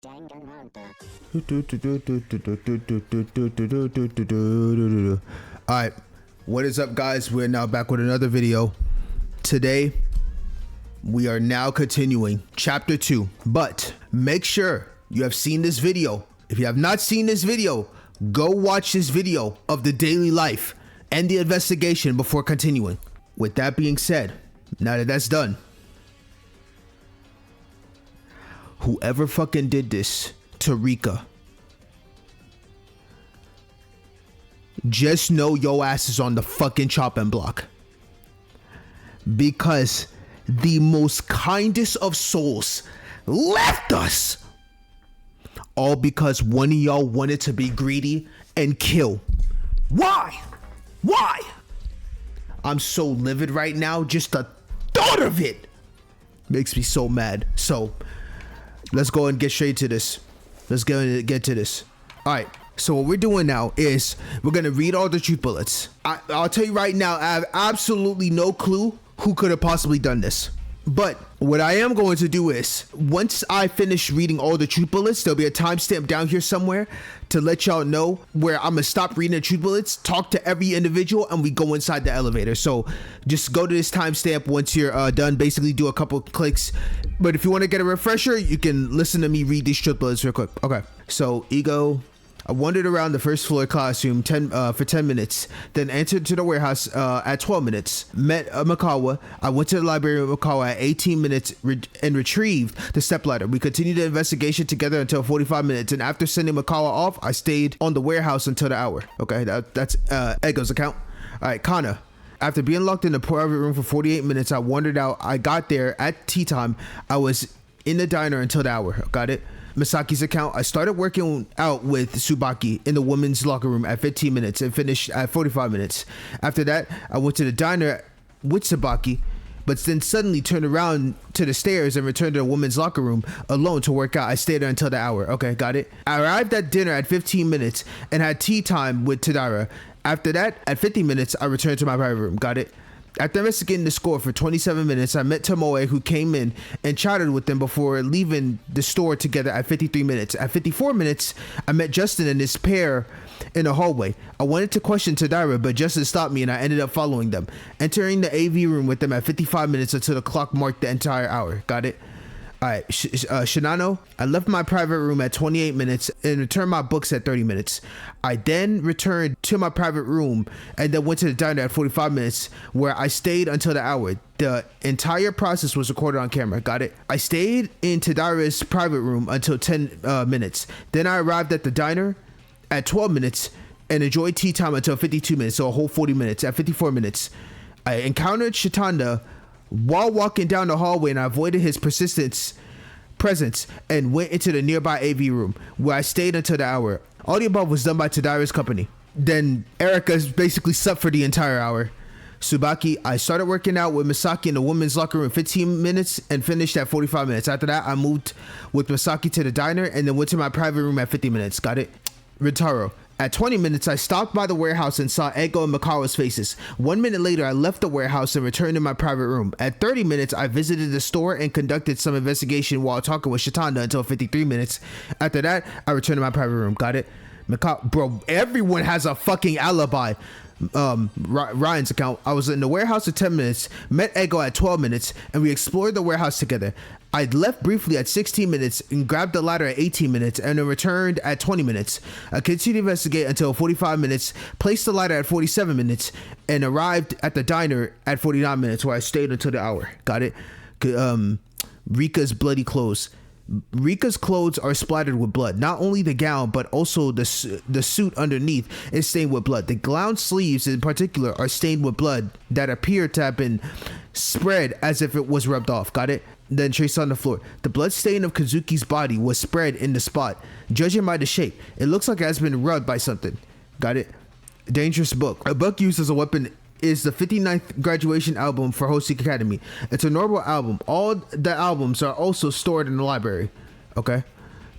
Danganronpa. Alright, what is up, guys? We're now back with another video. Today we are now continuing chapter 2, but make sure you have seen this video. If you have not seen this video, go watch this video of the daily life and the investigation before continuing. With that being said, now that that's done, whoever fucking did this to Rika, just know your ass is on the fucking chopping block. Because the most kindest of souls left us. All because one of y'all wanted to be greedy and kill. Why? Why? I'm so livid right now. Just the thought of it makes me so mad. So let's go and get straight to this. Let's get to this. All right. So what we're doing now is we're going to read all the truth bullets. I'll tell you right now, I have absolutely no clue who could have possibly done this. But what I am going to do is, once I finish reading all the truth bullets, there'll be a timestamp down here somewhere to let y'all know where I'm going to stop reading the truth bullets, talk to every individual, and we go inside the elevator. So just go to this timestamp once you're done. Basically do a couple clicks. But if you want to get a refresher, you can listen to me read these truth bullets real quick. Okay. So Ego, I wandered around the first floor classroom for 10 minutes, then entered to the warehouse at 12 minutes, met Mikawa. I went to the library with Mikawa at 18 minutes and retrieved the stepladder. We continued the investigation together until 45 minutes, and after sending Mikawa off, I stayed on the warehouse until the hour. Okay, that's Ego's account. All right, Kana. After being locked in the private room for 48 minutes, I wandered out. I got there at tea time. I was in the diner until the hour. Got it? Misaki's account. I started working out with Tsubaki in the women's locker room at 15 minutes and finished at 45 minutes. After that, I went to the diner with Tsubaki, but then suddenly turned around to the stairs and returned to the women's locker room alone to work out. I stayed there until the hour. Okay, got it. I arrived at dinner at 15 minutes and had tea time with Tadara. After that, at 50 minutes, I returned to my private room. Got it. After investigating the score for 27 minutes, I met Tomoe, who came in and chatted with them before leaving the store together at 53 minutes. At 54 minutes, I met Justin and his pair in the hallway. I wanted to question Tadara, but Justin stopped me and I ended up following them, entering the AV room with them at 55 minutes until the clock marked the entire hour. Got it? All right, Shinano, I left my private room at 28 minutes and returned my books at 30 minutes. I then returned to my private room and then went to the diner at 45 minutes where I stayed until the hour. The entire process was recorded on camera. Got it? I stayed in Tadara's private room until 10 minutes. Then I arrived at the diner at 12 minutes and enjoyed tea time until 52 minutes, so a whole 40 minutes. At 54 minutes, I encountered Shitanda while walking down the hallway, and I avoided his presence and went into the nearby AV room where I stayed until the hour. All the above was done by Tadara's company. Then Erica basically slept for the entire hour. Tsubaki, I started working out with Misaki in the women's locker room 15 minutes and finished at 45 minutes. After that, I moved with Misaki to the diner and then went to my private room at 50 minutes. Got it? Rintaro. At 20 minutes, I stopped by the warehouse and saw Ego and Mikawa's faces. 1 minute later, I left the warehouse and returned to my private room. At 30 minutes, I visited the store and conducted some investigation while talking with Shitanda until 53 minutes. After that, I returned to my private room. Got it? Bro, everyone has a fucking alibi. Ryan's account. I was in the warehouse at 10 minutes, met Ego at 12 minutes, and we explored the warehouse together. I left briefly at 16 minutes and grabbed the ladder at 18 minutes and then returned at 20 minutes. I continued to investigate until 45 minutes, placed the ladder at 47 minutes, and arrived at the diner at 49 minutes where I stayed until the hour. Got it? Rika's bloody clothes. Rika's clothes are splattered with blood. Not only the gown, but also the suit underneath is stained with blood. The gown sleeves in particular are stained with blood that appear to have been spread as if it was rubbed off. Got it? Then traced on the floor. The blood stain of Kazuki's body was spread in the spot. Judging by the shape, it looks like it has been rubbed by something. Got it? Dangerous book. A book used as a weapon is the 59th graduation album for Hoseek Academy. It's a normal album. All the albums are also stored in the library. Okay.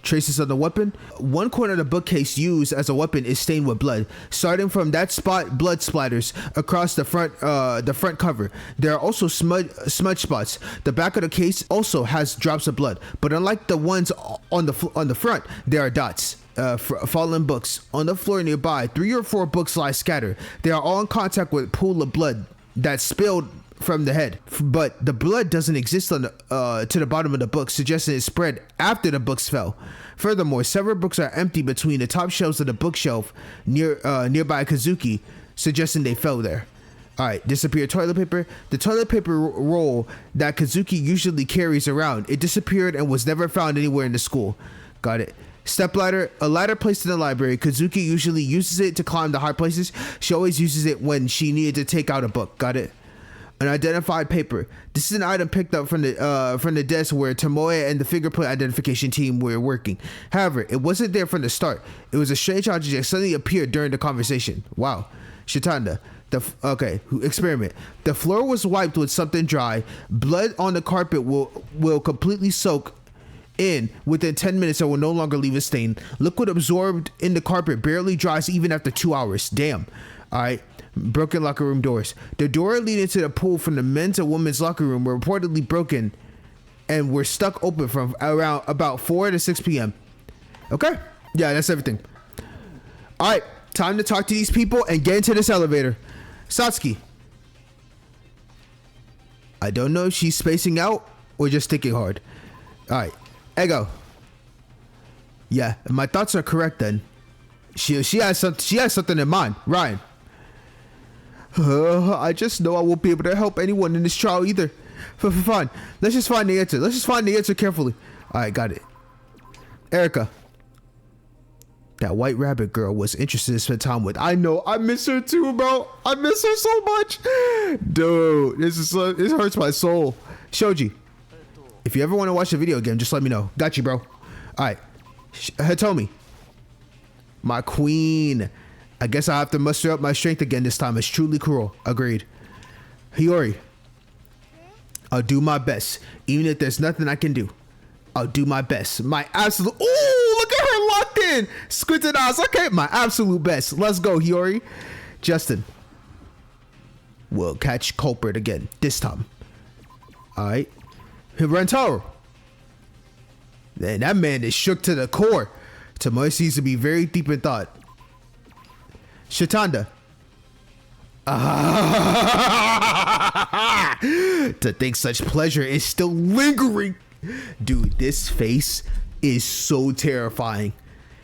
Traces of the weapon. One corner of the bookcase used as a weapon is stained with blood. Starting from that spot, blood splatters across the front cover. There are also smudge spots. The back of the case also has drops of blood, but unlike the ones on the front, there are dots. Fallen books on the floor nearby. 3 or 4 books lie scattered. They are all in contact with a pool of blood that spilled from the head, but the blood doesn't exist on the to the bottom of the book, suggesting it spread after the books fell. Furthermore, several books are empty between the top shelves of the bookshelf nearby Kazuki, suggesting they fell there. All right, disappeared toilet paper. The toilet paper roll that Kazuki usually carries around, it disappeared and was never found anywhere in the school. Got it. Step ladder, a ladder placed in the library. Kazuki usually uses it to climb the high places. She always uses it when she needed to take out a book. Got it. Unidentified paper. This is an item picked up from the desk where Tomoe and the fingerprint identification team were working. However, it wasn't there from the start. It was a strange object that suddenly appeared during the conversation. Wow. Shitanda. Experiment. The floor was wiped with something dry. Blood on the carpet will completely soak in within 10 minutes and will no longer leave a stain. Liquid absorbed in the carpet barely dries even after 2 hours. Damn. All right. Broken locker room doors. The door leading to the pool from the men's and women's locker room were reportedly broken and were stuck open from around about 4 to 6 p.m. Okay. Yeah, that's everything. All right. Time to talk to these people and get into this elevator. Satsuki. I don't know if she's spacing out or just thinking hard. All right. Ego. Yeah, my thoughts are correct then. She has something in mind. Ryan. I just know I won't be able to help anyone in this trial either. Fine. Let's just find the answer. Let's just find the answer carefully. All right, got it. Erica. That white rabbit girl was interested to spend time with. I know. I miss her too, bro. I miss her so much. Dude, this hurts my soul. Shoji. If you ever want to watch the video again, just let me know. Got you, bro. All right. Hitomi. My queen. I guess I have to muster up my strength again this time. It's truly cruel. Agreed. Hiyori. I'll do my best. Even if there's nothing I can do. I'll do my best. My absolute... Ooh, look at her locked in. Squinted eyes. Okay, my absolute best. Let's go, Hiyori. Justin. We'll catch culprit again. This time. All right. Rentaro. Man, that man is shook to the core. Tomoe seems to be very deep in thought. Shitanda. To think such pleasure is still lingering. Dude, this face is so terrifying.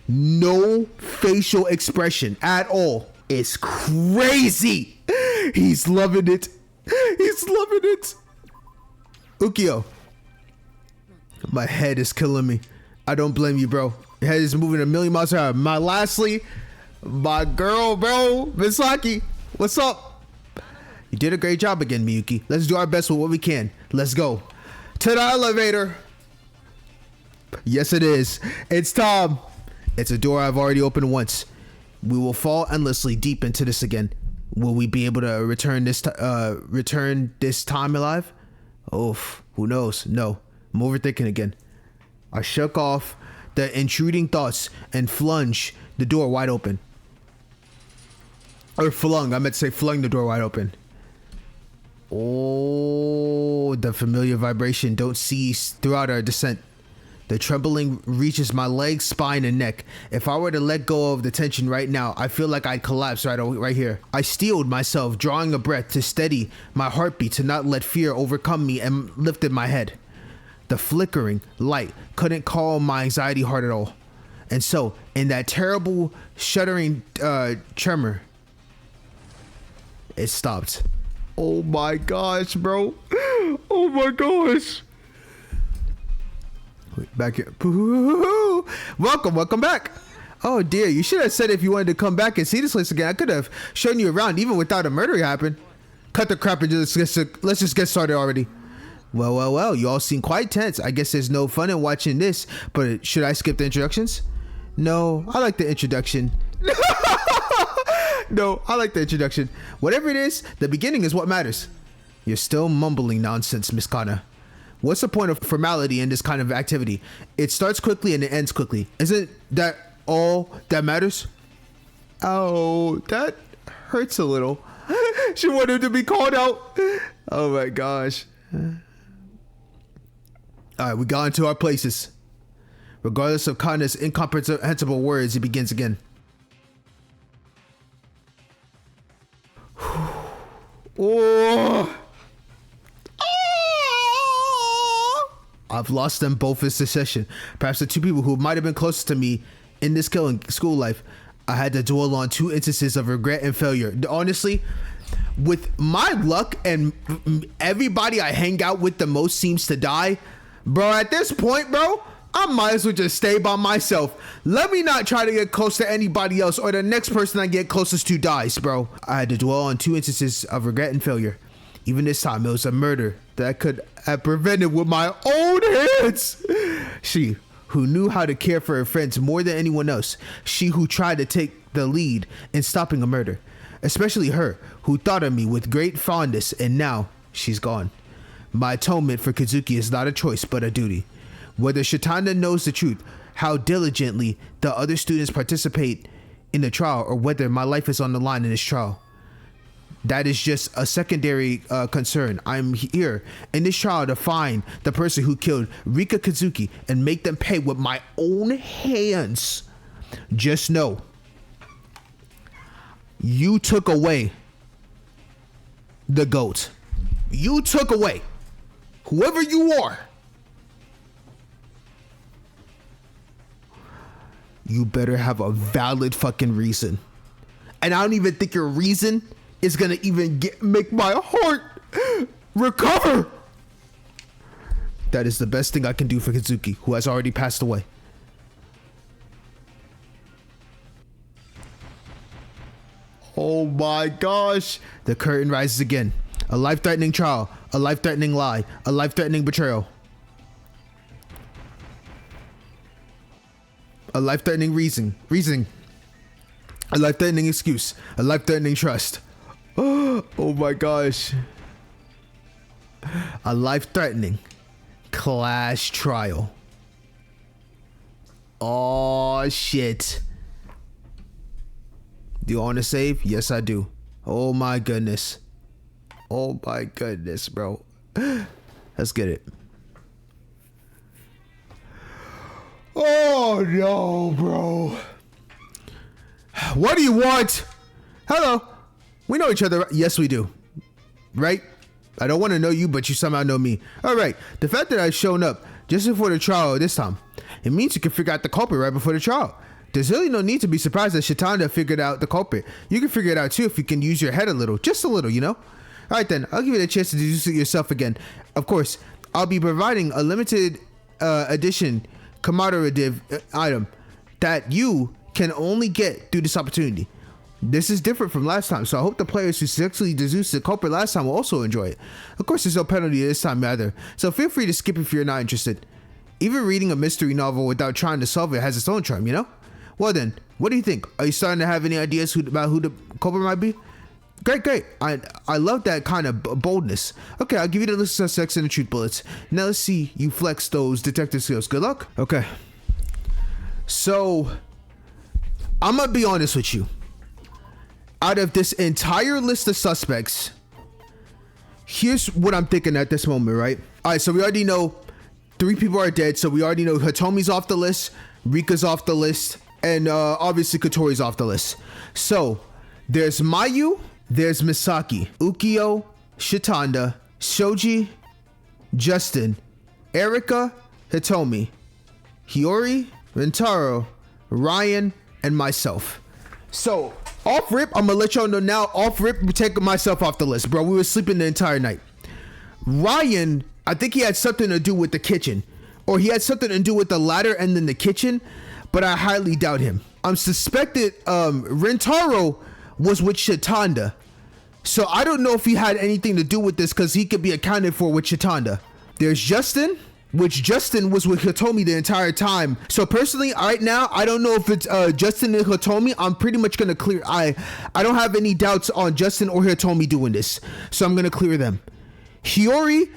No facial expression at all. It's crazy. He's loving it. He's loving it. Ukio. My head is killing me. I don't blame you, bro. Your head is moving a million miles per hour. Lastly, my girl, bro, Misaki. What's up? You did a great job again, Miyuki. Let's do our best with what we can. Let's go. To the elevator. Yes, it is. It's time. It's a door I've already opened once. We will fall endlessly deep into this again. Will we be able to return this time alive? Oof. Who knows? No. I'm overthinking again. I shook off the intruding thoughts and flunged the door wide open. Or flung. I meant to say flung the door wide open. Oh, the familiar vibration don't cease throughout our descent. The trembling reaches my legs, spine, and neck. If I were to let go of the tension right now, I feel like I'd collapse right here. I steeled myself, drawing a breath to steady my heartbeat to not let fear overcome me, and lifted my head. The flickering light couldn't calm my anxiety heart at all. And so, in that terrible, shuddering tremor, it stopped. Oh my gosh, bro. Oh my gosh. Back here. Welcome back. Oh dear, you should have said if you wanted to come back and see this place again. I could have shown you around even without a murder happen. Cut the crap and let's just get started already. Well, you all seem quite tense. I guess there's no fun in watching this, but should I skip the introductions? No, I like the introduction. No, I like the introduction. Whatever it is, the beginning is what matters. You're still mumbling nonsense, Miss Kana. What's the point of formality in this kind of activity? It starts quickly and it ends quickly. Isn't that all that matters? Oh, that hurts a little. She wanted to be called out. Oh my gosh. All right, we got into our places. Regardless of Kanna's incomprehensible words, it begins again. Oh. I've lost them both in succession. Perhaps the two people who might have been closest to me in this killing school life. I had to dwell on 2 instances of regret and failure. Honestly, with my luck and everybody I hang out with the most seems to die, bro, at this point, bro, I might as well just stay by myself. Let me not try to get close to anybody else, or the next person I get closest to dies, bro. I had to dwell on 2 instances of regret and failure. Even this time, it was a murder that I could have prevented with my own hands. She who knew how to care for her friends more than anyone else. She who tried to take the lead in stopping a murder. Especially her, who thought of me with great fondness, and now she's gone. My atonement for Kazuki is not a choice, but a duty. Whether Shitanda knows the truth, how diligently the other students participate in the trial, or whether my life is on the line in this trial, that is just a secondary concern. I'm here in this trial to find the person who killed Rika Kazuki and make them pay with my own hands. Just know, you took away the GOAT. You took away whoever you are. You better have a valid fucking reason. And I don't even think your reason is gonna even make my heart recover. That is the best thing I can do for Kazuki, who has already passed away. Oh my gosh. The curtain rises again. A life-threatening trial, a life-threatening lie, a life-threatening betrayal. A life-threatening reason, a life-threatening excuse, a life-threatening trust. Oh my gosh. A life-threatening class trial. Oh shit. Do you want to save? Yes, I do. Oh my goodness. Oh my goodness, bro. Let's get it. Oh no, bro. What do you want? Hello. We know each other. Yes, we do. Right? I don't want to know you, but you somehow know me. All right. The fact that I've shown up just before the trial this time, it means you can figure out the culprit right before the trial. There's really no need to be surprised that Shitanda figured out the culprit. You can figure it out too if you can use your head a little. Just a little, you know? All right, then. I'll give you the chance to deduce it yourself again. Of course, I'll be providing a limited edition commemorative item that you can only get through this opportunity. This is different from last time, so I hope the players who successfully deduced the culprit last time will also enjoy it. Of course, there's no penalty this time either, so feel free to skip if you're not interested. Even reading a mystery novel without trying to solve it has its own charm, you know? Well then, what do you think? Are you starting to have any ideas about who the culprit might be? Great. I love that kind of boldness. Okay, I'll give you the list of suspects and the truth bullets. Now let's see you flex those detective skills. Good luck. Okay. So, I'm gonna be honest with you. Out of this entire list of suspects, here's what I'm thinking at this moment, right? All right, so we already know 3 people are dead. So we already know Hitomi's off the list, Rika's off the list, and obviously Kotori's off the list. So there's Mayu, there's Misaki, Ukyo, Shitanda, Shoji, Justin, Erika, Hitomi, Hiyori, Rentaro, Ryan, and myself. So off rip, I'm gonna let y'all know now. Off rip, take myself off the list, bro. We were sleeping the entire night. Ryan, I think he had something to do with the kitchen, or he had something to do with the ladder and then the kitchen, but I highly doubt him. I'm suspected Rentaro was with Shitanda, so I don't know if he had anything to do with this because he could be accounted for with Shitanda. There's Justin, which Justin was with Hitomi the entire time. So personally, right now, I don't know if it's Justin and Hitomi. I'm pretty much gonna clear. I don't have any doubts on Justin or Hitomi doing this, so I'm gonna clear them. Hiyori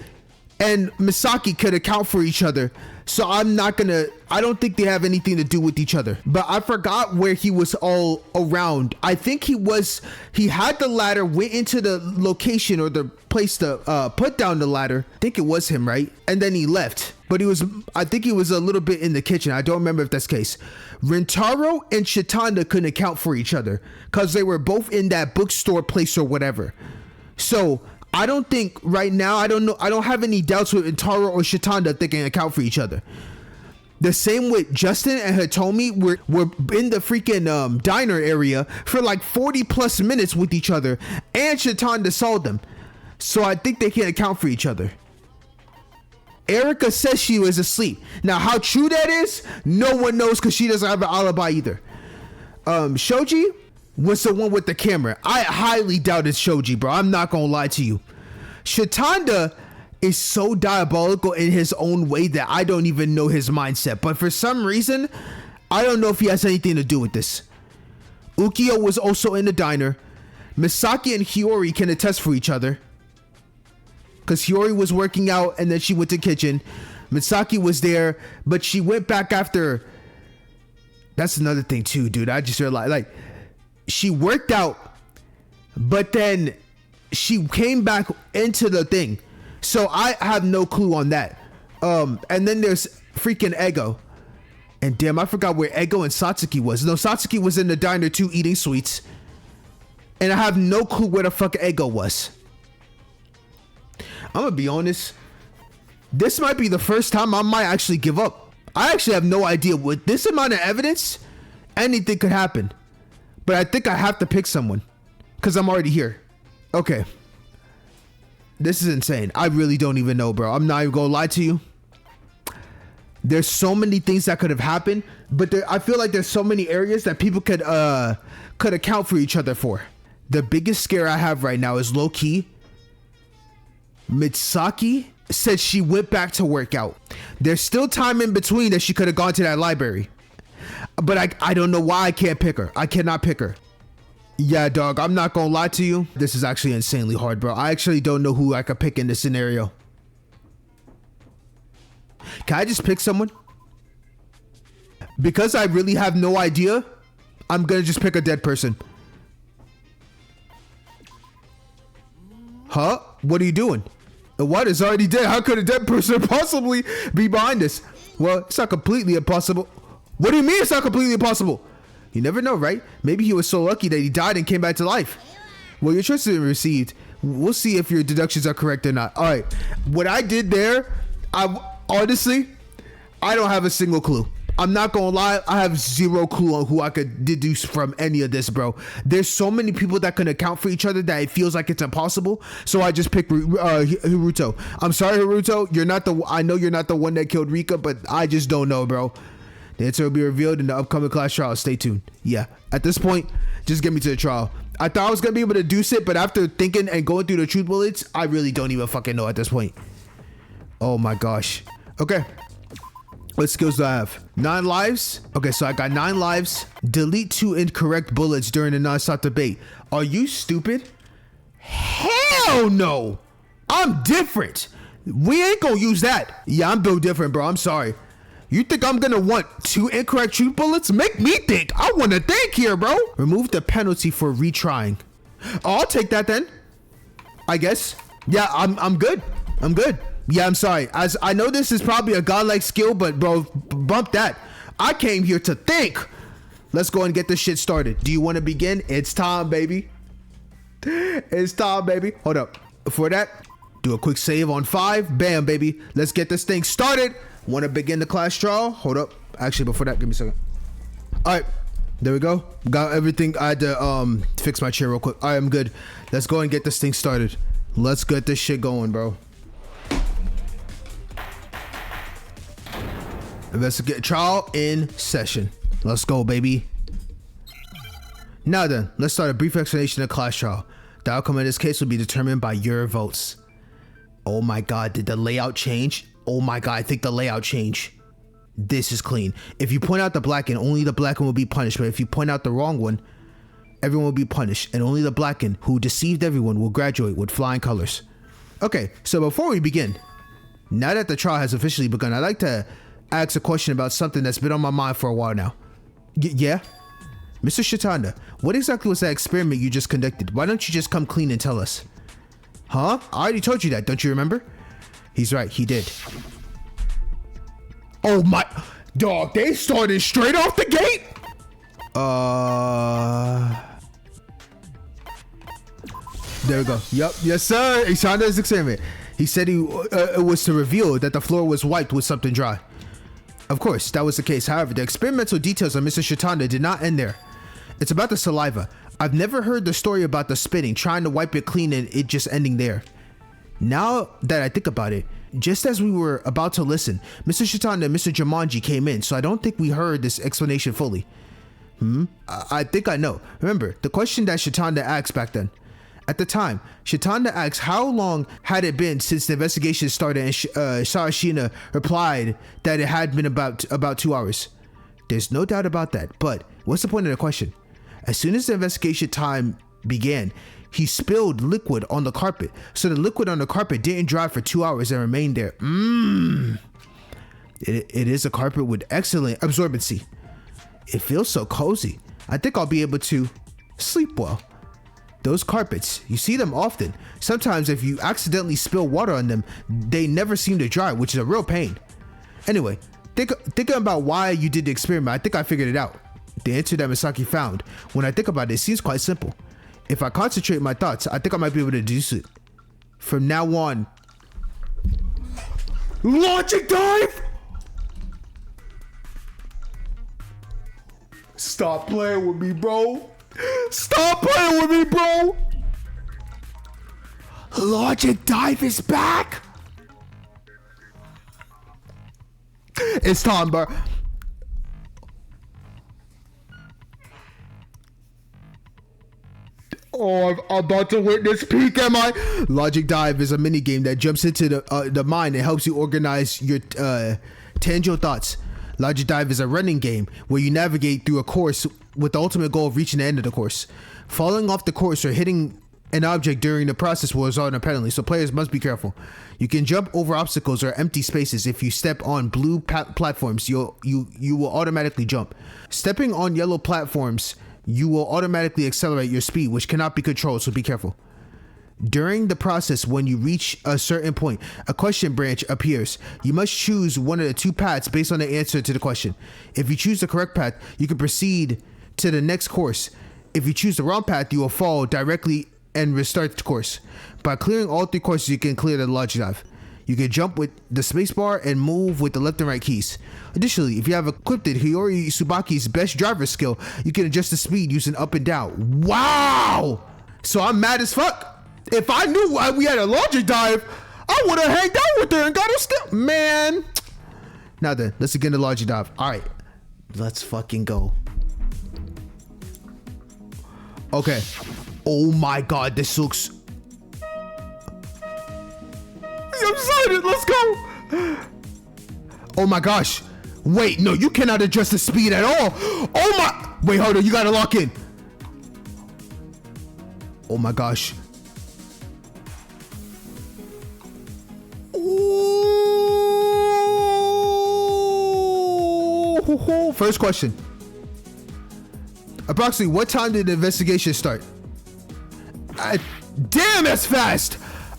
and Misaki could account for each other. So I don't think they have anything to do with each other. But I forgot where he was all around. I think he had the ladder, went into the location or the place to put down the ladder. I think it was him, right? And then he left. But I think he was a little bit in the kitchen. I don't remember if that's the case. Rentaro and Shitanda couldn't account for each other because they were both in that bookstore place or whatever. So I don't think right now, I don't know. I don't have any doubts with Rentaro or Shitanda if they can account for each other. The same with Justin and Hitomi. We're in the freaking diner area for like 40 plus minutes with each other, and Shitanda saw them. So I think they can account for each other. Erica says she was asleep. Now, how true that is, no one knows because she doesn't have an alibi either. Shoji was the one with the camera. I highly doubt it's Shoji, bro. I'm not gonna lie to you. Shitanda is so diabolical in his own way that I don't even know his mindset. But for some reason, I don't know if he has anything to do with this. Ukiyo was also in the diner. Misaki and Hiyori can attest for each other, because Hiyori was working out and then she went to the kitchen. Misaki was there, but she went back after. That's another thing too, dude. I just realized, like, she worked out, but then she came back into the thing. So I have no clue on that. And then there's freaking Ego. And damn, I forgot where Ego and Satsuki was. No, Satsuki was in the diner too, eating sweets. And I have no clue where the fuck Ego was. I'm gonna be honest. This might be the first time I might actually give up. I actually have no idea. With this amount of evidence, anything could happen. But I think I have to pick someone, because I'm already here. Okay. This is insane. I really don't even know, bro. I'm not even gonna lie to you. There's so many things that could have happened, but I feel like there's so many areas that people could account for each other for. The biggest scare I have right now is low-key. Misaki said she went back to work out. There's still time in between that she could have gone to that library. But I don't know why I can't pick her. I cannot pick her. Yeah, dog, I'm not gonna lie to you. This is actually insanely hard, bro. I actually don't know who I could pick in this scenario. Can I just pick someone? Because I really have no idea, I'm gonna just pick a dead person. Huh? What are you doing? The water is already dead. How could a dead person possibly be behind us? Well, it's not completely impossible. What do you mean it's not completely impossible? You never know, right? Maybe he was so lucky that he died and came back to life. Well, your choice has been received. We'll see if your deductions are correct or not. All right. What I did there, honestly, I don't have a single clue. I'm not gonna lie, I have zero clue on who I could deduce from any of this, bro. There's so many people that can account for each other that it feels like it's impossible. So I just picked Haruto. I'm sorry, Haruto. I know you're not the one that killed Rika, but I just don't know, bro. The answer will be revealed in the upcoming class trial. Stay tuned. Yeah, at this point, just get me to the trial. I thought I was gonna be able to deduce it, but after thinking and going through the truth bullets, I really don't even fucking know at this point. Oh my gosh. Okay. What skills do I have? 9 lives. Okay, so I got 9 lives. Delete 2 incorrect bullets during the non-stop debate. Are you stupid? Hell no. I'm different. We ain't gonna use that. Yeah, I'm built different, bro. I'm sorry. You think I'm gonna want 2 incorrect truth bullets? Make me think. I want to think here, bro. Remove the penalty for retrying. Oh, I'll take that then, I guess. Yeah, I'm good. I'm good. Yeah, I'm sorry. As I know this is probably a godlike skill, but bro, bump that. I came here to think. Let's go and get this shit started. Do you want to begin? It's time, baby. It's time, baby. Hold up. Before that, do a quick save on 5. Bam, baby. Let's get this thing started. Want to begin the class trial? Hold up. Actually, before that, give me a second. All right. There we go. Got everything. I had to fix my chair real quick. All right, I'm good. Let's go and get this thing started. Let's get this shit going, bro. Investigate trial in session. Let's go, baby. Now then, let's start a brief explanation of class trial. The outcome of this case will be determined by your votes. Oh my god, did the layout change? Oh my god, I think the layout changed. This is clean. If you point out the black one, only the black one will be punished. But if you point out the wrong one, everyone will be punished. And only the black one who deceived everyone will graduate with flying colors. Okay, so before we begin, Now that the trial has officially begun, I'd like to ask a question about something that's been on my mind for a while now. Yeah? Mr. Shitanda, what exactly was that experiment you just conducted? Why don't you just come clean and tell us? Huh? I already told you that, don't you remember? He's right, he did. Oh my... Dog, they started straight off the gate? There we go. Yep. Yes, sir. Ishanda's experiment. He said it was to reveal that the floor was wiped with something dry. Of course, that was the case. However, the experimental details of Mr. Shitanda did not end there. It's about the saliva. I've never heard the story about the spitting, trying to wipe it clean and it just ending there. Now that I think about it, just as we were about to listen, Mr. Shitanda and Mr. Jumanji came in, so I don't think we heard this explanation fully. I think I know. Remember, the question that Shitanda asked back then. At the time, Shitanda asked how long had it been since the investigation started, and Sarashina replied that it had been about 2 hours. There's no doubt about that, but what's the point of the question? As soon as the investigation time began, he spilled liquid on the carpet, so the liquid on the carpet didn't dry for 2 hours and remained there. It is a carpet with excellent absorbency. It feels so cozy. I think I'll be able to sleep well. Those carpets, you see them often. Sometimes if you accidentally spill water on them, they never seem to dry, which is a real pain. Anyway, thinking about why you did the experiment, I think I figured it out. The answer that Misaki found, when I think about it, seems quite simple. If I concentrate my thoughts, I think I might be able to deduce it. From now on... Logic dive! Stop playing with me, bro. Stop playing with me, bro. Logic dive is back. It's time, bro. Oh, I'm about to witness peak, am I? Logic Dive is a mini game that jumps into the mind and helps you organize your tangible thoughts. Logic Dive is a running game where you navigate through a course with the ultimate goal of reaching the end of the course. Falling off the course or hitting an object during the process will result in a penalty, so players must be careful. You can jump over obstacles or empty spaces. If you step on blue platforms, you will automatically jump. Stepping on yellow platforms, you will automatically accelerate your speed, which cannot be controlled, so be careful. During the process, when you reach a certain point, a question branch appears. You must choose one of the two paths based on the answer to the question. If you choose the correct path, you can proceed to the next course. If you choose the wrong path, you will fall directly and restart the course. By clearing all three courses, you can clear the Logic Dive. You can jump with the spacebar and move with the left and right keys. Additionally, if you have equipped Hiyori Tsubaki's best driver skill, you can adjust the speed using up and down. Wow! So I'm mad as fuck. If I knew we had a Logic Dive, I would have hanged out with her and got her still. Man. Now then, let's get into Logic Dive. All right, let's fucking go. Okay. Oh my God, this looks... I'm excited, let's go. Oh my gosh. Wait, no, you cannot adjust the speed at all. Oh my... Wait, hold on, you gotta lock in. Oh my gosh. Ooh. First question. Approximately what time did the investigation start? Damn, that's fast.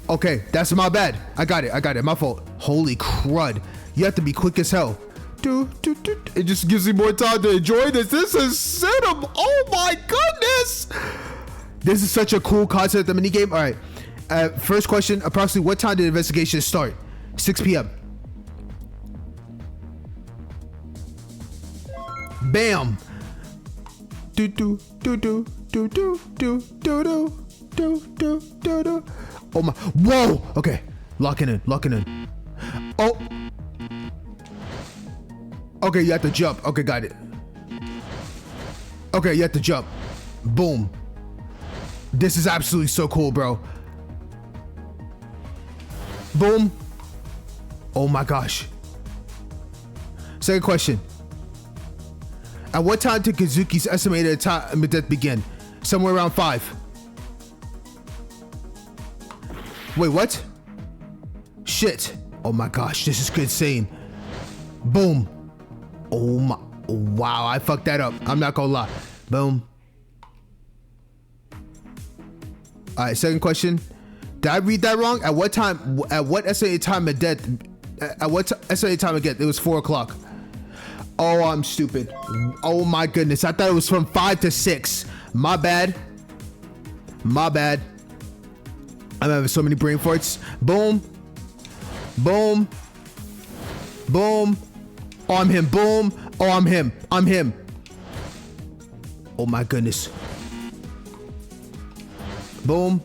Okay, that's my bad. I got it, my fault. Holy crud. You have to be quick as hell. It just gives me more time to enjoy this. This is cinema. Oh my goodness. This is such a cool concept, the minigame. All right. First question, approximately what time did the investigation start? 6 p.m. Bam. Oh my, whoa. Okay, locking in. Oh. Okay, you have to jump. Okay, got it. Okay, you have to jump. Boom. This is absolutely so cool, bro. Boom. Oh my gosh. Second question. At what time did Kazuki's estimated time of death begin? Somewhere around 5. Wait, what? Shit. Oh my gosh, this is insane. Boom. Oh my, wow, I fucked that up. I'm not gonna lie. Boom. All right, second question. Did I read that wrong? At what time, at what estimated time of death, at what estimated time of death? It was 4 o'clock. Oh, I'm stupid. Oh my goodness, I thought it was from 5 to 6. My bad. My bad. I'm having so many brain farts. Boom. Boom. Boom. Oh, I'm him. Boom. Oh, I'm him. I'm him. Oh my goodness. Boom.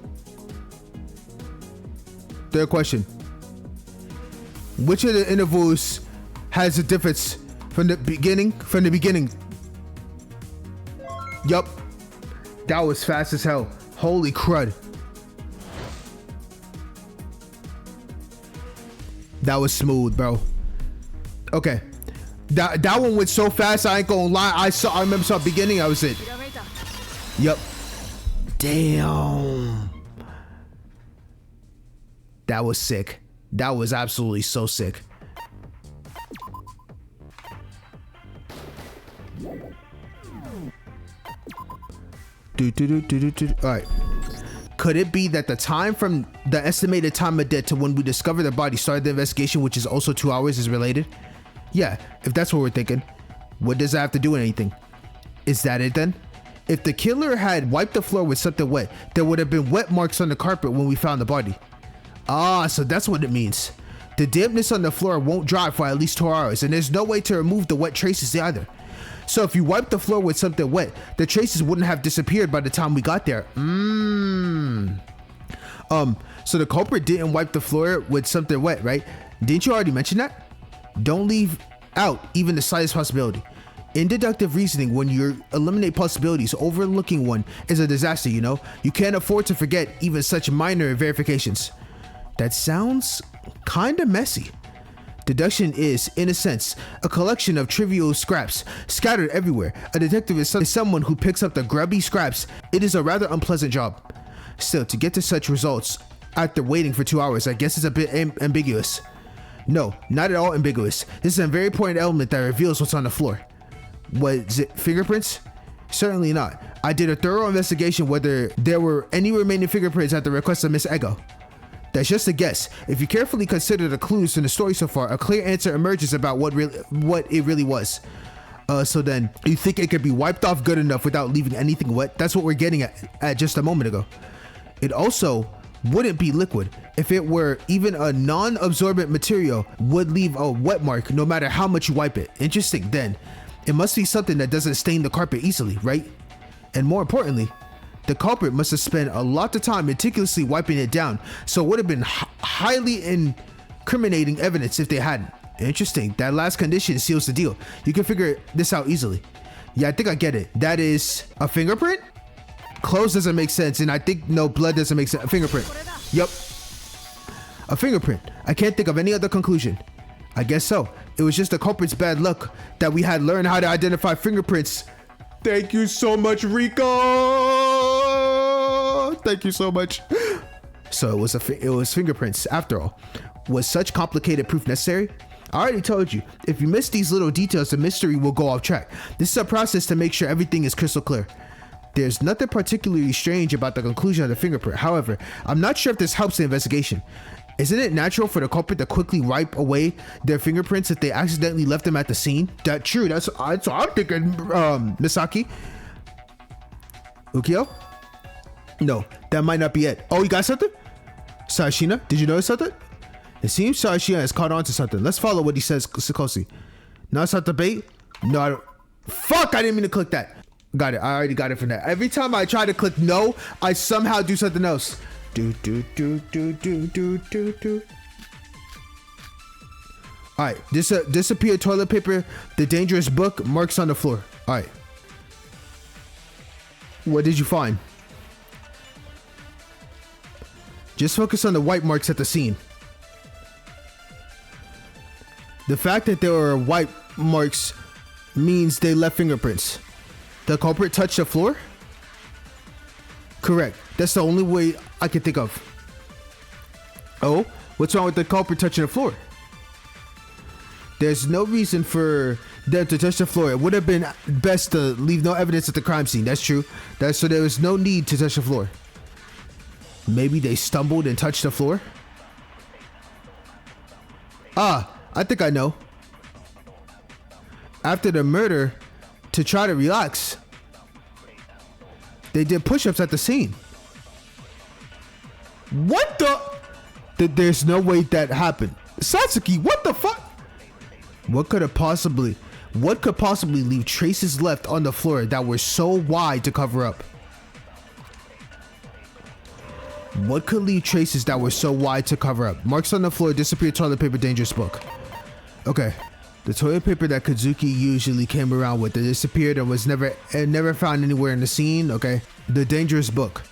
Third question. Which of the intervals has a difference from the beginning? From the beginning. Yup. That was fast as hell. Holy crud. That was smooth, bro. Okay. That one went so fast, I ain't gonna lie. I remember the beginning, I was it. Yup. Damn. That was sick. That was absolutely so sick. Alright. Could it be that the time from the estimated time of death to when we discovered the body started the investigation, which is also 2 hours, is related? Yeah, if that's what we're thinking. What does that have to do with anything? Is that it then? If the killer had wiped the floor with something wet, there would have been wet marks on the carpet when we found the body. Ah, so that's what it means. The dampness on the floor won't dry for at least 2 hours, and there's no way to remove the wet traces either. So if you wipe the floor with something wet, the traces wouldn't have disappeared by the time we got there. So the culprit didn't wipe the floor with something wet, right? Didn't you already mention that? Don't leave out even the slightest possibility. In deductive reasoning, when you eliminate possibilities, overlooking one is a disaster, you know? You can't afford to forget even such minor verifications. That sounds kinda messy. Deduction is, in a sense, a collection of trivial scraps scattered everywhere. A detective is someone who picks up the grubby scraps. It is a rather unpleasant job. Still, to get to such results after waiting for 2 hours, I guess it's a bit ambiguous. No, not at all ambiguous. This is a very important element that reveals what's on the floor. Was it fingerprints? Certainly not. I did a thorough investigation whether there were any remaining fingerprints at the request of Miss Ego. That's just a guess. If you carefully consider the clues in the story so far, a clear answer emerges about what it really was. So then, you think it could be wiped off good enough without leaving anything wet? That's what we're getting at just a moment ago. It also wouldn't be liquid. If it were even a non-absorbent material, would leave a wet mark no matter how much you wipe it. Interesting then. It must be something that doesn't stain the carpet easily, right? And more importantly, the culprit must have spent a lot of time meticulously wiping it down, so it would have been highly incriminating evidence if they hadn't. Interesting. That last condition seals the deal. You can figure this out easily. Yeah, I think I get it. That is a fingerprint? Clothes doesn't make sense, and I think no, blood doesn't make sense. A fingerprint. Yup. A fingerprint. I can't think of any other conclusion. I guess so. It was just the culprit's bad luck that we had learned how to identify fingerprints. Thank you so much, Rico. Thank you so much. So it was fingerprints after all. Was such complicated proof necessary? I already told you, if you miss these little details, the mystery will go off track. This is a process to make sure everything is crystal clear. There's nothing particularly strange about the conclusion of the fingerprint. However, I'm not sure if this helps the investigation. Isn't it natural for the culprit to quickly wipe away their fingerprints if they accidentally left them at the scene? That's true. That's what I'm thinking, Misaki. Ukyo? No, that might not be it. Oh, you got something? Sarashina, did you notice something? It seems Sarashina has caught on to something. Let's follow what he says closely. No, it's not the bait? No, I don't. Fuck, I didn't mean to click that. Got it. I already got it from that. Every time I try to click no, I somehow do something else. Alright, disappear toilet paper, the dangerous book, marks on the floor. Alright. What did you find? Just focus on the white marks at the scene. The fact that there were white marks means they left fingerprints. The culprit touched the floor? Correct. That's the only way I can think of. Oh, what's wrong with the culprit touching the floor? There's no reason for them to touch the floor. It would have been best to leave no evidence at the crime scene. That's true. So there was no need to touch the floor. Maybe they stumbled and touched the floor. I think I know. After the murder, to try to relax, they did push-ups at the scene. What the? There's no way that happened. Satsuki, what the fuck? What could possibly leave traces left on the floor that were so wide to cover up? What could leave traces that were so wide to cover up? Marks on the floor, disappeared toilet paper, dangerous book. Okay. The toilet paper that Kazuki usually came around with, it disappeared and was never found anywhere in the scene. Okay. The dangerous book.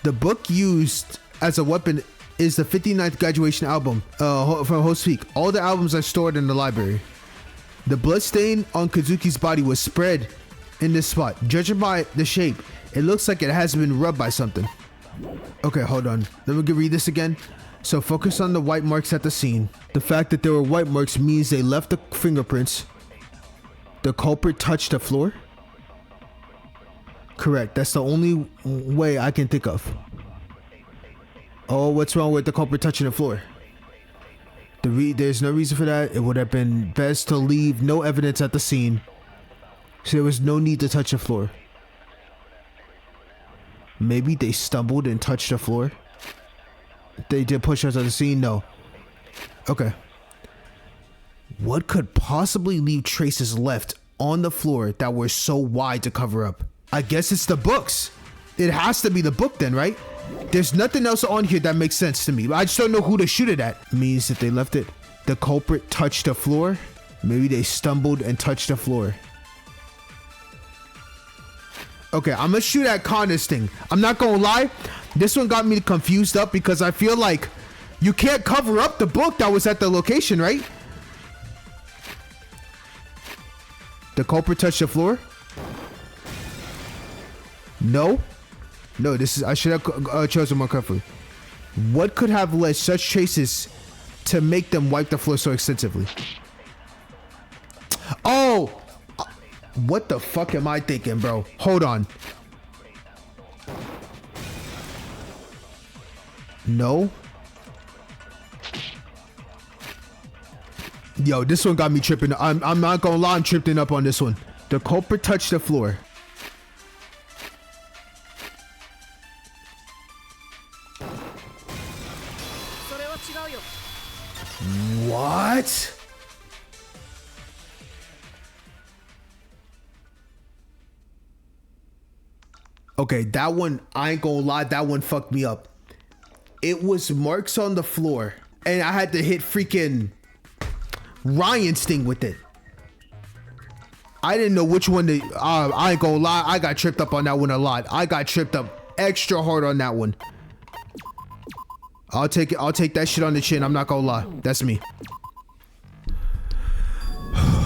The book used as a weapon is the 59th graduation album from Host Peak. All the albums are stored in the library. The blood stain on Kazuki's body was spread in this spot. Judging by the shape, it looks like it has been rubbed by something. Okay, hold on. Let me read this again. So focus on the white marks at the scene. The fact that there were white marks means they left the fingerprints. The culprit touched the floor? Correct. That's the only way I can think of. Oh, what's wrong with the culprit touching the floor? There's no reason for that. It would have been best to leave no evidence at the scene. So there was no need to touch the floor. Maybe they stumbled and touched the floor. They did push-ups at the scene? No. Okay. What could possibly leave traces left on the floor that were so wide to cover up? I guess it's the books. It has to be the book then, right? There's nothing else on here that makes sense to me. I just don't know who to shoot it at. Means that they left it. The culprit touched the floor. Maybe they stumbled and touched the floor. Okay, I'm gonna shoot at Connor's thing. I'm not gonna lie. This one got me confused up because I feel like you can't cover up the book that was at the location, right? The culprit touched the floor? No. No, I should have chosen more carefully. What could have led such traces to make them wipe the floor so extensively? Oh! What the fuck am I thinking, bro? Hold on. No. Yo, this one got me tripping. I'm not gonna lie, I'm tripping up on this one. The culprit touched the floor. What? Okay, that one, I ain't gonna lie, that one fucked me up. It was marks on the floor, and I had to hit freaking Ryan's thing with it. I didn't know which one to, I ain't gonna lie, I got tripped up on that one a lot. I got tripped up extra hard on that one. I'll take that shit on the chin, I'm not gonna lie. That's me.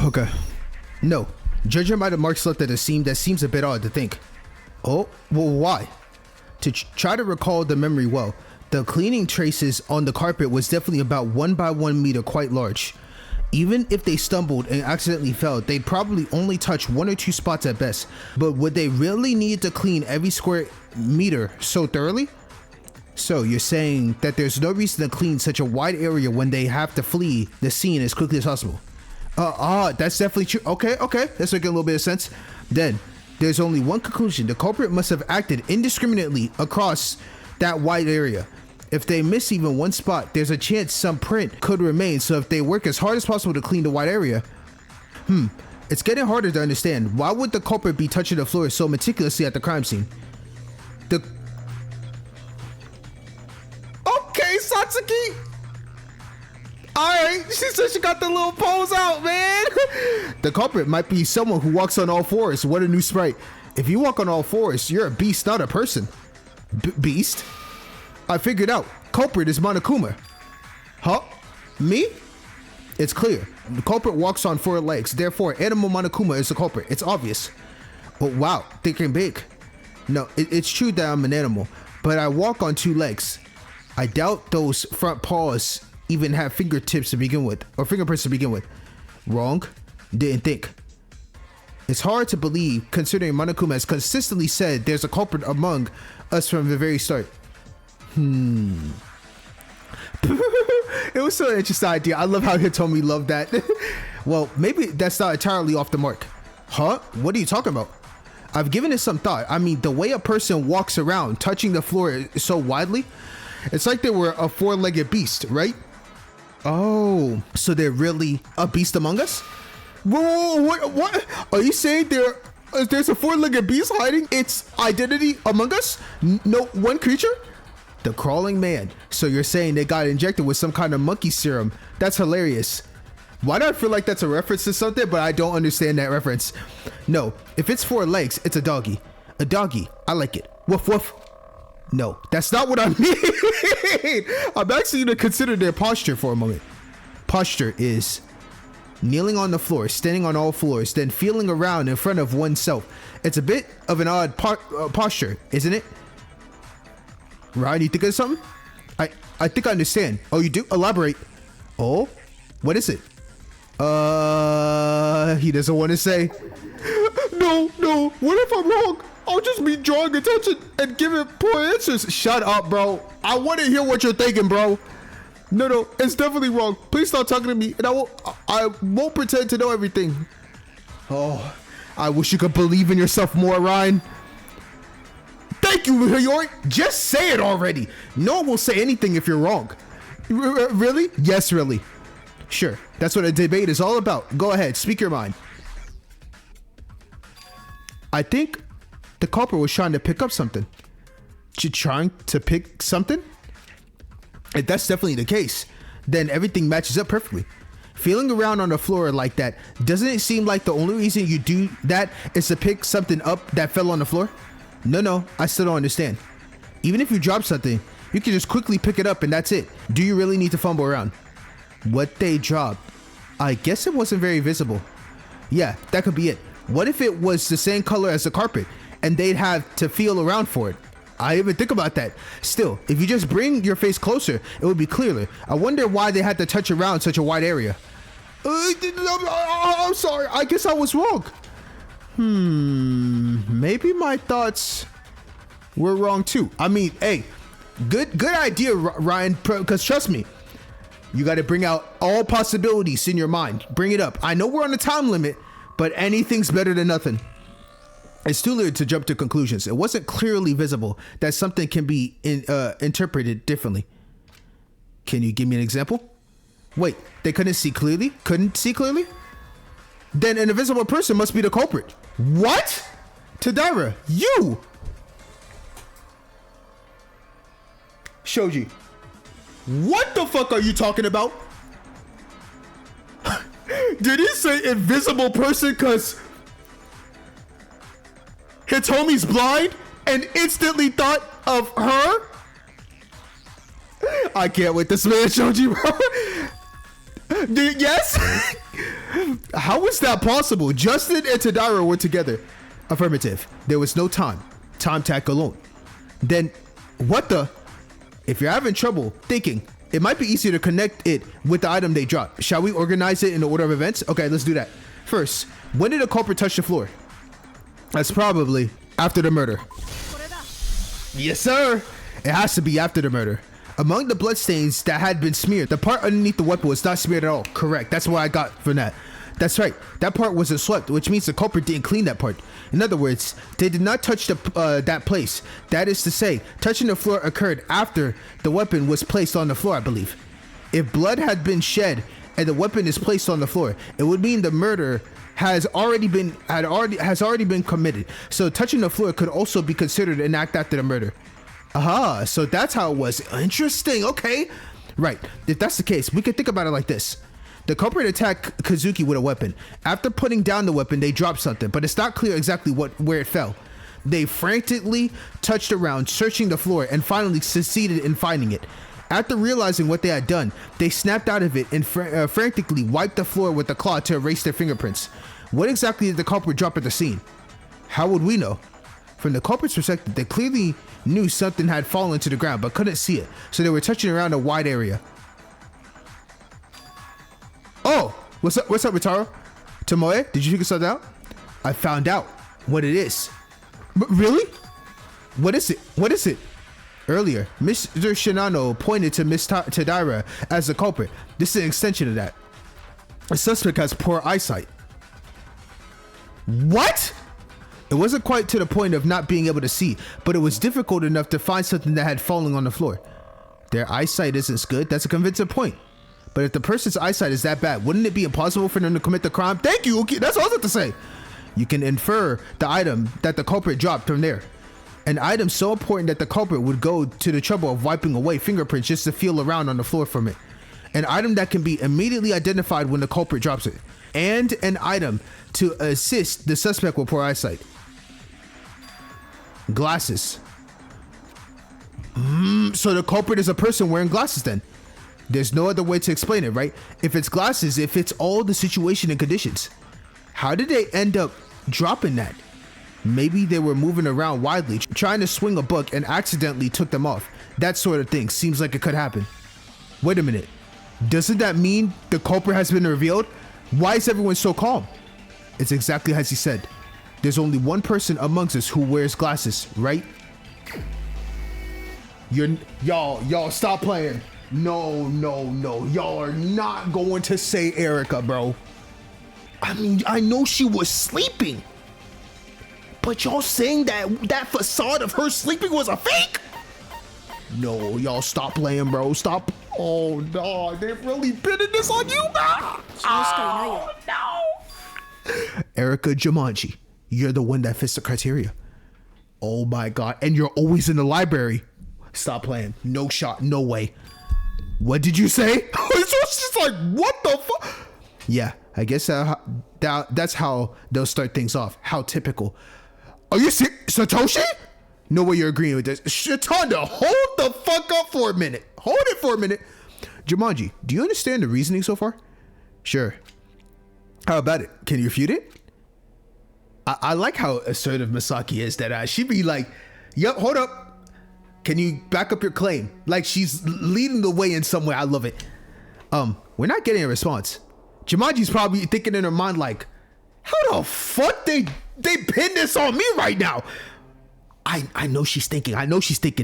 Okay. No. Judging by the marks left at the scene, that seems a bit odd to think. Oh, well, why? To try to recall the memory well, the cleaning traces on the carpet was definitely about 1 by 1 meter, quite large. Even if they stumbled and accidentally fell, they'd probably only touch 1 or 2 spots at best. But would they really need to clean every square meter so thoroughly? So you're saying that there's no reason to clean such a wide area when they have to flee the scene as quickly as possible? That's definitely true. Okay, that's making a little bit of sense. Then there's only one conclusion. The culprit must have acted indiscriminately across that wide area. If they miss even one spot, there's a chance some print could remain. So if they work as hard as possible to clean the wide area, it's getting harder to understand. Why would the culprit be touching the floor so meticulously at the crime scene? Okay, Satsuki. Alright, she said she got the little pose out, man. The culprit might be someone who walks on all fours. What a new sprite. If you walk on all fours, you're a beast, not a person. Beast? I figured out. Culprit is Monokuma. Huh? Me? It's clear. The culprit walks on 4 legs. Therefore, animal Monokuma is the culprit. It's obvious. Oh, wow. Thinking big. No, it's true that I'm an animal, but I walk on 2 legs. I doubt those front paws even have fingertips to begin with, or fingerprints to begin with. Wrong. Didn't think. It's hard to believe considering Monokuma has consistently said there's a culprit among us from the very start. It was so interesting idea. I love how Hitomi loved that. Well, maybe that's not entirely off the mark. Huh? What are you talking about? I've given it some thought. I mean, the way a person walks around touching the floor so widely, it's like they were a four-legged beast, right? Oh, so they're really a beast among us? Whoa, what? Are you saying there's a four-legged beast hiding its identity among us? No, one creature? The crawling man. So you're saying they got injected with some kind of monkey serum? That's hilarious. Why do I feel like that's a reference to something, but I don't understand that reference? No, if it's 4 legs, it's a doggy. A doggy. I like it. Woof woof. No, that's not what I mean. I'm actually going to consider their posture for a moment. Posture is kneeling on the floor, standing on all fours, then feeling around in front of oneself. It's a bit of an odd posture, isn't it? Ryan, you think of something? I think I understand. Oh, you do? Elaborate. Oh, what is it? He doesn't want to say. No. What if I'm wrong? I'll just be drawing attention and giving poor answers. Shut up, bro. I want to hear what you're thinking, bro. No, it's definitely wrong. Please stop talking to me, and I won't pretend to know everything. Oh, I wish you could believe in yourself more, Ryan. Thank you, Hiyori. Just say it already. No one will say anything if you're wrong. Really? Yes, really. Sure. That's what a debate is all about. Go ahead. Speak your mind. I think the culprit was trying to pick up something. Trying to pick something? If that's definitely the case, then everything matches up perfectly. Feeling around on the floor like that, doesn't it seem like the only reason you do that is to pick something up that fell on the floor? No, I still don't understand. Even if you drop something, you can just quickly pick it up and that's it. Do you really need to fumble around? What they dropped, I guess it wasn't very visible. Yeah, that could be it. What if it was the same color as the carpet and they'd have to feel around for it? I even think about that. Still, if you just bring your face closer, it would be clearer. I wonder why they had to touch around such a wide area. I'm sorry, I guess I was wrong. Maybe my thoughts were wrong too. I mean, hey, good idea, Ryan, because trust me, you got to bring out all possibilities in your mind. Bring it up. I know we're on a time limit, but anything's better than nothing. It's too late to jump to conclusions. It wasn't clearly visible that something can be interpreted differently. Can you give me an example? Wait, they couldn't see clearly? Couldn't see clearly? Then an invisible person must be the culprit. What? Tadara, you! Shoji, what the fuck are you talking about? Did he say invisible person cause Hitomi's blind and instantly thought of her? I can't wait this man, Shoji, bro. Yes? How is that possible? Justin and Tadara were together. Affirmative. There was no time. Time tag alone. Then, what the? If you're having trouble thinking, it might be easier to connect it with the item they dropped. Shall we organize it in the order of events? Okay, let's do that. First, when did the culprit touch the floor? That's probably after the murder. Yes, sir. It has to be after the murder. Among the bloodstains that had been smeared, the part underneath the weapon was not smeared at all. Correct. That's what I got from that. That's right. That part wasn't swept, which means the culprit didn't clean that part. In other words, they did not touch that place. That is to say, touching the floor occurred after the weapon was placed on the floor, I believe. If blood had been shed and the weapon is placed on the floor, it would mean the murder has already been committed. So touching the floor could also be considered an act after the murder. Aha, so that's how it was. Interesting. Okay. Right. If that's the case, we could think about it like this. The culprit attacked Kazuki with a weapon. After putting down the weapon, they dropped something, but it's not clear exactly where it fell. They frantically touched around, searching the floor, and finally succeeded in finding it. After realizing what they had done, they snapped out of it and frantically wiped the floor with a cloth to erase their fingerprints. What exactly did the culprit drop at the scene? How would we know? From the culprit's perspective, they clearly knew something had fallen to the ground but couldn't see it, so they were touching around a wide area. Oh, What's up, Ritaro? Tomoe, did you figure something out? I found out what it is. Really? What is it? Earlier, Mr. Shinano pointed to Miss Tadira as the culprit. This is an extension of that. The suspect has poor eyesight. What? It wasn't quite to the point of not being able to see, but it was difficult enough to find something that had fallen on the floor. Their eyesight isn't good. That's a convincing point. But if the person's eyesight is that bad, wouldn't it be impossible for them to commit the crime? Thank you. Okay, that's all I was about to say. You can infer the item that the culprit dropped from there. An item so important that the culprit would go to the trouble of wiping away fingerprints just to feel around on the floor from it. An item that can be immediately identified when the culprit drops it. And an item to assist the suspect with poor eyesight. Glasses. So the culprit is a person wearing glasses then. There's no other way to explain it, right? If it's glasses, it fits all the situation and conditions. How did they end up dropping that? Maybe they were moving around widely, trying to swing a book and accidentally took them off. That sort of thing seems like it could happen. Wait a minute. Doesn't that mean the culprit has been revealed? Why is everyone so calm? It's exactly as he said. There's only one person amongst us who wears glasses, right? Y'all stop playing. No. Y'all are not going to say Erica, bro. I mean, I know she was sleeping. But y'all saying that facade of her sleeping was a fake? No, y'all stop playing, bro. Stop. Oh, no. They've really pinning this on you, man. Oh, no. Erica Jumanji, you're the one that fits the criteria. Oh, my God. And you're always in the library. Stop playing. No shot. No way. What did you say? She's like, what the fuck? Yeah, I guess that's how they'll start things off. How typical. Are you serious? Satoshi? No way you're agreeing with this. Shatanda, hold the fuck up for a minute. Hold it for a minute. Jumanji, do you understand the reasoning so far? Sure. How about it? Can you refute it? I like how assertive Misaki is that she'd be like, yep, hold up. Can you back up your claim? Like she's leading the way in some way. I love it. We're not getting a response. Jumanji's probably thinking in her mind like, how the fuck they pin this on me right now? I know she's thinking.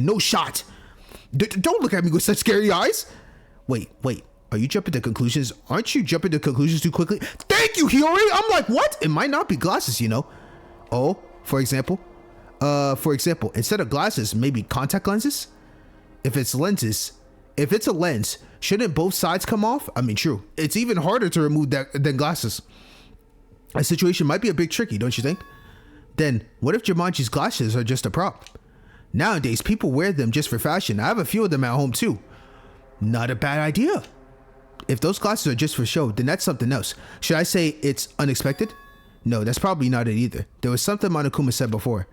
No shot. Don't look at me with such scary eyes. Wait. Are you jumping to conclusions? Aren't you jumping to conclusions too quickly? Thank you, Hiyori. I'm like, what? It might not be glasses, you know. Oh, for example, instead of glasses, maybe contact lenses? If it's a lens, shouldn't both sides come off? I mean, true. It's even harder to remove that than glasses. A situation might be a bit tricky, don't you think? Then, what if Jumanji's glasses are just a prop? Nowadays, people wear them just for fashion. I have a few of them at home too. Not a bad idea. If those glasses are just for show, then that's something else. Should I say it's unexpected? No, that's probably not it either. There was something Monokuma said before.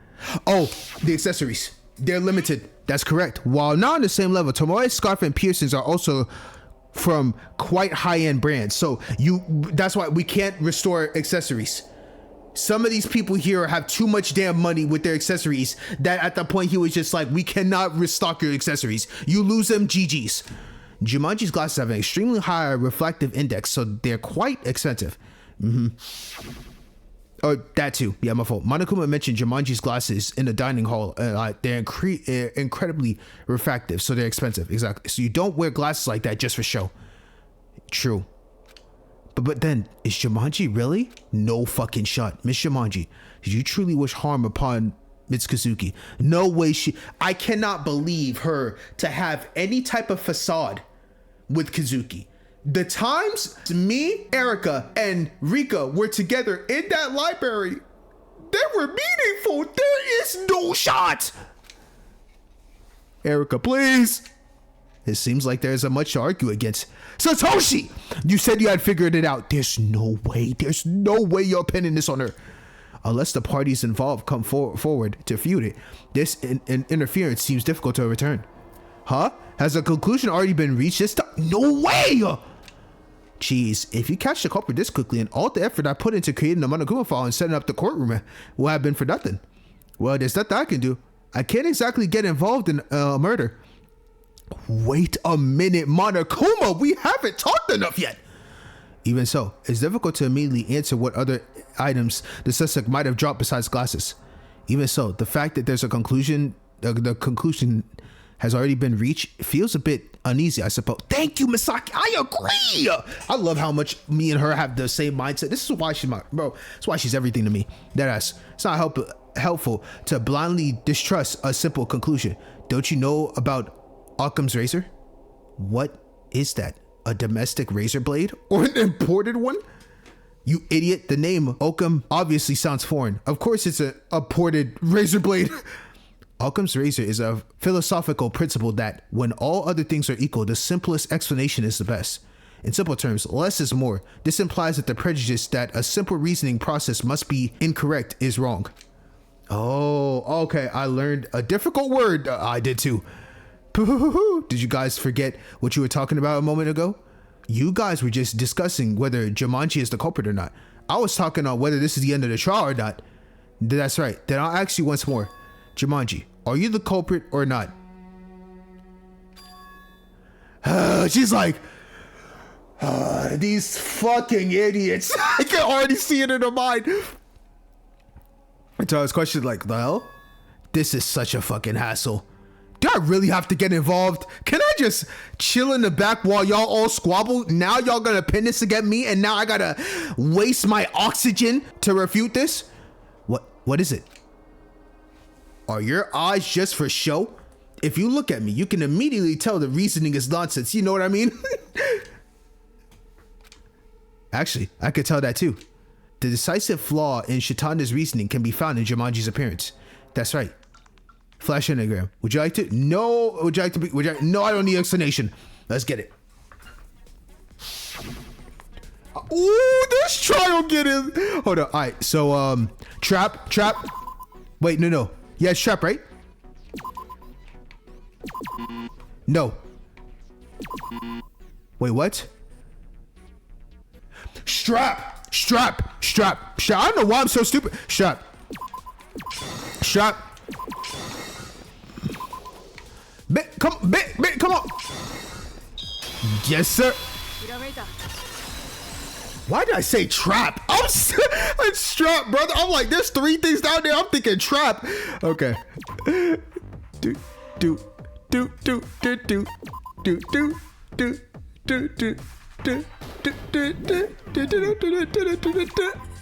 Oh, the accessories. They're limited. That's correct. While not on the same level, Tomoe's scarf and piercings are also from quite high-end brands. So that's why we can't restore accessories. Some of these people here have too much damn money with their accessories that at the point he was just like, we cannot restock your accessories. You lose them, GG's. Jumanji's glasses have an extremely high refractive index, so they're quite expensive. Oh, that too. Yeah, my fault. Monokuma mentioned Jumanji's glasses in the dining hall. They're incredibly refractive, so they're expensive. Exactly. So you don't wear glasses like that just for show. True. But then, is Jumanji really? No fucking shot. Miss Jumanji, did you truly wish harm upon Mitsuki? No way I cannot believe her to have any type of facade with Kazuki. The times me, Erica, and Rika were together in that library, they were meaningful. There is no shot. Erica, please. It seems like there's a much to argue against. Satoshi, you said you had figured it out. There's no way you're pinning this on her. Unless the parties involved come forward to feud it, this interference seems difficult to return. Huh? Has a conclusion already been reached this time? No way! Jeez, if you catch the culprit this quickly and all the effort I put into creating the Monokuma file and setting up the courtroom will have been for nothing. Well, there's nothing I can do. I can't exactly get involved in murder. Wait a minute, Monokuma, we haven't talked enough yet. Even so, it's difficult to immediately answer what other items the suspect might have dropped besides glasses. Even so, the fact that there's a conclusion, the conclusion has already been reached, feels a bit uneasy, I suppose. Thank you, Misaki. I agree. I love how much me and her have the same mindset. This is why she's my bro. That's why she's everything to me. Deadass. It's not helpful to blindly distrust a simple conclusion. Don't you know about Occam's razor? What is that? A domestic razor blade or an imported one? You idiot. The name Occam obviously sounds foreign. Of course it's a imported razor blade. Occam's razor is a philosophical principle that when all other things are equal, the simplest explanation is the best. In simple terms, less is more. This implies that the prejudice that a simple reasoning process must be incorrect is wrong. Oh, okay. I learned a difficult word. I did too. Did you guys forget what you were talking about a moment ago? You guys were just discussing whether Jumanji is the culprit or not. I was talking on whether this is the end of the trial or not. That's right. Then I'll ask you once more. Jumanji, are you the culprit or not? She's like, these fucking idiots. I can already see it in her mind. So I was questioned like, the hell? This is such a fucking hassle. Do I really have to get involved? Can I just chill in the back while y'all all squabble? Now y'all gonna pin this against me and now I gotta waste my oxygen to refute this? What is it? Are your eyes just for show? If you look at me, you can immediately tell the reasoning is nonsense. You know what I mean? Actually, I could tell that too. The decisive flaw in Shitanda's reasoning can be found in Jumanji's appearance. That's right. Flash anagram. Would you like to? No. Would you like to be? No, I don't need explanation. Let's get it. Ooh, this trial get in. Hold on. All right. So, trap. Wait, no. Yeah, it's trap, right? No. Wait, what? Strap. I don't know why I'm so stupid. Strap. Come on. Yes, sir. Why did I say trap? It's trap, brother. I'm like, there's 3 things down there. I'm thinking trap. Okay. Do.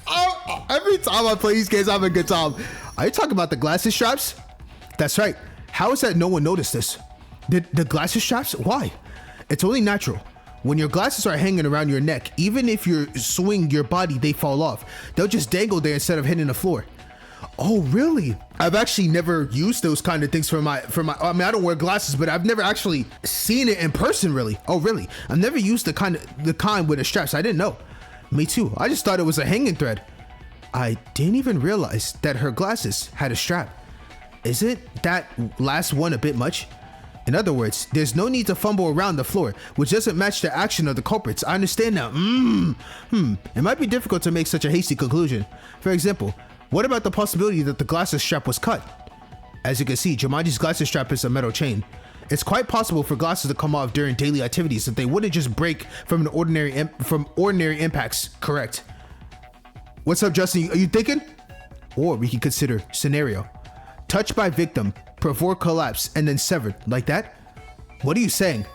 Oh, every time I play these games, I have a good time. Are you talking about the glasses straps? That's right. How is that no one noticed this? The glasses straps? Why? It's only natural. When your glasses are hanging around your neck, even if you swing your body, they fall off. They'll just dangle there instead of hitting the floor. Oh, really? I've actually never used those kind of things for my, I mean, I don't wear glasses, but I've never actually seen it in person, really. Oh, really? I've never used the kind with the straps. I didn't know. Me too. I just thought it was a hanging thread. I didn't even realize that her glasses had a strap. Isn't that last one a bit much? In other words, there's no need to fumble around the floor, which doesn't match the action of the culprits. I understand now. It might be difficult to make such a hasty conclusion. For example, what about the possibility that the glasses strap was cut? As you can see, Jumanji's glasses strap is a metal chain. It's quite possible for glasses to come off during daily activities if they wouldn't just break from ordinary impacts. Correct. What's up, Justin? Are you thinking? Or we can consider scenario. Touched by victim, before collapse, and then severed, like that? What are you saying?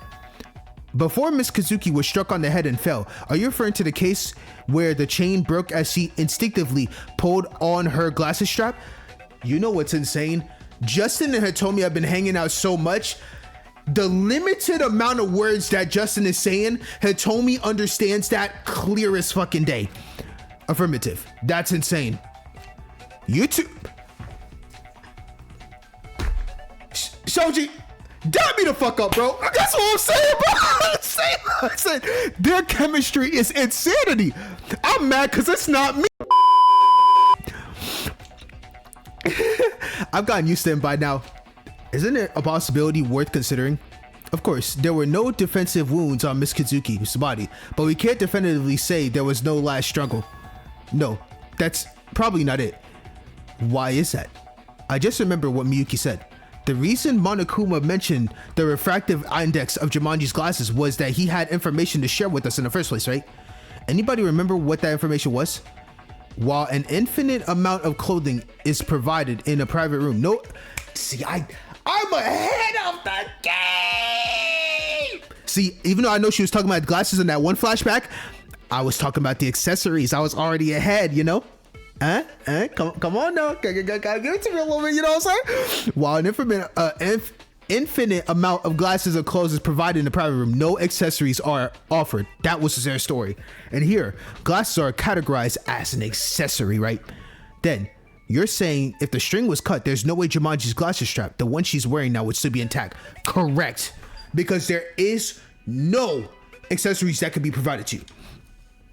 Before Miss Kazuki was struck on the head and fell, are you referring to the case where the chain broke as she instinctively pulled on her glasses strap? You know what's insane? Justin and Hitomi have been hanging out so much. The limited amount of words that Justin is saying, Hitomi understands that clear as fucking day. Affirmative. That's insane. YouTube. Shoji, dab me the fuck up, bro. That's what I'm saying, bro. I said their chemistry is insanity. I'm mad because it's not me. I've gotten used to him by now. Isn't it a possibility worth considering? Of course, there were no defensive wounds on Miss Kazuki's body, but we can't definitively say there was no last struggle. No, that's probably not it. Why is that? I just remember what Miyuki said. The reason Monokuma mentioned the refractive index of Jumanji's glasses was that he had information to share with us in the first place, right? Anybody remember what that information was? While an infinite amount of clothing is provided in a private room. No, see, I'm ahead of the game. See, even though I know she was talking about glasses in that one flashback, I was talking about the accessories. I was already ahead, you know? Come on now. Gotta give it to me a little bit, you know what I'm saying? While an infinite amount of glasses or clothes is provided in the private room, no accessories are offered. That was their story. And here, glasses are categorized as an accessory, right? Then, you're saying if the string was cut, there's no way Jumanji's glasses strap, the one she's wearing now, would still be intact. Correct. Because there is no accessories that could be provided to you.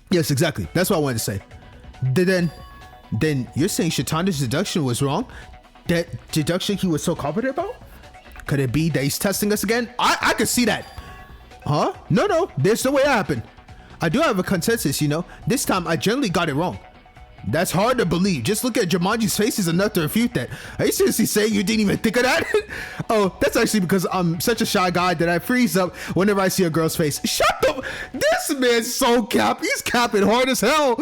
Yes, exactly. That's what I wanted to say. Then you're saying Shatanda's deduction was wrong? That deduction he was so confident about? Could it be that he's testing us again? I could see that. Huh? No, there's no way that happened. I do have a consensus, you know. This time I generally got it wrong. That's hard to believe. Just look at Jumanji's face is enough to refute that. Are you seriously saying you didn't even think of that? Oh, that's actually because I'm such a shy guy that I freeze up whenever I see a girl's face. Shut up! This man's so cap. He's capping hard as hell.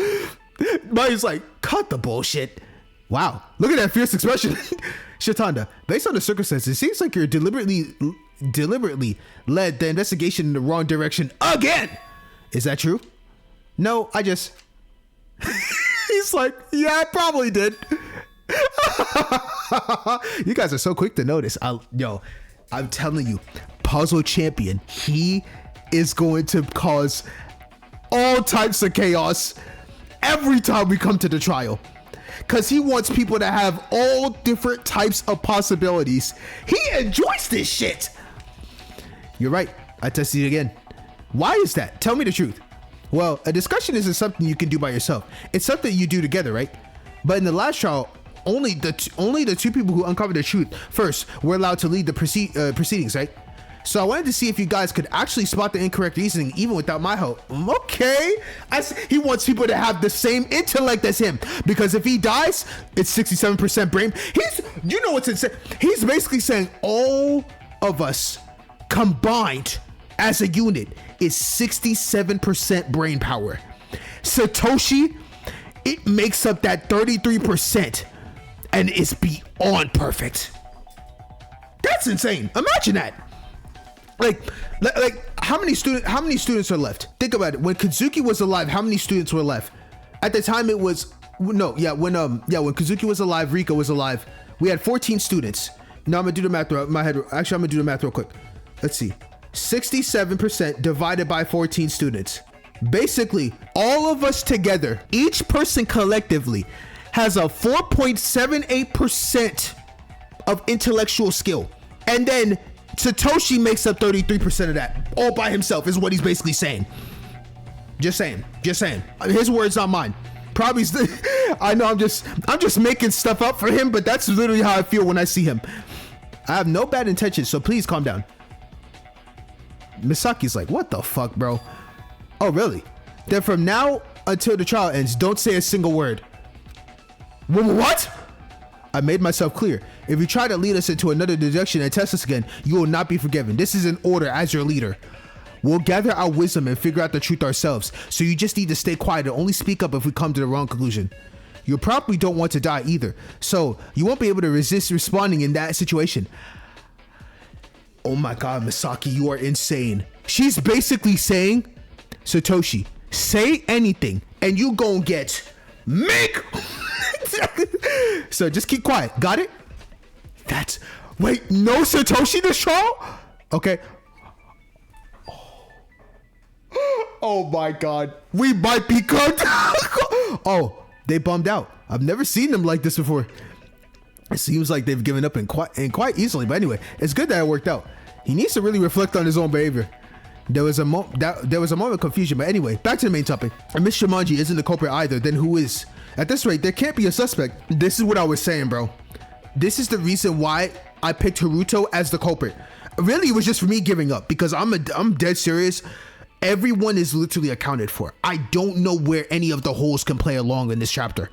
But he's like, cut the bullshit. Wow, look at that fierce expression. Shatanda, based on the circumstances, it seems like you're deliberately led the investigation in the wrong direction again. Is that true? No, I just... He's like, yeah, I probably did. You guys are so quick to notice. I'm telling you, Puzzle Champion, he is going to cause all types of chaos every time we come to the trial. Because he wants people to have all different types of possibilities. He enjoys this shit. You're right. I tested it again. Why is that? Tell me the truth. Well, a discussion isn't something you can do by yourself. It's something you do together, right? But in the last trial, only the two people who uncovered the truth first were allowed to lead the proceedings, right? So I wanted to see if you guys could actually spot the incorrect reasoning even without my help. Okay. He wants people to have the same intellect as him, because if he dies, it's 67% brain. You know what's insane? He's basically saying all of us combined as a unit is 67% brain power. Satoshi, it makes up that 33% and it's beyond perfect. That's insane. Imagine that. Like how many students are left? Think about it. When Kazuki was alive, how many students were left? At the time it was when Kazuki was alive, Rika was alive, we had 14 students. Now I'm gonna do the math in my head. Actually, I'm gonna do the math real quick. Let's see. 67% divided by 14 students. Basically, all of us together, each person collectively, has a 4.78% of intellectual skill. And then Satoshi makes up 33% of that, all by himself, is what he's basically saying. Just saying. His words, not mine. Probably, I know I'm just making stuff up for him, but that's literally how I feel when I see him. I have no bad intentions, so please calm down. Misaki's like, what the fuck, bro? Oh, really? Then from now until the trial ends, don't say a single word. What? I made myself clear. If you try to lead us into another deduction and test us again, you will not be forgiven. This is an order as your leader. We'll gather our wisdom and figure out the truth ourselves. So you just need to stay quiet and only speak up if we come to the wrong conclusion. You probably don't want to die either, so you won't be able to resist responding in that situation. Oh my god, Misaki, you are insane. She's basically saying, Satoshi, say anything and you gon' get So just keep quiet. Got it? Wait, no Satoshi this trial? Okay. Oh my god. We might be cooked. Oh, they bummed out. I've never seen them like this before. It seems like they've given up and quite easily. But anyway, it's good that it worked out. He needs to really reflect on his own behavior. There was a moment of confusion, but anyway, back to the main topic. And Miss Jumanji isn't the culprit either, then who is? At this rate, there can't be a suspect. This is what I was saying, bro. This is the reason why I picked Haruto as the culprit. Really, it was just for me giving up, because I'm dead serious. Everyone is literally accounted for. I don't know where any of the holes can play along in this chapter.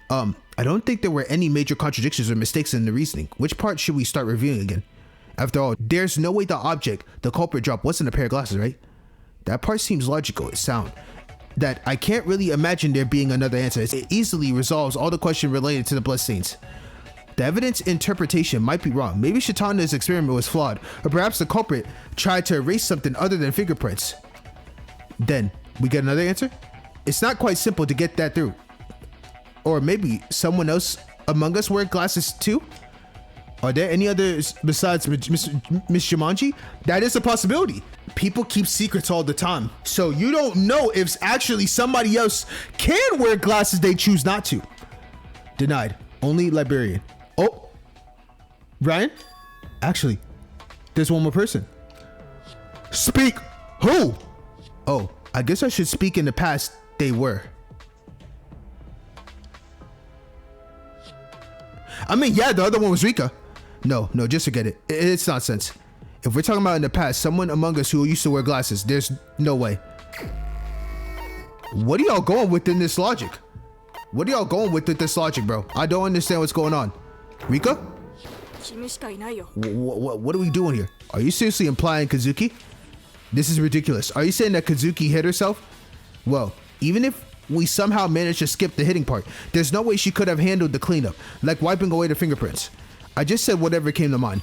I don't think there were any major contradictions or mistakes in the reasoning. Which part should we start reviewing again? After all, there's no way the object the culprit dropped wasn't a pair of glasses, right? That part seems logical, it's sound, that I can't really imagine there being another answer. It easily resolves all the questions related to the bloodstains. The evidence interpretation might be wrong. Maybe Shatana's experiment was flawed, or perhaps the culprit tried to erase something other than fingerprints. Then, we get another answer? It's not quite simple to get that through. Or maybe someone else among us wear glasses too? Are there any others besides Miss Jumanji? That is a possibility. People keep secrets all the time, so you don't know if actually somebody else can wear glasses they choose not to. Denied. Only librarian. Oh, Ryan? Actually, there's one more person. Speak. Who? Oh, I guess I should speak in the past. They were. I mean, yeah, the other one was Rika. No, just forget it. It's nonsense. If we're talking about in the past, someone among us who used to wear glasses, there's no way. What are y'all going with in this logic? What are y'all going with this logic, bro? I don't understand what's going on. Rika? What are we doing here? Are you seriously implying Kazuki? This is ridiculous. Are you saying that Kazuki hit herself? Well, even if we somehow managed to skip the hitting part, there's no way she could have handled the cleanup, like wiping away the fingerprints. I just said whatever came to mind.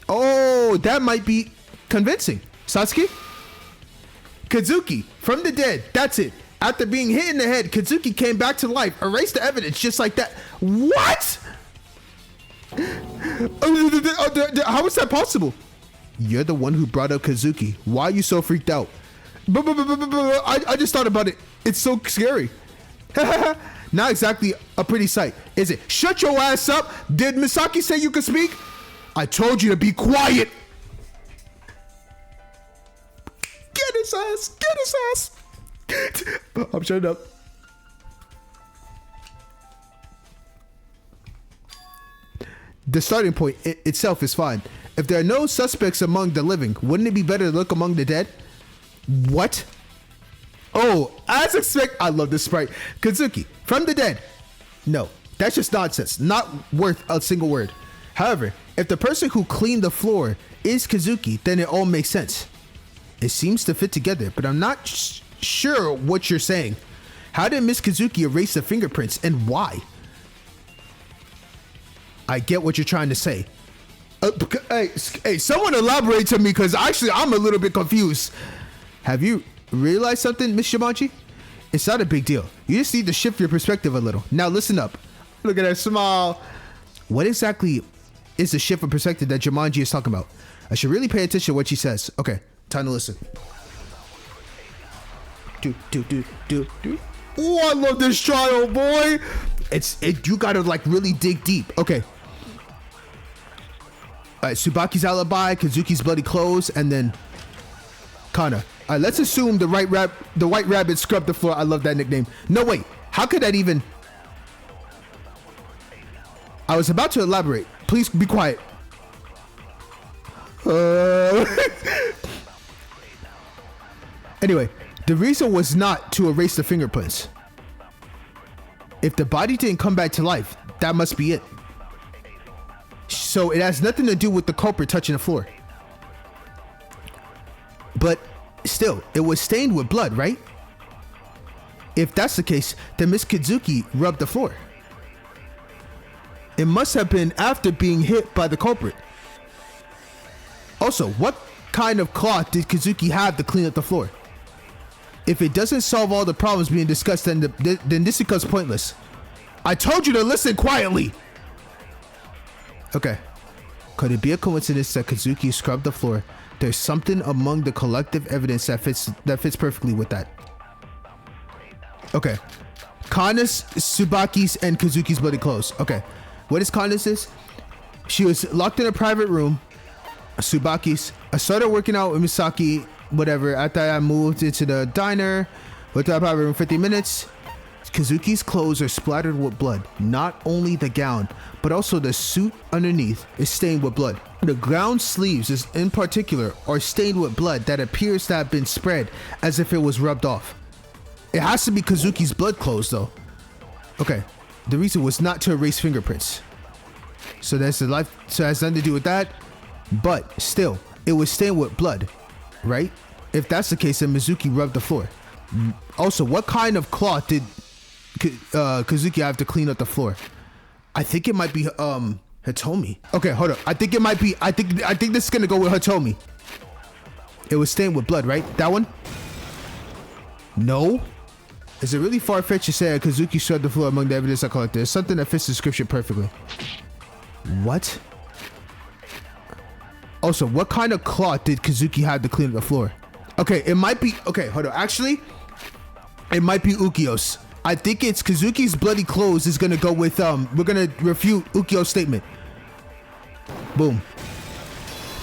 Oh, that might be convincing. Satsuki? Kazuki, from the dead. That's it. After being hit in the head, Kazuki came back to life, erased the evidence just like that. What? How is that possible? You're the one who brought up Kazuki. Why are you so freaked out? I just thought about it. It's so scary. Not exactly a pretty sight, is it? Shut your ass up. Did Misaki say you could speak? I told you to be quiet. Get his ass. Get his ass. I'm shutting up. The starting point itself is fine. If there are no suspects among the living, wouldn't it be better to look among the dead? What? Oh, as expected. I love this sprite. Kazuki, from the dead. No, that's just nonsense. Not worth a single word. However, if the person who cleaned the floor is Kazuki, then it all makes sense. It seems to fit together, but I'm not sure what you're saying. How did Miss Kazuki erase the fingerprints and why? I get what you're trying to say. Hey, someone elaborate to me, because actually I'm a little bit confused. Have you realized something, Miss Shimachi? It's not a big deal. You just need to shift your perspective a little. Now listen up. Look at that smile. What exactly is the shift of perspective that Jumanji is talking about? I should really pay attention to what she says. Okay, time to listen. Oh, I love this trial, boy. You gotta like really dig deep. Okay. Alright, Tsubaki's alibi, Kazuki's bloody clothes, and then Kana. Alright, let's assume the white rabbit scrubbed the floor. I love that nickname. No, wait. How could that even... I was about to elaborate. Please be quiet. Anyway, the reason was not to erase the fingerprints. If the body didn't come back to life, that must be it. So it has nothing to do with the culprit touching the floor. But still, it was stained with blood, right? If that's the case, then Miss Kazuki rubbed the floor. It must have been after being hit by the culprit. Also, what kind of cloth did Kazuki have to clean up the floor? If it doesn't solve all the problems being discussed, then this becomes pointless. I told you to listen quietly. Okay. Could it be a coincidence that Kazuki scrubbed the floor? There's something among the collective evidence that fits perfectly with that. Okay. Kana's, Tsubaki's, and Kazuki's bloody clothes. Okay. What is Kana's is? She was locked in a private room. Tsubaki's. I started working out with Misaki, whatever. After I moved into the diner, went to the private room 50 minutes. Kazuki's clothes are splattered with blood. Not only the gown, but also the suit underneath is stained with blood. The gown sleeves in particular are stained with blood that appears to have been spread as if it was rubbed off. It has to be Kazuki's blood clothes though. Okay, the reason was not to erase fingerprints. So that's the life, so it has nothing to do with that. But still, it was stained with blood, right? If that's the case, then Mizuki rubbed the floor. Also, what kind of cloth did Kazuki have to clean up the floor? I think it might be Hitomi. Okay, hold up. I think it might be. I think this is gonna go with Hitomi. It was stained with blood, right? That one? No. Is it really far-fetched to say Kazuki swept the floor among the evidence I collected? It's something that fits the description perfectly. What? Also, what kind of cloth did Kazuki have to clean up the floor? Okay, it might be. Okay, hold on. Actually, it might be Ukyo's. I think it's Kazuki's bloody clothes is gonna go with we're gonna refute Ukyo's statement. Boom.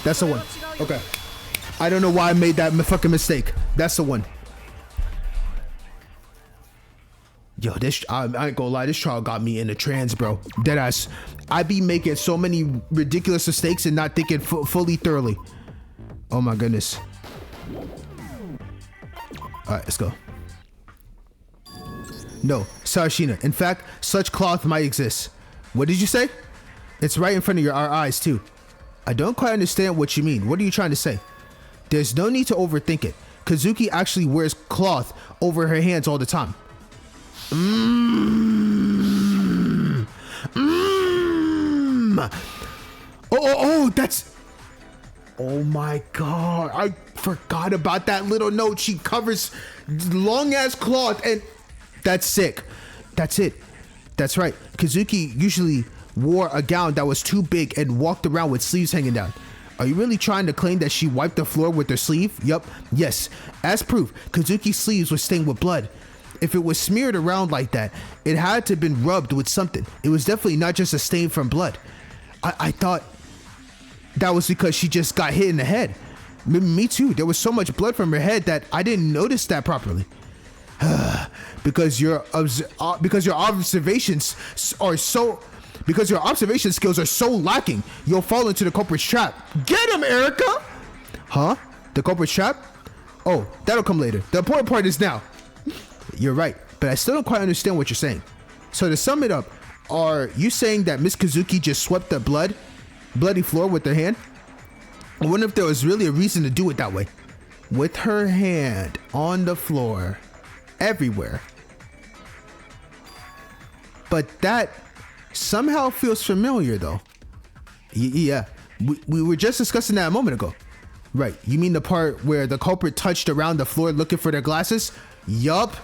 That's the one. Okay. I don't know why I made that fucking mistake. That's the one. Yo, this I ain't gonna lie, this trial got me in a trance, bro. Deadass. I be making so many ridiculous mistakes and not thinking fully thoroughly. Oh my goodness. All right, let's go. No, Sarashina. In fact, such cloth might exist. What did you say? It's right in front of our eyes too. I don't quite understand what you mean. What are you trying to say? There's no need to overthink it. Kazuki actually wears cloth over her hands all the time. Oh, that's... Oh my god. I forgot about that little note. She covers long ass cloth and... That's sick. That's it. That's right. Kazuki usually wore a gown that was too big and walked around with sleeves hanging down. Are you really trying to claim that she wiped the floor with her sleeve? Yup. Yes. As proof, Kazuki's sleeves were stained with blood. If it was smeared around like that, it had to have been rubbed with something. It was definitely not just a stain from blood. I thought that was because she just got hit in the head. Me too. There was so much blood from her head that I didn't notice that properly. Because your observation skills are so lacking, you'll fall into the culprit's trap. Get him, Erica! Huh? The culprit's trap? Oh, that'll come later. The important part is now. You're right, but I still don't quite understand what you're saying. So to sum it up, are you saying that Miss Kazuki just swept the bloody floor with her hand? I wonder if there was really a reason to do it that way. With her hand on the floor, everywhere. But that somehow feels familiar though. Yeah, we were just discussing that a moment ago. Right, you mean the part where the culprit touched around the floor looking for their glasses? Yup.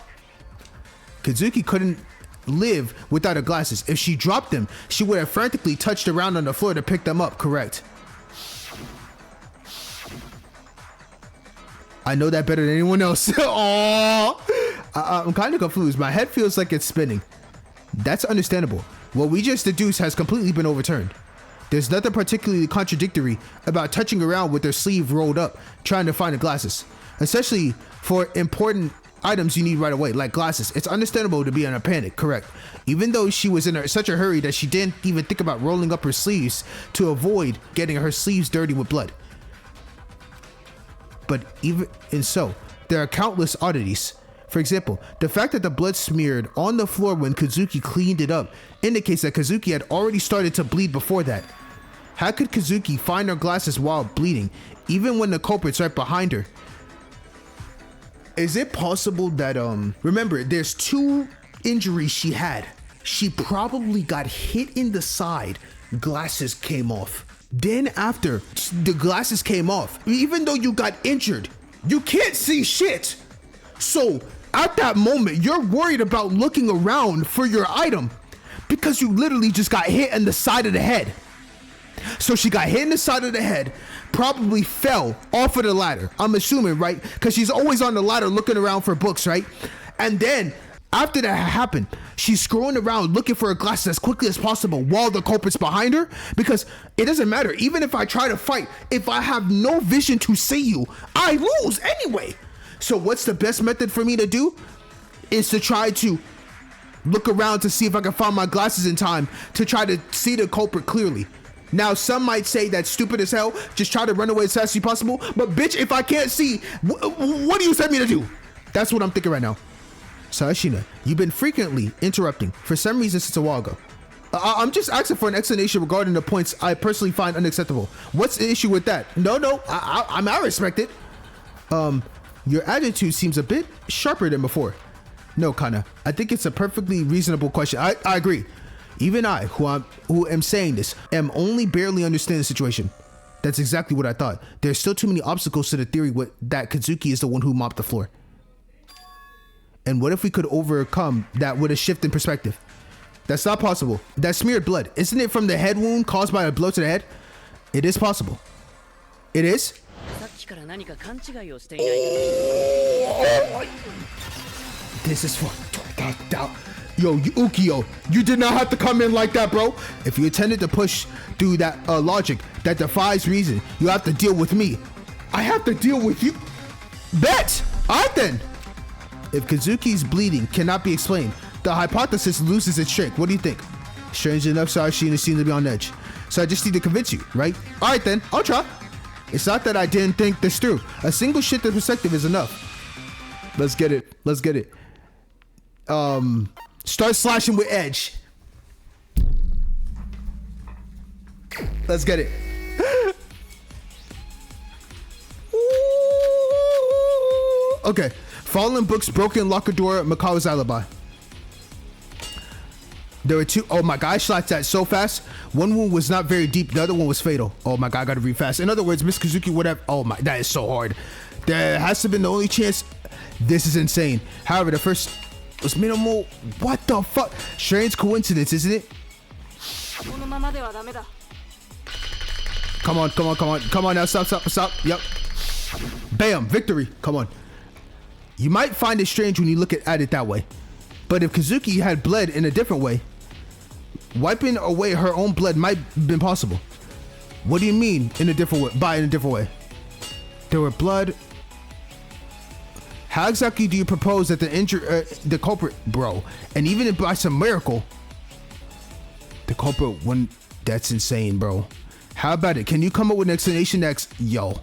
Kazuki couldn't live without her glasses. If she dropped them, she would have frantically touched around on the floor to pick them up, correct? I know that better than anyone else. Aww. I'm kind of confused. My head feels like it's spinning. That's understandable. What we just deduced has completely been overturned. There's nothing particularly contradictory about touching around with their sleeve rolled up, trying to find the glasses. Especially for important items you need right away, like glasses. It's understandable to be in a panic, correct? Even though she was in such a hurry that she didn't even think about rolling up her sleeves to avoid getting her sleeves dirty with blood. But even so, there are countless oddities. For example, the fact that the blood smeared on the floor when Kazuki cleaned it up indicates that Kazuki had already started to bleed before that. How could Kazuki find her glasses while bleeding, even when the culprit's right behind her? Is it possible that, remember, there's 2 injuries she had. She probably got hit in the side, glasses came off. Then after the glasses came off, even though you got injured, you can't see shit. So at that moment, you're worried about looking around for your item because you literally just got hit in the side of the head. So she got hit in the side of the head, probably fell off of the ladder. I'm assuming, right? Because she's always on the ladder looking around for books, right? And then after that happened, she's scrolling around looking for her glasses as quickly as possible while the culprit's behind her, because it doesn't matter. Even if I try to fight, if I have no vision to see you, I lose anyway. So what's the best method for me to do is to try to look around to see if I can find my glasses in time to try to see the culprit clearly. Now, some might say that's stupid as hell. Just try to run away as fast as possible. But bitch, if I can't see, what do you expect me to do? That's what I'm thinking right now. Sarashina, you've been frequently interrupting for some reason since a while ago. I'm just asking for an explanation regarding the points I personally find unacceptable. What's the issue with that? No, I respect it. Your attitude seems a bit sharper than before. No, Kana. I think it's a perfectly reasonable question. I agree. Even I, who am saying this, am only barely understanding the situation. That's exactly what I thought. There's still too many obstacles to the theory that Kazuki is the one who mopped the floor. And what if we could overcome that with a shift in perspective? That's not possible. That smeared blood. Isn't it from the head wound caused by a blow to the head? It is possible. It is? This is for... Yo, Ukiyo, you did not have to come in like that, bro. If you intended to push through that logic that defies reason, you have to deal with me. I have to deal with you. Bet! Alright then. If Kazuki's bleeding cannot be explained, the hypothesis loses its trick. What do you think? Strange enough, Sarashina seemed to be on edge. So I just need to convince you, right? Alright then, I'll try. It's not that I didn't think this through. A single shift in perspective is enough. Let's get it. Let's get it. Start slashing with edge. Let's get it. Okay. Fallen books, broken locker door, Makawa's alibi. There were two. Oh my god, I shot that so fast. One wound was not very deep. The other one was fatal. Oh my god, I gotta read fast. In other words, Miss Kazuki would have. Oh my, that is so hard. There has to have been the only chance. This is insane. However, the first was minimal. What the fuck? Strange coincidence, isn't it? Come on, come on, come on. Come on now. Stop, stop, stop. Yep. Bam. Victory. Come on. You might find it strange when you look at it that way. But if Kazuki had bled in a different way, wiping away her own blood might have been possible. What do you mean in a different way? By in a different way? There were blood. How exactly do you propose that the culprit, bro, and even if by some miracle, the culprit wouldn't? That's insane, bro. How about it? Can you come up with an explanation that's, yo,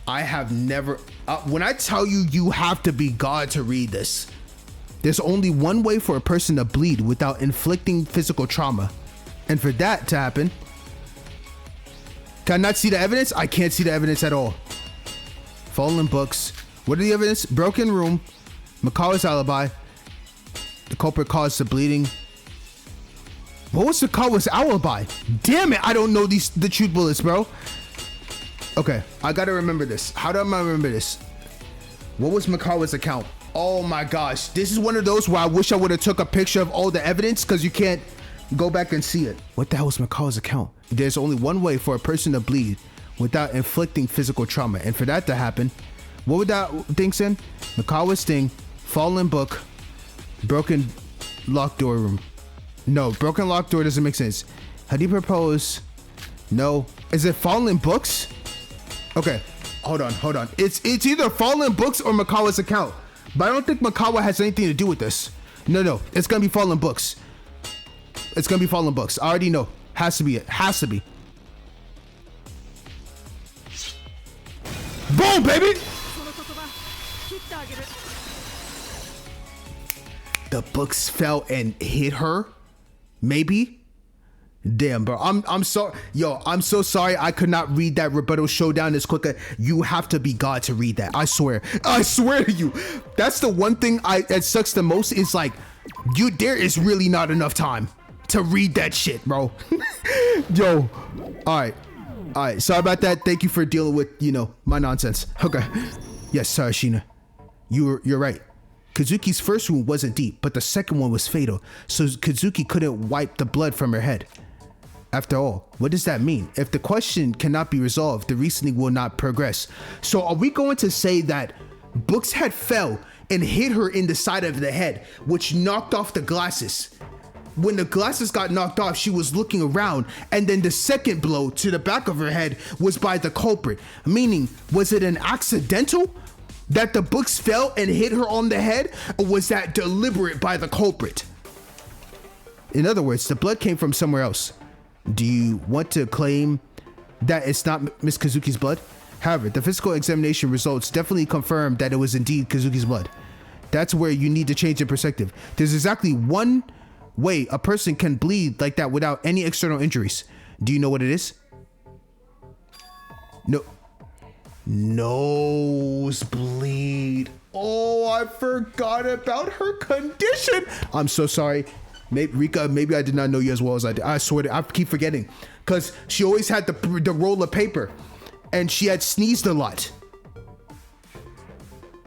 I have never, when I tell you, you have to be God to read this. There's only one way for a person to bleed without inflicting physical trauma. And for that to happen, can I not see the evidence? I can't see the evidence at all. Fallen books. What are the evidence? Broken room. Makawa's alibi. The culprit caused the bleeding. What was Makawa's alibi? Damn it, I don't know the truth bullets, bro. Okay, I gotta remember this. How do I remember this? What was Makawa's account? Oh my gosh, this is one of those where I wish I would have took a picture of all the evidence because you can't go back and see it. What the hell was Makawa's account? There's only one way for a person to bleed without inflicting physical trauma. And for that to happen, what would that thing say? Makawa's thing, fallen book, broken locked door room. No, broken locked door doesn't make sense. How do you propose? No. Is it fallen books? Okay, hold on, hold on. It's either fallen books or Makawa's account. But I don't think Makawa has anything to do with this. No, it's gonna be fallen books. It's gonna be fallen books. I already know. Has to be it. Has to be. Boom, baby! The books fell and hit her? Maybe? Damn, bro. I'm sorry. Yo, I'm so sorry I could not read that rebuttal showdown this quicker. You have to be God to read that. I swear. I swear to you. That's the one thing that sucks the most is like, there is really not enough time to read that shit, bro. Yo. All right. Sorry about that. Thank you for dealing with, my nonsense. Okay. Yes, Sarashina. You're right. Kazuki's first wound wasn't deep, but the second one was fatal. So Kazuki couldn't wipe the blood from her head. After all, what does that mean? If the question cannot be resolved, the reasoning will not progress. So are we going to say that books had fell and hit her in the side of the head, which knocked off the glasses? When the glasses got knocked off, she was looking around, and then the second blow to the back of her head was by the culprit. Meaning, was it an accidental that the books fell and hit her on the head, or was that deliberate by the culprit? In other words, the blood came from somewhere else. Do you want to claim that it's not Miss Kazuki's blood? However, the physical examination results definitely confirm that it was indeed Kazuki's blood. That's where you need to change your perspective. There's exactly one way a person can bleed like that without any external injuries. Do you know what it is? No. Nosebleed. Oh, I forgot about her condition. I'm so sorry. Maybe, Rika, maybe I did not know you as well as I did. I swear to, I keep forgetting. Because she always had the roll of paper. And she had sneezed a lot.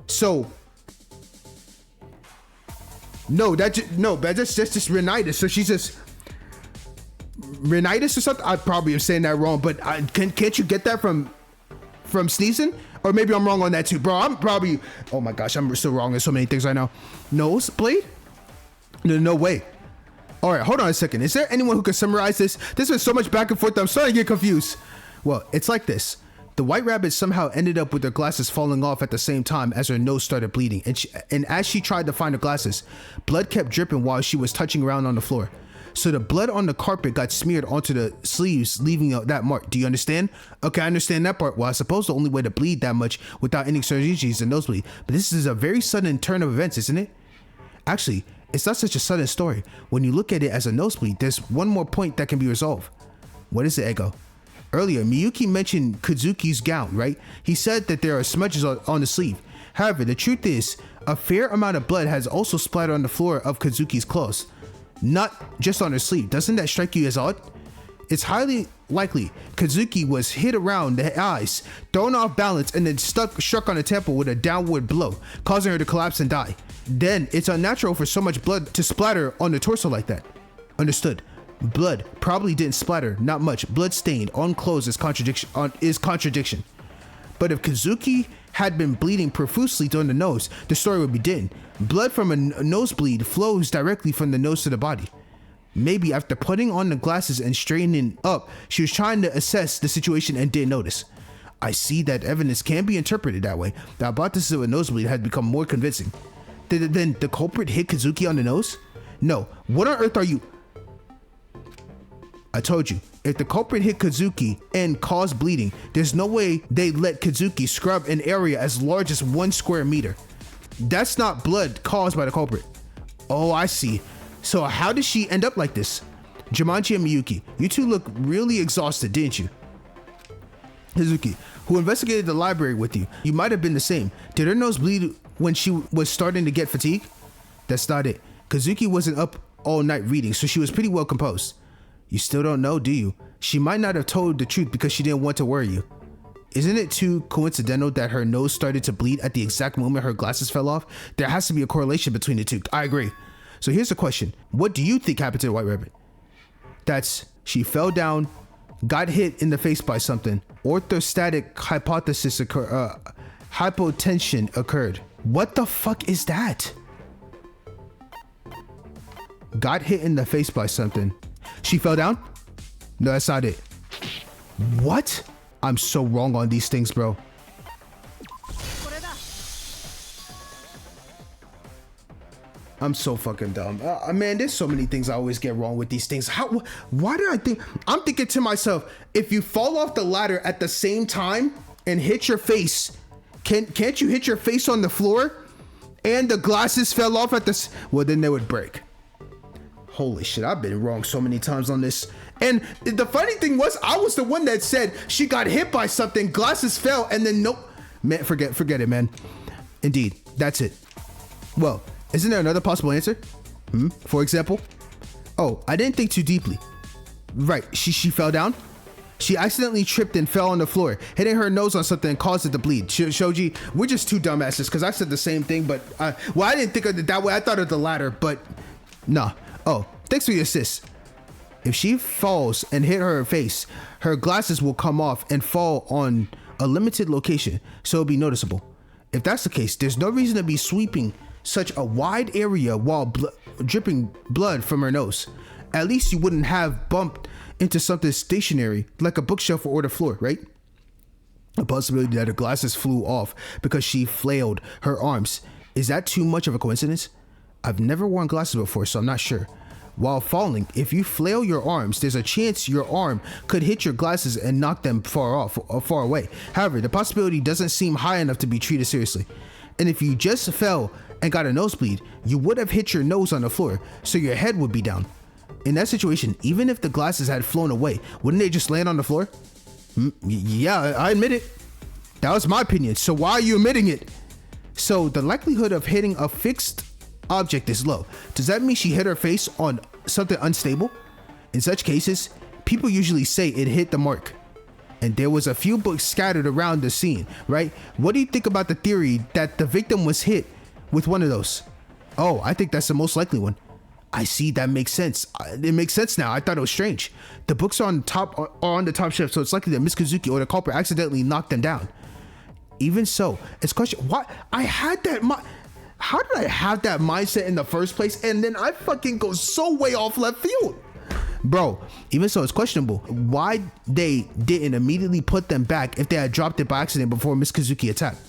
So... No, that's just rhinitis. So she's just... Rhinitis or something? I probably am saying that wrong. But can't you get that from sneezing? Or maybe I'm wrong on that too. Bro, I'm probably... Oh my gosh, I'm so wrong in so many things right now. Nosebleed? No way. All right, hold on a second. Is there anyone who can summarize this? There's been so much back and forth that I'm starting to get confused. Well, it's like this. The white rabbit somehow ended up with her glasses falling off at the same time as her nose started bleeding. And as she tried to find her glasses, blood kept dripping while she was touching around on the floor. So the blood on the carpet got smeared onto the sleeves, leaving that mark. Do you understand? Okay, I understand that part. Well, I suppose the only way to bleed that much without any surgery is a nosebleed. But this is a very sudden turn of events, isn't it? Actually, it's not such a sudden story. When you look at it as a nosebleed, there's one more point that can be resolved. What is it, Ego? Earlier, Miyuki mentioned Kazuki's gown, right? He said that there are smudges on the sleeve. However, the truth is, a fair amount of blood has also splattered on the floor of Kazuki's clothes. Not just on her sleeve. Doesn't that strike you as odd? It's highly likely Kazuki was hit around the eyes, thrown off balance, and then struck on the temple with a downward blow, causing her to collapse and die. Then, it's unnatural for so much blood to splatter on the torso like that. Understood. Blood probably didn't splatter, not much. Blood stained on clothes is contradiction. But if Kazuki had been bleeding profusely during the nose, the story would be different. Blood from a nosebleed flows directly from the nose to the body. Maybe after putting on the glasses and straightening up, she was trying to assess the situation and didn't notice. I see that evidence can be interpreted that way. The hypothesis of a nosebleed has become more convincing. Then the culprit hit Kazuki on the nose? No. What on earth are you... I told you, if the culprit hit Kazuki and caused bleeding, there's no way they let Kazuki scrub an area as large as 1 square meter. That's not blood caused by the culprit. Oh, I see. So how did she end up like this? Jumanji and Miyuki, you two look really exhausted, didn't you? Kazuki, who investigated the library with you, you might have been the same. Did her nose bleed when she was starting to get fatigued? That's not it. Kazuki wasn't up all night reading, so she was pretty well composed. You still don't know, do you? She might not have told the truth because she didn't want to worry you. Isn't it too coincidental that her nose started to bleed at the exact moment her glasses fell off? There has to be a correlation between the two. I agree. So here's the question. What do you think happened to the white rabbit? That's she fell down, got hit in the face by something. Orthostatic hypotension occurred. What the fuck is that? Got hit in the face by something. She fell down? No, that's not it. What? I'm so wrong on these things, bro. I'm so fucking dumb. Man, there's so many things I always get wrong with these things. Why do I think? I'm thinking to myself, if you fall off the ladder at the same time and hit your face, can't you hit your face on the floor? And the glasses fell off at this? Well, then they would break. Holy shit, I've been wrong so many times on this. And the funny thing was, I was the one that said she got hit by something, glasses fell, and then nope. Man, forget it, man. Indeed, that's it. Well, isn't there another possible answer? For example? Oh, I didn't think too deeply. Right, she fell down? She accidentally tripped and fell on the floor, hitting her nose on something and caused it to bleed. Shoji, we're just two dumbasses, because I said the same thing, but, I didn't think of it that way. I thought of the latter, but, nah. Oh, thanks for your assist. If she falls and hit her face, her glasses will come off and fall on a limited location, so it'll be noticeable. If that's the case, there's no reason to be sweeping such a wide area while dripping blood from her nose. At least you wouldn't have bumped into something stationary like a bookshelf or the floor, right? A possibility that her glasses flew off because she flailed her arms. Is that too much of a coincidence? I've never worn glasses before, so I'm not sure. While falling, if you flail your arms, there's a chance your arm could hit your glasses and knock them far away. However, the possibility doesn't seem high enough to be treated seriously. And if you just fell and got a nosebleed, you would have hit your nose on the floor, so your head would be down. In that situation, even if the glasses had flown away, wouldn't they just land on the floor? Yeah, I admit it. That was my opinion. So why are you admitting it? So the likelihood of hitting a fixed object is low. Does that mean she hit her face on something unstable? In such cases, people usually say it hit the mark. And there was a few books scattered around the scene, right? What do you think about the theory that the victim was hit with one of those? Oh, I think that's the most likely one. I see, that makes sense. It makes sense now. I thought it was strange. The books are on the top shelf, so it's likely that Miss Kazuki or the culprit accidentally knocked them down. Even so, it's question why I had that. How did I have that mindset in the first place? And then I fucking go so way off left field, bro. Even so, it's questionable why they didn't immediately put them back if they had dropped it by accident before Miss Kazuki attacked.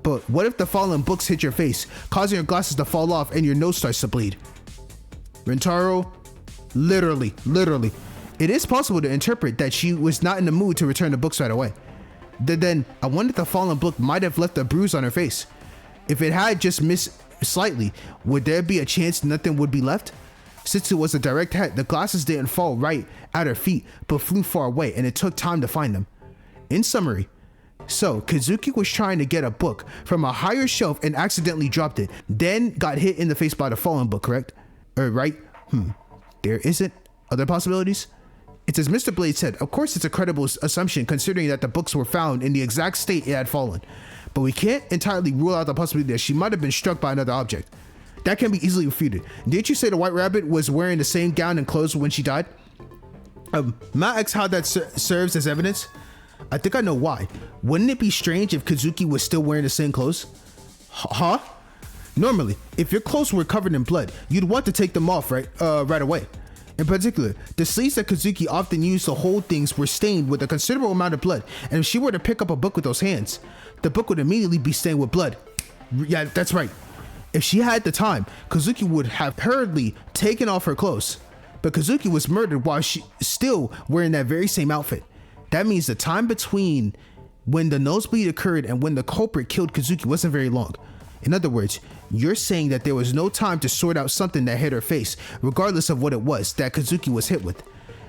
But what if the fallen books hit your face, causing your glasses to fall off and your nose starts to bleed? Rentaro, literally, it is possible to interpret that she was not in the mood to return the books right away. Then I wonder if the fallen book might have left a bruise on her face. If it had just missed slightly, would there be a chance nothing would be left? Since it was a direct hit, the glasses didn't fall right at her feet, but flew far away, and it took time to find them. In summary, so Kazuki was trying to get a book from a higher shelf and accidentally dropped it, then got hit in the face by the fallen book, correct? Right? There isn't other possibilities? It's as Mr. Blade said, of course it's a credible assumption considering that the books were found in the exact state it had fallen. But we can't entirely rule out the possibility that she might have been struck by another object. That can be easily refuted. Didn't you say the White Rabbit was wearing the same gown and clothes when she died? May I ask how that serves as evidence? I think I know why. Wouldn't it be strange if Kazuki was still wearing the same clothes? Huh? Normally, if your clothes were covered in blood, you'd want to take them off right away. In particular, the sleeves that Kazuki often used to hold things were stained with a considerable amount of blood, and if she were to pick up a book with those hands, the book would immediately be stained with blood. Yeah, that's right. If she had the time, Kazuki would have hurriedly taken off her clothes. But Kazuki was murdered while she still wearing that very same outfit. That means the time between when the nosebleed occurred and when the culprit killed Kazuki wasn't very long. In other words, you're saying that there was no time to sort out something that hit her face, regardless of what it was that Kazuki was hit with.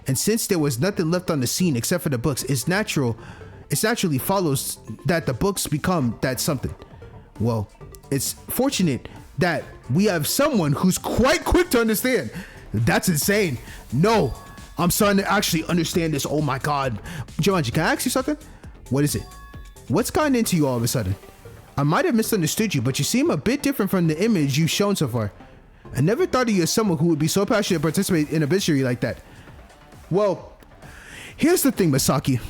And since there was nothing left on the scene except for the books, it naturally follows that the books become that something. Well, it's fortunate that we have someone who's quite quick to understand. That's insane. No, I'm starting to actually understand this. Oh my God. Jumanji, can I ask you something? What is it? What's gotten into you all of a sudden? I might have misunderstood you, but you seem a bit different from the image you've shown so far. I never thought of you as someone who would be so passionate to participate in a obituary like that. Well, here's the thing, Masaki.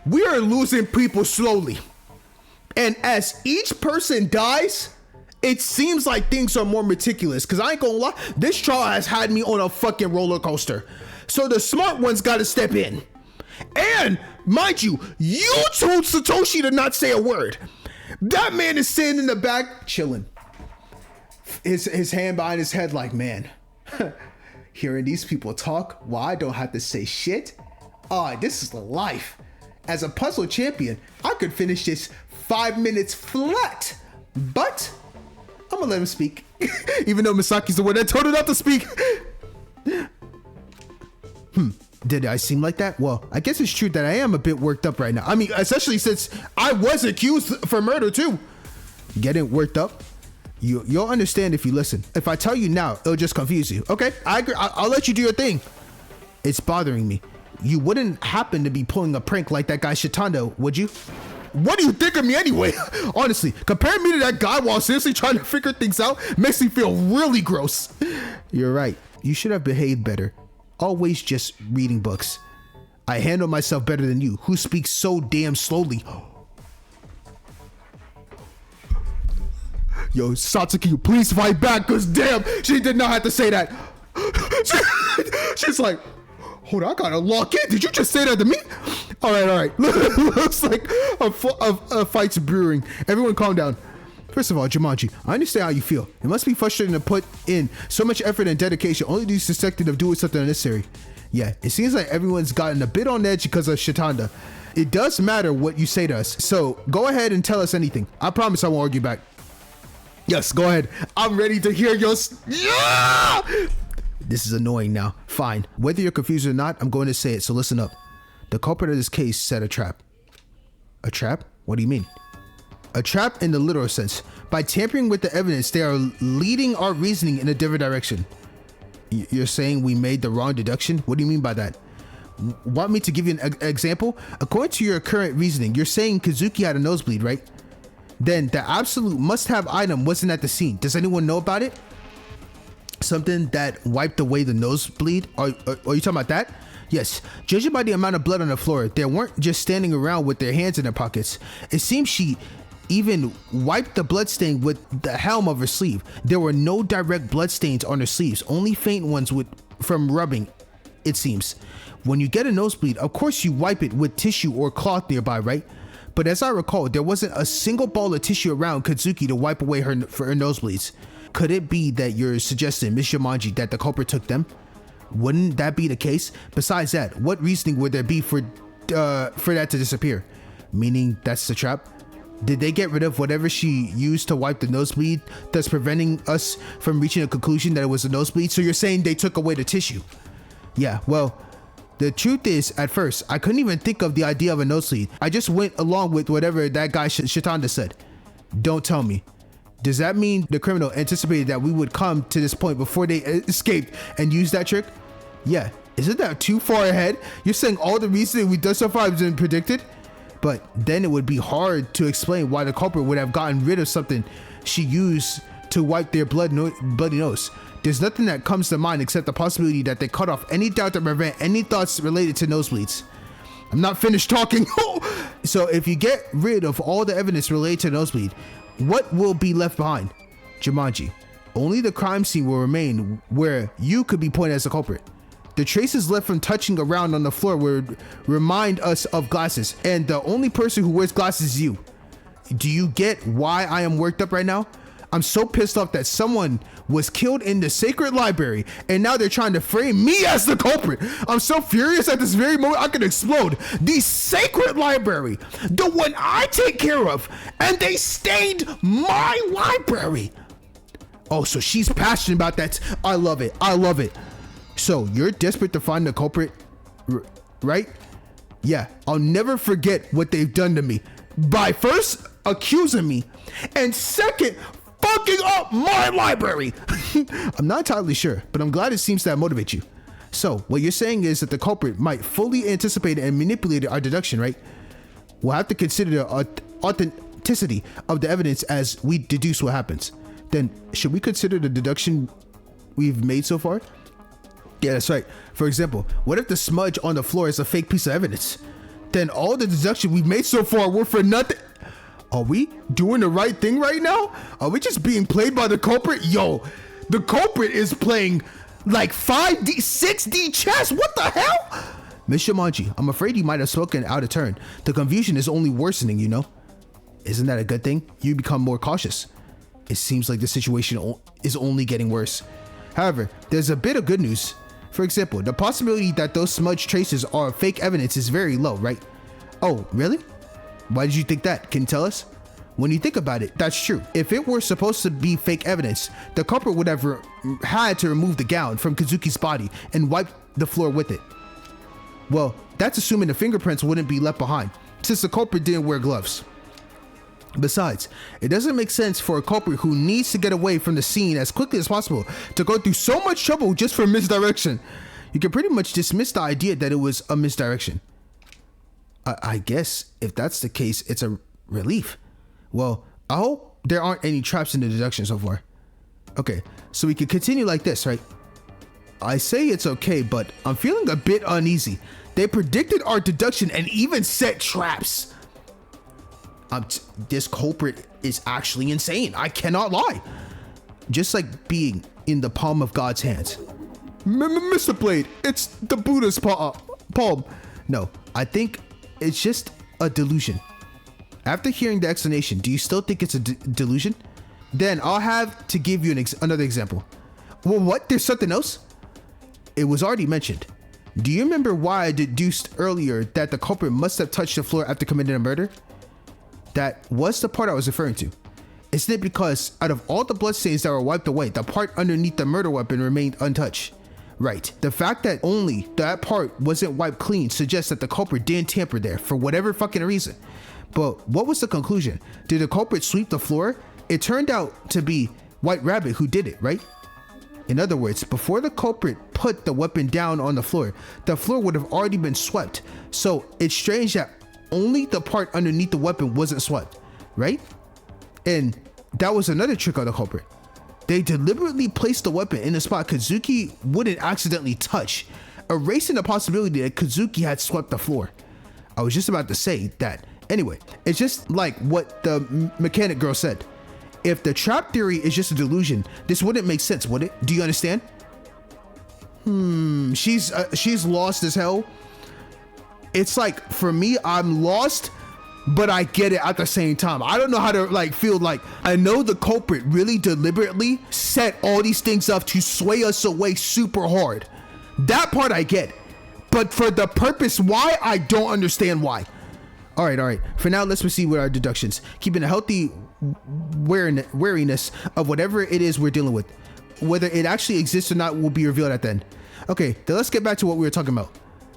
We are losing people slowly. And as each person dies, it seems like things are more meticulous. Because I ain't gonna lie, this trial has had me on a fucking roller coaster. So the smart ones gotta step in. And mind you, you told Satoshi to not say a word. That man is sitting in the back chilling, his hand behind his head like, man, hearing these people talk while I don't have to say shit. This is the life. As a puzzle champion, I could finish this 5 minutes flat, but I'm gonna let him speak. Even though Misaki's the one that told her not to speak. Did I seem like that? Well, I guess it's true that I am a bit worked up right now. I mean, especially since I was accused for murder too. Getting worked up? You'll understand if you listen. If I tell you now, it'll just confuse you. Okay, I agree. I'll let you do your thing. It's bothering me. You wouldn't happen to be pulling a prank like that guy Shitando, would you? What do you think of me anyway? Honestly, comparing me to that guy while seriously trying to figure things out makes me feel really gross. You're right. You should have behaved better. Always just reading books. I handle myself better than you, who speaks so damn slowly. Yo, Satsuki, please fight back, cause damn, she did not have to say that. She's like, hold on, I gotta lock in. Did you just say that to me? All right. Looks like a fight's brewing. Everyone calm down. First of all, Jumanji, I understand how you feel. It must be frustrating to put in so much effort and dedication only to be suspected of doing something unnecessary. Yeah, it seems like everyone's gotten a bit on edge because of Shitanda. It does matter what you say to us, so go ahead and tell us anything. I promise I won't argue back. Yes, go ahead. I'm ready to hear your... Yeah! This is annoying now. Fine. Whether you're confused or not, I'm going to say it, so listen up. The culprit of this case set a trap. A trap? What do you mean? A trap in the literal sense. By tampering with the evidence, they are leading our reasoning in a different direction. You're saying we made the wrong deduction? What do you mean by that? Want me to give you an example? According to your current reasoning, you're saying Kazuki had a nosebleed, right? Then the absolute must-have item wasn't at the scene. Does anyone know about it? Something that wiped away the nosebleed? Are you talking about that? Yes. Judging by the amount of blood on the floor, they weren't just standing around with their hands in their pockets. It seems she even wiped the blood stain with the helm of her sleeve. There were no direct blood stains on her sleeves, only faint ones from rubbing, it seems. When you get a nosebleed, of course you wipe it with tissue or cloth nearby, right? But as I recall, there wasn't a single ball of tissue around Kazuki to wipe away her nosebleeds. Could it be that you're suggesting, Miss Yamanji, that the culprit took them? Wouldn't that be the case? Besides that, what reasoning would there be for that to disappear? Meaning that's the trap? Did they get rid of whatever she used to wipe the nosebleed, thus preventing us from reaching a conclusion that it was a nosebleed? So you're saying they took away the tissue? Yeah, well, the truth is, at first, I couldn't even think of the idea of a nosebleed. I just went along with whatever that guy Shatanda said. Don't tell me. Does that mean the criminal anticipated that we would come to this point before they escaped and used that trick? Yeah, isn't that too far ahead? You're saying all the reasoning we've done so far has been predicted? But then it would be hard to explain why the culprit would have gotten rid of something she used to wipe their bloody nose. There's nothing that comes to mind except the possibility that they cut off any doubt to prevent any thoughts related to nosebleeds. I'm not finished talking. So if you get rid of all the evidence related to nosebleed, what will be left behind? Jumanji. Only the crime scene will remain where you could be pointed as the culprit. The traces left from touching around on the floor would remind us of glasses, and the only person who wears glasses is you. Do you get why I am worked up right now? I'm so pissed off that someone was killed in the sacred library, and now they're trying to frame me as the culprit. I'm so furious at this very moment I could explode. The sacred library, the one I take care of, and they stained my library. Oh, so she's passionate about that. I love it. I love it. So you're desperate to find the culprit, right? Yeah, I'll never forget what they've done to me by first accusing me and second fucking up my library. I'm not entirely sure, but I'm glad it seems to motivate you. So what you're saying is that the culprit might fully anticipate and manipulate our deduction, right? We'll have to consider the authenticity of the evidence as we deduce what happens. Then should we consider the deduction we've made so far? Yeah, that's right. For example, what if the smudge on the floor is a fake piece of evidence? Then all the deduction we've made so far were for nothing. Are we doing the right thing right now? Are we just being played by the culprit? Yo, the culprit is playing like 5D, 6D chess. What the hell? Miss Shimanji, I'm afraid you might have spoken out of turn. The confusion is only worsening, you know? Isn't that a good thing? You become more cautious. It seems like the situation is only getting worse. However, there's a bit of good news. For example, the possibility that those smudge traces are fake evidence is very low, right? Oh, really? Why did you think that? Can you tell us? When you think about it, that's true. If it were supposed to be fake evidence, the culprit would have had to remove the gown from Kazuki's body and wipe the floor with it. Well, that's assuming the fingerprints wouldn't be left behind, since the culprit didn't wear gloves. Besides, it doesn't make sense for a culprit who needs to get away from the scene as quickly as possible to go through so much trouble just for misdirection. You can pretty much dismiss the idea that it was a misdirection. I guess if that's the case, it's a relief. Well, I hope there aren't any traps in the deduction so far. Okay, so we can continue like this, right? I say it's okay, but I'm feeling a bit uneasy. They predicted our deduction and even set traps. This culprit is actually insane. I cannot lie. Just like being in the palm of God's hands. Mr. Blade, it's the Buddha's palm. No, I think it's just a delusion. After hearing the explanation, do you still think it's a delusion? Then I'll have to give you another example. Well, what? There's something else? It was already mentioned. Do you remember why I deduced earlier that the culprit must have touched the floor after committing a murder? That was the part I was referring to. Isn't it because out of all the bloodstains that were wiped away, the part underneath the murder weapon remained untouched? Right. The fact that only that part wasn't wiped clean suggests that the culprit didn't tamper there for whatever fucking reason. But what was the conclusion? Did the culprit sweep the floor? It turned out to be White Rabbit who did it, right? In other words, before the culprit put the weapon down on the floor would have already been swept. So it's strange that only the part underneath the weapon wasn't swept, right? And that was another trick of the culprit. They deliberately placed the weapon in a spot Kazuki wouldn't accidentally touch, erasing the possibility that Kazuki had swept the floor. I was just about to say that. Anyway, it's just like what the mechanic girl said. If the trap theory is just a delusion, this wouldn't make sense, would it? Do you understand? She's lost as hell. It's like, for me, I'm lost, but I get it at the same time. I don't know how to like feel. Like, I know the culprit really deliberately set all these things up to sway us away super hard. That part I get, but for the purpose why, I don't understand why. All right. For now, let's proceed with our deductions, keeping a healthy wariness of whatever it is we're dealing with. Whether it actually exists or not will be revealed at the end. Okay, then let's get back to what we were talking about.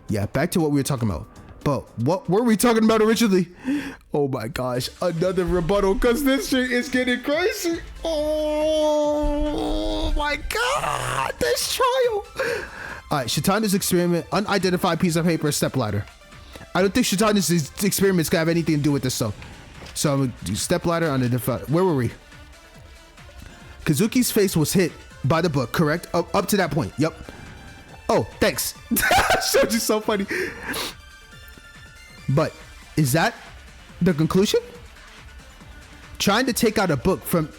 Yeah, back to what we were talking about. But what were we talking about originally? Oh my gosh, another rebuttal, because this shit is getting crazy. Oh my god, this trial. All right, Shitanda's experiment, unidentified piece of paper, stepladder. I don't think Shitanda's experiments can have anything to do with this, so I'm gonna do stepladder, unidentified. Where were we? Kazuki's face was hit by the book, correct? Up to that point, yep. Oh, thanks. Showed you so funny. But is that the conclusion? Trying to take out a book from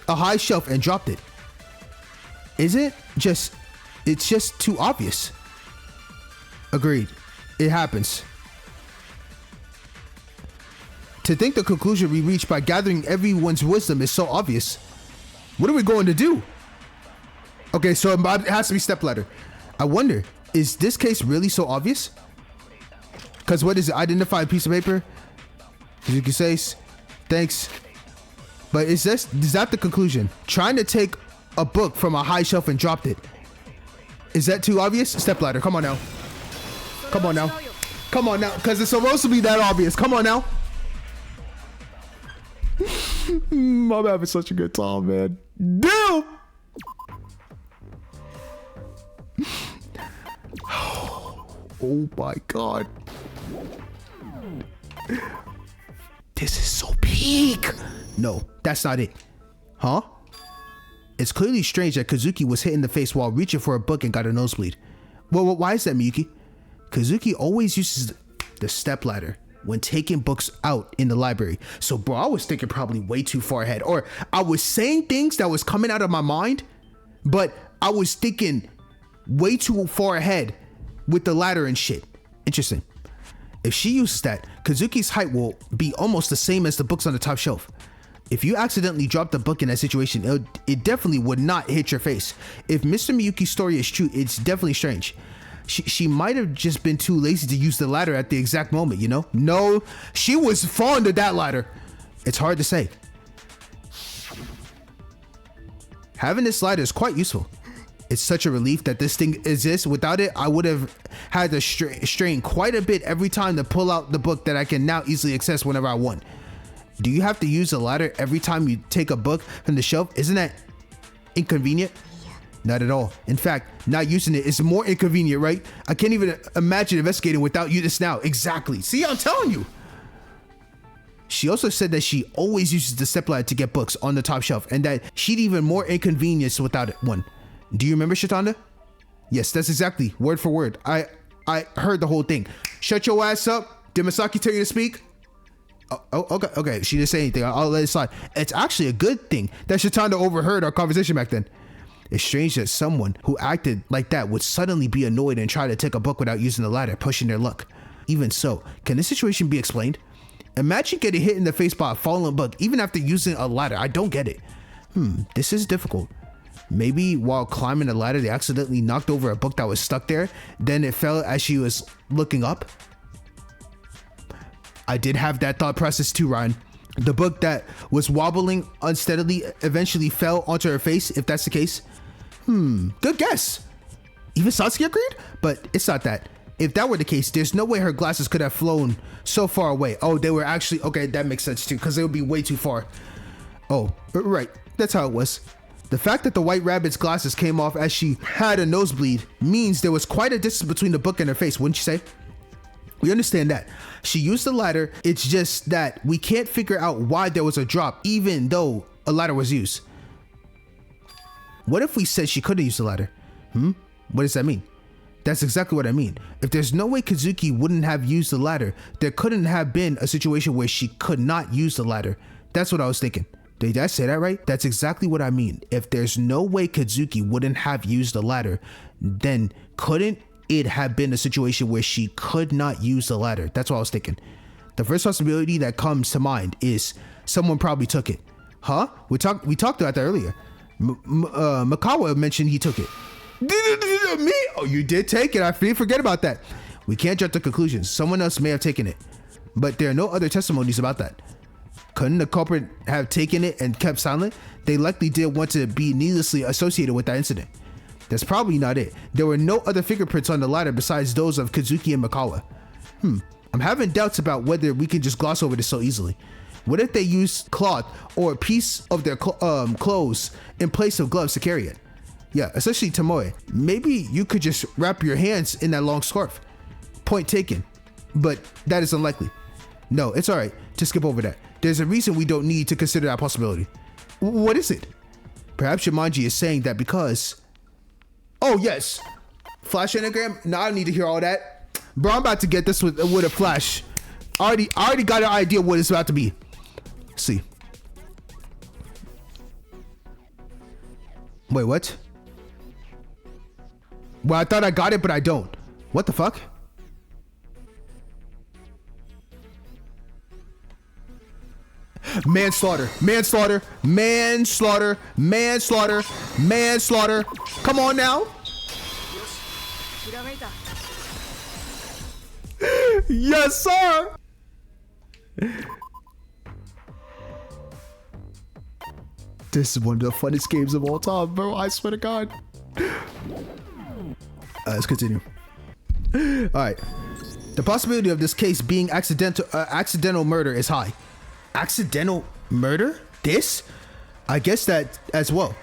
a high shelf and dropped it. It's just too obvious. Agreed. It happens. To think the conclusion we reach by gathering everyone's wisdom is so obvious. What are we going to do? Okay, so it has to be stepladder. I wonder, is this case really so obvious? Because what is it? Identified piece of paper? Kazuki says, thanks. But is that the conclusion? Trying to take a book from a high shelf and dropped it. Is that too obvious? Stepladder, come on now. Come on now. Come on now, because it's supposed to be that obvious. Come on now. I'm having such a good time, man. Damn! Oh my god. This is so peak. No, that's not it. Huh? It's clearly strange that Kazuki was hit in the face while reaching for a book and got a nosebleed. Well, why is that, Miyuki? Kazuki always uses the stepladder when taking books out in the library. So, bro, I was thinking probably way too far ahead. Or I was saying things that was coming out of my mind, but I was thinking way too far ahead with the ladder and shit. Interesting. If she uses that, Kazuki's height will be almost the same as the books on the top shelf. If you accidentally drop the book in that situation, it definitely would not hit your face. If Mr. Miyuki's story is true, it's definitely strange. She might have just been too lazy to use the ladder at the exact moment, you know? No, she was fond of that ladder. It's hard to say. Having this ladder is quite useful. It's such a relief that this thing exists. Without it, I would have had to strain quite a bit every time to pull out the book that I can now easily access whenever I want. Do you have to use a ladder every time you take a book from the shelf? Isn't that inconvenient? Not at all. In fact, not using it is more inconvenient, right? I can't even imagine investigating without you this now. Exactly. See, I'm telling you. She also said that she always uses the stepladder to get books on the top shelf and that she'd even more inconvenience without one. Do you remember, Shitanda? Yes, that's exactly word for word. I heard the whole thing. Shut your ass up. Did Masaki tell you to speak? Oh, okay. She didn't say anything. I'll let it slide. It's actually a good thing that Shitanda overheard our conversation back then. It's strange that someone who acted like that would suddenly be annoyed and try to take a book without using the ladder, pushing their luck. Even so, can this situation be explained? Imagine getting hit in the face by a falling book even after using a ladder. I don't get it. This is difficult. Maybe while climbing the ladder, they accidentally knocked over a book that was stuck there. Then it fell as she was looking up. I did have that thought process too, Ryan. The book that was wobbling unsteadily eventually fell onto her face, if that's the case. Good guess. Even Satsuki agreed? But it's not that. If that were the case, there's no way her glasses could have flown so far away. Oh, they were actually, okay, that makes sense too, because they would be way too far. Oh, right, that's how it was. The fact that the white rabbit's glasses came off as she had a nosebleed means there was quite a distance between the book and her face, wouldn't you say? We understand that. She used the ladder, it's just that we can't figure out why there was a drop even though a ladder was used. What if we said she couldn't use the ladder? What does that mean? That's exactly what I mean. If there's no way Kazuki wouldn't have used the ladder, there couldn't have been a situation where she could not use the ladder. That's what I was thinking. Did I say that right? That's exactly what I mean. If there's no way Kazuki wouldn't have used the ladder, then couldn't it have been a situation where she could not use the ladder? That's what I was thinking. The first possibility that comes to mind is someone probably took it. Huh? We talked about that earlier. Makawa mentioned he took it. Me? Oh, you did take it. I forget about that. We can't jump to conclusions. Someone else may have taken it, but there are no other testimonies about that. Couldn't the culprit have taken it and kept silent? They likely did want to be needlessly associated with that incident. That's probably not it. There were no other fingerprints on the ladder besides those of Kazuki and Makawa. I'm having doubts about whether we can just gloss over this so easily. What if they used cloth or a piece of their clothes in place of gloves to carry it? Yeah, essentially Tomoe. Maybe you could just wrap your hands in that long scarf. Point taken. But that is unlikely. No, it's alright. Just skip over that. There's a reason we don't need to consider that possibility. What is it? Perhaps Shimanji is saying that because... Oh, yes. Flash anagram? No, I don't need to hear all that. Bro, I'm about to get this with a flash. I already got an idea what it's about to be. Let's see. Wait, what? Well, I thought I got it, but I don't. What the fuck? Manslaughter, manslaughter, manslaughter, manslaughter, manslaughter. Come on now. Yes, sir. This is one of the funnest games of all time, bro. I swear to God. Let's continue. All right. The possibility of this case being accidental murder is high. Accidental murder? This? I guess that as well.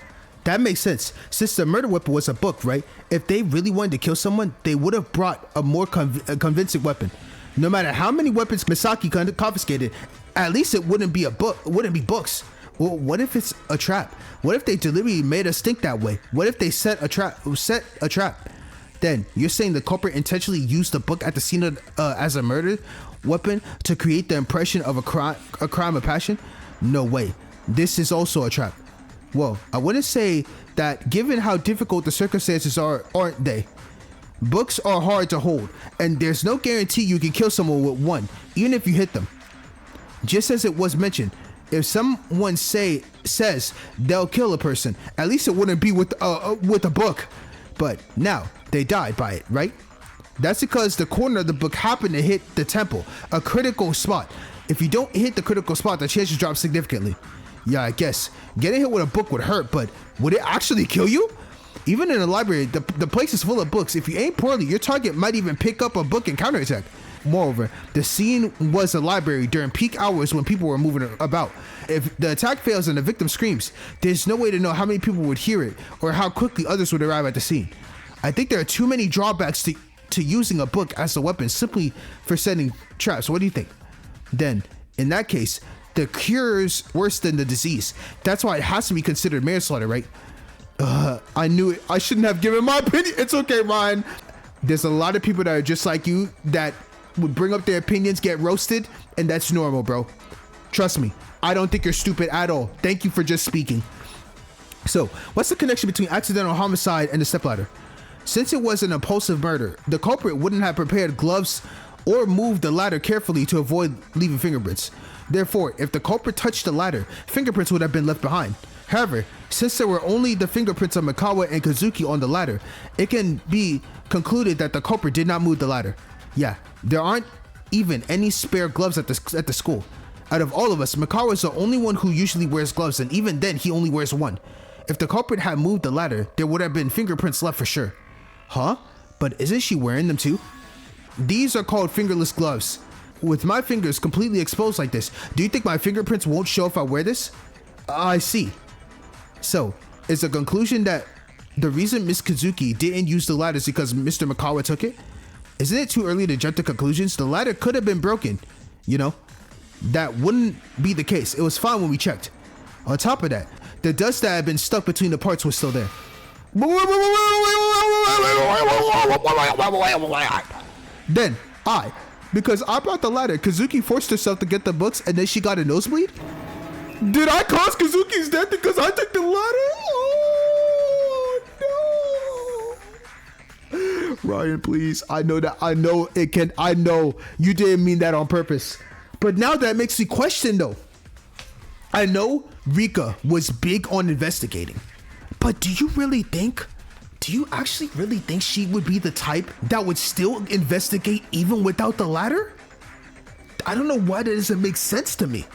That makes sense. Since the murder weapon was a book, right? If they really wanted to kill someone, they would have brought a more convincing weapon. No matter how many weapons Misaki confiscated, at least it wouldn't be a book. It wouldn't be books. Well, what if it's a trap? What if they deliberately made us think that way? What if they set a trap? Then you're saying the culprit intentionally used the book at the scene of, as a murder weapon to create the impression of a crime of passion? No way. This is also a trap. Well, I wouldn't say that given how difficult the circumstances are, aren't they? Books are hard to hold, and there's no guarantee you can kill someone with one, even if you hit them. Just as it was mentioned, if someone says they'll kill a person, at least it wouldn't be with a book. But now they died by it, right? That's because the corner of the book happened to hit the temple, a critical spot. If you don't hit the critical spot, the chances drop significantly. Yeah, I guess getting hit with a book would hurt, but would it actually kill you? Even in a library, the place is full of books. If you aim poorly, your target might even pick up a book and counterattack. Moreover, the scene was a library during peak hours when people were moving about. If the attack fails and the victim screams, there's no way to know how many people would hear it or how quickly others would arrive at the scene. I think there are too many drawbacks to using a book as a weapon simply for setting traps. What do you think? Then, in that case, the cure's worse than the disease. That's why it has to be considered manslaughter, right? I knew it. I shouldn't have given my opinion. It's okay, Ryan. There's a lot of people that are just like you that would bring up their opinions, get roasted, and that's normal, bro. Trust me. I don't think you're stupid at all. Thank you for just speaking. So, what's the connection between accidental homicide and the stepladder? Since it was an impulsive murder, the culprit wouldn't have prepared gloves or moved the ladder carefully to avoid leaving fingerprints. Therefore, if the culprit touched the ladder, fingerprints would have been left behind. However, since there were only the fingerprints of Mikawa and Kazuki on the ladder, it can be concluded that the culprit did not move the ladder. Yeah, there aren't even any spare gloves at the school. Out of all of us, Mikawa is the only one who usually wears gloves, and even then he only wears one. If the culprit had moved the ladder, there would have been fingerprints left for sure. Huh? But isn't she wearing them too? These are called fingerless gloves. With my fingers completely exposed like this, do you think my fingerprints won't show if I wear this? I see. So, is the conclusion that the reason Miss Kazuki didn't use the ladder is because Mr. Mikawa took it? Isn't it too early to jump to conclusions? The ladder could have been broken, you know? That wouldn't be the case. It was fine when we checked. On top of that, the dust that had been stuck between the parts was still there. Then, because I brought the ladder, Kazuki forced herself to get the books and then she got a nosebleed? Did I cause Kazuki's death because I took the ladder? Oh, no. Ryan, please. I know you didn't mean that on purpose. But now that makes me question though. I know Rika was big on investigating, but do you actually really think she would be the type that would still investigate even without the ladder? I don't know why that doesn't make sense to me.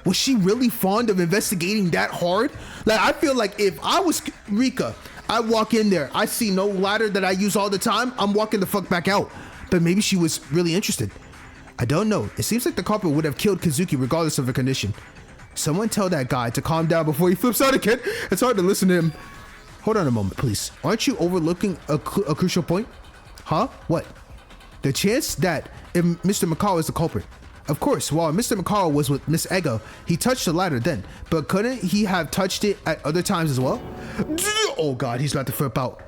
Was she really fond of investigating that hard? Like, I feel like if I was Rika, I walk in there, I see no ladder that I use all the time, I'm walking the fuck back out. But maybe she was really interested. I don't know. It seems like the culprit would have killed Kazuki regardless of her condition. Someone tell that guy to calm down before he flips out again. It's hard to listen to him. Hold on a moment, please. Aren't you overlooking a crucial point? Huh? What? The chance that if Mr. Mikawa is the culprit. Of course, while Mr. Mikawa was with Miss Ego, he touched the ladder then, but couldn't he have touched it at other times as well? Oh god, he's about to flip out.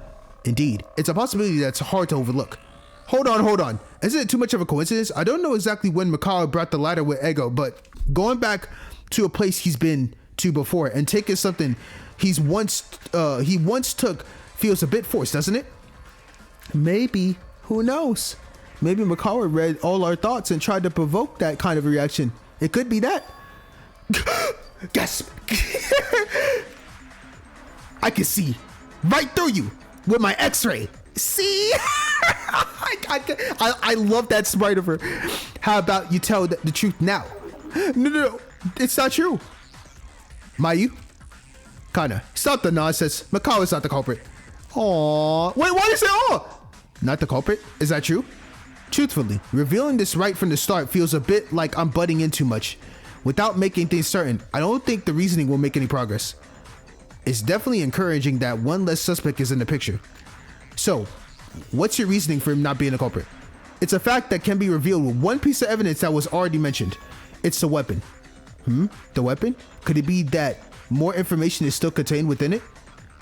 Indeed, it's a possibility that's hard to overlook. Hold on. Isn't it too much of a coincidence? I don't know exactly when Mikawa brought the ladder with Ego, but going back to a place he's been to before and taking something he once took feels a bit forced, doesn't it? Maybe. Who knows? Maybe Mikawa read all our thoughts and tried to provoke that kind of reaction. It could be that. Gasp! I can see right through you with my X-ray. See? I love that sprite of her. How about you tell the truth now? No. It's not true. Mayu? Kana, stop the nonsense. Mikawa's not the culprit. Aww. Wait, why do you say aw? Not the culprit? Is that true? Truthfully, revealing this right from the start feels a bit like I'm butting in too much. Without making things certain, I don't think the reasoning will make any progress. It's definitely encouraging that one less suspect is in the picture. So, what's your reasoning for him not being a culprit? It's a fact that can be revealed with one piece of evidence that was already mentioned. It's the weapon. The weapon? Could it be that more information is still contained within it?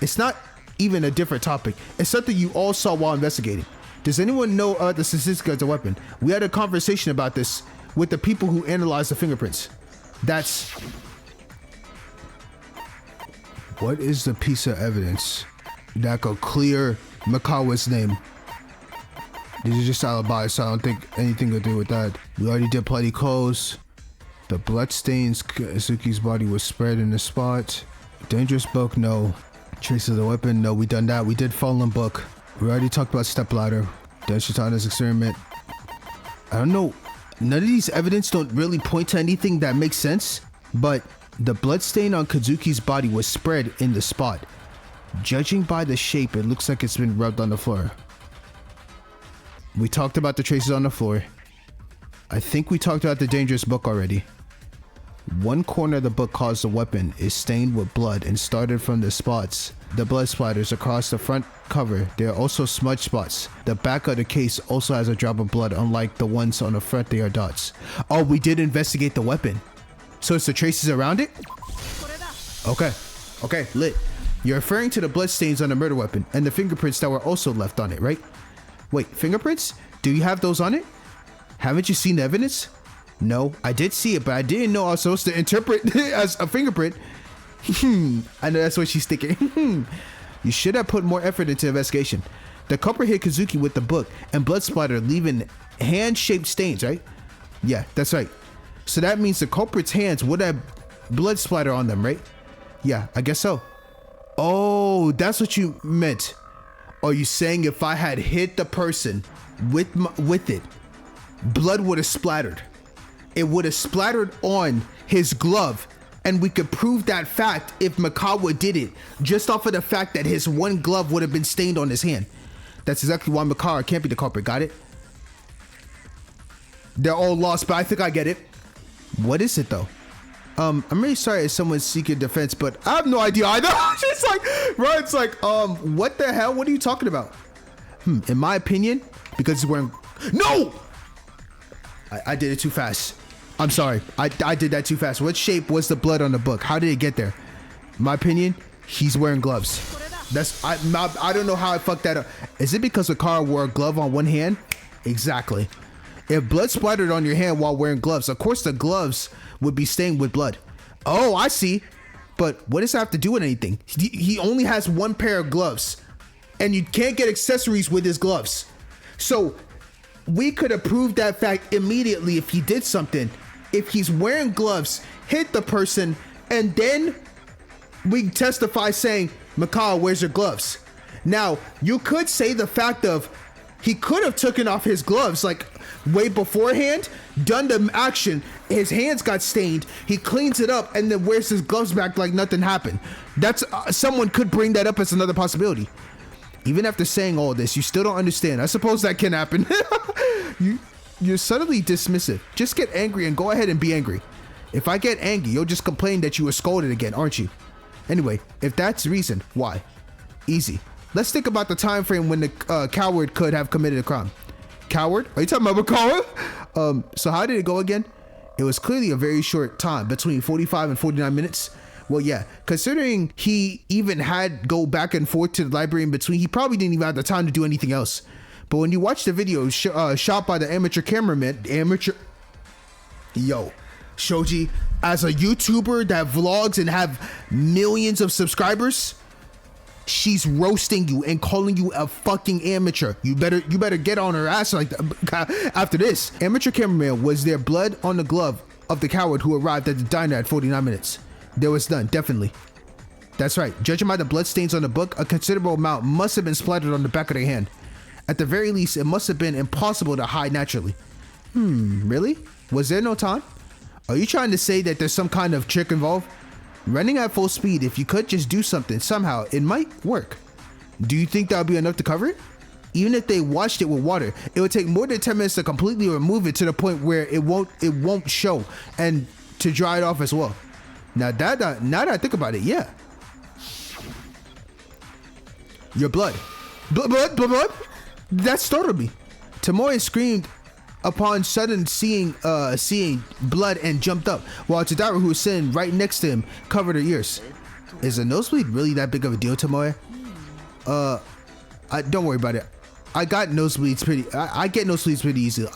It's not even a different topic. It's something you all saw while investigating. Does anyone know the statistics of the weapon? We had a conversation about this with the people who analyzed the fingerprints. What is the piece of evidence that could clear Mikawa's name? These are just alibis, so I don't think anything to do with that. We already did bloody clothes. The bloodstains, Kazuki's body was spread in the spot. Dangerous book, no. Traces of the weapon, no, we done that. We did fallen book. We already talked about stepladder. Then Shitana's experiment. I don't know. None of these evidence don't really point to anything that makes sense, but the bloodstain on Kazuki's body was spread in the spot. Judging by the shape, it looks like it's been rubbed on the floor. We talked about the traces on the floor. I think we talked about the dangerous book already. One corner of the book calls the weapon is stained with blood and started from the spots. The blood splatters across the front cover. There are also smudge spots. The back of the case also has a drop of blood, unlike the ones on the front, they are dots. Oh, we did investigate the weapon. So it's the traces around it? Okay, lit. You're referring to the blood stains on the murder weapon and the fingerprints that were also left on it, right? Wait, fingerprints? Do you have those on it? Haven't you seen the evidence? No, I did see it, but I didn't know I was supposed to interpret it as a fingerprint. I know that's what she's thinking. You should have put more effort into the investigation. The culprit hit Kazuki with the book and blood splatter, leaving hand-shaped stains, right? Yeah, that's right. So that means the culprit's hands would have blood splatter on them, right? Yeah, I guess so. Oh, that's what you meant. Are you saying if I had hit the person with it, blood would have splattered? It would have splattered on his glove, and we could prove that fact if Mikawa did it, just off of the fact that his one glove would have been stained on his hand. That's exactly why Mikawa can't be the culprit, got it? They're all lost, but I think I get it. What is it though? I'm really sorry if someone's seeking defense, but I have no idea either. It's like, bro, it's like, what the hell? What are you talking about? In my opinion, because he's wearing, no! I did it too fast. I'm sorry. I did that too fast. What shape was the blood on the book? How did it get there? In my opinion, he's wearing gloves. I don't know how I fucked that up. Is it because Makara wore a glove on one hand? Exactly. If blood splattered on your hand while wearing gloves, of course the gloves would be stained with blood. Oh, I see. But what does that have to do with anything? He only has one pair of gloves, and you can't get accessories with his gloves. So we could have proved that fact immediately if he did something. If he's wearing gloves, hit the person, and then we testify saying, Makara, where's your gloves? Now, you could say the fact of he could have taken off his gloves like way beforehand, done the action, his hands got stained, he cleans it up, and then wears his gloves back like nothing happened. That's someone could bring that up as another possibility. Even after saying all this, you still don't understand. I suppose that can happen. You're subtly dismissive. Just get angry and go ahead and be angry. If I get angry, you'll just complain that you were scolded again, aren't you? Anyway, if that's the reason, why? Easy. Let's think about the time frame when the coward could have committed a crime. Coward? Are you talking about Makara? So how did it go again? It was clearly a very short time, between 45 and 49 minutes. Well, yeah, considering he even had go back and forth to the library in between, he probably didn't even have the time to do anything else. But when you watch the video shot by the amateur cameraman, Shoji, as a YouTuber that vlogs and have millions of subscribers, she's roasting you and calling you a fucking amateur. You better get on her ass like that. After this, amateur cameraman, was there blood on the glove of the coward who arrived at the diner at 49 minutes? There was none, definitely. That's right. Judging by the blood stains on the book, a considerable amount must have been splattered on the back of their hand. At the very least, it must have been impossible to hide naturally. Really? Was there no time? Are you trying to say that there's some kind of trick involved? Running at full speed, if you could just do something, somehow, it might work. Do you think that would be enough to cover it? Even if they washed it with water, it would take more than 10 minutes to completely remove it to the point where it won't show, and to dry it off as well. Now that I think about it, yeah. Your blood. Blood? That startled me. Tomoe screamed upon sudden seeing blood and jumped up, while Tadara, who was sitting right next to him, covered her ears. Is a nosebleed really that big of a deal, Tomoe? Don't worry about it. I got nosebleeds I get nosebleeds pretty easily.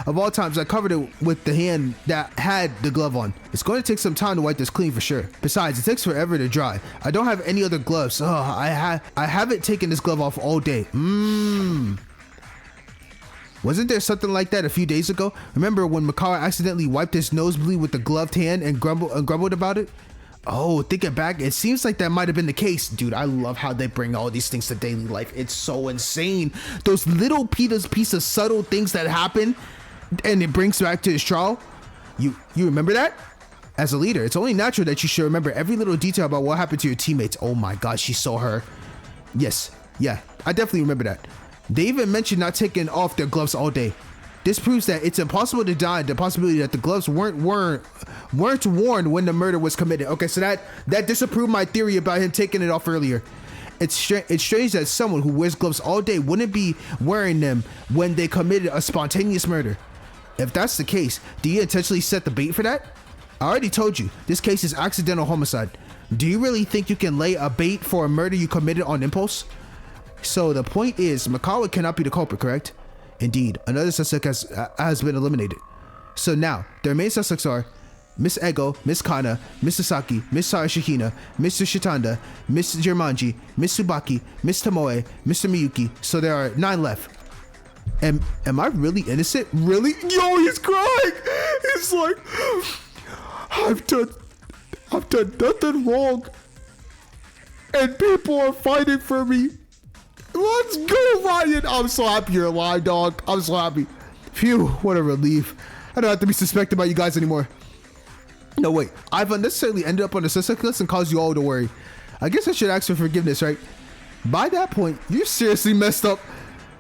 Of all times, I covered it with the hand that had the glove on. It's going to take some time to wipe this clean for sure. Besides, it takes forever to dry. I don't have any other gloves. I haven't taken this glove off all day. Wasn't there something like that a few days ago? Remember when Makara accidentally wiped his nosebleed with the gloved hand and grumbled about it? Oh, thinking back, it seems like that might have been the case. Dude, I love how they bring all these things to daily life. It's so insane. Those little piece of subtle things that happen, and it brings back to his trial. You remember that? As a leader, it's only natural that you should remember every little detail about what happened to your teammates. Oh my god, she saw her. Yes, yeah, I definitely remember that. They even mentioned not taking off their gloves all day. This proves that it's impossible to deny the possibility that the gloves weren't worn when the murder was committed. Okay, so that disproved my theory about him taking it off earlier. It's strange that someone who wears gloves all day wouldn't be wearing them when they committed a spontaneous murder. If that's the case, do you intentionally set the bait for that? I already told you, this case is accidental homicide. Do you really think you can lay a bait for a murder you committed on impulse? So the point is, Makara cannot be the culprit, correct? Indeed, another suspect has been eliminated. So now, the remaining suspects are Miss Ego, Miss Kana, Miss Sasaki, Miss Sarashihina, Mr. Shitanda, Miss Germanji, Miss Tsubaki, Miss Tomoe, Mr. Miyuki. So there are 9 left. Am I really innocent? Really? Yo, he's crying! He's like, I've done nothing wrong. And people are fighting for me. Let's go, Ryan! I'm so happy you're alive, dog. I'm so happy. Phew, what a relief. I don't have to be suspected by you guys anymore. No, wait. I've unnecessarily ended up on the suspect list and caused you all to worry. I guess I should ask for forgiveness, right? By that point, you seriously messed up.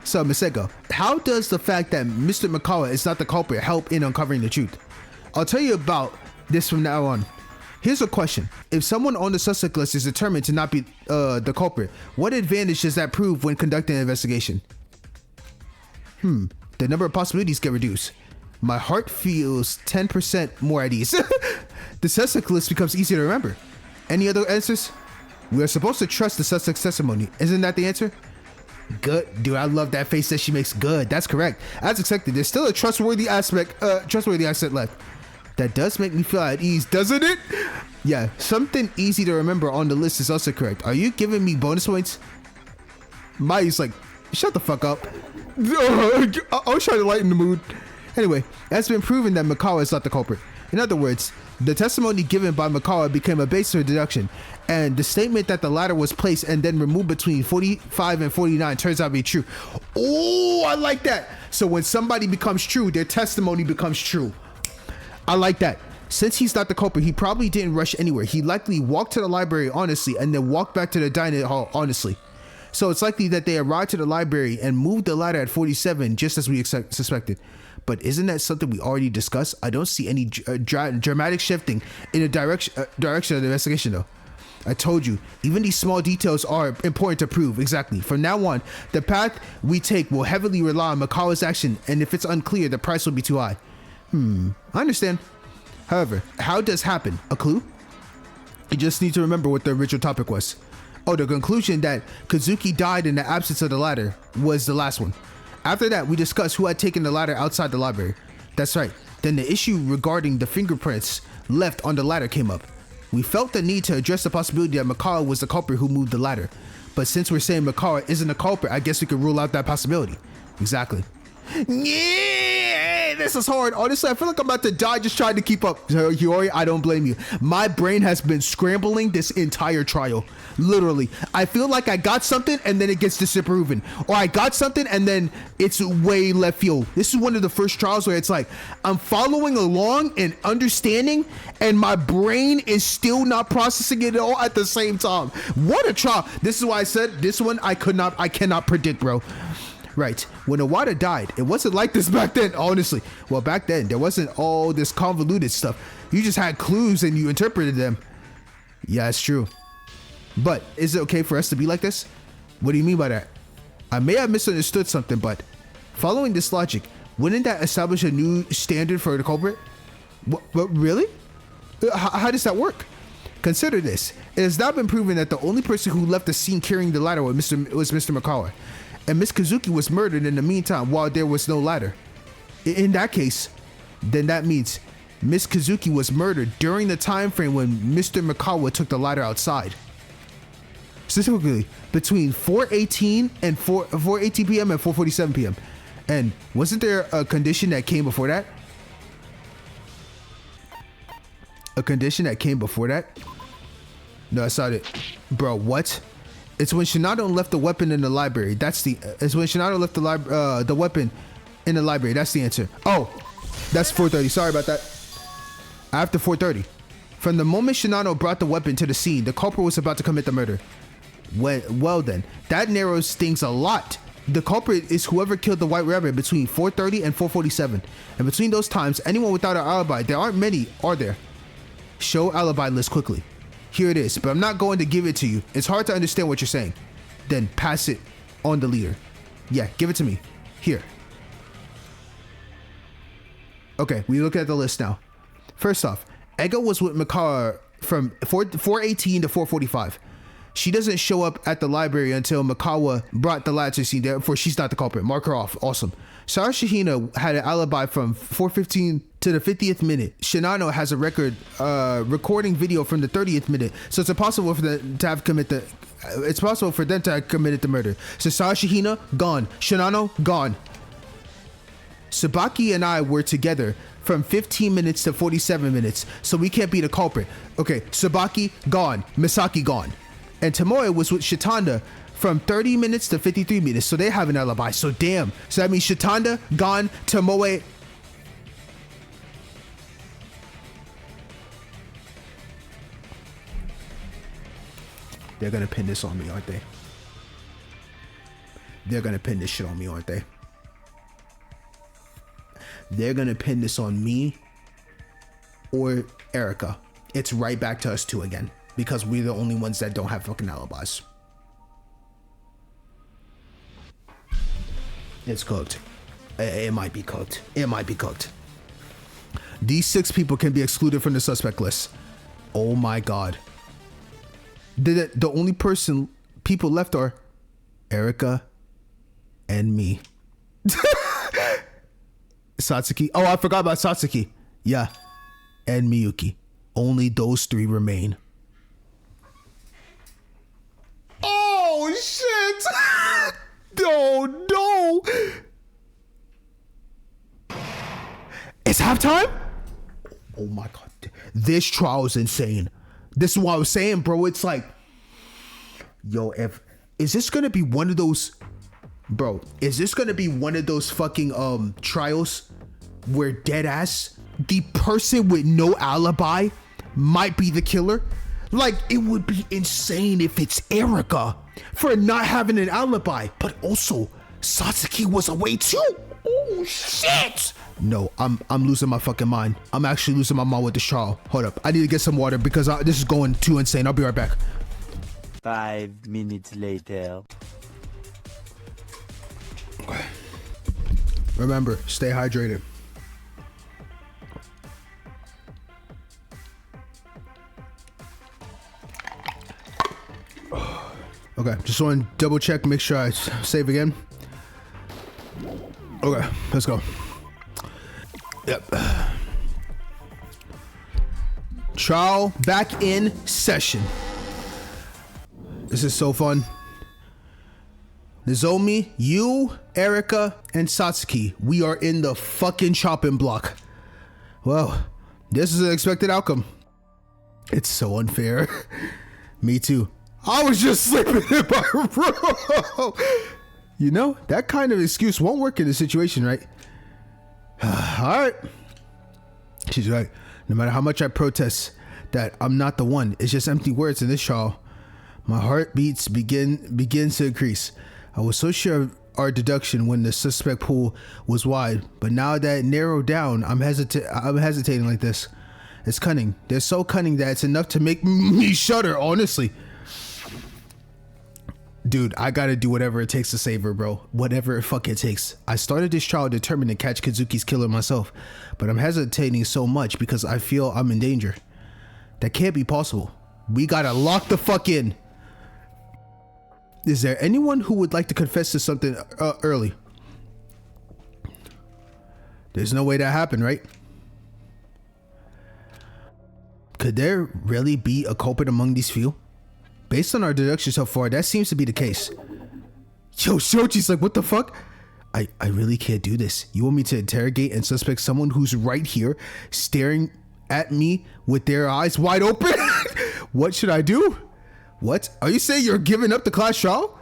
So, Masego, how does the fact that Mr. Makawa is not the culprit help in uncovering the truth? I'll tell you about this from now on. Here's a question. If someone on the suspect list is determined to not be the culprit, what advantage does that prove when conducting an investigation? The number of possibilities get reduced. My heart feels 10% more at ease. The suspect list becomes easier to remember. Any other answers? We are supposed to trust the suspect's testimony. Isn't that the answer? Good. Dude, I love that face that she makes. Good. That's correct. As expected, there's still a trustworthy aspect left. That does make me feel at ease, doesn't it? Yeah, something easy to remember on the list is also correct. Are you giving me bonus points? Maya's like, shut the fuck up. I was trying to lighten the mood. Anyway, it's been proven that Makawa is not the culprit. In other words, the testimony given by Makawa became a basis for deduction, and the statement that the ladder was placed and then removed between 45 and 49 turns out to be true. Oh, I like that. So when somebody becomes true, their testimony becomes true. I like that. Since he's not the culprit, he probably didn't rush anywhere. He likely walked to the library honestly and then walked back to the dining hall honestly. So it's likely that they arrived to the library and moved the ladder at 47 just as we suspected. But isn't that something we already discussed? I don't see any dramatic shifting in the direction of the investigation though. I told you, even these small details are important to prove. Exactly. From now on, the path we take will heavily rely on Makawa's action, and if it's unclear, the price will be too high. I understand. However, how does happen? A clue? You just need to remember what the original topic was. Oh, the conclusion that Kazuki died in the absence of the ladder was the last one. After that, we discussed who had taken the ladder outside the library. That's right. Then the issue regarding the fingerprints left on the ladder came up. We felt the need to address the possibility that Makawa was the culprit who moved the ladder. But since we're saying Makawa isn't a culprit, I guess we could rule out that possibility. Exactly. Yeah, this is hard. Honestly, I feel like I'm about to die just trying to keep up. Hiyori, I don't blame you. My brain has been scrambling this entire trial. Literally. I feel like I got something and then it gets disproven. Or I got something and then it's way left field. This is one of the first trials where it's like, I'm following along and understanding and my brain is still not processing it all at the same time. What a trial. This is why I said this one I cannot predict, bro. Right. When Iwata died, it wasn't like this back then, honestly. Well, back then, there wasn't all this convoluted stuff. You just had clues and you interpreted them. Yeah, it's true. But is it okay for us to be like this? What do you mean by that? I may have misunderstood something, but following this logic, wouldn't that establish a new standard for the culprit? What really? How does that work? Consider this. It has now been proven that the only person who left the scene carrying the ladder was Mr. Makawa. And Miss Kazuki was murdered in the meantime while there was no ladder. In that case, then that means Miss Kazuki was murdered during the time frame when Mr. Makawa took the ladder outside. Specifically, between 4:18 and 4:18 p.m. and 4:47 p.m. And wasn't there a condition that came before that? A condition that came before that? No, that's not it. Bro, what? It's when Shinado left the weapon in the library. It's when Shinado left the weapon in the library. That's the answer. Oh, that's 4:30. Sorry about that. After 4:30. From the moment Shinado brought the weapon to the scene, the culprit was about to commit the murder. Well then, that narrows things a lot. The culprit is whoever killed the White Rabbit between 4:30 and 4:47. And between those times, anyone without an alibi, there aren't many, are there? Show alibi list quickly. Here it is, but I'm not going to give it to you. It's hard to understand what you're saying. Then pass it on the leader. Yeah, give it to me. Here. Okay, we look at the list now. First off, Ego was with Makawa from 4:18 to 4:45. She doesn't show up at the library until Makawa brought the ladder to the scene. Therefore, she's not the culprit. Mark her off. Awesome. Sarashihina had an alibi from 4:15 to the 50th minute. Shinano has a recording video from the 30th minute. So it's impossible for them to have committed the murder. So Sarashihina, gone. Shinano, gone. Tsubaki and I were together from 15 minutes to 47 minutes. So we can't be the culprit. Okay, Tsubaki, gone. Misaki, gone. And Tomoe was with Shitanda from 30 minutes to 53 minutes. So they have an alibi. So damn. So that means Shitanda, gone. Tomoe. They're going to pin this on me, aren't they? They're gonna pin this shit on me, aren't they? They're gonna pin this on me or Erica. It's right back to us two again because we're the only ones that don't have fucking alibis. It's cooked. It might be cooked. It might be cooked. These 6 people can be excluded from the suspect list. Oh my god. The only people left are Erica and me. Satsuki. Oh, I forgot about Satsuki. Yeah. And Miyuki. Only those 3 remain. Oh shit. No. It's halftime? Oh my god. This trial is insane. This is what I was saying, bro. It's like, yo, is this gonna be one of those, bro, is this gonna be one of those fucking trials where dead ass the person with no alibi might be the killer? Like, it would be insane if it's Erica for not having an alibi, but also Satsuki was away too. Oh shit. No, I'm losing my fucking mind. I'm actually losing my mind with this trial. Hold up, I need to get some water because this is going too insane. I'll be right back. 5 minutes later. Okay. Remember, stay hydrated. Okay, just want to double check, make sure I save again. Okay, let's go. Yep. Trial back in session. This is so fun. Nozomi, you, Erica, and Satsuki, we are in the fucking chopping block. Well, this is an expected outcome. It's so unfair. Me too. I was just sleeping in my room. You know, that kind of excuse won't work in this situation, right? Alright. She's right. No matter how much I protest that I'm not the one, it's just empty words in this trial. My heartbeats begin to increase. I was so sure of our deduction when the suspect pool was wide, but now that it narrowed down, I'm hesitating like this. It's cunning. They're so cunning that it's enough to make me shudder, honestly. Dude, I gotta do whatever it takes to save her, bro. Whatever it fucking takes. I started this trial determined to catch Kazuki's killer myself, but I'm hesitating so much because I feel I'm in danger. That can't be possible. We gotta lock the fuck in. Is there anyone who would like to confess to something early? There's no way that happened, right? Could there really be a culprit among these few? Based on our deduction so far, that seems to be the case. Yo, Shoji's like, what the fuck? I really can't do this. You want me to interrogate and suspect someone who's right here staring at me with their eyes wide open? What should I do? What? Are you saying you're giving up the class trial?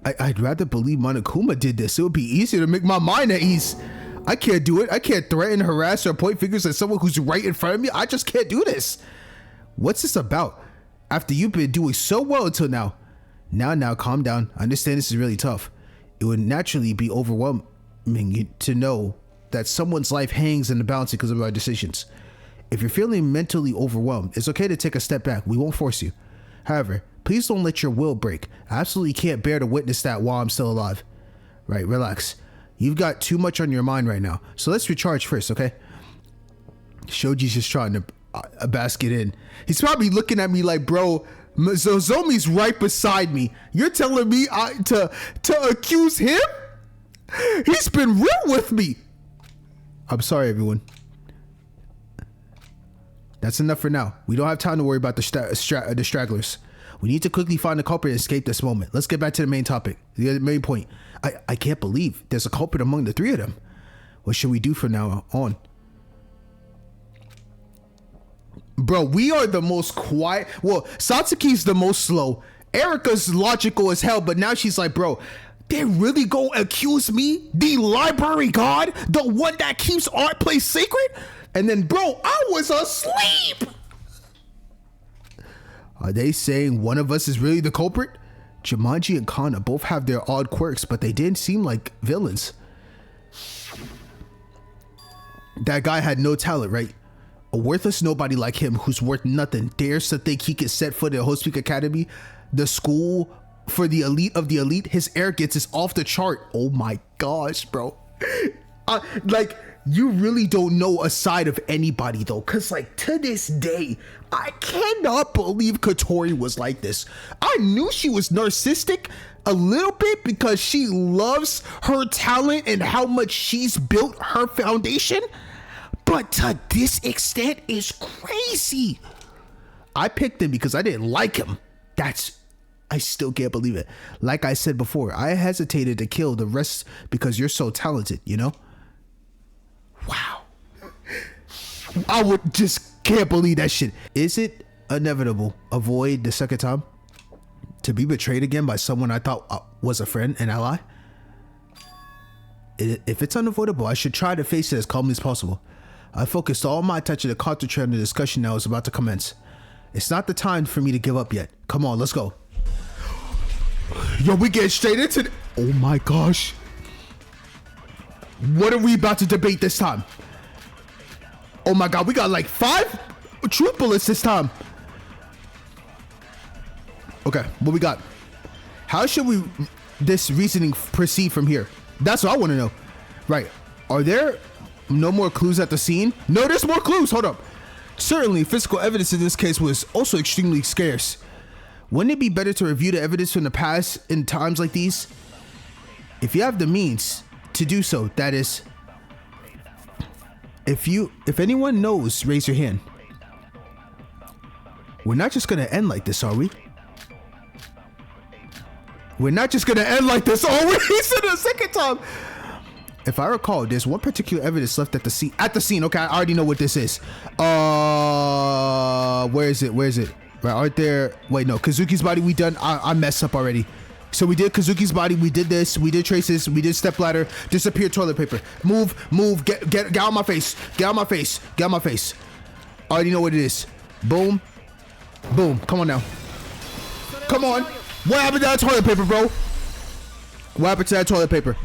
I'd rather believe Monokuma did this. It would be easier to make my mind at ease. I can't do it. I can't threaten, harass, or point fingers at someone who's right in front of me. I just can't do this. What's this about? After you've been doing so well until now. Now, calm down. I understand this is really tough. It would naturally be overwhelming to know that someone's life hangs in the balance because of our decisions. If you're feeling mentally overwhelmed, it's okay to take a step back. We won't force you. However, please don't let your will break. I absolutely can't bear to witness that while I'm still alive. Right, relax. You've got too much on your mind right now. So let's recharge first, okay? Shoji's just trying to bask it in. He's probably looking at me like, bro, Zozomi's right beside me. You're telling me to accuse him? He's been real with me. I'm sorry, everyone. That's enough for now. We don't have time to worry about the stragglers. We need to quickly find the culprit and escape this moment. Let's get back to the main topic. The main point. I can't believe there's a culprit among the 3 of them. What should we do from now on? Bro, we are the most quiet. Well, Satsuki's the most slow. Erica's logical as hell, but now she's like, bro, they really go accuse me? The library god? The one that keeps art place sacred? And then, bro, I was asleep. Are they saying one of us is really the culprit? Jumanji and Kana both have their odd quirks, but they didn't seem like villains. That guy had no talent, right? A worthless nobody like him who's worth nothing dares to think he can set foot at Host Peak Academy, the school for the elite of the elite. His arrogance is off the chart. Oh my gosh, bro. Like, you really don't know a side of anybody though, because like to this day I cannot believe Katori was like this. I knew she was narcissistic a little bit because she loves her talent and how much she's built her foundation, but to this extent is crazy. I picked him because I didn't like him. I still can't believe it. Like I said before, I hesitated to kill the rest because you're so talented, you know? Wow. I would just can't believe that shit. Is it inevitable? Avoid the second time? To be betrayed again by someone I thought was a friend and ally? If it's unavoidable, I should try to face it as calmly as possible. I focused all my attention to concentrate on the discussion that was about to commence. It's not the time for me to give up yet. Come on, let's go. Yo, we get straight into it. Oh my gosh. What are we about to debate this time? Oh my god, we got like 5 truth bullets this time. Okay, what we got? How should this reasoning proceed from here? That's what I want to know. Right. Are there no more clues at the scene? No, there's more clues. Hold up. Certainly, physical evidence in this case was also extremely scarce. Wouldn't it be better to review the evidence from the past in times like these? If you have the means to do so, that is. If anyone knows, raise your hand. We're not just gonna end like this, are we? We're not just gonna end like this, are we? He said it a second time. If I recall, there's one particular evidence left at the scene. At the scene, okay, I already know what this is. Where is it? Where is it? Right, aren't there? Wait, no, Kazuki's body we done. I messed up already. So we did Kazuki's body, we did this, we did traces, we did stepladder, disappear toilet paper. Move, get out of my face, get out of my face, get out of my face. I already know what it is. Boom, boom, come on now. Come on. What happened to that toilet paper, bro? What happened to that toilet paper?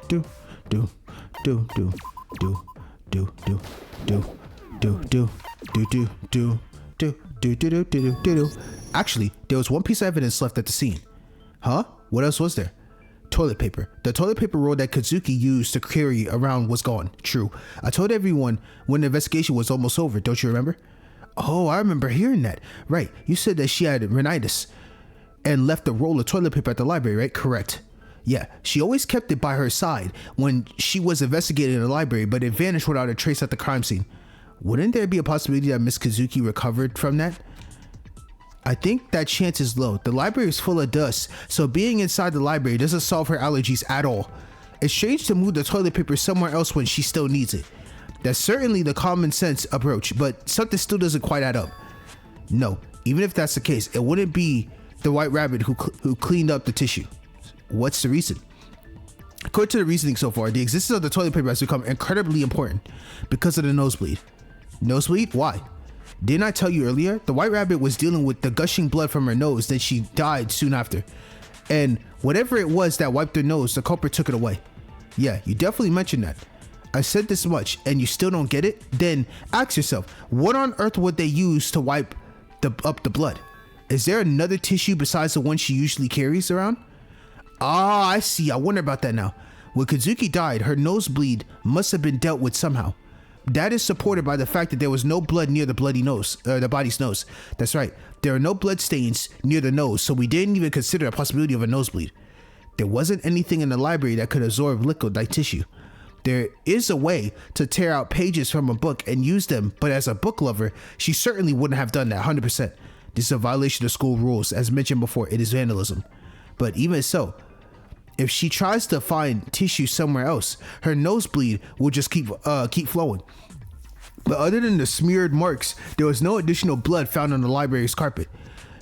Do. Actually, there was one piece of evidence left at the scene. Huh? What else was there? Toilet paper. The toilet paper roll that Kazuki used to carry around was gone. True. I told everyone when the investigation was almost over. Don't you remember? Oh, I remember hearing that. Right. You said that she had rhinitis and left the roll of toilet paper at the library, right? Correct. Yeah, she always kept it by her side when she was investigating the library, but it vanished without a trace at the crime scene. Wouldn't there be a possibility that Miss Kazuki recovered from that? I think that chance is low. The library is full of dust, so being inside the library doesn't solve her allergies at all. It's strange to move the toilet paper somewhere else when she still needs it. That's certainly the common sense approach, but something still doesn't quite add up. No, even if that's the case, it wouldn't be the white rabbit who cleaned up the tissue. What's the reason? According to the reasoning so far, the existence of the toilet paper has become incredibly important because of the nosebleed. Nosebleed? Why? Didn't I tell you earlier? The white rabbit was dealing with the gushing blood from her nose, then she died soon after. And whatever it was that wiped her nose, the culprit took it away. Yeah, you definitely mentioned that. I said this much and you still don't get it? Then ask yourself, what on earth would they use to wipe up the blood? Is there another tissue besides the one she usually carries around? Ah, I see. I wonder about that now. When Kazuki died, her nosebleed must have been dealt with somehow. That is supported by the fact that there was no blood near the bloody nose, the body's nose. That's right. There are no blood stains near the nose, so we didn't even consider a possibility of a nosebleed. There wasn't anything in the library that could absorb liquid like tissue. There is a way to tear out pages from a book and use them, but as a book lover, she certainly wouldn't have done that 100%. This is a violation of school rules. As mentioned before, it is vandalism. But even so, if she tries to find tissue somewhere else, her nosebleed will just keep flowing. But other than the smeared marks, there was no additional blood found on the library's carpet.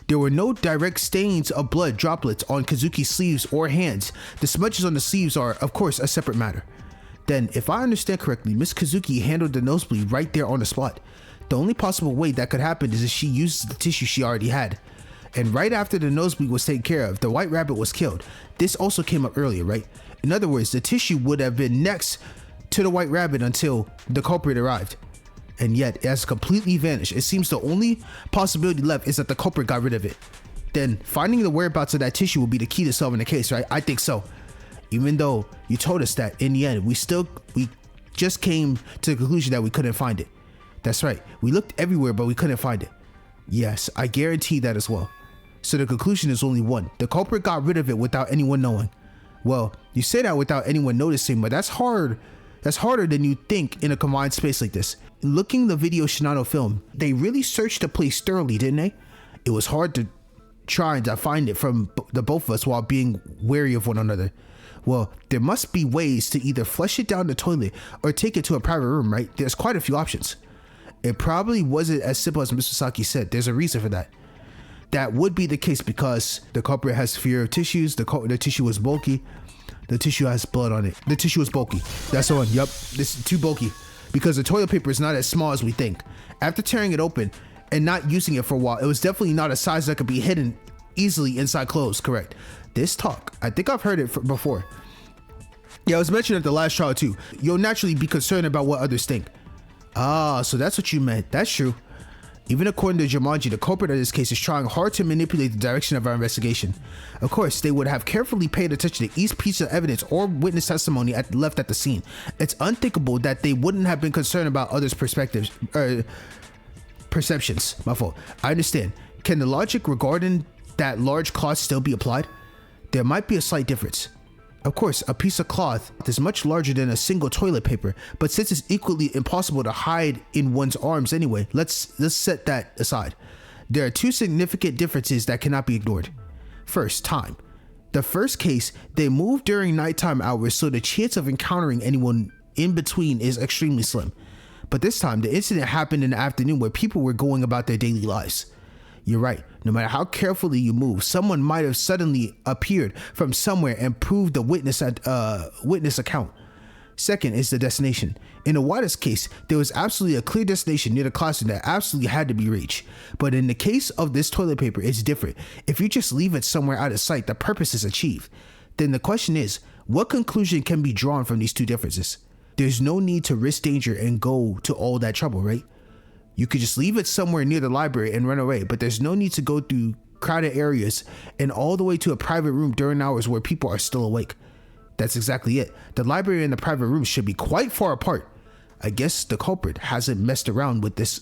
There were no direct stains of blood droplets on Kazuki's sleeves or hands. The smudges on the sleeves are, of course, a separate matter. Then, if I understand correctly, Miss Kazuki handled the nosebleed right there on the spot. The only possible way that could happen is if she used the tissue she already had. And right after the nosebleed was taken care of, the white rabbit was killed. This also came up earlier, right? In other words, the tissue would have been next to the white rabbit until the culprit arrived. And yet, it has completely vanished. It seems the only possibility left is that the culprit got rid of it. Then, finding the whereabouts of that tissue will be the key to solving the case, right? I think so. Even though you told us that, in the end, we just came to the conclusion that we couldn't find it. That's right. We looked everywhere, but we couldn't find it. Yes, I guarantee that as well. So the conclusion is only one. The culprit got rid of it without anyone knowing. Well, you say that without anyone noticing, but that's hard. That's harder than you think in a confined space like this. Looking the video Shinano film, they really searched the place thoroughly, didn't they? It was hard to try to find it from the both of us while being wary of one another. Well, there must be ways to either flush it down the toilet or take it to a private room, right? There's quite a few options. It probably wasn't as simple as Mr. Saki said. There's a reason for that. That would be the case because the culprit has fear of tissues. The tissue was bulky. The tissue has blood on it. The tissue was bulky. That's the one. Yup. This is too bulky because the toilet paper is not as small as we think. After tearing it open and not using it for a while, it was definitely not a size that could be hidden easily inside clothes. Correct. This talk, I think I've heard it before. Yeah, it was mentioned at the last trial too. You'll naturally be concerned about what others think. Ah, so that's what you meant. That's true. Even according to Jumanji, the culprit of this case is trying hard to manipulate the direction of our investigation. Of course, they would have carefully paid attention to each piece of evidence or witness testimony left at the scene. It's unthinkable that they wouldn't have been concerned about others' perspectives, perceptions. My fault. I understand. Can the logic regarding that large cloth still be applied? There might be a slight difference. Of course, a piece of cloth is much larger than a single toilet paper, but since it's equally impossible to hide in one's arms anyway, let's set that aside. There are two significant differences that cannot be ignored. First, time. The first case, they moved during nighttime hours, so the chance of encountering anyone in between is extremely slim. But this time, the incident happened in the afternoon where people were going about their daily lives. You're right. No matter how carefully you move, someone might have suddenly appeared from somewhere and proved the witness account. Second is the destination. In the widest case, there was absolutely a clear destination near the classroom that absolutely had to be reached. But in the case of this toilet paper, it's different. If you just leave it somewhere out of sight, the purpose is achieved. Then the question is, what conclusion can be drawn from these two differences? There's no need to risk danger and go to all that trouble, right? You could just leave it somewhere near the library and run away, but there's no need to go through crowded areas and all the way to a private room during hours where people are still awake. That's exactly it. The library and the private room should be quite far apart. I guess the culprit hasn't messed around with this,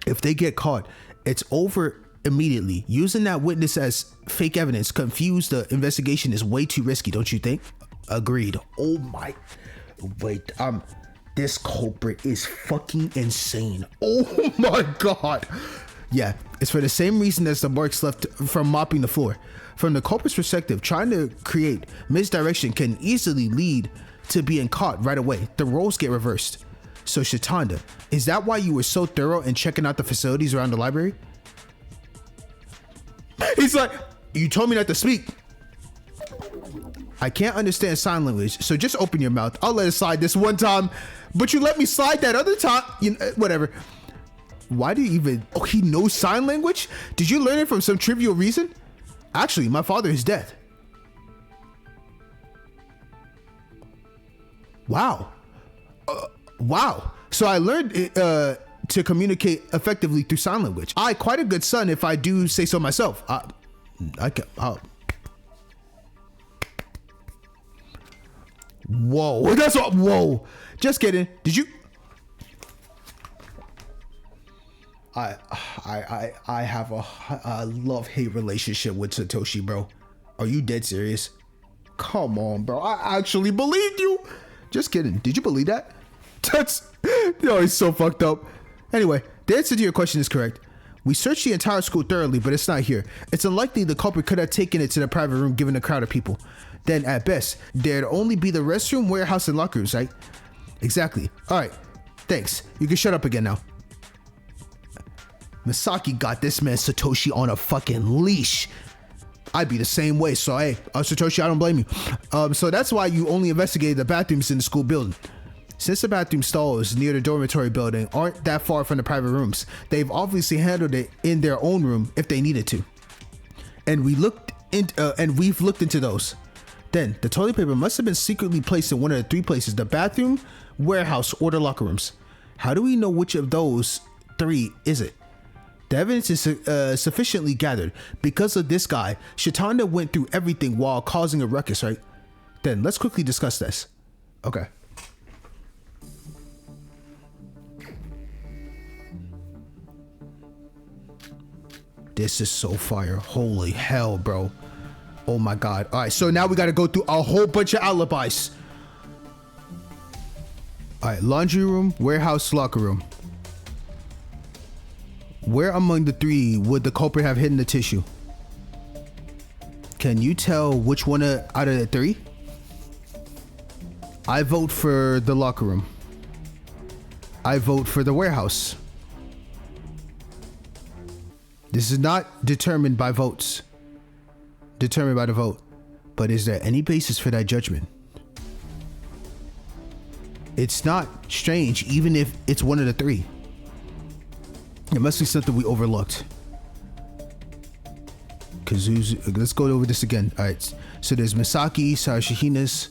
If they get caught, it's over immediately. Using that witness as fake evidence confuse the investigation is way too risky, don't you think? Agreed. Oh my, wait, this culprit is fucking insane. Oh my god. Yeah, it's for the same reason as the marks left from mopping the floor. From the culprit's perspective, trying to create misdirection can easily lead to being caught right away. The roles get reversed. So Shatanda, is that why you were so thorough in checking out the facilities around the library? He's like, you told me not to speak. I can't understand sign language, so just open your mouth. I'll let it slide this one time, but you let me slide that other time. You know, whatever. Why do you even... Oh, he knows sign language? Did you learn it from some trivial reason? Actually, my father is dead. Wow. Wow. So I learned to communicate effectively through sign language. Quite a good son if I do say so myself. Whoa, that's what, whoa. Just kidding. Did you? I have a love-hate relationship with Satoshi, bro. Are you dead serious? Come on, bro. I actually believed you. Just kidding. Did you believe that? That's, yo, he's so fucked up. Anyway, the answer to your question is correct. We searched the entire school thoroughly, but it's not here. It's unlikely the culprit could have taken it to the private room given a crowd of people. Then at best, there'd only be the restroom, warehouse, and locker rooms, right? Exactly. All right. Thanks. You can shut up again now. Misaki got this man Satoshi on a fucking leash. I'd be the same way. So, hey, Satoshi, I don't blame you. So that's why you only investigated the bathrooms in the school building. Since the bathroom stalls near the dormitory building aren't that far from the private rooms, they've obviously handled it in their own room if they needed to. And we've looked into those. Then the toilet paper must have been secretly placed in one of the three places: the bathroom, warehouse, or the locker rooms. How do we know which of those three is it? The evidence is sufficiently gathered. Because of this guy, Shatanda went through everything while causing a ruckus, right? Then let's quickly discuss this. Okay. This is so fire. Holy hell, bro. Oh my god. All right, so now we got to go through a whole bunch of alibis. All right, laundry room, warehouse, locker room. Where among the three would the culprit have hidden the tissue? Can you tell which one out of the three? I vote for the locker room. I vote for the warehouse. This is not determined by votes. Determined by the vote. But is there any basis for that judgment? It's not strange, even if it's one of the three. It must be something we overlooked. Let's go over this again. All right. So there's Misaki, Sarashihina's.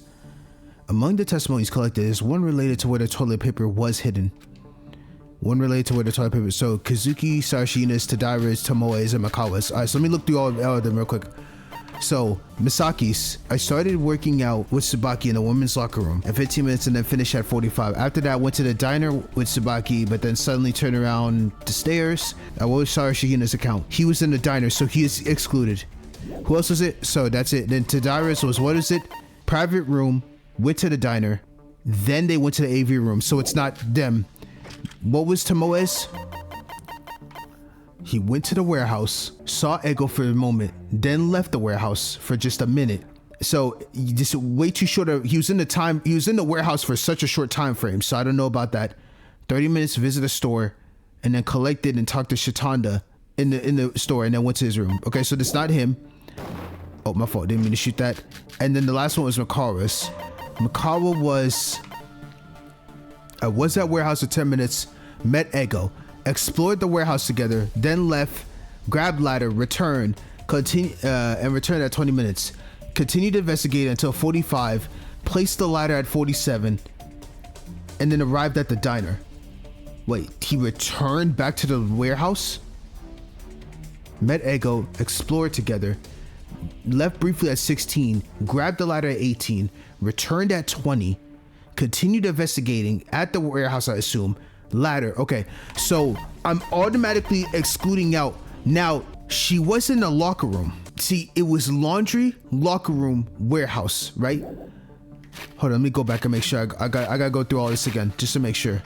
Among the testimonies collected, there's one related to where the toilet paper was hidden. One related to where the toilet paper. So Kazuki, Sarashihina's, Tadara's, Tomoe's, and Makawa's. All right. So let me look through all of them real quick. So Misaki's, I started working out with Tsubaki in the women's locker room at 15 minutes and then finished at 45. After that, went to the diner with Tsubaki, but then suddenly turned around the stairs. I was Sarashihina's account. He was in the diner, so he is excluded. Who else was it? So that's it. Then Tadara's was, what is it? Private room, went to the diner, then they went to the AV room, so it's not them. What was Tomoe's? He went to the warehouse, saw Ego for a moment, then left the warehouse for just a minute. So just way too short. He was in the warehouse for such a short time frame. So I don't know about that. 30 minutes to visit a store, and then collected and talked to Shatanda in the store, and then went to his room. Okay, so that's not him. Oh, my fault. Didn't mean to shoot that. And then the last one was Makawa's. Makawa was at warehouse for 10 minutes, met Ego, explored the warehouse together, then left, grabbed ladder, returned, and returned at 20 minutes. Continued to investigate until 45, placed the ladder at 47, and then arrived at the diner. Wait, he returned back to the warehouse? Met Ego, explored together, left briefly at 16, grabbed the ladder at 18, returned at 20, continued investigating at the warehouse, I assume. Ladder. Okay, so I'm automatically excluding out. Now, she was in the locker room. See, it was laundry, locker room, warehouse, right? Hold on, let me go back and make sure. I gotta go through all this again just to make sure.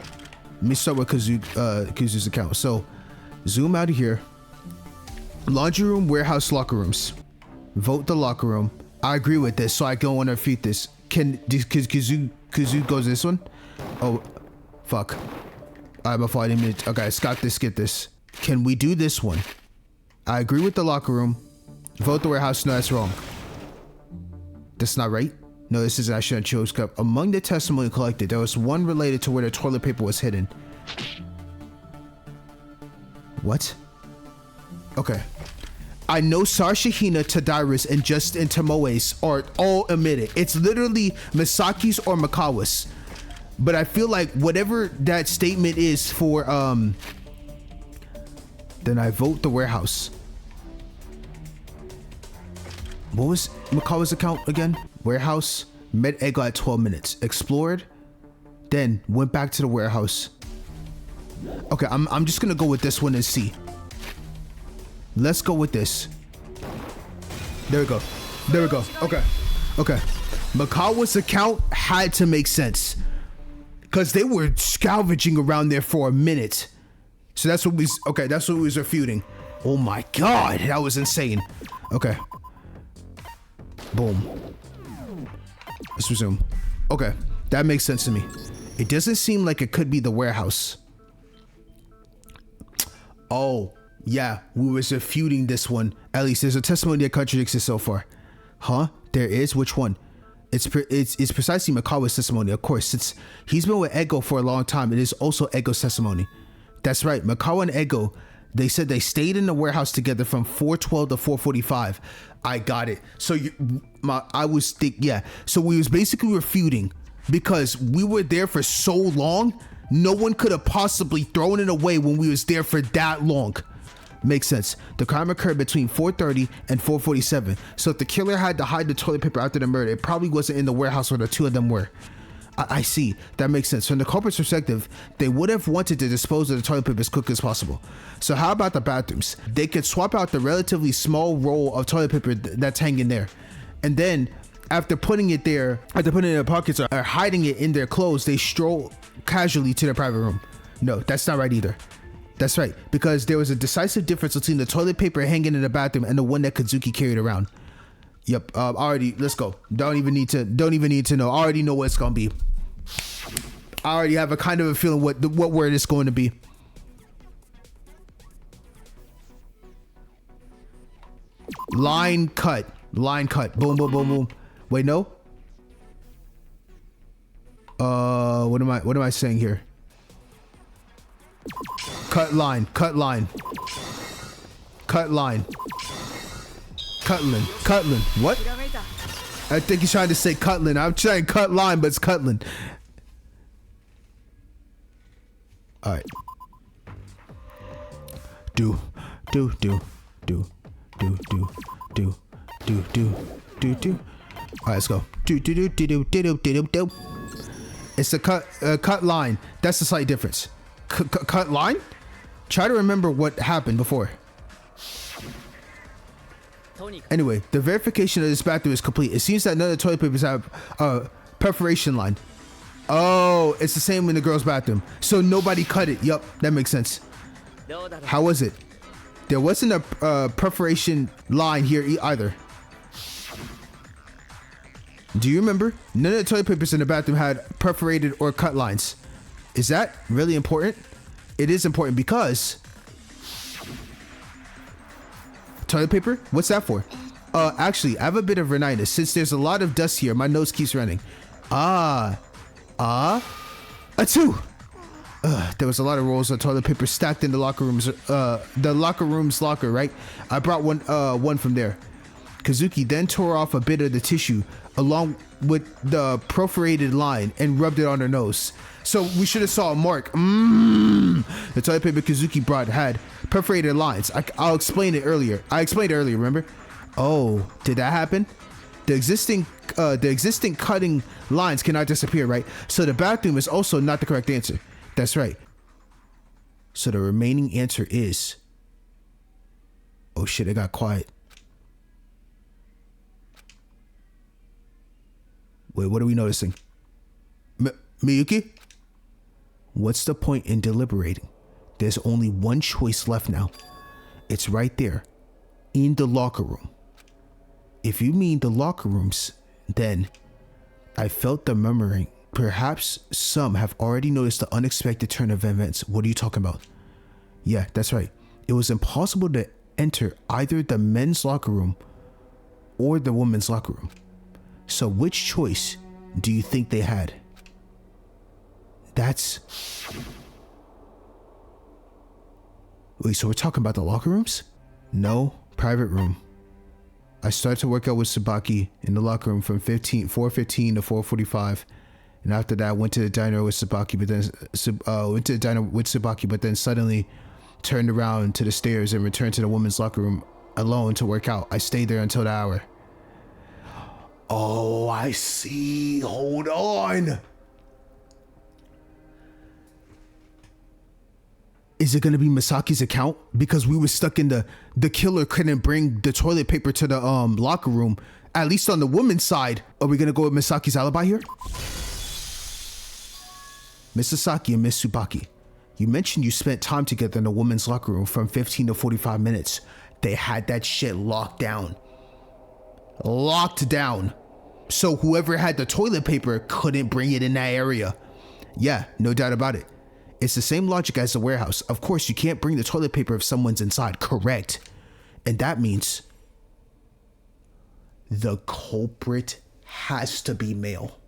Let me start with Kazu's account. So, zoom out of here. Laundry room, warehouse, locker rooms. Vote the locker room. I agree with this, so I don't want to defeat this. Kazu goes this one? Oh, fuck. Alright, before I didn't mean to, okay, skip this. Can we do this one? I agree with the locker room. Vote the warehouse. No, that's wrong. That's not right. No, this is I shouldn't chose cup. Among the testimony collected, there was one related to where the toilet paper was hidden. What? Okay. I know Sarashihina, Tadara's, and Tomoe's are all omitted. It's literally Misaki's or Makawa's. But I feel like whatever that statement is for, then I vote the warehouse. What was Makawa's account again? Warehouse, met Ego at 12 minutes, explored, then went back to the warehouse. Okay, I'm just gonna go with this one and see. Let's go with this. There we go. There we go. Okay. Okay. Makawa's account had to make sense, because they were scavenging around there for a minute. So that's what that's what we was refuting. Oh my god, that was insane. Okay. Boom. Let's resume. Okay, that makes sense to me. It doesn't seem like it could be the warehouse. Oh, yeah, we was refuting this one. At least there's a testimony that contradicts it so far. Huh? There is? Which one? It's precisely Makawa's testimony, of course, since he's been with Ego for a long time. It is also Ego's testimony. That's right. Makawa and Ego, they said they stayed in the warehouse together from 4:12 to 4:45. I got it. So So we was basically refuting because we were there for so long. No one could have possibly thrown it away when we was there for that long. Makes sense. The crime occurred between 4:30 and 4:47. So if the killer had to hide the toilet paper after the murder, it probably wasn't in the warehouse where the two of them were. I see. That makes sense. From the culprit's perspective, they would have wanted to dispose of the toilet paper as quickly as possible. So how about the bathrooms? They could swap out the relatively small roll of toilet paper that's hanging there. And then after putting it in their pockets or hiding it in their clothes, they stroll casually to their private room. No, that's not right either. That's right, because there was a decisive difference between the toilet paper hanging in the bathroom and the one that Kazuki carried around. Yep, already, let's go. Don't even need to know. I already know what it's gonna be. I already have a kind of a feeling what word it's going to be. Line cut. Boom, boom, boom, boom. Wait, no. What am I saying here? Cut line. Cutlin. What? I think he's trying to say Cutlin. I'm trying to cut line, but it's Cutlin. All right. Do. All right, let's go. Do. It's a cut line. That's the slight difference. Cut line? Try to remember what happened before. Anyway, the verification of this bathroom is complete. It seems that none of the toilet papers have a perforation line. Oh, it's the same in the girl's bathroom. So nobody cut it. Yup, that makes sense. How was it? There wasn't a perforation line here either. Do you remember? None of the toilet papers in the bathroom had perforated or cut lines. Is that really important? It is important because toilet paper? What's that for? Actually, I have a bit of rhinitis. Since there's a lot of dust here, my nose keeps running. Achoo! There was a lot of rolls of toilet paper stacked in the locker room's locker, right? I brought one from there. Kazuki then tore off a bit of the tissue along with the perforated line and rubbed it on her nose. So we should have saw a mark. The toilet paper Kazuki brought had perforated lines. I'll explain it earlier. I explained it earlier, remember? Oh, did that happen? The existing cutting lines cannot disappear, right? So the bathroom is also not the correct answer. That's right. So the remaining answer is... Oh shit, it got quiet. Wait, what are we noticing? Miyuki? What's the point in deliberating? There's only one choice left now. It's right there, in the locker room. If you mean the locker rooms, then I felt the murmuring. Perhaps some have already noticed the unexpected turn of events. What are you talking about? Yeah, that's right. It was impossible to enter either the men's locker room or the women's locker room. So which choice do you think they had? Wait, so we're talking about the locker rooms? No, private room. I started to work out with Tsubaki in the locker room from 4:15 to 4:45. And after that, went to the diner with Tsubaki, but then suddenly turned around to the stairs and returned to the women's locker room alone to work out. I stayed there until the hour. Oh, I see. Hold on. Is it going to be Misaki's account? Because we were stuck in the killer couldn't bring the toilet paper to the locker room, at least on the woman's side. Are we going to go with Misaki's alibi here? Miss Sasaki and Miss Tsubaki, you mentioned you spent time together in the woman's locker room from 15 to 45 minutes. They had that shit locked down. Locked down. So whoever had the toilet paper couldn't bring it in that area. Yeah, no doubt about it. It's the same logic as the warehouse. Of course, you can't bring the toilet paper if someone's inside. Correct. And that means the culprit has to be male.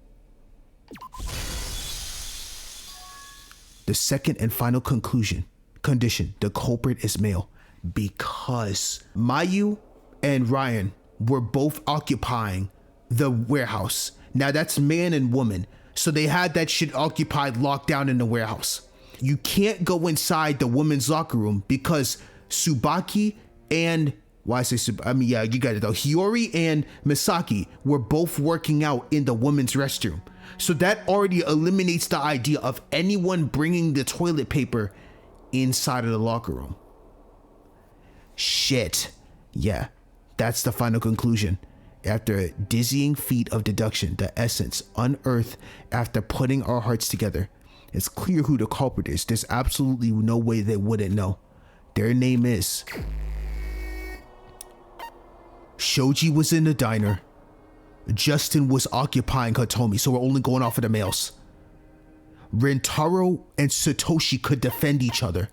The second and final condition, the culprit is male, because Mayu and Ryan were both occupying the warehouse. Now that's man and woman, so they had that shit occupied, locked down in the warehouse. You can't go inside the women's locker room because Tsubaki and you got it though. Hiyori and Misaki were both working out in the women's restroom. So that already eliminates the idea of anyone bringing the toilet paper inside of the locker room. Shit. Yeah, that's the final conclusion. After a dizzying feat of deduction, the essence unearthed after putting our hearts together. It's clear who the culprit is. There's absolutely no way they wouldn't know. Their name is... Shoji was in the diner. Justin was occupying Hitomi, so we're only going off of the males. Rentaro and Satoshi could defend each other.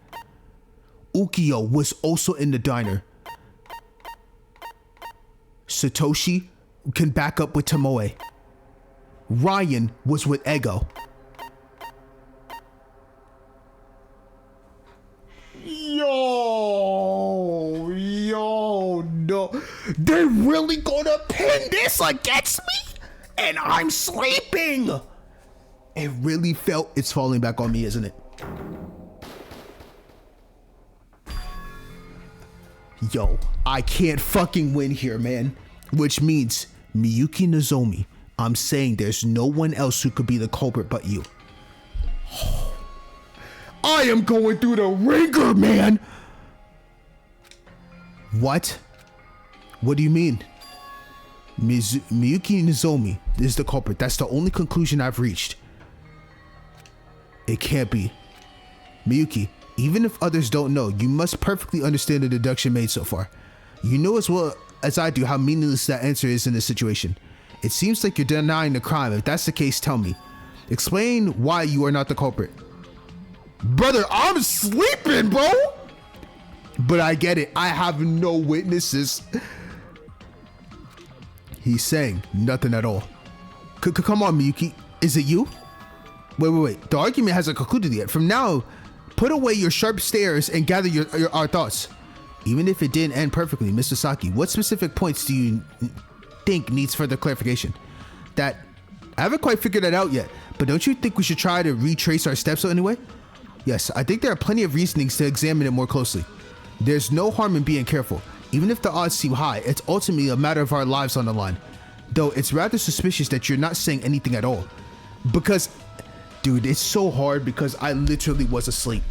Ukiyo was also in the diner. Satoshi can back up with Tomoe. Ryan was with Ego. Yo, no. They're really gonna pin this against me? And I'm sleeping. It really felt it's falling back on me, isn't it? Yo, I can't fucking win here, man. Which means, Miyuki Nozomi, I'm saying there's no one else who could be the culprit but you. I am going through the ringer, man. What? What do you mean? Miyuki Nozomi is the culprit. That's the only conclusion I've reached. It can't be. Miyuki, even if others don't know, you must perfectly understand the deduction made so far. You know as well as I do how meaningless that answer is in this situation. It seems like you're denying the crime. If that's the case, tell me. Explain why you are not the culprit. Brother, I'm sleeping, bro. But I get it. I have no witnesses. He's saying nothing at all. Come on, Miyuki. Is it you? Wait. The argument hasn't concluded yet. From now, put away your sharp stares and gather our thoughts. Even if it didn't end perfectly, Mr. Saki, what specific points do you think needs further clarification? That I haven't quite figured that out yet, but don't you think we should try to retrace our steps anyway? Yes, I think there are plenty of reasonings to examine it more closely. There's no harm in being careful. Even if the odds seem high, it's ultimately a matter of our lives on the line. Though it's rather suspicious that you're not saying anything at all. Because, dude, it's so hard because I literally was asleep.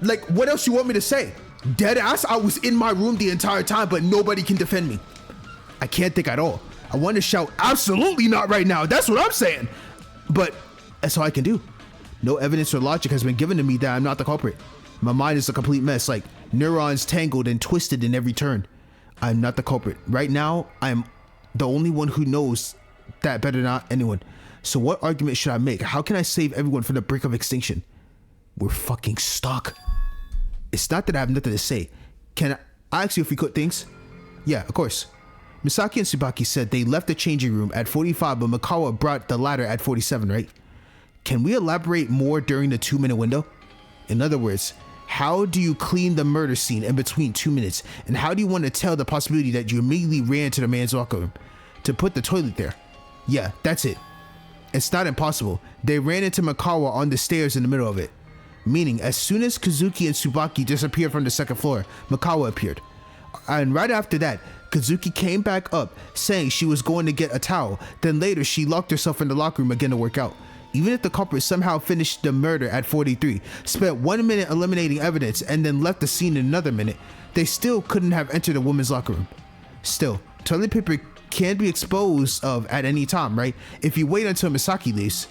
Like, what else you want me to say? Dead ass, I was in my room the entire time, but nobody can defend me. I can't think at all. I want to shout, absolutely not right now. That's what I'm saying. But that's all I can do. No evidence or logic has been given to me that I'm not the culprit. My mind is a complete mess, like neurons tangled and twisted in every turn. I'm not the culprit. Right now, I'm the only one who knows that better than not anyone. So what argument should I make? How can I save everyone from the brink of extinction? We're fucking stuck. It's not that I have nothing to say. Can I ask you if we could things? Yeah, of course. Misaki and Tsubaki said they left the changing room at 45, but Mikawa brought the ladder at 47, right? Can we elaborate more during the 2-minute window? In other words, how do you clean the murder scene in between 2 minutes? And how do you want to tell the possibility that you immediately ran to the man's locker room to put the toilet there? Yeah, that's it. It's not impossible. They ran into Mikawa on the stairs in the middle of it. Meaning, as soon as Kazuki and Tsubaki disappeared from the second floor, Mikawa appeared. And right after that, Kazuki came back up saying she was going to get a towel. Then later, she locked herself in the locker room again to work out. Even if the culprit somehow finished the murder at 43, spent 1 minute eliminating evidence, and then left the scene in another minute, they still couldn't have entered a woman's locker room. Still, toilet paper can be exposed of at any time, right? If you wait until Misaki leaves.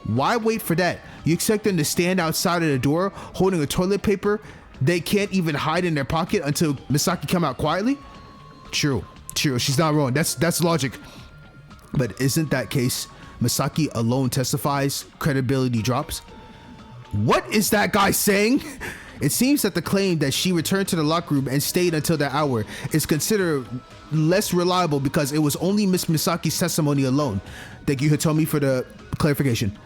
Why wait for that? You expect them to stand outside of the door holding a toilet paper they can't even hide in their pocket until Misaki come out quietly? True. She's not wrong. That's logic. But isn't that case? Misaki alone testifies, credibility drops. What is that guy saying? It seems that the claim that she returned to the locker room and stayed until that hour is considered less reliable because it was only Miss Misaki's testimony alone. Thank you, Hitomi, for the clarification.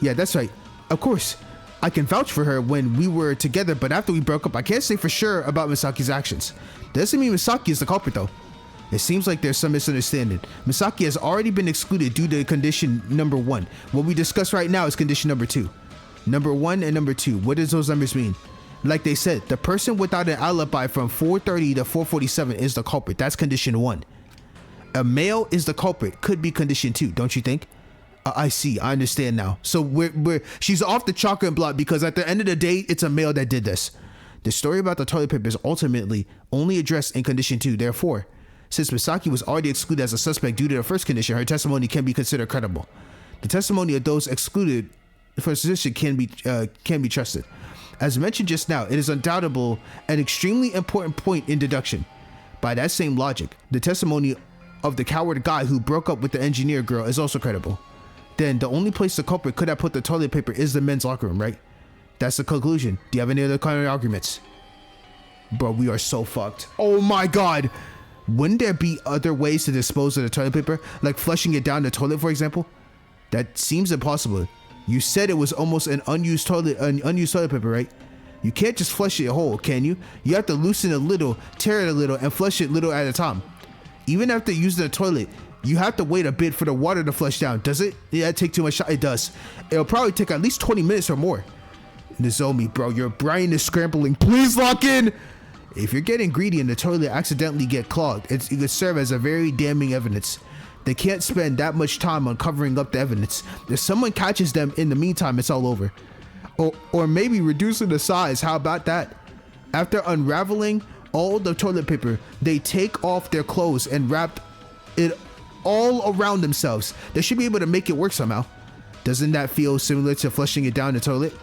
Yeah, that's right. Of course, I can vouch for her when we were together, but after we broke up, I can't say for sure about Misaki's actions. Doesn't mean Misaki is the culprit, though. It seems like there's some misunderstanding. Misaki has already been excluded due to condition number 1. What we discuss right now is condition number 2. Number 1 and number 2. What does those numbers mean? Like they said, the person without an alibi from 4:30 to 4:47 is the culprit. That's condition 1. A male is the culprit. Could be condition 2, don't you think? I see. I understand now. So she's off the chocolate block because at the end of the day, it's a male that did this. The story about the toilet paper is ultimately only addressed in condition 2. Therefore, since Misaki was already excluded as a suspect due to the first condition, her testimony can be considered credible. The testimony of those excluded for position can be trusted. As mentioned just now, it is undoubtedly an extremely important point in deduction. By that same logic, the testimony of the coward guy who broke up with the engineer girl is also credible. Then the only place the culprit could have put the toilet paper is the men's locker room, right? That's the conclusion. Do you have any other kind of arguments? Bro, we are so fucked. Oh my god. Wouldn't there be other ways to dispose of the toilet paper? Like flushing it down the toilet, for example? That seems impossible. You said it was almost an unused toilet paper, right? You can't just flush it whole, can you? You have to loosen it a little, tear it a little, and flush it little at a time. Even after using the toilet, you have to wait a bit for the water to flush down. Does it? Yeah, take too much time. It does. It'll probably take at least 20 minutes or more. Nozomi, bro, your brain is scrambling. Please lock in. If you're getting greedy and the toilet accidentally get clogged, it could serve as a very damning evidence. They can't spend that much time on covering up the evidence. If someone catches them in the meantime, it's all over. Or maybe reducing the size. How about that? After unraveling all the toilet paper, they take off their clothes and wrap it all around themselves. They should be able to make it work somehow. Doesn't that feel similar to flushing it down the toilet?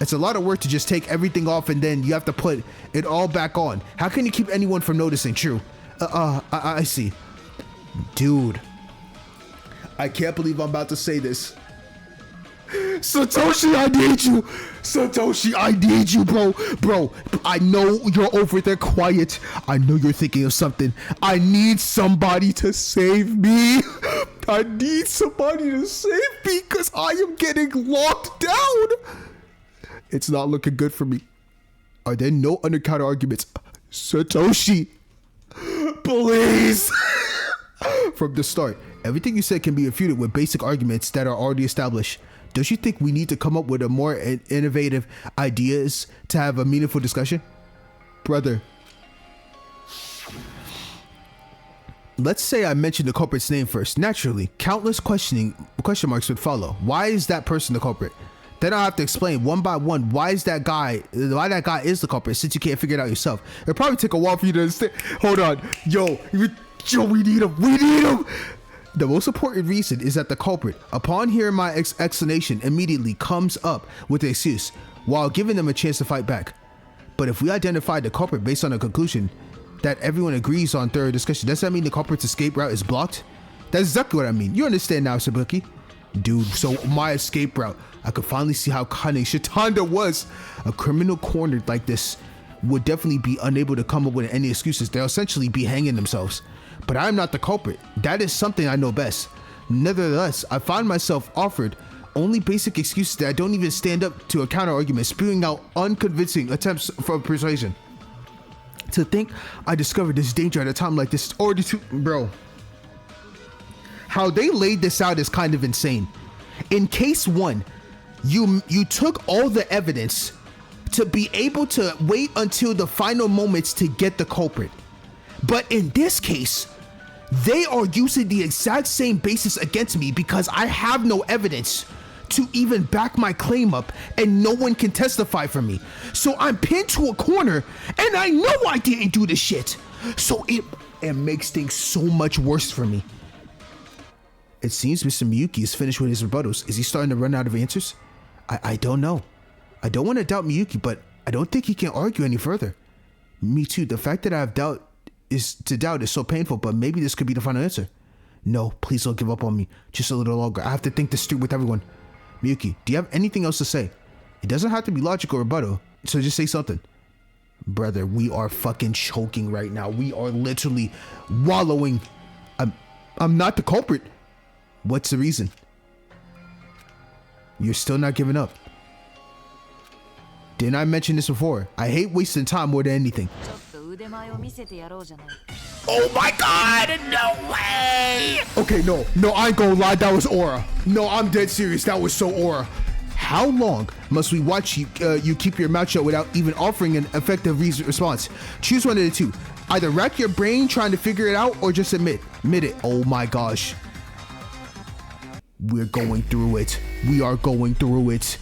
It's a lot of work to just take everything off and then you have to put it all back on. How can you keep anyone from noticing? True. I see. Dude, I can't believe I'm about to say this. Satoshi, I need you. Satoshi, I need you, bro. Bro, I know you're over there quiet. I know you're thinking of something. I need somebody to save me. I need somebody to save me because I am getting locked down. It's not looking good for me. Are there no undercounter arguments? Satoshi, please. From the start, everything you said can be refuted with basic arguments that are already established. Don't you think we need to come up with a more innovative ideas to have a meaningful discussion? Brother, let's say I mentioned the culprit's name first. Naturally, countless question marks would follow. Why is that person the culprit? Then I'll have to explain one by one why that guy is the culprit, since you can't figure it out yourself. It'll probably take a while for you to understand. Hold on. Yo, we need him. We need him. The most important reason is that the culprit, upon hearing my explanation, immediately comes up with an excuse while giving them a chance to fight back. But if we identify the culprit based on a conclusion that everyone agrees on thorough discussion, does that mean the culprit's escape route is blocked? That's exactly what I mean. You understand now, Sabuki? Dude, so my escape route, I could finally see how cunning Shitanda was. A criminal cornered like this would definitely be unable to come up with any excuses. They'll essentially be hanging themselves. But I'm not the culprit. That is something I know best. Nevertheless, I find myself offered only basic excuses that I don't even stand up to a counter argument, spewing out unconvincing attempts for persuasion. To think I discovered this danger at a time like this is already too... Bro. How they laid this out is kind of insane. In case 1, you took all the evidence to be able to wait until the final moments to get the culprit. But in this case, they are using the exact same basis against me because I have no evidence to even back my claim up and no one can testify for me. So I'm pinned to a corner and I know I didn't do the shit. So it makes things so much worse for me. It seems Mr. Miyuki is finished with his rebuttals. Is he starting to run out of answers? I don't know. I don't want to doubt Miyuki, but I don't think he can argue any further. Me too. The fact that I have doubt is so painful, but maybe this could be the final answer. No, please don't give up on me. Just a little longer. I have to think this through with everyone. Miyuki, do you have anything else to say? It doesn't have to be logical or rebuttal. So just say something. Brother, we are fucking choking right now. We are literally wallowing. I'm not the culprit. What's the reason? You're still not giving up. Didn't I mention this before? I hate wasting time more than anything. Oh my god, no way! Okay, no, I ain't gonna lie, that was aura. No, I'm dead serious, that was so aura. How long must we watch you keep your mouth shut without even offering an effective response? Choose one of the two. Either rack your brain trying to figure it out or just admit it. Oh my gosh. We're going through it. We are going through it.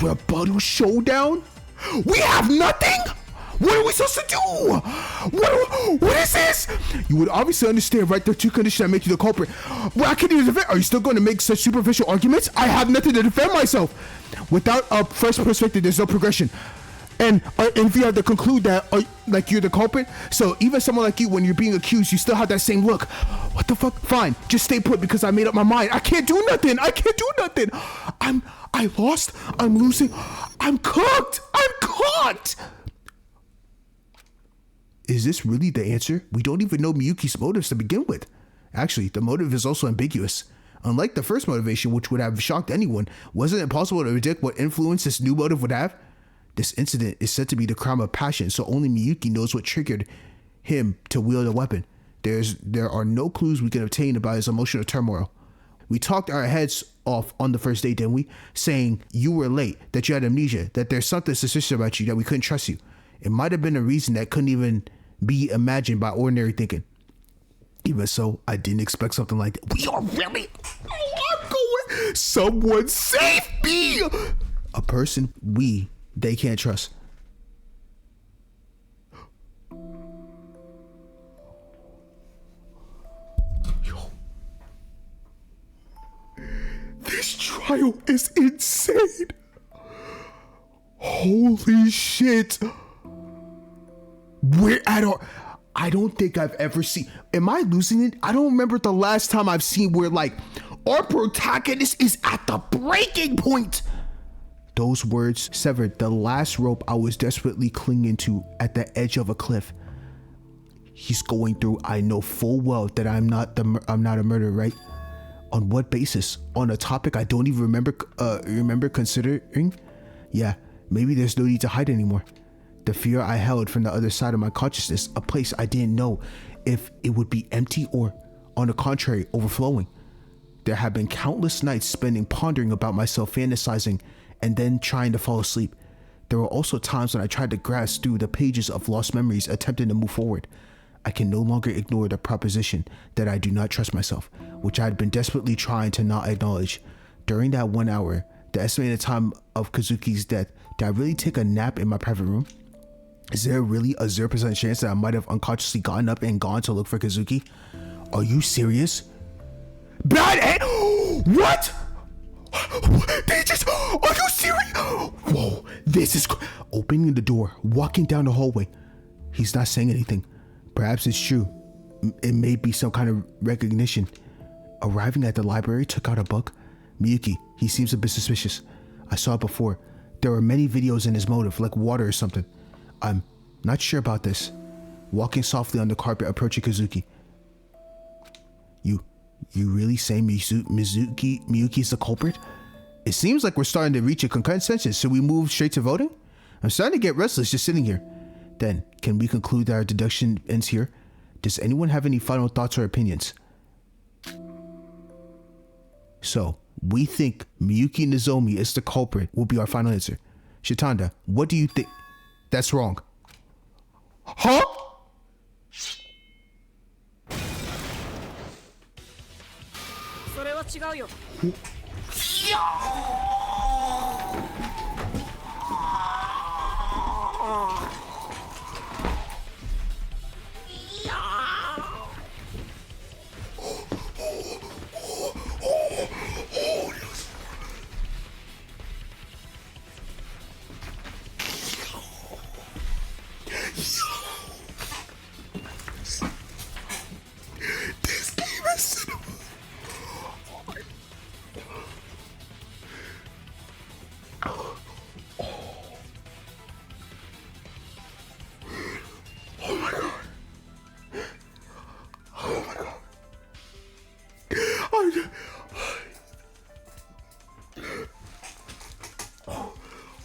Rebuttal showdown? We have nothing? What are we supposed to do? What is this? You would obviously understand, right? The two conditions that make you the culprit. Well, I can't even defend. Are you still going to make such superficial arguments? I have nothing to defend myself. Without a fresh perspective, there's no progression. And if you have to conclude that like you're the culprit, so even someone like you, when you're being accused, you still have that same look. What the fuck? Fine, just stay put because I made up my mind. I can't do nothing. I lost. I'm losing. I'm cooked. I'm caught. Is this really the answer? We don't even know Miyuki's motives to begin with. Actually, the motive is also ambiguous. Unlike the first motivation, which would have shocked anyone, wasn't it possible to predict what influence this new motive would have? This incident is said to be the crime of passion, so only Miyuki knows what triggered him to wield a weapon. There are no clues we can obtain about his emotional turmoil. We talked our heads off on the first date, didn't we? Saying you were late, that you had amnesia, that there's something suspicious about you, that we couldn't trust you. It might have been a reason that couldn't even be imagined by ordinary thinking. Even so, I didn't expect something like that. We are really... Oh, I'm going... Someone save me! A person they can't trust. Yo. This trial is insane. Holy shit. We're at our... I don't think I've ever seen... Am I losing it? I don't remember the last time I've seen where, like, our protagonist is at the breaking point. Those words severed the last rope I was desperately clinging to at the edge of a cliff. He's going through... I know full well that I'm not a murderer, right? On what basis? On a topic I don't even remember considering? Yeah, maybe there's no need to hide anymore. The fear I held from the other side of my consciousness, a place I didn't know if it would be empty or, on the contrary, overflowing. There have been countless nights spending pondering about myself, fantasizing, and then trying to fall asleep. There were also times when I tried to grasp through the pages of lost memories, attempting to move forward. I can no longer ignore the proposition that I do not trust myself, which I had been desperately trying to not acknowledge. During that 1 hour, the estimated time of Kazuki's death, did I really take a nap in my private room? Is there really a 0% chance that I might have unconsciously gotten up and gone to look for Kazuki? Are you serious? What? Are you serious? Whoa, this is... Opening the door, walking down the hallway. He's not saying anything. Perhaps it's true. It may be some kind of recognition. Arriving at the library, took out a book. Miyuki, he seems a bit suspicious. I saw it before. There were many videos in his motive, like water or something. I'm not sure about this. Walking softly on the carpet, approaching Kazuki. You really say Miyuki's the culprit? It seems like we're starting to reach a consensus. Should we move straight to voting? I'm starting to get restless just sitting here. Then, can we conclude that our deduction ends here? Does anyone have any final thoughts or opinions? So, we think Miyuki Nozomi is the culprit will be our final answer. Shitanda, what do you think? That's wrong. Huh? god.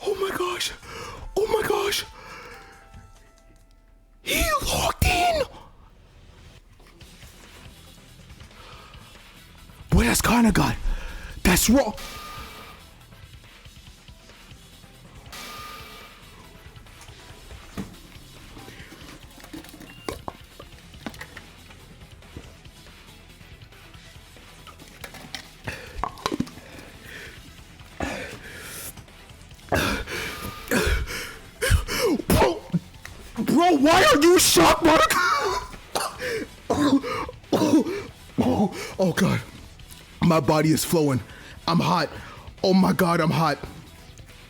Oh my gosh. Oh my gosh. He logged in. Boy, that's kinda god. That's wrong. Bro, why are you shocked, Monica? Oh god. My body is flowing. I'm hot. Oh my god, I'm hot.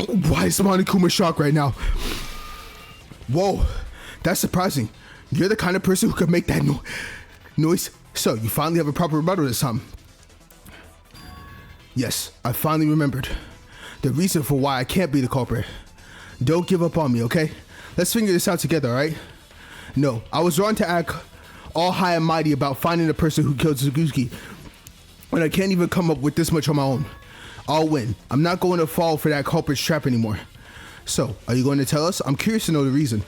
Why is Monokuma shocked right now? Whoa, that's surprising. You're the kind of person who could make that noise. So, you finally have a proper rebuttal this time. Yes, I finally remembered the reason for why I can't be the culprit. Don't give up on me, okay? Let's figure this out together, alright? No, I was wrong to act all high and mighty about finding the person who killed Suzuki when I can't even come up with this much on my own. I'll win. I'm not going to fall for that culprit's trap anymore. So, are you going to tell us? I'm curious to know the reason.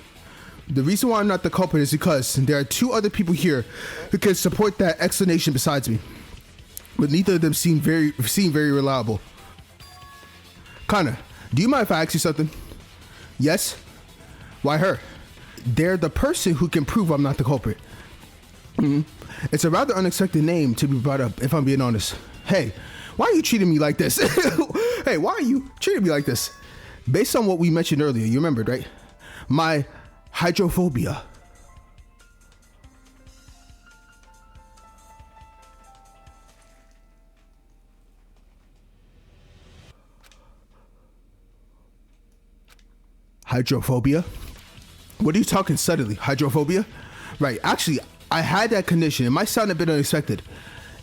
The reason why I'm not the culprit is because there are two other people here who can support that explanation besides me. But neither of them seem very reliable. Kana, do you mind if I ask you something? Yes? Why her? They're the person who can prove I'm not the culprit. It's a rather unexpected name to be brought up, if I'm being honest. Hey, why are you treating me like this? Hey, why are you treating me like this? Based on what we mentioned earlier, you remembered, right? My hydrophobia. Hydrophobia? What are you talking suddenly? Hydrophobia? Right, actually, I had that condition. It might sound a bit unexpected.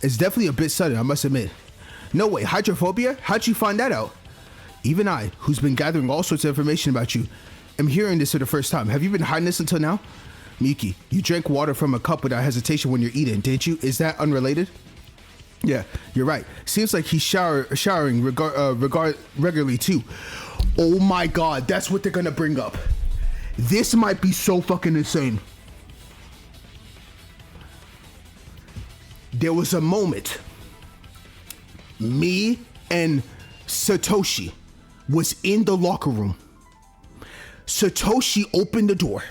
It's definitely a bit sudden, I must admit. No way, hydrophobia? How'd you find that out? Even I, who's been gathering all sorts of information about you, am hearing this for the first time. Have you been hiding this until now? Miki, you drank water from a cup without hesitation when you're eating, didn't you? Is that unrelated? Yeah, you're right. Seems like he's showering regularly too. Oh my god, that's what they're gonna bring up. This might be so fucking insane. There was a moment me and Satoshi was in the locker room. Satoshi opened the door.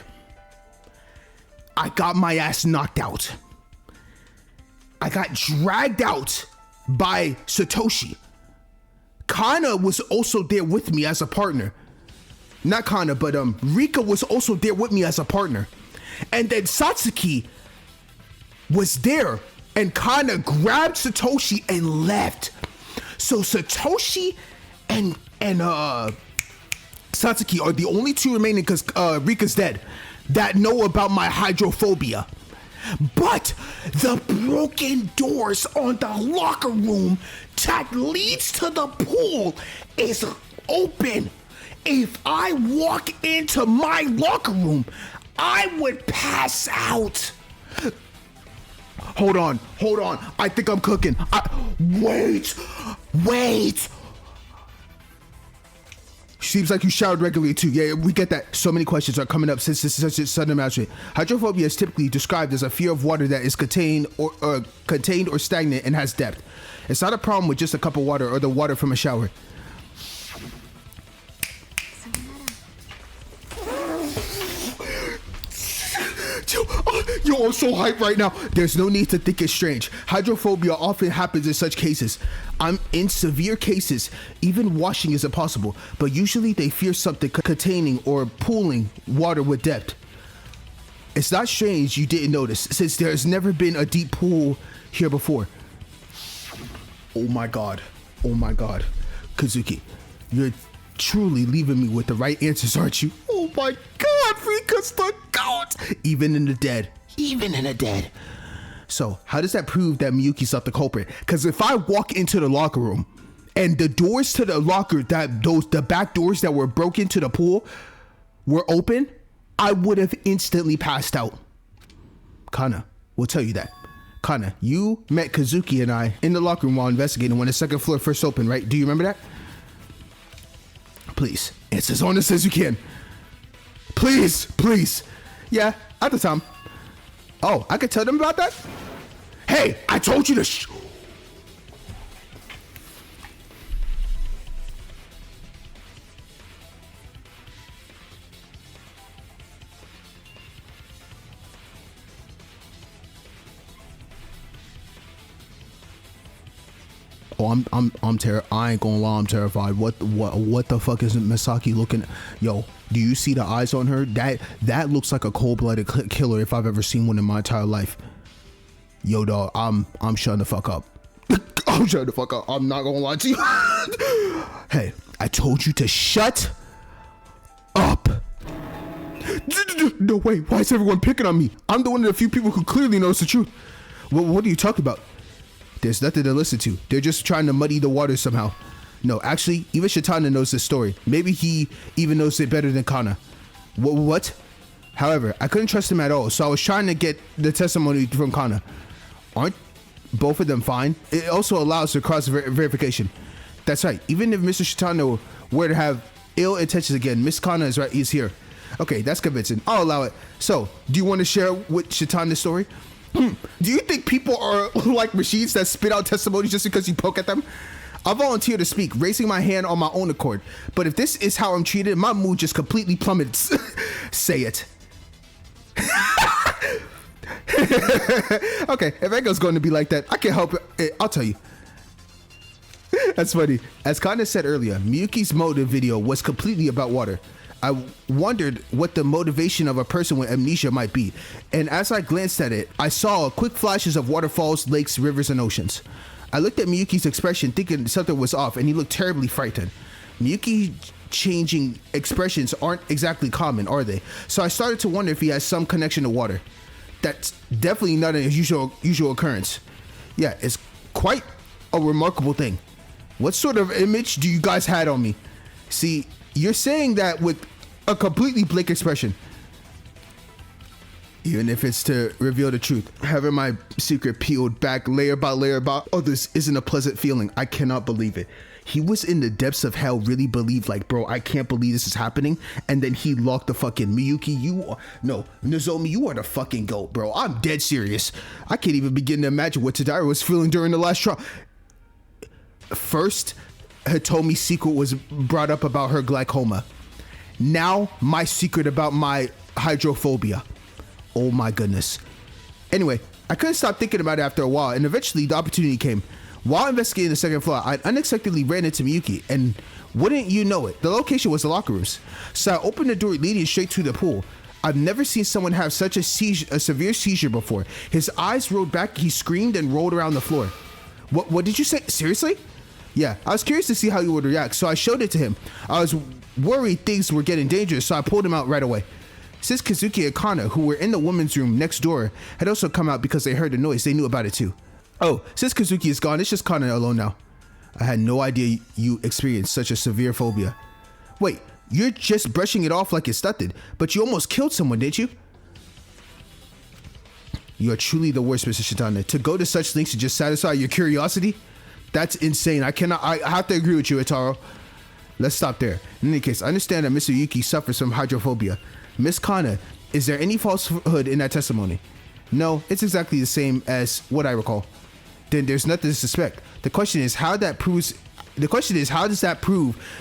I got my ass knocked out. I got dragged out by Satoshi. Kana was also there with me as a partner. Not Kana, but Rika was also there with me as a partner. And then Satsuki was there, and Kana grabbed Satoshi and left. So Satoshi and Satsuki are the only two remaining, because Rika's dead, that know about my hydrophobia. But the broken doors on the locker room that leads to the pool is open. If I walk into my locker room, I would pass out. Hold on. I think I'm cooking. Wait. Seems like you showered regularly too. Yeah, we get that. So many questions are coming up since this is such a sudden announcement. Hydrophobia is typically described as a fear of water that is contained or stagnant and has depth. It's not a problem with just a cup of water or the water from a shower. Yo, I'm so hyped right now. There's no need to think it's strange. Hydrophobia often happens in such cases. I'm in severe cases, even washing is impossible, but usually they fear something containing or pooling water with depth. It's not strange you didn't notice, since there's never been a deep pool here before. Oh my god. Kazuki, you're truly leaving me with the right answers, aren't you? Oh my god, Rika's the goat! Even in the dead. So, how does that prove that Miyuki's not the culprit? Because if I walk into the locker room and the doors to the locker, the back doors that were broken to the pool were open, I would have instantly passed out. Kana will tell you that. Kana, you met Kazuki and I in the locker room while investigating when the second floor first opened, right? Do you remember that? Please, answer as honest as you can. Please, please. Yeah, at the time. Oh, I could tell them about that? Hey, I told you to Oh, I ain't gonna lie, I'm terrified. What the fuck is Misaki looking at? Yo, do you see the eyes on her? That looks like a cold-blooded killer if I've ever seen one in my entire life. Yo, dog, I'm shutting the fuck up. I'm shutting the fuck up. I'm not gonna lie to you. Hey, I told you to shut up. No, wait, why is everyone picking on me? I'm the one of the few people who clearly knows the truth. What are you talking about? There's nothing to listen to. They're just trying to muddy the waters somehow. No, actually, even Shitana knows this story. Maybe he even knows it better than Kana. What? However, I couldn't trust him at all, so I was trying to get the testimony from Kana. Aren't both of them fine? It also allows for cross-verification. That's right. Even if Mr. Shitana were to have ill intentions again, Miss Kana is here. Okay, that's convincing. I'll allow it. So, do you want to share with Shitana's story? Do you think people are like machines that spit out testimonies just because you poke at them? I volunteer to speak, raising my hand on my own accord. But if this is how I'm treated, my mood just completely plummets. Say it. Okay, if Echo's going to be like that, I can't help it. I'll tell you. That's funny. As Kana said earlier, Miyuki's motive video was completely about water. I wondered what the motivation of a person with amnesia might be, and as I glanced at it, I saw quick flashes of waterfalls, lakes, rivers, and oceans. I looked at Miyuki's expression thinking something was off, and he looked terribly frightened. Miyuki changing expressions aren't exactly common, are they? So I started to wonder if he has some connection to water. That's definitely not a usual occurrence. Yeah, it's quite a remarkable thing. What sort of image do you guys had on me? See, you're saying that with a completely blank expression. Even if it's to reveal the truth. Having my secret peeled back layer by layer about others isn't a pleasant feeling. I cannot believe it. He was in the depths of hell, really believed like, bro, I can't believe this is happening. And then he locked the fucking Miyuki. Nozomi, you are the fucking GOAT, bro. I'm dead serious. I can't even begin to imagine what Tadara was feeling during the last trial. First, Hitomi's secret was brought up about her glaucoma. Now, my secret about my hydrophobia. Oh my goodness. Anyway, I couldn't stop thinking about it after a while, and eventually the opportunity came. While investigating the second floor, I unexpectedly ran into Miyuki, and wouldn't you know it, the location was the locker rooms. So I opened the door leading straight to the pool. I've never seen someone have such a severe seizure before. His eyes rolled back, he screamed and rolled around the floor. What did you say? Seriously? Yeah, I was curious to see how he would react, so I showed it to him. I was worried things were getting dangerous, so I pulled him out right away. Since Kazuki and Kana, who were in the women's room next door, had also come out because they heard the noise, they knew about it too. Oh, since Kazuki is gone, it's just Kana alone now. I had no idea you experienced such a severe phobia. Wait, you're just brushing it off like it's nothing, but you almost killed someone, didn't you? You are truly the worst, Mr. Shitana. To go to such lengths to just satisfy your curiosity? That's insane. I have to agree with you, Itaro. Let's stop there. In any case, I understand that Mr. Yuki suffers from hydrophobia. Miss Kana, is there any falsehood in that testimony? No, it's exactly the same as what I recall. Then there's nothing to suspect. The question is how does that prove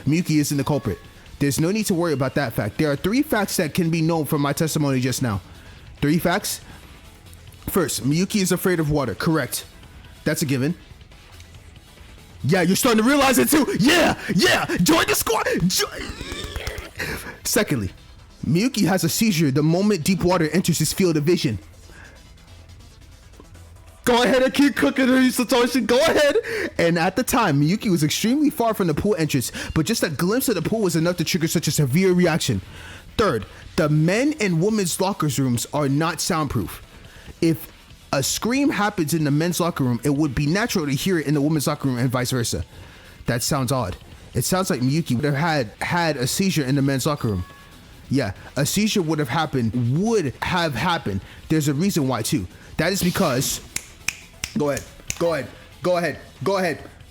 Miyuki isn't the culprit? There's no need to worry about that fact. There are 3 facts that can be known from my testimony just now. 3 facts? First, Miyuki is afraid of water. Correct. That's a given. Yeah, you're starting to realize it too. Yeah. Join the squad. Secondly, Miyuki has a seizure the moment deep water enters his field of vision. Go ahead and keep cooking, Satoshi. Go ahead. And at the time, Miyuki was extremely far from the pool entrance, but just a glimpse of the pool was enough to trigger such a severe reaction. Third, the men and women's locker rooms are not soundproof. If a scream happens in the men's locker room, it would be natural to hear it in the women's locker room and vice versa. That sounds odd. It sounds like Miyuki would have had a seizure in the men's locker room. Yeah, a seizure would have happened. There's a reason why too. That is because Go ahead.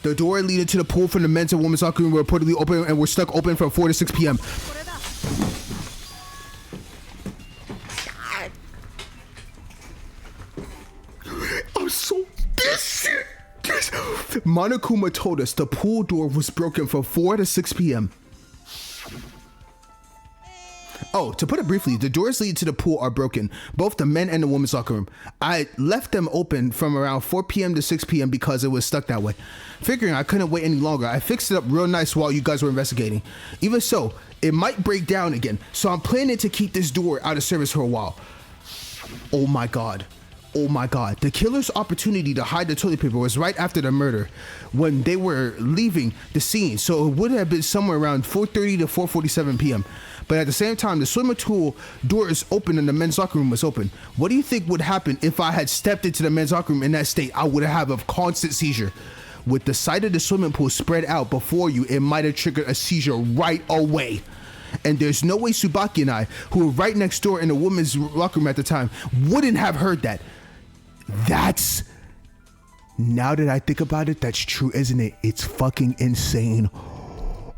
The door leading to the pool from the men's and women's locker room were reportedly open and were stuck open from 4 to 6 p.m. I'm so this shit. Monokuma told us the pool door was broken from 4 to 6 p.m. Oh, to put it briefly, the doors leading to the pool are broken, both the men and the women's locker room. I left them open from around 4 p.m. to 6 p.m. because it was stuck that way. Figuring I couldn't wait any longer, I fixed it up real nice while you guys were investigating. Even so, it might break down again, so I'm planning to keep this door out of service for a while. Oh my god. The killer's opportunity to hide the toilet paper was right after the murder, when they were leaving the scene, so it would have been somewhere around 4:30 to 4:47 p.m. But at the same time, the swimming pool door is open and the men's locker room was open. What do you think would happen if I had stepped into the men's locker room in that state? I would have a constant seizure. With the sight of the swimming pool spread out before you, it might have triggered a seizure right away. And there's no way Tsubaki and I, who were right next door in the women's locker room at the time, wouldn't have heard that. That's, now that I think about it, that's true, isn't it? It's fucking insane.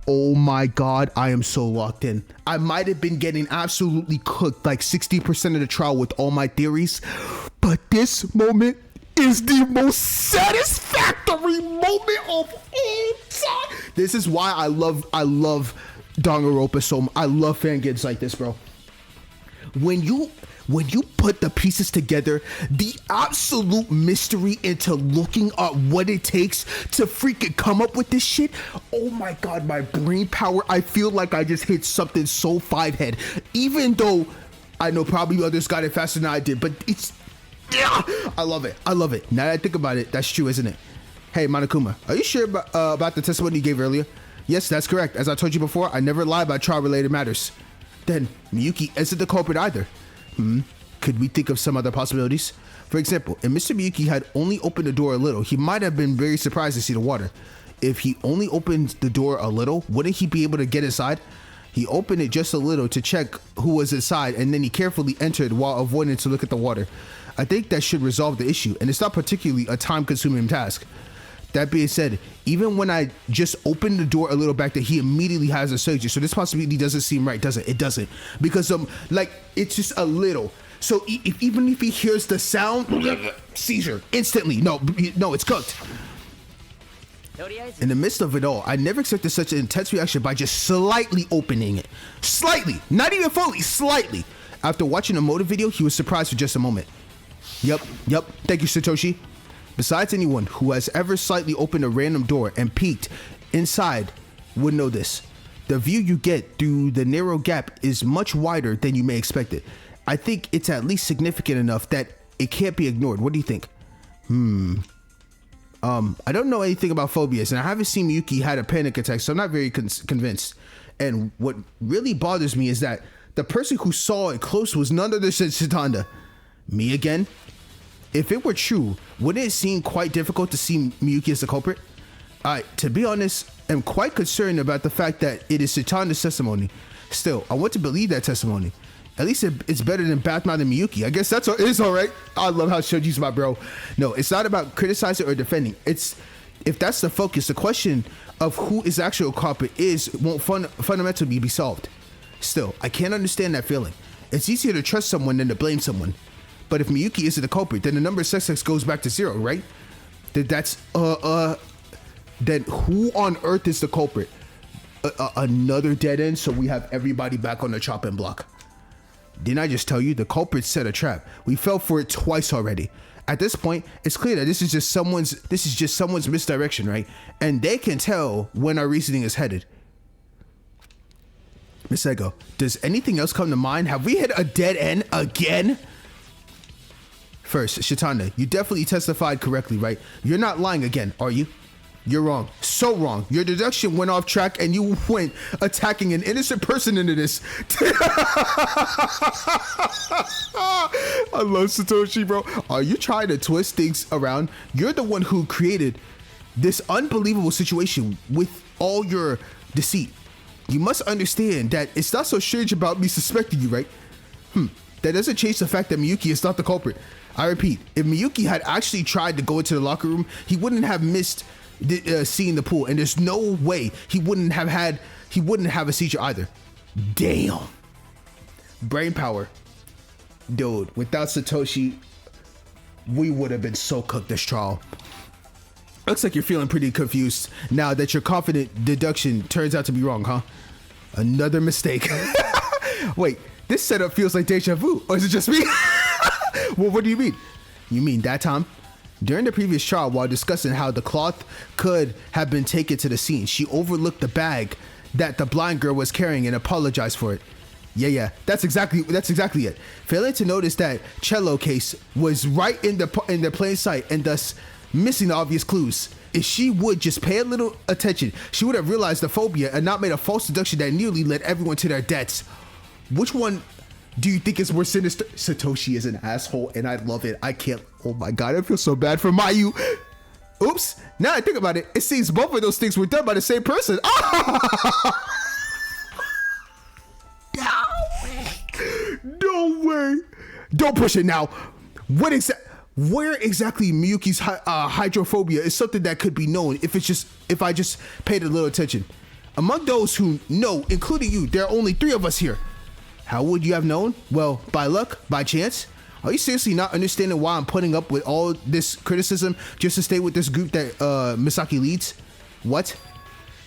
Oh my god, I am so locked in. I might have been getting absolutely cooked like 60% of the trial with all my theories, but this moment is the most satisfactory moment of all time. This is why I love Danganronpa so much. I love fan games like this, bro. When you put the pieces together, the absolute mystery into looking at what it takes to freaking come up with this shit. Oh my god, my brain power. I feel like I just hit something so 5-head. Even though I know probably others got it faster than I did, but it's, yeah, I love it. Now that I think about it, that's true, isn't it? Hey, Monokuma, are you sure about the testimony you gave earlier? Yes, that's correct. As I told you before, I never lie about trial-related matters. Then, Miyuki isn't the culprit either. Could we think of some other possibilities? For example, if Mr. Miyuki had only opened the door a little, he might have been very surprised to see the water. If he only opened the door a little, wouldn't he be able to get inside? He opened it just a little to check who was inside, and then he carefully entered while avoiding to look at the water. I think that should resolve the issue, and it's not particularly a time-consuming task. That being said, even when I just opened the door a little back there, he immediately has a seizure. So this possibility doesn't seem right, does it? It doesn't. Because like, it's just a little. So even if he hears the sound, seizure, instantly. No, it's cooked. In the midst of it all, I never expected such an intense reaction by just slightly opening it. Slightly, not even fully, slightly. After watching the motive video, he was surprised for just a moment. Yep, thank you, Satoshi. Besides, anyone who has ever slightly opened a random door and peeked inside would know this. The view you get through the narrow gap is much wider than you may expect it. I think it's at least significant enough that it can't be ignored. What do you think? I don't know anything about phobias, and I haven't seen Miyuki had a panic attack, so I'm not very convinced. And what really bothers me is that the person who saw it close was none other than Shitanda. Me again? If it were true, wouldn't it seem quite difficult to see Miyuki as the culprit? To be honest, I'm quite concerned about the fact that it is Shitanda's testimony. Still, I want to believe that testimony. At least it's better than badmouthing Miyuki. I guess it's all right. I love how Shoji's my bro. No, it's not about criticizing or defending. It's, if that's the focus, the question of who is the actual culprit won't fundamentally be solved. Still, I can't understand that feeling. It's easier to trust someone than to blame someone. But if Miyuki isn't the culprit, then the number of suspects goes back to 0, right? Then who on earth is the culprit? Another dead end, so we have everybody back on the chopping block. Didn't I just tell you the culprit set a trap? We fell for it twice already. At this point, it's clear that this is just someone's misdirection, right? And they can tell when our reasoning is headed. Miss Ego, does anything else come to mind? Have we hit a dead end again? First, Shitanda, you definitely testified correctly, right? You're not lying again, are you? You're wrong. So wrong. Your deduction went off track and you went attacking an innocent person into this. I love Satoshi, bro. Are you trying to twist things around? You're the one who created this unbelievable situation with all your deceit. You must understand that it's not so strange about me suspecting you, right? that doesn't change the fact that Miyuki is not the culprit. I repeat, if Miyuki had actually tried to go into the locker room, he wouldn't have missed seeing the pool, and there's no way he wouldn't have a seizure either. Damn. Brain power. Dude, without Satoshi, we would have been so cooked this trial. Looks like you're feeling pretty confused now that your confident deduction turns out to be wrong, huh? Another mistake. Wait, this setup feels like deja vu, or is it just me? Well, what do you mean? You mean that time? During the previous trial, while discussing how the cloth could have been taken to the scene, she overlooked the bag that the blind girl was carrying and apologized for it. Yeah, that's exactly it. Failing to notice that cello case was right in the plain sight and thus missing the obvious clues. If she would just pay a little attention, she would have realized the phobia and not made a false deduction that nearly led everyone to their deaths. Which one do you think is more sinister? Satoshi is an asshole and I love it. I can't. Oh my god, I feel so bad for Mayu. Oops. Now I think about it, it seems both of those things were done by the same person. No way. Don't push it now. Where exactly Miyuki's hydrophobia is something that could be known if I just paid a little attention. Among those who know, including you, there are only 3 of us here. How would you have known? Well, by luck, by chance. Are you seriously not understanding why I'm putting up with all this criticism just to stay with this group that Misaki leads? What?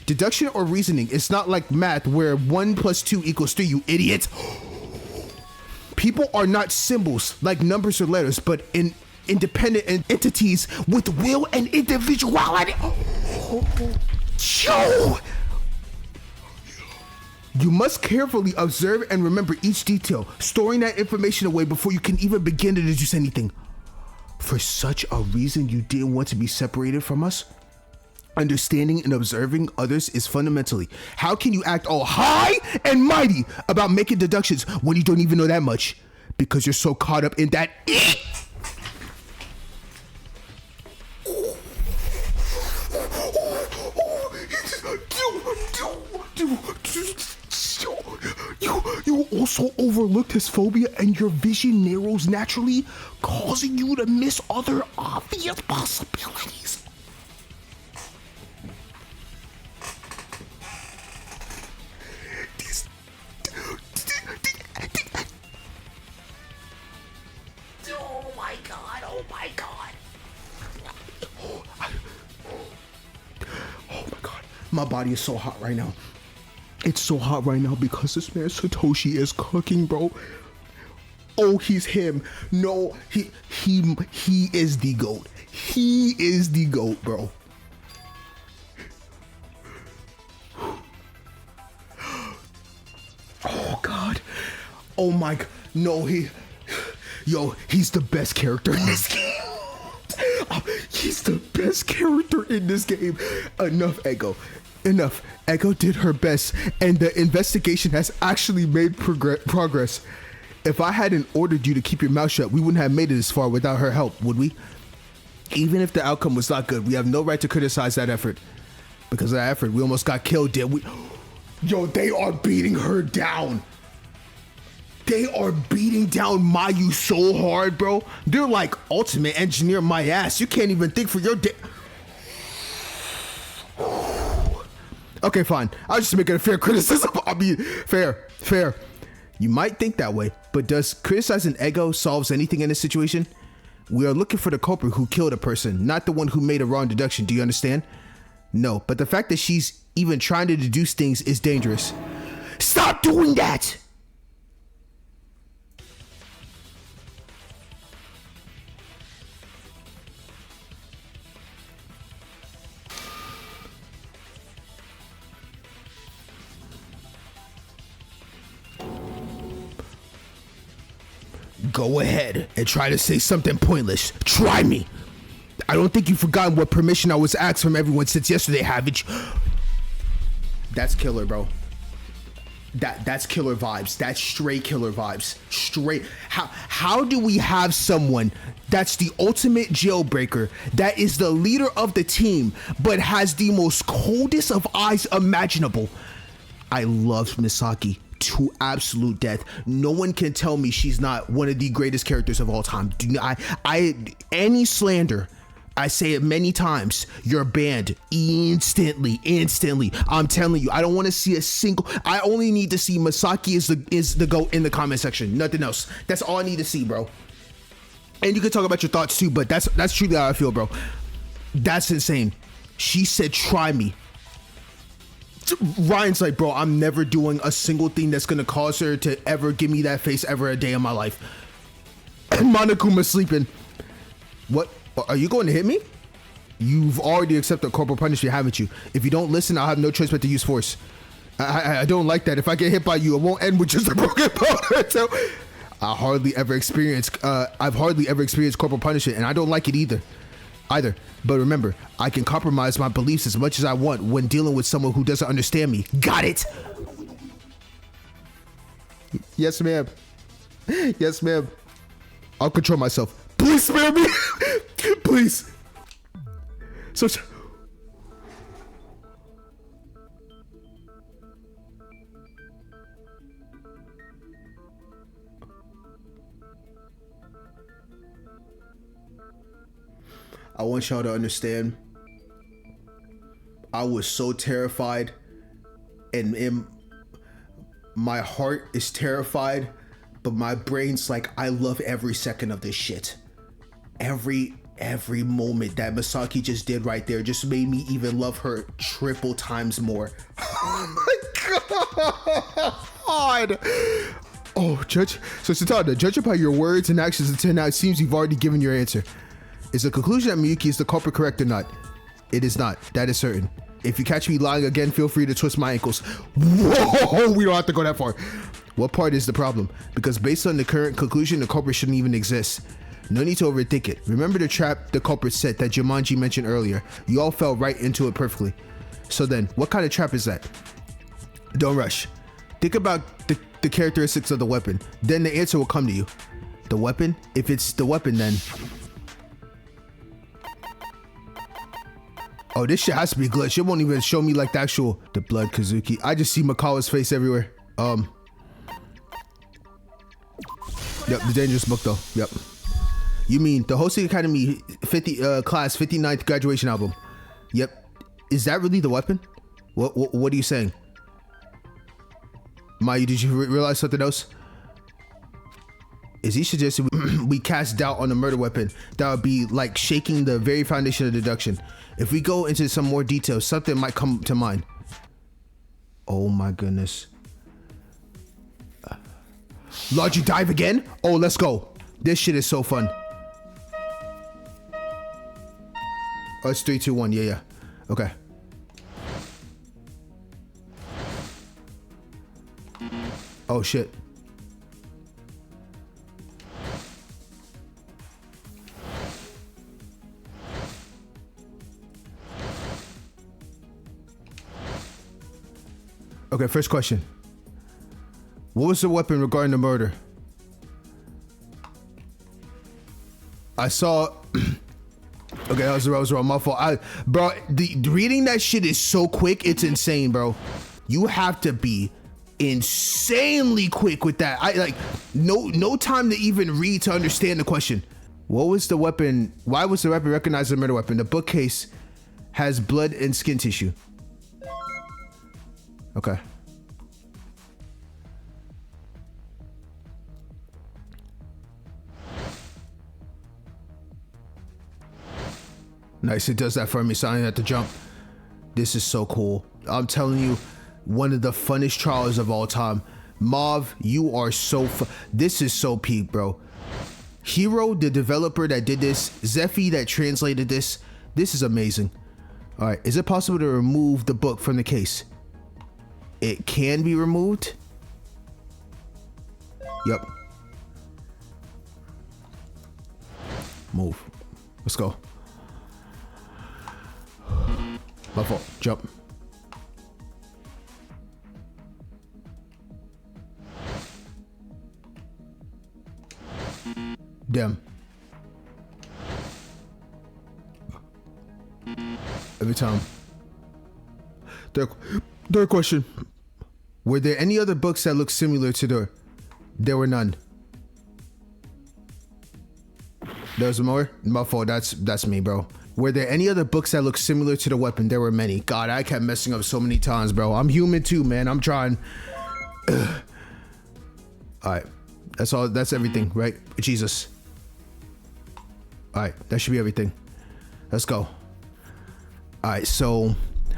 Deduction or reasoning? It's not like math where 1 + 2 = 3, you idiot. People are not symbols like numbers or letters, but independent entities with will and individuality. Yo! You must carefully observe and remember each detail, storing that information away before you can even begin to deduce anything. For such a reason, you didn't want to be separated from us? Understanding and observing others is fundamentally. How can you act all high and mighty about making deductions when you don't even know that much? Because you're so caught up in that. You also overlooked his phobia and your vision narrows naturally, causing you to miss other obvious possibilities. Oh my god. My body is so hot right now. It's so hot right now because this man Satoshi is cooking, bro. Oh, he's him. No, he is the GOAT. He is the GOAT, bro. Oh god. Oh my god. No, he's the best character in this game. He's the best character in this game. Enough, Ego. Enough. Echo did her best, and the investigation has actually made progress. If I hadn't ordered you to keep your mouth shut, we wouldn't have made it this far without her help, would we? Even if the outcome was not good, we have no right to criticize that effort. Because of that effort, we almost got killed, did we? Yo, they are beating her down. They are beating down Mayu so hard, bro. They're like, ultimate engineer my ass. You can't even think for your Okay, fine. I'll just make it a fair criticism. I mean, fair. You might think that way, but does criticizing Ego solves anything in this situation? We are looking for the culprit who killed a person, not the one who made a wrong deduction. Do you understand? No, but the fact that she's even trying to deduce things is dangerous. Stop doing that! Go ahead and try to say something pointless. Try me. I don't think you've forgotten what permission I was asked from everyone since yesterday, haven't you? That's killer, bro. That's killer vibes. That's straight killer vibes. Straight. How do we have someone that's the ultimate jailbreaker, that is the leader of the team, but has the most coldest of eyes imaginable? I love Misaki. to absolute death. No one can tell me she's not one of the greatest characters of all time. Any slander, I say it many times, you're banned instantly. I'm telling you, I don't want to see a single. I only need to see Masaki is the GOAT in the comment section. Nothing else. That's all I need to see, bro. And you can talk about your thoughts too, but that's truly how I feel, bro. That's insane. She said, "Try me." Ryan's like, bro, I'm never doing a single thing that's gonna cause her to ever give me that face ever a day in my life. And Monokuma's sleeping. What? Are you going to hit me? You've already accepted corporal punishment, haven't you? If you don't listen, I'll have no choice but to use force. I don't like that. If I get hit by you, it won't end with just a broken bone. So I've hardly ever experienced corporal punishment, and I don't like it either. But remember, I can compromise my beliefs as much as I want when dealing with someone who doesn't understand me. Got it? Yes, ma'am. Yes, ma'am. I'll control myself. Please spare me. Please. So I want y'all to understand, I was so terrified, and my heart is terrified, but my brain's like, I love every second of this shit. Every moment that Masaki just did right there just made me even love her triple times more. Oh my god. Oh, Judge. So Satana, judging by your words and actions until now, it seems you've already given your answer. Is the conclusion that Miyuki is the culprit correct or not? It is not. That is certain. If you catch me lying again, feel free to twist my ankles. Whoa, we don't have to go that far. What part is the problem? Because based on the current conclusion, the culprit shouldn't even exist. No need to overthink it. Remember the trap the culprit set that Jumanji mentioned earlier. You all fell right into it perfectly. So then, what kind of trap is that? Don't rush. Think about the characteristics of the weapon. Then the answer will come to you. The weapon? If it's the weapon, then... Oh, this shit has to be glitched. It won't even show me like the actual... The blood Kazuki. I just see Makawa's face everywhere. Yep, the dangerous book though. Yep. You mean the Hosting Academy class 59th graduation album? Yep. Is that really the weapon? What are you saying? Mayu, did you realize something else? Is he suggesting we cast doubt on the murder weapon? That would be like shaking the very foundation of deduction. If we go into some more details, something might come to mind. Oh my goodness. Logic dive again? Oh, let's go. This shit is so fun. Oh, it's 3, 2, 1. Yeah. Okay. Oh shit. Okay, first question. What was the weapon regarding the murder? I saw... Okay, that was wrong. My fault. Bro, reading that shit is so quick. It's insane, bro. You have to be insanely quick with that. No time to even read to understand the question. What was the weapon? Why was the weapon recognized as a murder weapon? The bookcase has blood and skin tissue. Okay. Nice, it does that for me, so I don't have to jump. This is so cool. I'm telling you, one of the funnest trials of all time. Mauve, you are so this is so peak, bro. Hero, the developer that did this, Zephy that translated this is amazing. All right, is it possible to remove the book from the case? It can be removed. Yep. Move. Let's go. My fault. Jump. Damn. Every time. Third question. Were there any other books that looked similar to the... There were none. There's more? My fault. That's me, bro. Were there any other books that looked similar to the weapon? There were many. God, I kept messing up so many times, bro. I'm human too, man. I'm trying. All right. That's all. That's everything, right? Jesus. All right. That should be everything. Let's go. All right. So,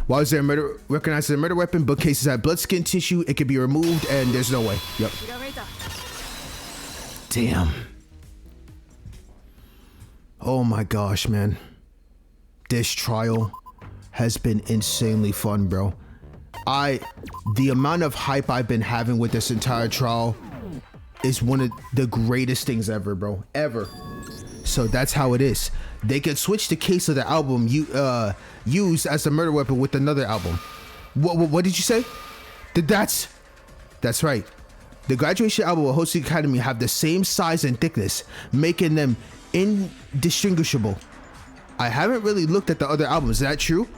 why is there a murder recognized as a murder weapon? Bookcases have blood, skin, tissue. It can be removed, and there's no way. Yep. Damn. Oh my gosh, man. This trial has been insanely fun, bro. The amount of hype I've been having with this entire trial is one of the greatest things ever, bro. Ever. So that's how it is. They can switch the case of the album used as a murder weapon with another album. What did you say? That's right. The graduation album of Host Academy have the same size and thickness, making them indistinguishable. I haven't really looked at the other albums. Is that true?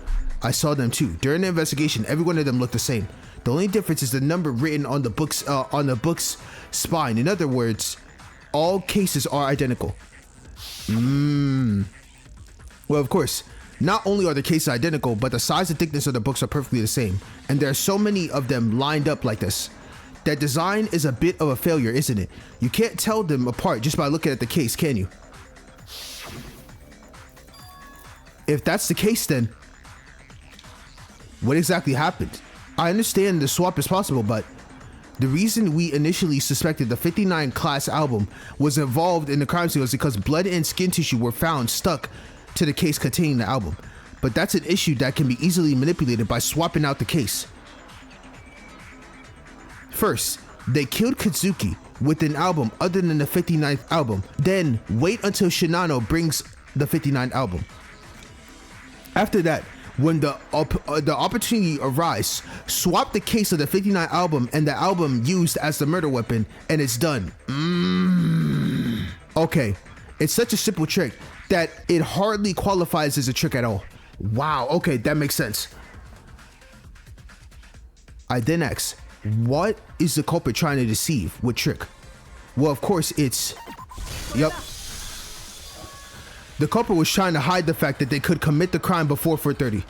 I saw them too. During the investigation, every one of them looked the same. The only difference is the number written on the book's spine. In other words, all cases are identical. Well, of course, not only are the cases identical, but the size and thickness of the books are perfectly the same. And there are so many of them lined up like this. That design is a bit of a failure, isn't it? You can't tell them apart just by looking at the case, can you? If that's the case, then what exactly happened? I understand the swap is possible, but the reason we initially suspected the 59 class album was involved in the crime scene was because blood and skin tissue were found stuck to the case containing the album. But that's an issue that can be easily manipulated by swapping out the case. First, they killed Katsuki with an album other than the 59th album. Then wait until Shinano brings the 59th album. After that, when the opportunity arises, swap the case of the 59 album and the album used as the murder weapon, and it's done. Okay, it's such a simple trick that it hardly qualifies as a trick at all. Wow, okay, that makes sense. I then ask, what is the culprit trying to deceive? What trick? Well, of course, it's... Yep. The culprit was trying to hide the fact that they could commit the crime before 4:30.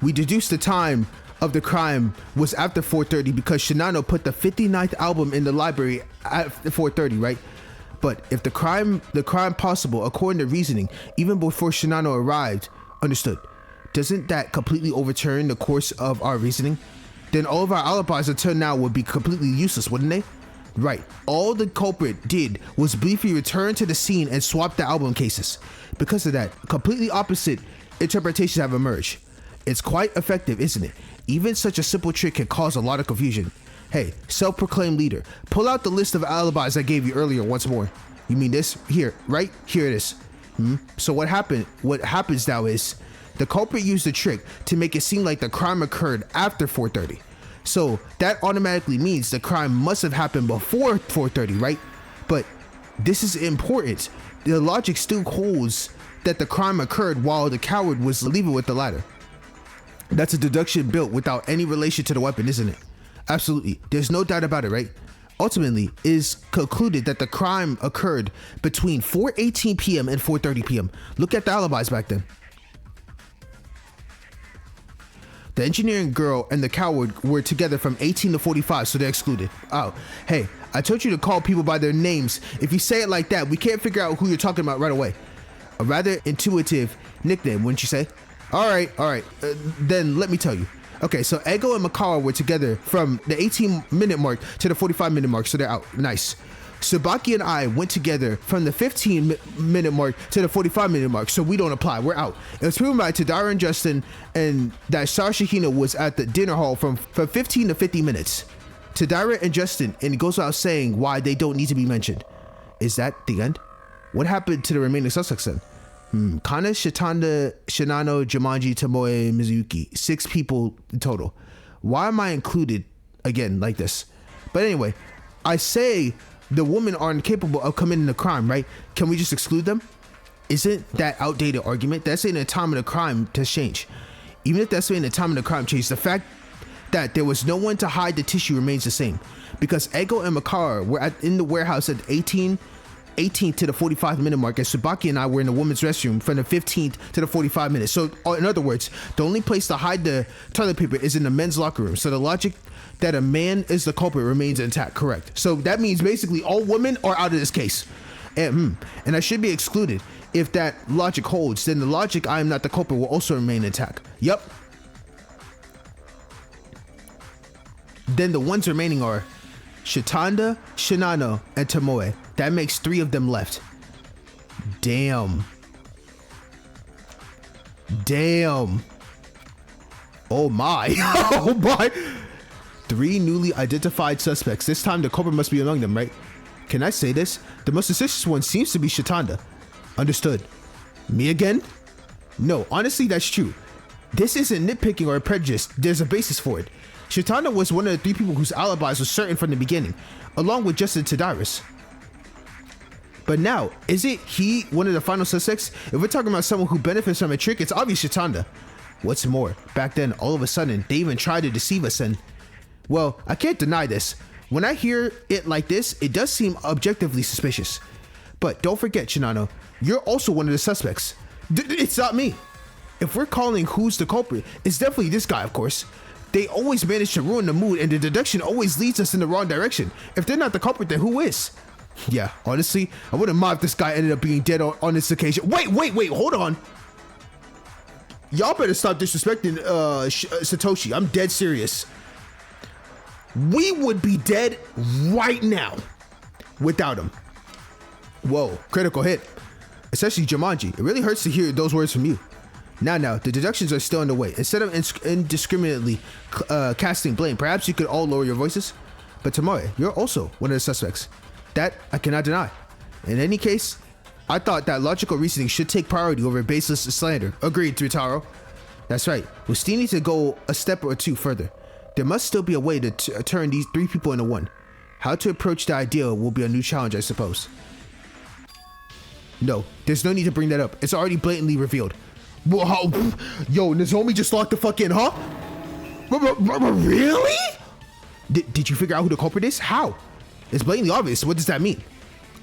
We deduced the time of the crime was after 4:30 because Shinano put the 59th album in the library at 4:30, right? But if the crime possible, according to reasoning, even before Shinano arrived, understood, doesn't that completely overturn the course of our reasoning? Then all of our alibis until now would be completely useless, wouldn't they? Right. All the culprit did was briefly return to the scene and swap the album cases. Because of that, completely opposite interpretations have emerged. It's quite effective, isn't it? Even such a simple trick can cause a lot of confusion. Hey, self-proclaimed leader, pull out the list of alibis I gave you earlier once more. You mean this? Here, right? Here it is. So what happens now is the culprit used the trick to make it seem like the crime occurred after 4:30. So that automatically means the crime must have happened before 4:30, right? But this is important. The logic still holds that the crime occurred while the coward was leaving with the ladder. That's a deduction built without any relation to the weapon, isn't it? Absolutely. There's no doubt about it, right? Ultimately, it is concluded that the crime occurred between 4:18 p.m. and 4:30 p.m. Look at the alibis back then. The engineering girl and the coward were together from 18 to 45, so they're excluded. Oh, hey, I told you to call people by their names. If you say it like that, we can't figure out who you're talking about right away. A rather intuitive nickname, wouldn't you say? All right. Then let me tell you. Okay, so Ego and Makawa were together from the 18-minute mark to the 45-minute mark, so they're out. Nice. Tsubaki and I went together from the 15-minute mark to the 45-minute mark, so we don't apply. We're out. It was proven by Tadara and Justin and that Sasha Hina was at the dinner hall from 15 to 50 minutes. Tadara and Justin, and it goes without saying why they don't need to be mentioned. Is that the end? What happened to the remaining suspects then? Kana, Shitanda, Shinano, Jumanji, Tomoe, Mizuki. 6 people in total. Why am I included again like this? But anyway, I say the women are incapable of committing a crime, right? Can we just exclude them? Isn't that outdated argument? That's saying the time of the crime has changed. Even if that's saying the time of the crime changed, the fact that there was no one to hide the tissue remains the same, because Ego and Makara were in the warehouse at 18th to the 45-minute mark, and Tsubaki and I were in the women's restroom from the 15th to the 45 minutes. So in other words, the only place to hide the toilet paper is in the men's locker room. So the logic that a man is the culprit remains intact, correct? So that means basically all women are out of this case. And I should be excluded. If that logic holds, then the logic I am not the culprit will also remain intact. Yep. Then the ones remaining are Shitanda, Shinano, and Tomoe. That makes 3 of them left. Damn. Oh my. Oh my. 3 newly identified suspects. This time the culprit must be among them, right? Can I say this? The most suspicious one seems to be Shitanda. Understood. Me again? No, honestly, that's true. This isn't nitpicking or prejudice. There's a basis for it. Shitanda was one of the 3 people whose alibis was certain from the beginning, along with Justin Tadaris. But now, is it he one of the final suspects? If we're talking about someone who benefits from a trick, it's obvious Shitanda. What's more, back then, all of a sudden, they even tried to deceive us and... Well, I can't deny this. When I hear it like this, it does seem objectively suspicious. But don't forget, Shinano, you're also one of the suspects. It's not me. If we're calling who's the culprit, it's definitely this guy, of course. They always manage to ruin the mood, and the deduction always leads us in the wrong direction. If they're not the culprit, then who is? Yeah, honestly, I wouldn't mind if this guy ended up being dead on this occasion. Wait, hold on. Y'all better stop disrespecting Satoshi. I'm dead serious. We would be dead right now without him. Whoa, critical hit. Especially Jumanji. It really hurts to hear those words from you. Now, the deductions are still underway. Instead of indiscriminately casting blame, perhaps you could all lower your voices. But Tomoe, you're also one of the suspects. That I cannot deny. In any case, I thought that logical reasoning should take priority over baseless slander. Agreed, Tritaro. That's right. We still need to go a step or 2 further. There must still be a way to turn these 3 people into one. How to approach the idea will be a new challenge, I suppose. No, there's no need to bring that up. It's already blatantly revealed. Whoa, yo, Nozomi just locked the fuck in, huh? Really? Did you figure out who the culprit is? How? It's blatantly obvious. What does that mean?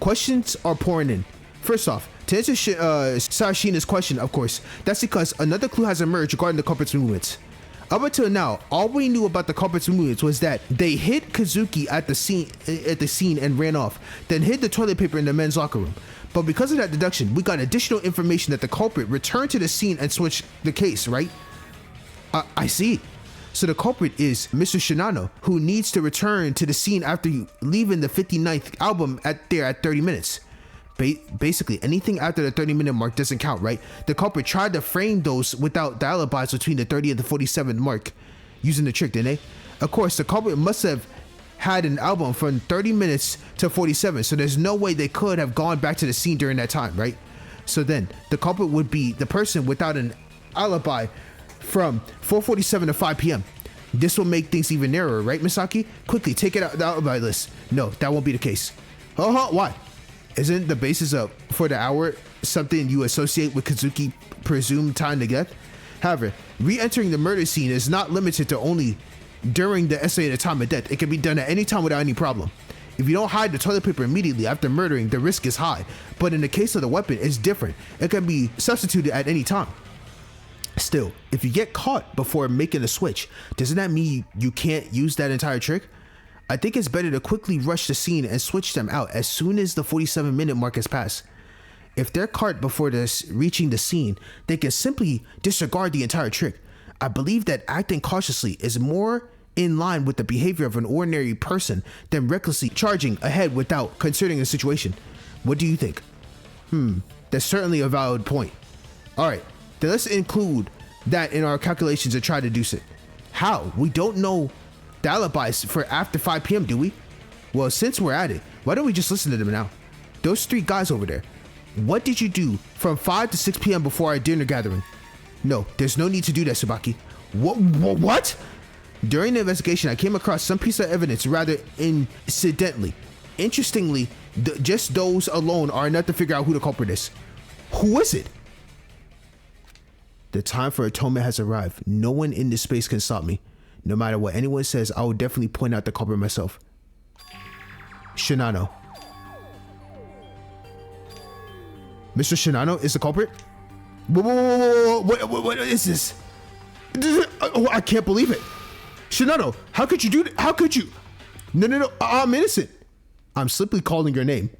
Questions are pouring in. First off, to answer Sarashina's question, of course, that's because another clue has emerged regarding the culprit's movements. Up until now, all we knew about the culprit's movements was that they hit Kazuki at the scene and ran off, then hid the toilet paper in the men's locker room. But because of that deduction, we got additional information that the culprit returned to the scene and switched the case, right? I see. So the culprit is Mr. Shinano, who needs to return to the scene after leaving the 59th album at 30 minutes. Basically, anything after the 30-minute mark doesn't count, right? The culprit tried to frame those without the alibis between the 30 and the 47th mark, using the trick, didn't they? Of course, the culprit must have had an album from 30 minutes to 47, so there's no way they could have gone back to the scene during that time, right? So then, the culprit would be the person without an alibi from 4:47 to 5 p.m. This will make things even narrower, right, Misaki? Quickly, take it out the alibi list. No, that won't be the case. Why? Isn't the basis for the hour something you associate with Kazuki presumed time to death? However, re-entering the murder scene is not limited to only during the estimated time of death. It can be done at any time without any problem. If you don't hide the toilet paper immediately after murdering, the risk is high. But in the case of the weapon, it's different. It can be substituted at any time. Still, if you get caught before making a switch, doesn't that mean you can't use that entire trick? I think it's better to quickly rush the scene and switch them out as soon as the 47-minute mark has passed. If they're caught before reaching the scene, they can simply disregard the entire trick. I believe that acting cautiously is more in line with the behavior of an ordinary person than recklessly charging ahead without considering the situation. What do you think? That's certainly a valid point. Alright, then let's include that in our calculations and try to deduce it. How? We don't know the alibis for after 5 p.m., do we? Well, since we're at it, why don't we just listen to them now? Those 3 guys over there, what did you do from 5 to 6 p.m. before our dinner gathering? No, there's no need to do that, Tsubaki. What? During the investigation, I came across some piece of evidence rather incidentally. Interestingly, just those alone are enough to figure out who the culprit is. Who is it? The time for atonement has arrived. No one in this space can stop me. No matter what anyone says, I will definitely point out the culprit myself. Shinano. Mr. Shinano is the culprit? Whoa, what is this? Oh, I can't believe it. Shinano, how could you do that? How could you? No, I'm innocent. I'm simply calling your name.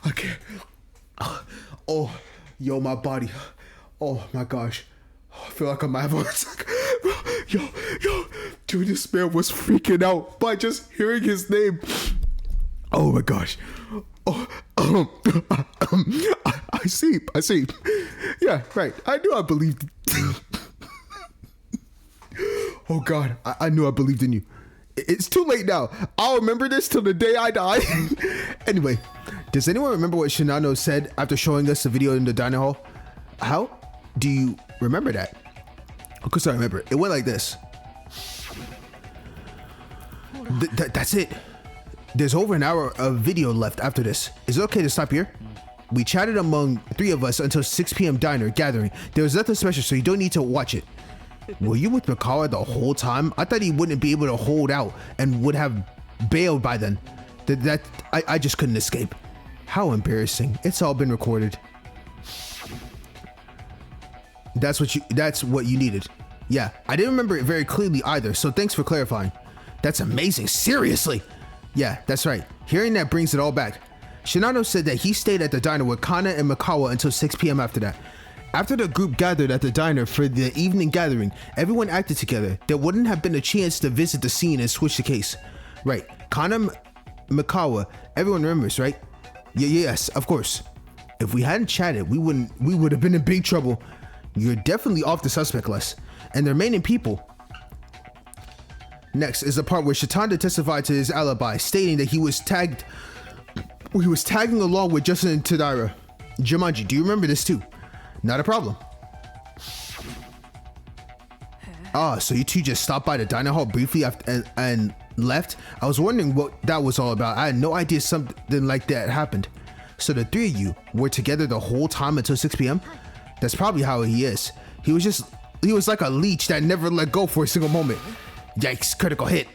Okay. Oh, yo, my body. Oh my gosh. I feel like I'm having a heart attack. Yo, dude, this man was freaking out by just hearing his name. Oh my gosh. Oh, I see. Yeah, right. I knew I believed. Oh God, I knew I believed in you. It's too late now. I'll remember this till the day I die. Anyway, does anyone remember what Shinano said after showing us the video in the diner hall? How do you remember that? Of course I remember. It went like this. That's it. There's over an hour of video left after this. Is it okay to stop here? We chatted among 3 of us until 6 p.m. diner gathering. There was nothing special, so you don't need to watch it. Were you with Mikawa the whole time? I thought he wouldn't be able to hold out and would have bailed by then. I just couldn't escape. How embarrassing. It's all been recorded. That's what you needed. Yeah, I didn't remember it very clearly either, so thanks for clarifying. That's amazing, seriously. Yeah, that's right. Hearing that brings it all back. Shinano said that he stayed at the diner with Kana and Mikawa until 6 p.m. after that. After the group gathered at the diner for the evening gathering, everyone acted together. There wouldn't have been a chance to visit the scene and switch the case. Right, Kana, Mikawa, everyone remembers, right? Yes, of course. If we hadn't chatted, we would have been in big trouble. You're definitely off the suspect list. And the remaining people. Next is the part where Shitanda testified to his alibi, stating that he was tagging along with Justin and Tadira. Jumanji, do you remember this too? Not a problem. So you two just stopped by the diner hall briefly after and left? I was wondering what that was all about. I had no idea something like that happened. So the 3 of you were together the whole time until 6 p.m.? That's probably how he is. He was like a leech that never let go for a single moment. Yikes, critical hit.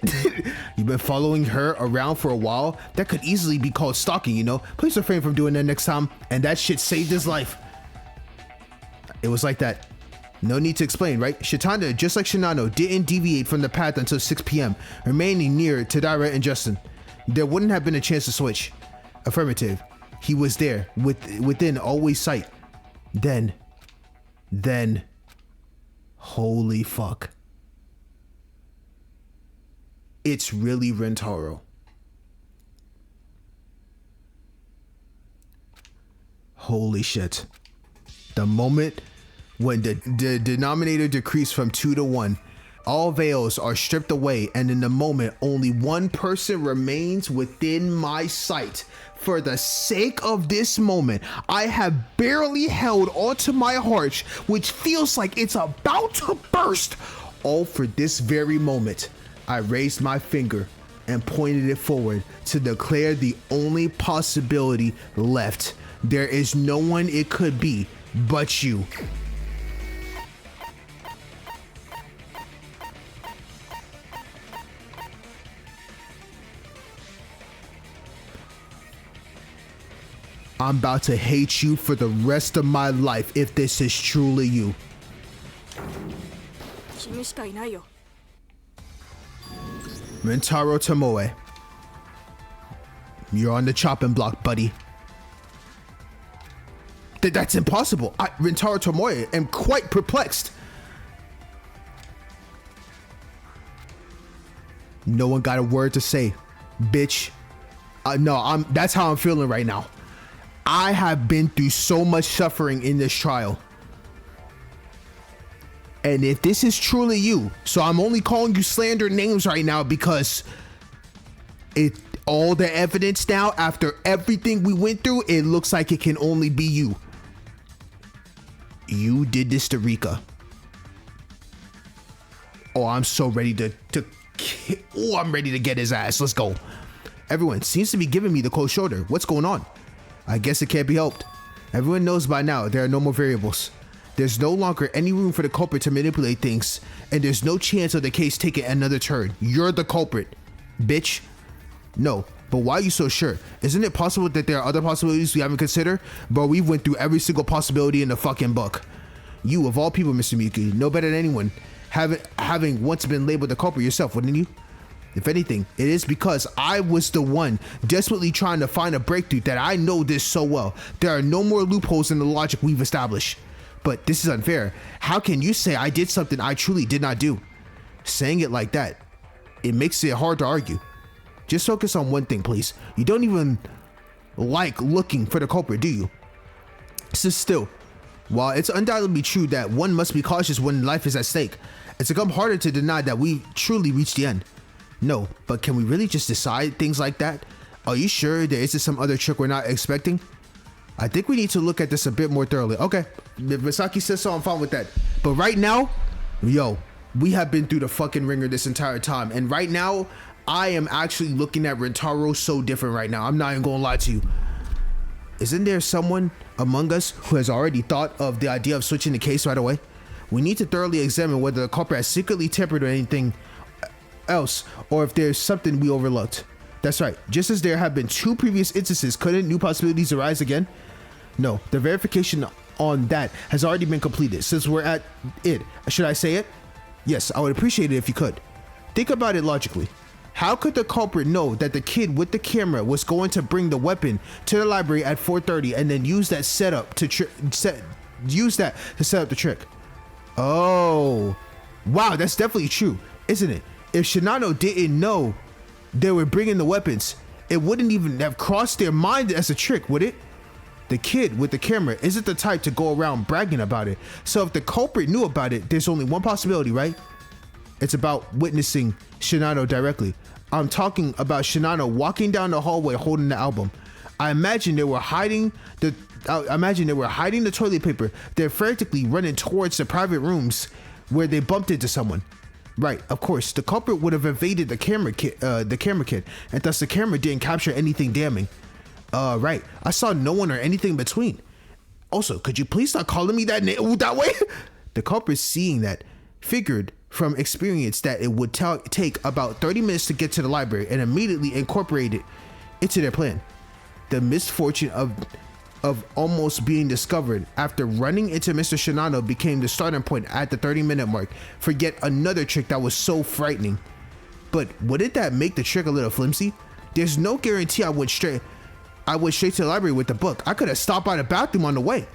You've been following her around for a while? That could easily be called stalking, you know? Please refrain from doing that next time. And that shit saved his life. It was like that. No need to explain, right? Shitanda, just like Shinano, didn't deviate from the path until 6 p.m., remaining near Tadira and Justin. There wouldn't have been a chance to switch. Affirmative. He was there, within always sight. Then, holy fuck. It's really Rentaro. Holy shit. The moment when the denominator decreased from 2 to 1, all veils are stripped away, and in the moment, only one person remains within my sight. For the sake of this moment, I have barely held onto my heart, which feels like it's about to burst. All for this very moment. I raised my finger and pointed it forward to declare the only possibility left. There is no one it could be but you. I'm about to hate you for the rest of my life if this is truly you. Rentaro Tomoe. You're on the chopping block, buddy. That's impossible. Rentaro Tomoe, am quite perplexed. No one got a word to say, bitch. No, that's how I'm feeling right now. I have been through so much suffering in this trial. And if this is truly you, so I'm only calling you slander names right now because All the evidence now, after everything we went through, it looks like it can only be you. You did this to Rika. Oh, I'm so ready I'm ready to get his ass. Let's go. Everyone seems to be giving me the cold shoulder. What's going on? I guess it can't be helped. Everyone knows by now there are no more variables. There's no longer any room for the culprit to manipulate things, and there's no chance of the case taking another turn. You're the culprit, bitch. No, but why are you so sure? Isn't it possible that there are other possibilities we haven't considered? But we went through every single possibility in the fucking book. You, of all people, Mr. Miyuki, know better than anyone, having once been labeled the culprit yourself, wouldn't you? If anything, it is because I was the one desperately trying to find a breakthrough that I know this so well. There are no more loopholes in the logic we've established. But this is unfair. How can you say I did something I truly did not do? Saying it like that, it makes it hard to argue. Just focus on one thing, please. You don't even like looking for the culprit, do you? Still, while it's undoubtedly true that one must be cautious when life is at stake, it's become harder to deny that we truly reached the end. No, but can we really just decide things like that? Are you sure there isn't some other trick we're not expecting? I think we need to look at this a bit more thoroughly. Okay, if Misaki says so, I'm fine with that. But right now, yo, we have been through the fucking ringer this entire time. And right now, I am actually looking at Rentaro so different right now. I'm not even gonna lie to you. Isn't there someone among us who has already thought of the idea of switching the case right away? We need to thoroughly examine whether the culprit has secretly tampered with anything else, or if there's something we overlooked. That's right. Just as there have been 2 previous instances, couldn't new possibilities arise again? No, the verification on that has already been completed. Since we're at it, should I say it? Yes, I would appreciate it if you could. Think about it logically. How could the culprit know that the kid with the camera was going to bring the weapon to the library at 4:30 and then use that set up to set up the trick? Oh, wow, that's definitely true, isn't it? If Shinano didn't know they were bringing the weapons, it wouldn't even have crossed their mind as a trick, would it? The kid with the camera isn't the type to go around bragging about it. So if the culprit knew about it, there's only one possibility, right? It's about witnessing Shinano directly. I'm talking about Shinano walking down the hallway holding the album. I imagine they were hiding the toilet paper. They're frantically running towards the private rooms where they bumped into someone. Right, of course, the culprit would have evaded the camera kid, and thus the camera didn't capture anything damning. Right, I saw no one or anything between. Also, could you please stop calling me that way? The culprit, seeing that, figured from experience that it would take about 30 minutes to get to the library and immediately incorporated it into their plan. The misfortune of almost being discovered after running into Mr. Shinano became the starting point at the 30-minute mark for yet another trick that was so frightening. But wouldn't that make the trick a little flimsy? There's no guarantee I went straight to the library with the book. I could have stopped by the bathroom on the way.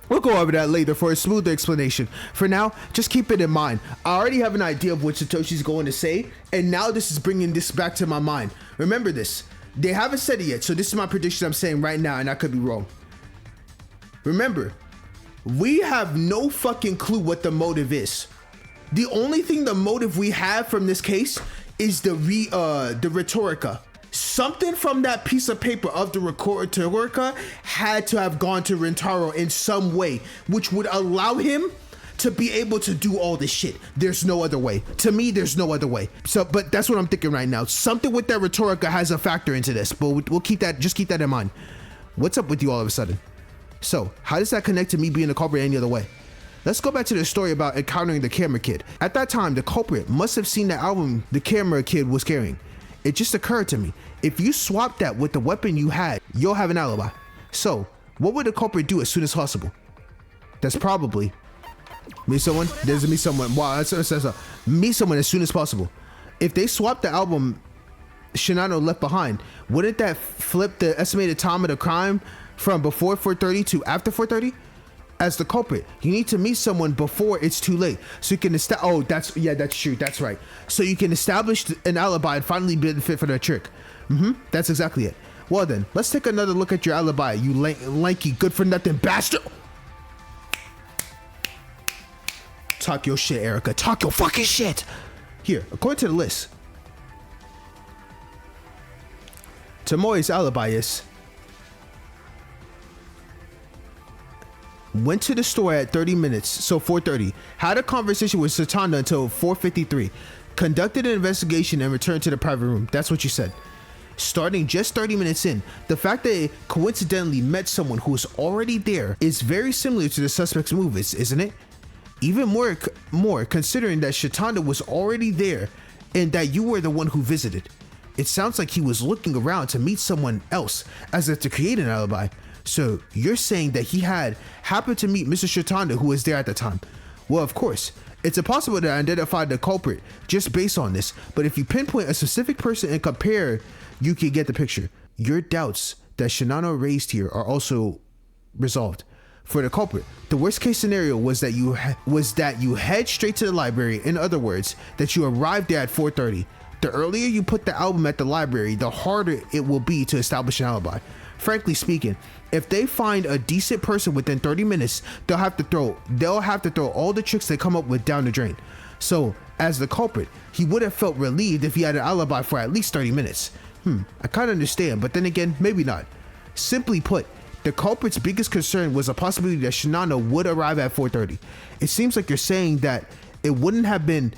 We'll go over that later for a smoother explanation. For now, just keep it in mind. I already have an idea of what Satoshi's going to say, and now this is bringing this back to my mind. Remember this. They haven't said it yet, so this is my prediction I'm saying right now, and I could be wrong. Remember, we have no fucking clue what the motive is. The only thing the motive we have from this case is the Rhetorica. Something from that piece of paper of the Rhetorica had to have gone to Rentaro in some way, which would allow him to be able to do all this shit. There's no other way. To me, there's no other way. But that's what I'm thinking right now. Something with that Rhetorica has a factor into this, but we'll keep that in mind. What's up with you all of a sudden? So, how does that connect to me being the culprit any other way? Let's go back to the story about encountering the camera kid. At that time, the culprit must have seen the album the camera kid was carrying. It just occurred to me, if you swap that with the weapon you had, you'll have an alibi. So, what would the culprit do as soon as possible? That's probably meet someone. There's meet someone. Wow, that's meet someone as soon as possible. If they swap the album Shinano left behind, wouldn't that flip the estimated time of the crime from before 4:30 to after 4:30? As the culprit, you need to meet someone before it's too late, so you can that's true. That's right. So you can establish an alibi and finally benefit from the trick. That's exactly it. Well then, let's take another look at your alibi, you lanky, good-for-nothing bastard. Talk your shit, Erica. Talk your fucking shit. Here, according to the list, Tomoe's alibi is went to the store at 30 minutes, so 4:30. Had a conversation with Satana until 4:53. Conducted an investigation and returned to the private room. That's what you said. Starting just 30 minutes in, the fact that it coincidentally met someone who was already there is very similar to the suspect's moves, isn't it? Even more considering that Shatanda was already there and that you were the one who visited. It sounds like he was looking around to meet someone else as if to create an alibi. So you're saying that he had happened to meet Mr. Shatanda who was there at the time. Well, of course, it's impossible to identify the culprit just based on this, but if you pinpoint a specific person and compare, you can get the picture. Your doubts that Shinano raised here are also resolved. For the culprit, the worst case scenario was that you head straight to the library. In other words, that you arrived there at 4:30. The earlier you put the album at the library, the harder it will be to establish an alibi. Frankly speaking, if they find a decent person within 30 minutes, they'll have to throw all the tricks they come up with down the drain. So, as the culprit, he would have felt relieved if he had an alibi for at least 30 minutes. I kind of understand, but then again, maybe not. Simply put, the culprit's biggest concern was a possibility that Shinano would arrive at 4:30. It seems like you're saying that it wouldn't have been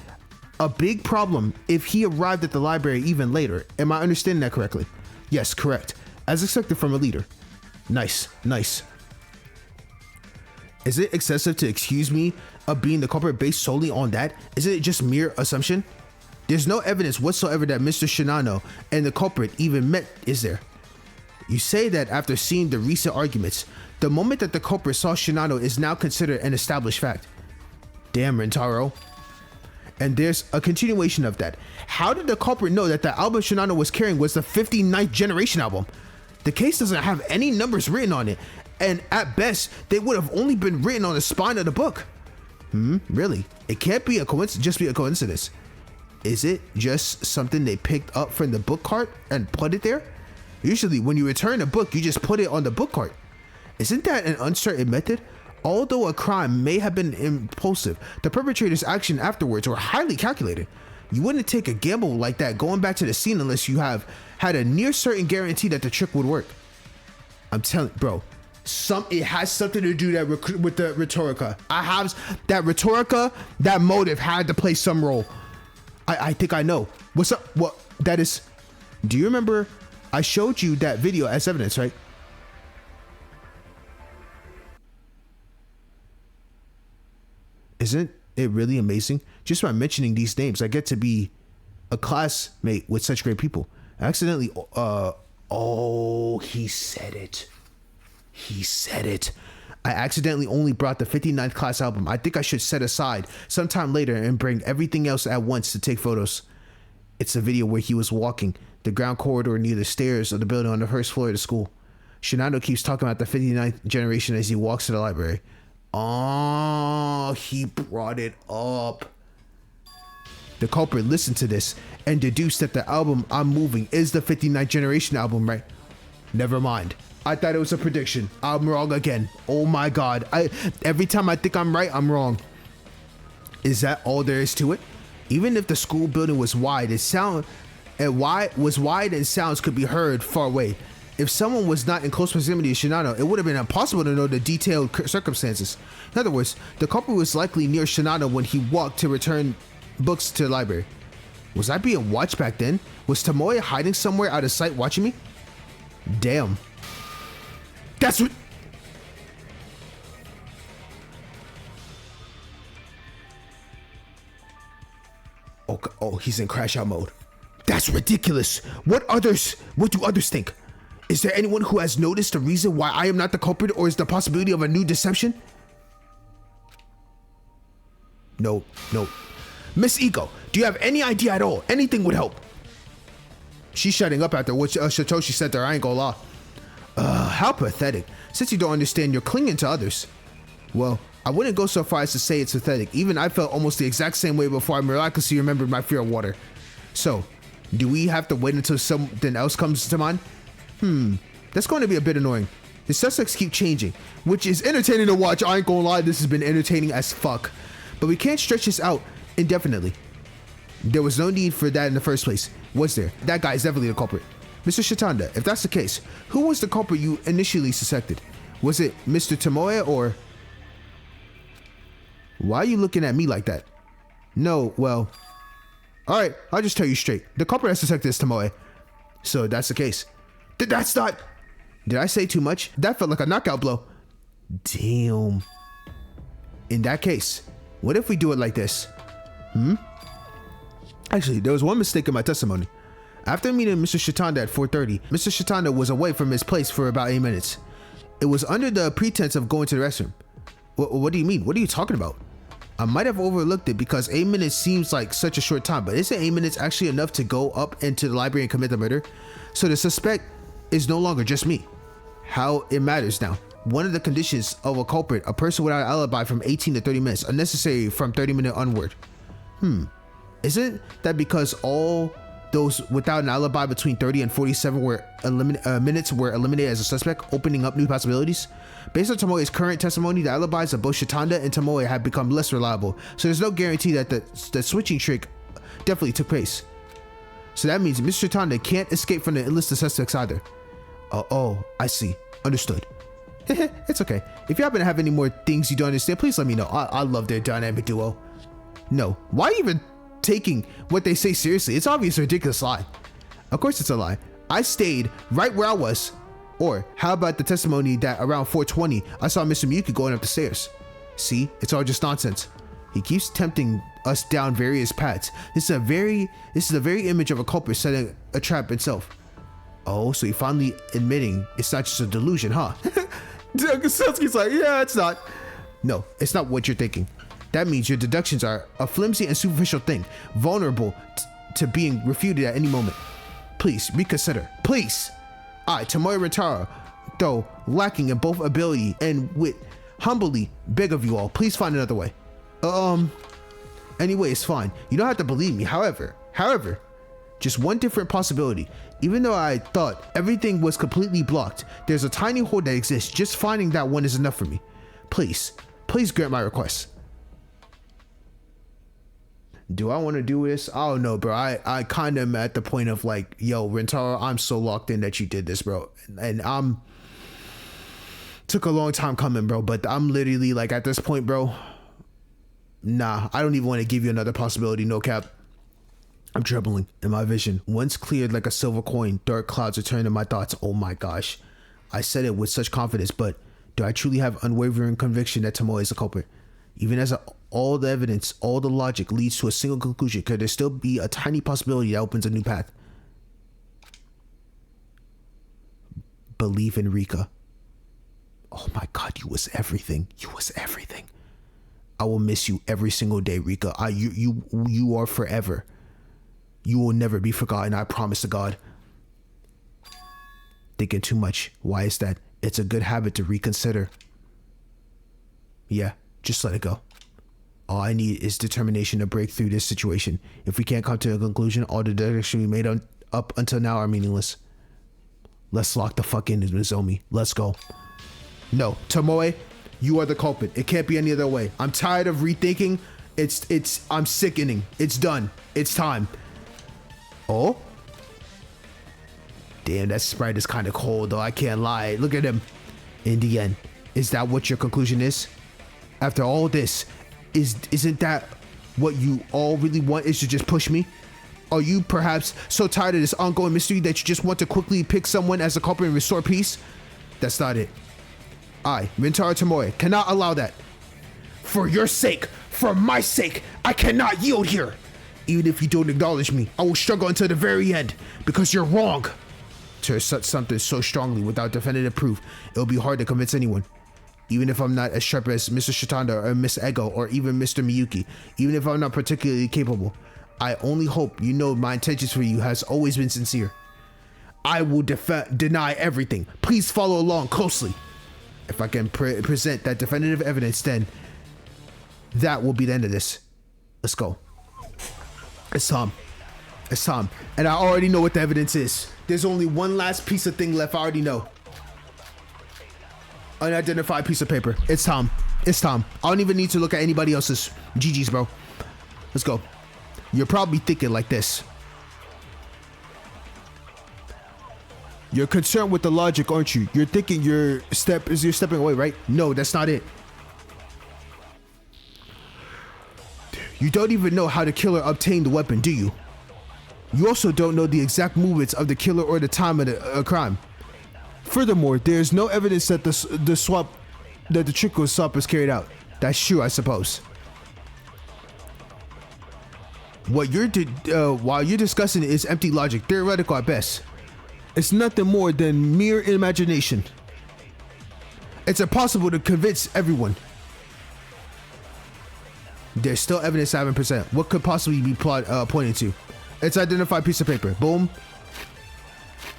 a big problem if he arrived at the library even later. Am I understanding that correctly? Yes, correct. As expected from a leader. Nice. Is it excessive to accuse me of being the culprit based solely on that? Isn't it just mere assumption? There's no evidence whatsoever that Mr. Shinano and the culprit even met, is there? You say that after seeing the recent arguments, the moment that the culprit saw Shinano is now considered an established fact. Damn, Rentaro. And there's a continuation of that. How did the culprit know that the album Shinano was carrying was the 59th generation album? The case doesn't have any numbers written on it, and at best, they would have only been written on the spine of the book. Really? It can't be just be a coincidence. Is it just something they picked up from the book cart and put it there? Usually, when you return a book, you just put it on the book cart. Isn't that an uncertain method? Although a crime may have been impulsive, the perpetrator's action afterwards were highly calculated. You wouldn't take a gamble like that going back to the scene unless you have had a near certain guarantee that the trick would work. I'm telling, bro, it has something to do with the Rhetorica. That motive had to play some role. I think I know. What's up? What that is? Do you remember? I showed you that video as evidence, right? Isn't it really amazing? Just by mentioning these names, I get to be a classmate with such great people. Accidentally, he said it. He said it. I accidentally only brought the 59th class album. I think I should set aside sometime later and bring everything else at once to take photos. It's a video where he was walking the ground corridor near the stairs of the building on the first floor of the school. Shinano keeps talking about the 59th generation as he walks to the library. Oh, he brought it up. The culprit listened to this and deduced that the album I'm moving is the 59th generation album, right? Never mind. I thought it was a prediction. I'm wrong again. Oh my god. Every time I think I'm right, I'm wrong. Is that all there is to it? Even if the school building was wide, sounds could be heard far away. If someone was not in close proximity to Shinano, it would have been impossible to know the detailed circumstances. In other words, the culprit was likely near Shinano when he walked to return books to the library. Was I being watched back then? Was Tomoe hiding somewhere out of sight watching me? Damn. That's what... Oh, he's in crash out mode. That's ridiculous. What do others think? Is there anyone who has noticed the reason why I am not the culprit, or is the possibility of a new deception? No. Miss Iko, do you have any idea at all? Anything would help. She's shutting up after what Satoshi said to her, I ain't gonna lie. How pathetic. Since you don't understand, you're clinging to others. Well, I wouldn't go so far as to say it's pathetic. Even I felt almost the exact same way before I miraculously remembered my fear of water. So, do we have to wait until something else comes to mind? That's going to be a bit annoying. The suspects keep changing, which is entertaining to watch. I ain't gonna lie, this has been entertaining as fuck. But we can't stretch this out indefinitely. There was no need for that in the first place, was there? That guy is definitely the culprit. Mr. Shitanda, if that's the case, who was the culprit you initially suspected? Was it Mr. Tomoe or... Why are you looking at me like that? No, well... Alright, I'll just tell you straight. The culprit I suspected is Tomoe. So that's the case. That's not... Did I say too much? That felt like a knockout blow. Damn. In that case, what if we do it like this? Actually, there was one mistake in my testimony. After meeting Mr. Shitanda at 4:30, Mr. Shitanda was away from his place for about 8 minutes. It was under the pretense of going to the restroom. What do you mean? What are you talking about? I might have overlooked it because 8 minutes seems like such a short time, but isn't 8 minutes actually enough to go up into the library and commit the murder? So the suspect is no longer just me. How it matters now. One of the conditions of a culprit, a person without an alibi from 18 to 30 minutes, unnecessary from 30-minute onward. Isn't that because all those without an alibi between 30 and 47 minutes were eliminated as a suspect, opening up new possibilities? Based on Tomoe's current testimony, the alibis of both Shitanda and Tomoe have become less reliable, so there's no guarantee that the switching trick definitely took place. So that means Mr. Shitanda can't escape from the enlisted suspects either. Oh, I see. Understood. It's okay. If you happen to have any more things you don't understand, please let me know. I love their dynamic duo. No. Why even taking what they say seriously? It's obviously a ridiculous lie. Of course it's a lie. I stayed right where I was. Or how about the testimony that around 4:20 I saw Mr. Miyuki going up the stairs? See, it's all just nonsense. He keeps tempting us down various paths. This is the very image of a culprit setting a trap itself. Oh, so you're finally admitting it's not just a delusion, huh? Selski's like, yeah, it's not. No, it's not what you're thinking. That means your deductions are a flimsy and superficial thing, vulnerable to being refuted at any moment. Please, reconsider. Please! I, Tomoe Rintaro, though lacking in both ability and wit, humbly beg of you all, please find another way. Anyway, it's fine. You don't have to believe me. However, just one different possibility. Even though I thought everything was completely blocked, there's a tiny hole that exists. Just finding that one is enough for me. Please grant my request. Do I want to do this? I don't know, bro. I kind of am at the point of like, yo, Rintaro, I'm so locked in that you did this, bro. And took a long time coming, bro. But I'm literally like at this point, bro. Nah, I don't even want to give you another possibility. No cap. I'm trembling in my vision. Once cleared like a silver coin, dark clouds return to my thoughts. Oh my gosh. I said it with such confidence, but do I truly have unwavering conviction that Tomoe is the culprit? Even as all the evidence, all the logic leads to a single conclusion, could there still be a tiny possibility that opens a new path? Believe in Rika. Oh my God, you was everything. You was everything. I will miss you every single day, Rika. You are forever. You will never be forgotten, I promise to God. Thinking too much. Why is that? It's a good habit to reconsider. Yeah, just let it go. All I need is determination to break through this situation. If we can't come to a conclusion, all the deductions we made up until now are meaningless. Let's lock the fuck in, Nozomi. Let's go. No, Tomoe, you are the culprit. It can't be any other way. I'm tired of rethinking. I'm sickening. It's done. It's time. Oh? Damn, that Sprite is kind of cold though, I can't lie. Look at him. In the end, is that what your conclusion is? After all this, isn't that what you all really want, is to just push me? Are you perhaps so tired of this ongoing mystery that you just want to quickly pick someone as a culprit and restore peace? That's not it. I, Rintaro Tomoe, cannot allow that. For your sake, for my sake, I cannot yield here. Even if you don't acknowledge me, I will struggle until the very end, because you're wrong. To assert something so strongly without definitive proof, it'll be hard to convince anyone. Even if I'm not as sharp as Mr. Shitanda or Miss Ego or even Mr. Miyuki, even if I'm not particularly capable, I only hope you know my intentions for you has always been sincere. I will deny everything. Please follow along closely. If I can present that definitive evidence, then that will be the end of this. Let's go. It's time. It's time. And I already know what the evidence is. There's only one last piece of thing left. I already know. Unidentified piece of paper. It's time. It's time. I don't even need to look at anybody else's. GG's, bro. Let's go. You're probably thinking like this. You're concerned with the logic, aren't you? You're thinking you're stepping away, right? No, that's not it. You don't even know how the killer obtained the weapon, do you? You also don't know the exact movements of the killer or the time of the crime. Furthermore, there's no evidence that the trick was swap was carried out. That's true, I suppose. What while you're discussing it is empty logic, theoretical at best. It's nothing more than mere imagination. It's impossible to convince everyone. There's still evidence 7%. What could possibly be pointing to? It's identified piece of paper. Boom.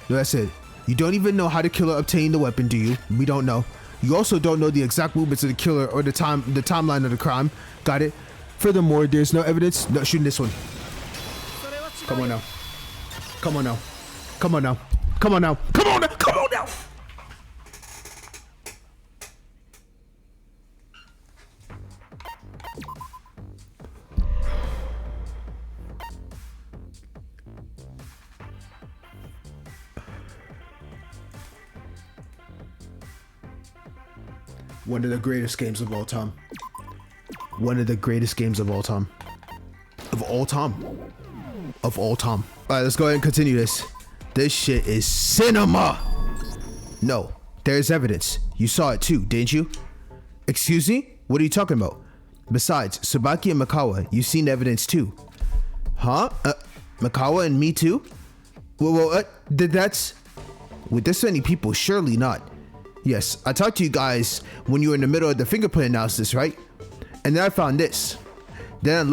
That's it. You don't even know how the killer obtained the weapon, do you? We don't know. You also don't know the exact movements of the killer or the timeline of the crime. Got it? Furthermore, there's no evidence. No, shooting this one. Come on now. Come on now. Come on now. Come on now. Come on now. Come on now. One of the greatest games of all time. One of the greatest games of all time. Of all time. Of all time. Alright, let's go ahead and continue this. This shit is cinema! No, there's evidence. You saw it too, didn't you? Excuse me? What are you talking about? Besides, Tsubaki and Mikawa, you've seen evidence too. Huh? Mikawa and me too? Well, that's... With this many people, surely not. Yes, I talked to you guys when you were in the middle of the fingerprint analysis, right? And then I found this. Then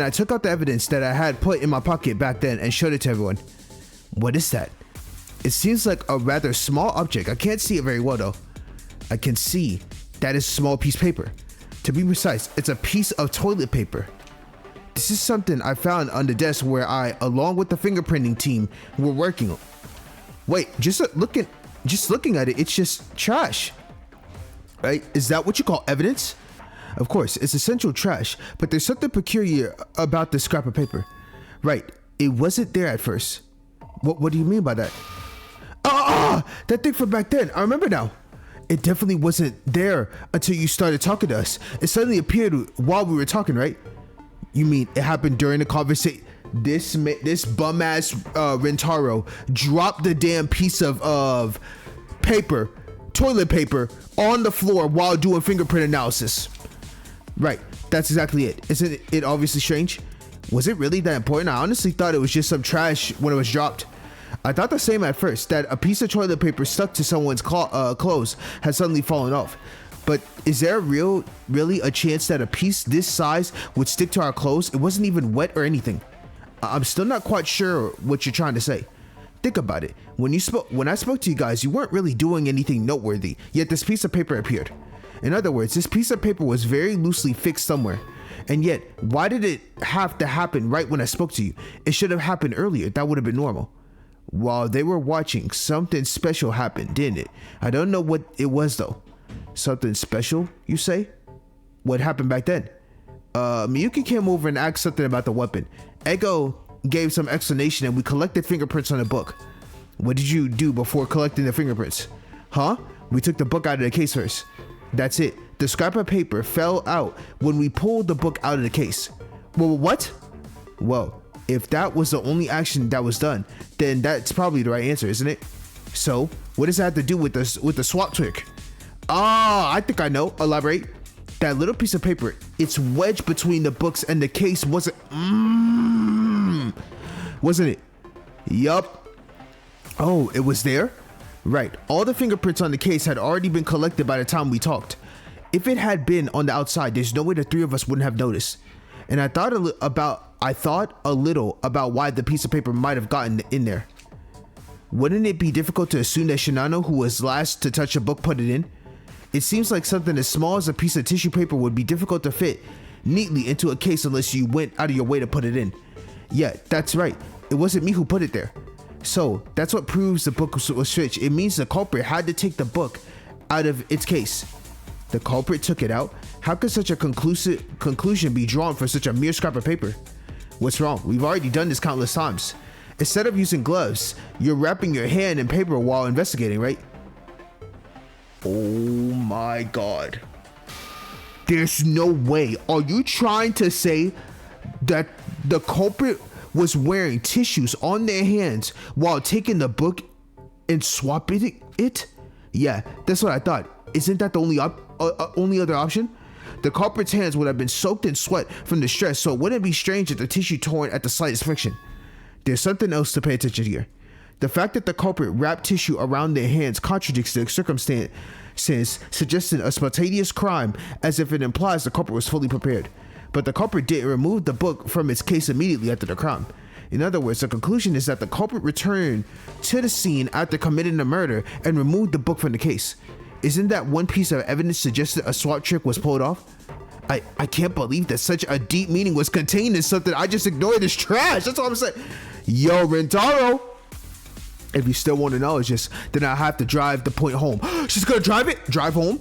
I took out the evidence that I had put in my pocket back then and showed it to everyone. What is that? It seems like a rather small object. I can't see it very well though. I can see that is a small piece of paper. To be precise, it's a piece of toilet paper. This is something I found on the desk where I, along with the fingerprinting team, were working on. Wait, just looking at it, it's just trash. Right? Is that what you call evidence? Of course, it's essential trash, but there's something peculiar about this scrap of paper. Right, it wasn't there at first. What do you mean by that? That thing from back then, I remember now. It definitely wasn't there until you started talking to us. It suddenly appeared while we were talking, right? You mean it happened during the conversation? This bum ass Rentaro dropped the damn piece of paper, toilet paper, on the floor while doing fingerprint analysis. Right, that's exactly it. Isn't it obviously strange? Was it really that important? I honestly thought it was just some trash when it was dropped. I thought the same at first, that a piece of toilet paper stuck to someone's clothes had suddenly fallen off. But is there really a chance that a piece this size would stick to our clothes? It wasn't even wet or anything. I'm still not quite sure what you're trying to say. Think about it. When I spoke to you guys, you weren't really doing anything noteworthy, yet this piece of paper appeared. In other words, this piece of paper was very loosely fixed somewhere. And yet, why did it have to happen right when I spoke to you? It should have happened earlier. That would have been normal. While they were watching, something special happened, didn't it? I don't know what it was though. Something special, you say? What happened back then? Miyuki came over and asked something about the weapon. Ego gave some explanation and we collected fingerprints on the book. What did you do before collecting the fingerprints? Huh? We took the book out of the case first. That's it. The scrap of paper fell out when we pulled the book out of the case. Well, what? Well, if that was the only action that was done, then that's probably the right answer, isn't it? So, what does that have to do with the swap trick? I think I know. Elaborate. That little piece of paper, it's wedged between the books and the case wasn't it? Yup. Oh, it was there? Right. All the fingerprints on the case had already been collected by the time we talked. If it had been on the outside, there's no way the three of us wouldn't have noticed. And I thought a little about why the piece of paper might have gotten in there. Wouldn't it be difficult to assume that Shinano, who was last to touch a book, put it in? It seems like something as small as a piece of tissue paper would be difficult to fit neatly into a case unless you went out of your way to put it in. Yeah, that's right. It wasn't me who put it there. So that's what proves the book was switched. It means the culprit had to take the book out of its case. The culprit took it out? How could such a conclusion be drawn for such a mere scrap of paper? What's wrong? We've already done this countless times. Instead of using gloves, you're wrapping your hand in paper while investigating, right? Oh my god. There's no way. Are you trying to say that the culprit was wearing tissues on their hands while taking the book and swapping it? Yeah, that's what I thought. Isn't that the only other option? The culprit's hands would have been soaked in sweat from the stress, so it wouldn't be strange if the tissue torn at the slightest friction. There's something else to pay attention here. The fact that the culprit wrapped tissue around their hands contradicts the circumstance, suggesting a spontaneous crime, as if it implies the culprit was fully prepared. But the culprit didn't remove the book from its case immediately after the crime. In other words, the conclusion is that the culprit returned to the scene after committing the murder and removed the book from the case. Isn't that one piece of evidence suggesting a swap trick was pulled off? I can't believe that such a deep meaning was contained in something I just ignored as trash. That's all I'm saying. Yo, Rentaro. If you still want to know this, then I have to drive the point home. She's gonna drive home?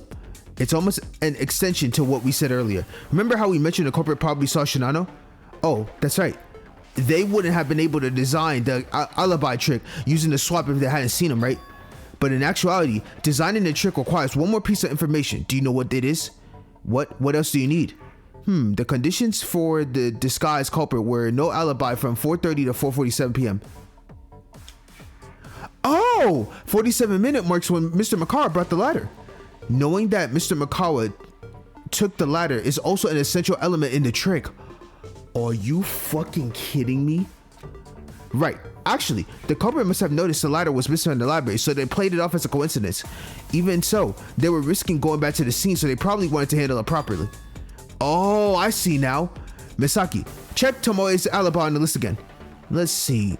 It's almost an extension to what we said earlier. Remember how we mentioned the culprit probably saw Shinano? Oh, that's right. They wouldn't have been able to design the alibi trick using the swap if they hadn't seen him, right? But in actuality, designing the trick requires one more piece of information. Do you know what it is? What else do you need? The conditions for the disguised culprit were no alibi from 4:30 to 4:47 p.m. Oh, 47-minute marks when Mr. Makawa brought the ladder. Knowing that Mr. Makawa took the ladder is also an essential element in the trick. Are you fucking kidding me? Right. Actually, the culprit must have noticed the ladder was missing in the library, so they played it off as a coincidence. Even so, they were risking going back to the scene, so they probably wanted to handle it properly. Oh, I see now. Misaki, check Tomoe's alibi on the list again. Let's see.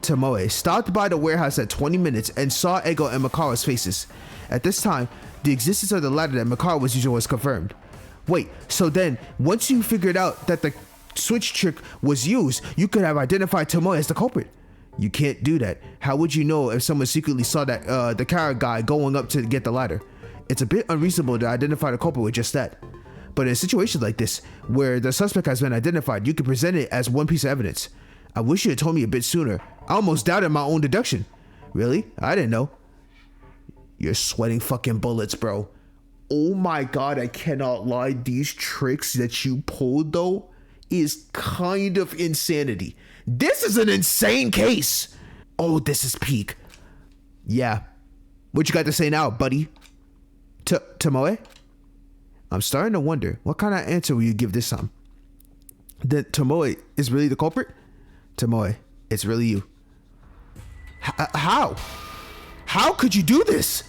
Tomoe stopped by the warehouse at 20 minutes and saw Ego and Makawa's faces. At this time, the existence of the ladder that Makawa was using was confirmed. Wait, so then, once you figured out that the switch trick was used, you could have identified Tomoe as the culprit. You can't do that. How would you know if someone secretly saw that the carrot guy going up to get the ladder? It's a bit unreasonable to identify the culprit with just that. But in a situation like this, where the suspect has been identified, you can present it as one piece of evidence. I wish you had told me a bit sooner. I almost doubted my own deduction. Really? I didn't know. You're sweating fucking bullets, bro. Oh my god, I cannot lie. These tricks that you pulled, though, is kind of insanity. This is an insane case. Oh, this is peak. Yeah. What you got to say now, buddy? Tomoe? I'm starting to wonder, what kind of answer will you give this time? That Tomoe is really the culprit? Tomoe, it's really you. How? How could you do this?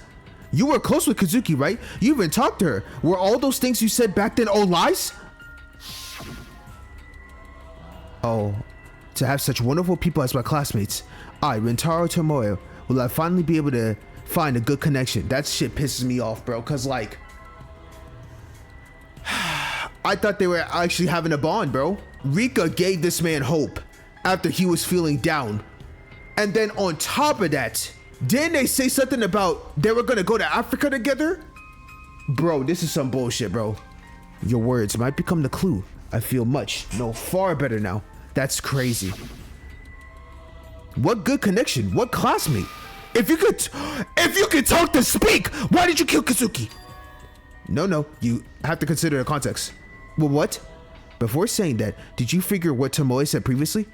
You were close with Kazuki, right? You even talked to her. Were all those things you said back then all lies? Oh, to have such wonderful people as my classmates, I, Rentaro Tomoe, will I finally be able to find a good connection. That shit pisses me off, bro, because like, I thought they were actually having a bond, bro. Rika gave this man hope after he was feeling down. And then on top of that, didn't they say something about they were gonna go to Africa together? Bro, this is some bullshit, bro. Your words might become the clue. I feel far better now. That's crazy. What good connection? What classmate? If you could talk to speak, why did you kill Kazuki? No, you have to consider the context. Well, what? Before saying that, did you figure what Tomoe said previously?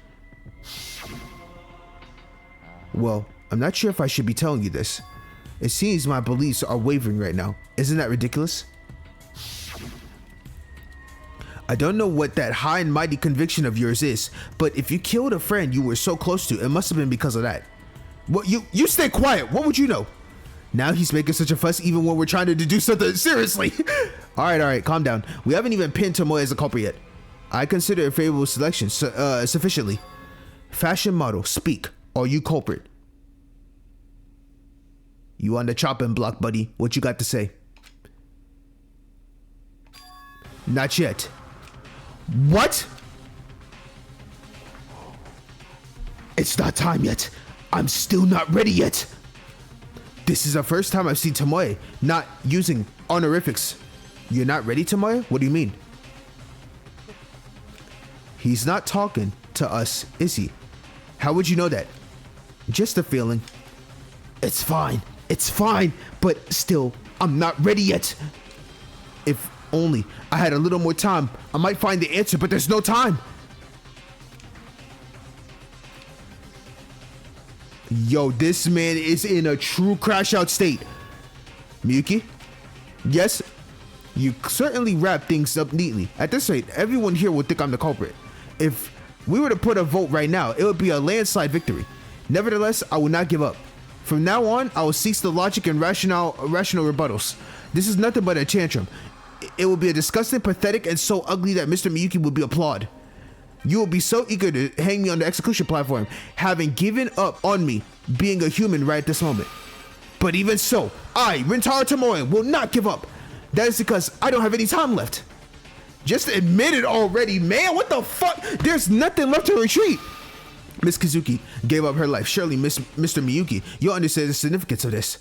Well, I'm not sure if I should be telling you this. It seems my beliefs are wavering right now. Isn't that ridiculous? I don't know what that high and mighty conviction of yours is, but if you killed a friend you were so close to, it must have been because of that. Well, you stay quiet. What would you know? Now he's making such a fuss even when we're trying to do something seriously. All right, calm down. We haven't even pinned Tomoe as a culprit yet. I consider a favorable selection sufficiently. Fashion model, speak. Are you culprit? You on the chopping block, buddy. What you got to say? Not yet. What? It's not time yet. I'm still not ready yet. This is the first time I've seen Tomoe not using honorifics. You're not ready, Tomoe? What do you mean? He's not talking to us, is he? How would you know that? Just a feeling. It's fine. It's fine. But still, I'm not ready yet. If only I had a little more time, I might find the answer, but there's no time. Yo, this man is in a true crash out state. Miyuki? Yes? You certainly wrap things up neatly. At this rate, everyone here would think I'm the culprit. If we were to put a vote right now, it would be a landslide victory. Nevertheless, I will not give up. From now on, I will cease the logic and rational rebuttals. This is nothing but a tantrum. It will be a disgusting, pathetic, and so ugly that Mr. Miyuki will be applauded. You will be so eager to hang me on the execution platform, having given up on me being a human right at this moment. But even so, I, Rintaro Tomoe, will not give up. That is because I don't have any time left. Just admit it already, man. What the fuck? There's nothing left to retreat. Miss Kazuki gave up her life. Surely, Mr. Miyuki, you'll understand the significance of this.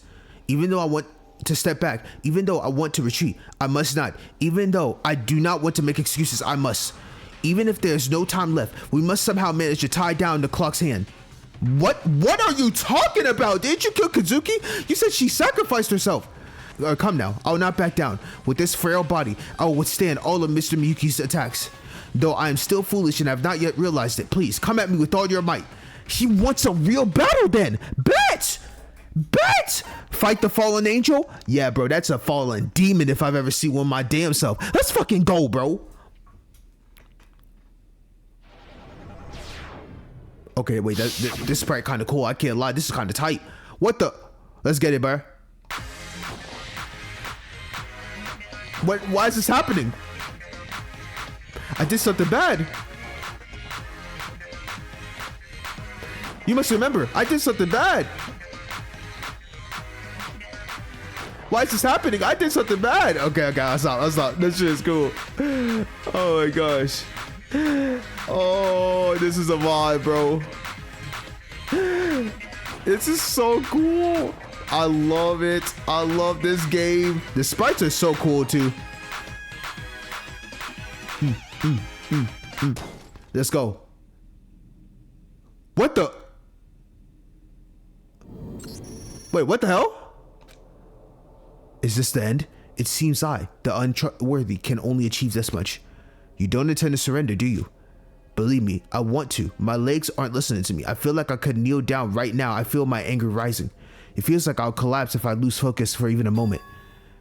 Even though I want to step back, even though I want to retreat, I must not. Even though I do not want to make excuses, I must. Even if there's no time left, we must somehow manage to tie down the clock's hand. What are you talking about? Didn't you kill Kazuki? You said she sacrificed herself. Come now, I will not back down. With this frail body, I will withstand all of Mr. Miyuki's attacks. Though I am still foolish and have not yet realized it, please come at me with all your might. He wants a real battle then. Bet! Fight the fallen angel? Yeah, bro, that's a fallen demon if I've ever seen one my damn self. Let's fucking go, bro. Okay, wait, this is probably kind of cool. I can't lie, this is kind of tight. What the? Let's get it, bro. Why is this happening? I did something bad. You must remember, I did something bad. Why is this happening? I did something bad. Okay, I'll stop. This shit is cool. Oh my gosh. Oh, this is a vibe, bro. This is so cool. I love it. I love this game. The sprites are so cool too. Let's go. What the? Wait, what the hell? Is this the end? It seems I, the untrustworthy, can only achieve this much. You don't intend to surrender, do you? Believe me, I want to. My legs aren't listening to me. I feel like I could kneel down right now. I feel my anger rising. It feels like I'll collapse if I lose focus for even a moment.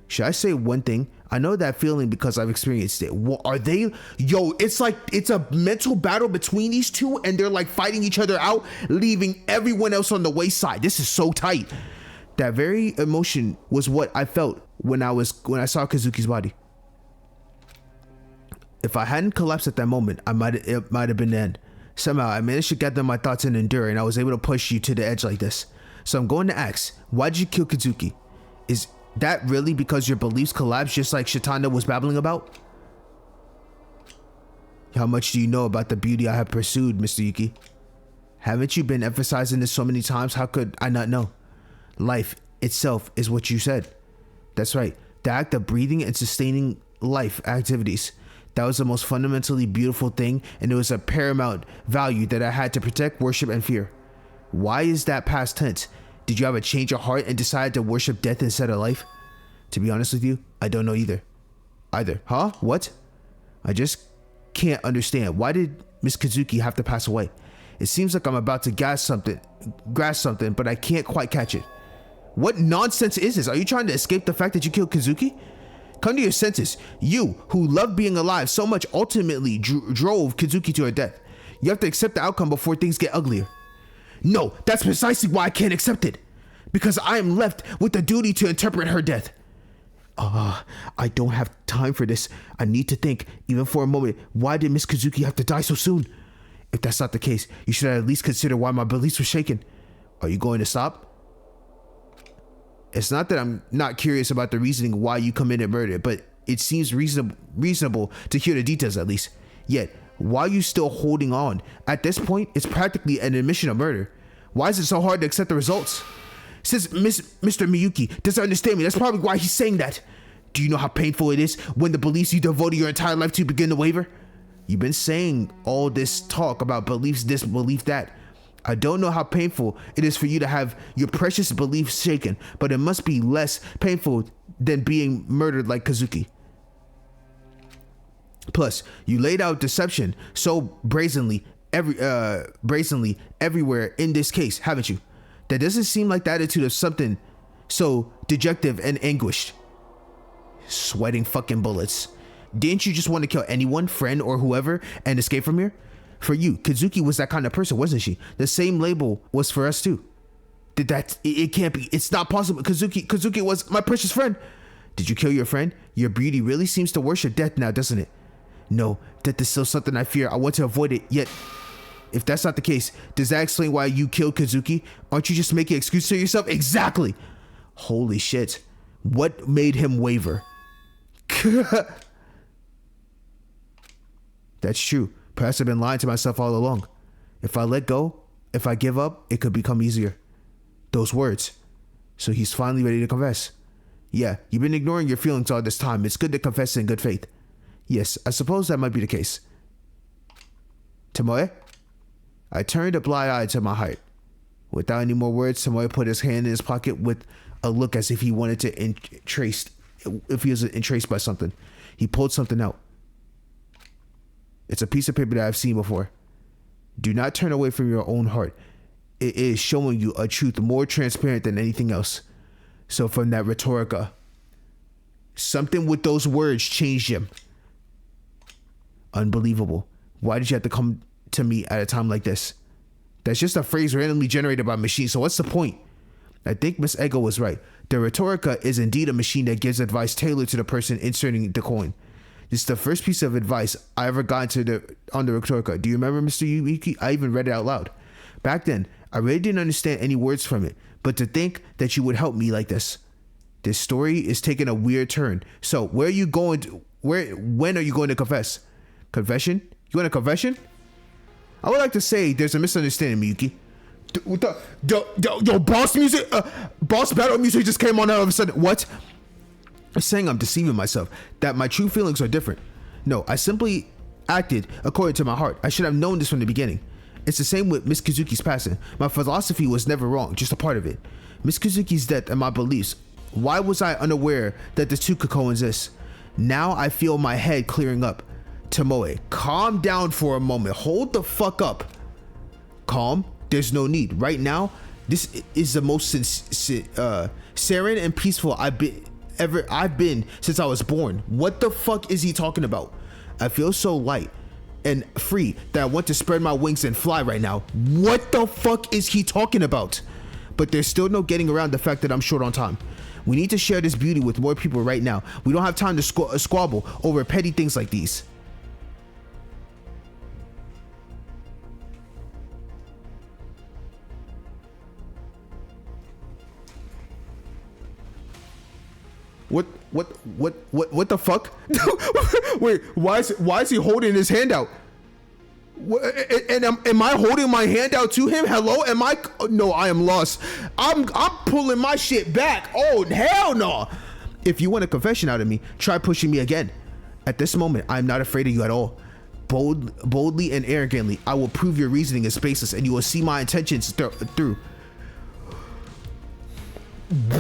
Should I say one thing? I know that feeling because I've experienced it. What are they? Yo, it's like it's a mental battle between these two and they're like fighting each other out, leaving everyone else on the wayside. This is so tight. That very emotion was what I felt when I saw Kazuki's body. If I hadn't collapsed at that moment, it might have been the end. Somehow I managed to gather my thoughts and endure, and I was able to push you to the edge like this. So I'm going to ask, why did you kill Kazuki? Is that really because your beliefs collapsed just like Shitanda was babbling about? How much do you know about the beauty I have pursued, Mr. Yuki? Haven't you been emphasizing this so many times? How could I not know? Life itself is what you said. That's right. The act of breathing and sustaining life activities. That was the most fundamentally beautiful thing, and it was a paramount value that I had to protect, worship, and fear. Why is that past tense? Did you have a change of heart and decide to worship death instead of life? To be honest with you, I don't know either. Huh? What? I just can't understand. Why did Miss Kazuki have to pass away? It seems like I'm about to grasp something, but I can't quite catch it. What nonsense is this? Are you trying to escape the fact that you killed Kazuki? Come to your senses. You, who loved being alive so much, ultimately drove Kazuki to her death. You have to accept the outcome before things get uglier. No, that's precisely why I can't accept it. Because I am left with the duty to interpret her death. I don't have time for this. I need to think, even for a moment, why did Miss Kazuki have to die so soon? If that's not the case, you should at least consider why my beliefs were shaken. Are you going to stop? It's not that I'm not curious about the reasoning why you committed murder, but it seems reasonable to hear the details at least. Yet, why are you still holding on? At this point, it's practically an admission of murder. Why is it so hard to accept the results? Since Mr. Miyuki doesn't understand me, that's probably why he's saying that. Do you know how painful it is when the beliefs you devoted your entire life to begin to waver? You've been saying all this talk about beliefs this, belief that. I don't know how painful it is for you to have your precious beliefs shaken, but it must be less painful than being murdered like Kazuki. Plus, you laid out deception so brazenly everywhere in this case, haven't you? That doesn't seem like the attitude of something so dejective and anguished. Sweating fucking bullets. Didn't you just want to kill anyone, friend or whoever, and escape from here? For you, Kazuki was that kind of person, wasn't she? The same label was for us too. It can't be. It's not possible. Kazuki was my precious friend. Did you kill your friend? Your beauty really seems to worship death now, doesn't it? No, death is still something I fear. I want to avoid it, yet if that's not the case, does that explain why you killed Kazuki? Aren't you just making excuses to yourself? Exactly. Holy shit. What made him waver? That's true. Perhaps I've been lying to myself all along. If I let go, if I give up, it could become easier. Those words. So he's finally ready to confess. Yeah, you've been ignoring your feelings all this time. It's good to confess in good faith. Yes, I suppose that might be the case. Tomoe? I turned a blind eye to my height. Without any more words, Tomoe put his hand in his pocket with a look as if he wanted to if he was entraced by something. He pulled something out. It's a piece of paper that I've seen before. Do not turn away from your own heart. It is showing you a truth more transparent than anything else. So from that rhetorica, something with those words changed him. Unbelievable. Why did you have to come to me at a time like this? That's just a phrase randomly generated by machines, so what's the point? I think Miss Ego was right. The rhetorica is indeed a machine that gives advice tailored to the person inserting the coin. This is the first piece of advice I ever got on the rhetorica. Do you remember, Mr. Yuiki? I even read it out loud. Back then, I really didn't understand any words from it, but to think that you would help me like this. This story is taking a weird turn. So, when are you going to confess? Confession? You want a confession? I would like to say there's a misunderstanding, Miyuki. Yo, boss battle music just came on all of a sudden. What? I'm saying I'm deceiving myself, that my true feelings are different. No, I simply acted according to my heart. I should have known this from the beginning. It's the same with Miss Kazuki's passing. My philosophy was never wrong, just a part of it. Miss Kazuki's death and my beliefs. Why was I unaware that the two could coexist? Now I feel my head clearing up. Tomoe, calm down for a moment. Hold the fuck up. Calm? There's no need. Right now, this is the most serene and peaceful I've been since I was born. What the fuck is he talking about? I feel so light and free that I want to spread my wings and fly right now. What the fuck is he talking about? But there's still no getting around the fact that I'm short on time. We need to share this beauty with more people right now. We don't have time to squabble over petty things like these. What the fuck? Wait, why is he holding his hand out? And am I holding my hand out to him? Hello? No, I am lost. I'm pulling my shit back. Oh, hell no. If you want a confession out of me, try pushing me again. At this moment, I'm not afraid of you at all. Boldly and arrogantly, I will prove your reasoning is baseless and you will see my intentions through.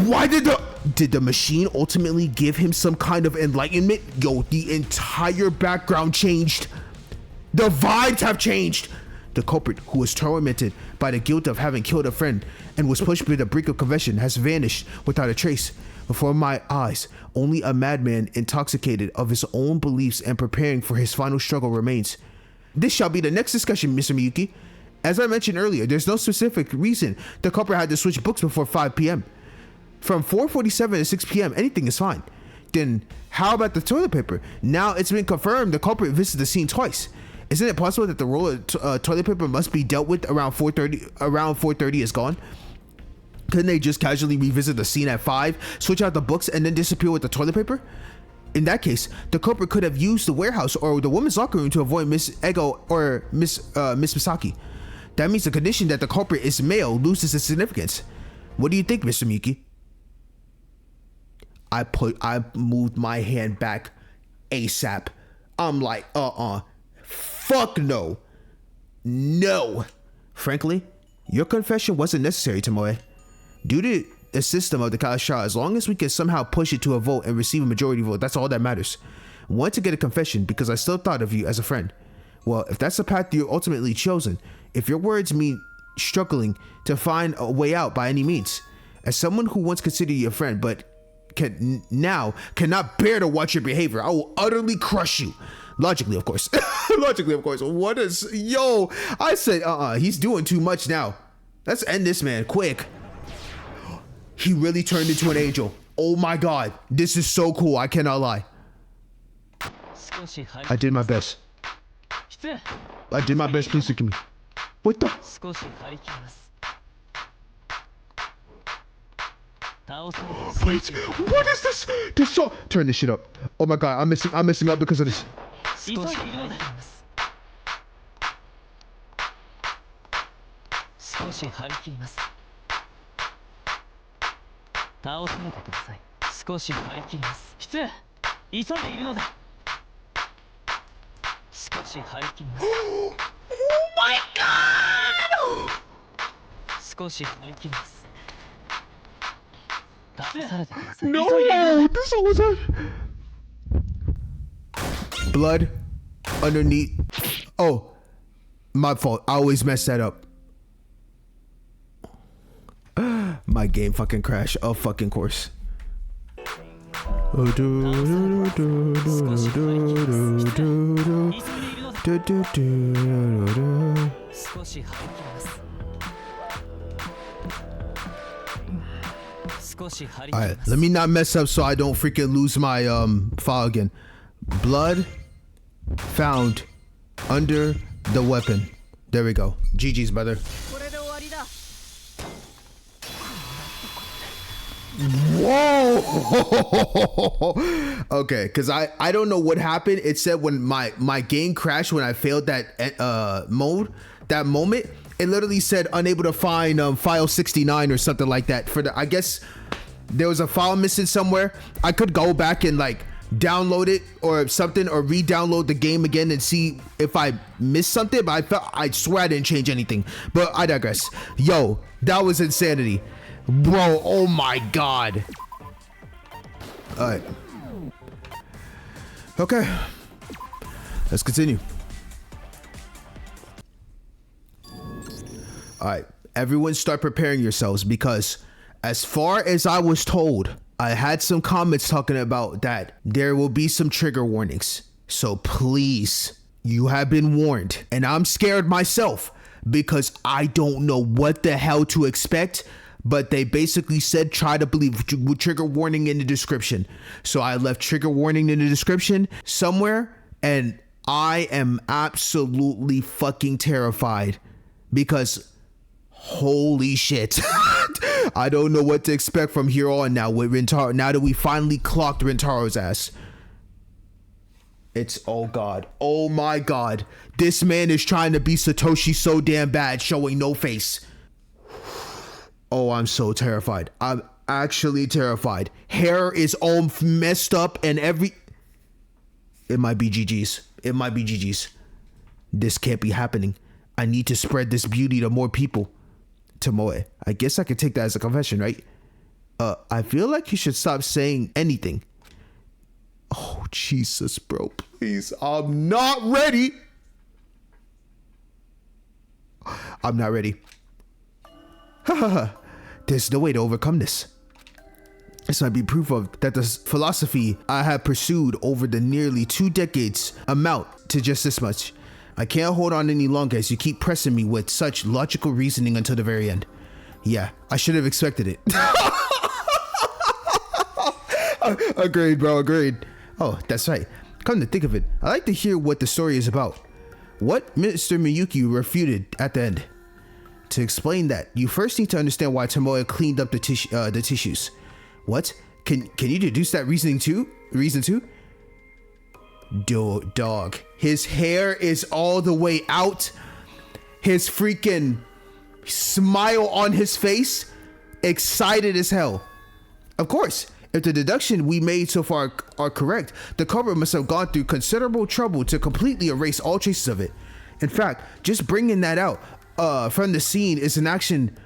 Why did the machine ultimately give him some kind of enlightenment? Yo, the entire background changed. The vibes have changed. The culprit, who was tormented by the guilt of having killed a friend and was pushed to the brink of confession, has vanished without a trace. Before my eyes, only a madman intoxicated of his own beliefs and preparing for his final struggle remains. This shall be the next discussion, Mr. Miyuki. As I mentioned earlier, there's no specific reason the culprit had to switch books before 5 p.m. From 4:47 to 6 p.m., anything is fine. Then how about the toilet paper? Now it's been confirmed the culprit visited the scene twice. Isn't it possible that the roll of toilet paper must be dealt with around 4:30? Around 4:30 is gone. Couldn't they just casually revisit the scene at 5, switch out the books, and then disappear with the toilet paper? In that case, the culprit could have used the warehouse or the women's locker room to avoid Miss Ego or Miss Misaki. That means the condition that the culprit is male loses its significance. What do you think, Mr. Miyuki? I moved my hand back ASAP. I'm like, fuck no. No. Frankly, Your confession wasn't necessary, Tomoe. Due to the system of the Kasha, as long as we can somehow push it to a vote and receive a majority vote, that's all that matters. I wanted to get a confession because I still thought of you as a friend. Well, if that's the path you're ultimately chosen, if your words mean struggling to find a way out by any means, as someone who once considered you a friend but cannot bear to watch your behavior, I will utterly crush you. Logically, of course. Logically, of course. What is... Yo, I said, he's doing too much now. Let's end this man, quick. He really turned into an angel. Oh my god. This is so cool, I cannot lie. I did my best. I did my best, please forgive me. What the... Wait, what is this? This song... Turn this shit up. Oh my god, I'm messing up because of this. Oh my god! No! This was a... Blood underneath... Oh, my fault. I always mess that up. My game fucking crashed. Of fucking course. Alright, let me not mess up so I don't freaking lose my file again. Blood found under the weapon. There we go. GG's, brother. Whoa! Okay, because I don't know what happened. It said when my game crashed when I failed that mode, that moment, it literally said unable to find file 69 or something like that. For the, I guess there was a file missing somewhere. I could go back and like download it or something, or re-download the game again and see if I missed something, but I swear I didn't change anything. But I digress. Yo, that was insanity. Bro, oh my god. Alright. Okay. Let's continue. Alright. Everyone start preparing yourselves, because as far as I was told, I had some comments talking about that there will be some trigger warnings. So please, you have been warned. And I'm scared myself because I don't know what the hell to expect. But they basically said try to believe, with trigger warning in the description. So I left trigger warning in the description somewhere, and I am absolutely fucking terrified because holy shit. I don't know what to expect from here on now with Rintaro, now that we finally clocked Rintaro's ass. It's, oh god, oh my god, this man is trying to be Satoshi so damn bad, showing no face. Oh, I'm so terrified. I'm actually terrified. Hair is all messed up and it might be GG's. It might be GG's. This can't be happening. I need to spread this beauty to more people. Tomoe, I guess I could take that as a confession, right? I feel like you should stop saying anything. Oh, Jesus, bro. Please. I'm not ready. I'm not ready. There's no way to overcome this. This might be proof of that the philosophy I have pursued over the nearly 2 decades amount to just this much. I can't hold on any longer as you keep pressing me with such logical reasoning until the very end. Yeah, I should have expected it. Agreed, bro, agreed. Oh, that's right. Come to think of it, I'd like to hear what the story is about. What Mr. Miyuki refuted at the end. To explain that, you first need to understand why Tomoe cleaned up the tissues. What? Can you deduce that reason too? Dog. His hair is all the way out. His freaking smile on his face. Excited as hell. Of course, if the deduction we made so far are correct, the culprit must have gone through considerable trouble to completely erase all traces of it. In fact, just bringing that out, from the scene is an action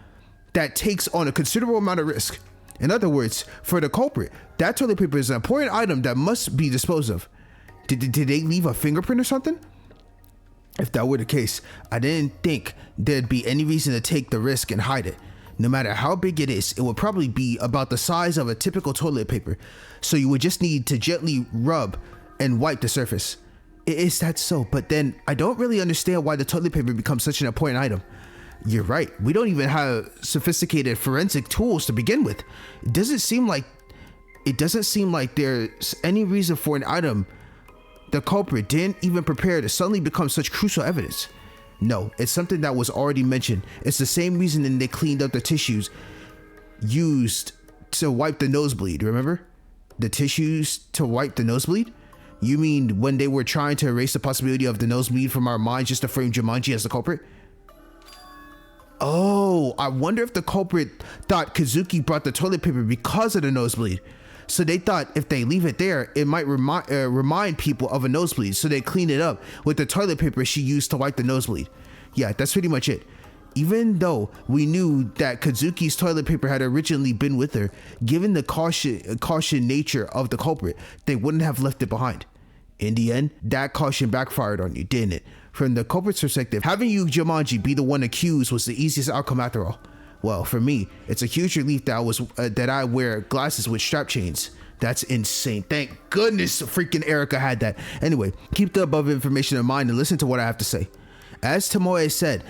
that takes on a considerable amount of risk. In other words, for the culprit, that toilet paper is an important item that must be disposed of. Did they leave a fingerprint or something? If that were the case, I didn't think there'd be any reason to take the risk and hide it. No matter how big it is, it would probably be about the size of a typical toilet paper, so you would just need to gently rub and wipe the surface. Is that so? But then I don't really understand why the toilet paper becomes such an important item. You're right, we don't even have sophisticated forensic tools to begin with. It doesn't seem like there's any reason for an item the culprit didn't even prepare to suddenly become such crucial evidence. No, it's something that was already mentioned. It's the same reason they cleaned up the tissues used to wipe the nosebleed, remember? The tissues to wipe the nosebleed? You mean when they were trying to erase the possibility of the nosebleed from our minds just to frame Jumanji as the culprit? Oh, I wonder if the culprit thought Kazuki brought the toilet paper because of the nosebleed. So they thought if they leave it there, it might remind people of a nosebleed. So they clean it up with the toilet paper she used to wipe the nosebleed. Yeah, that's pretty much it. Even though we knew that Kazuki's toilet paper had originally been with her, given the caution nature of the culprit, they wouldn't have left it behind. In the end, that caution backfired on you, didn't it? From the culprit's perspective, having you, Jumanji, be the one accused was the easiest outcome after all. Well, for me, it's a huge relief that I wear glasses with strap chains. That's insane. Thank goodness freaking Erica had that. Anyway, keep the above information in mind and listen to what I have to say. As Tomoe said,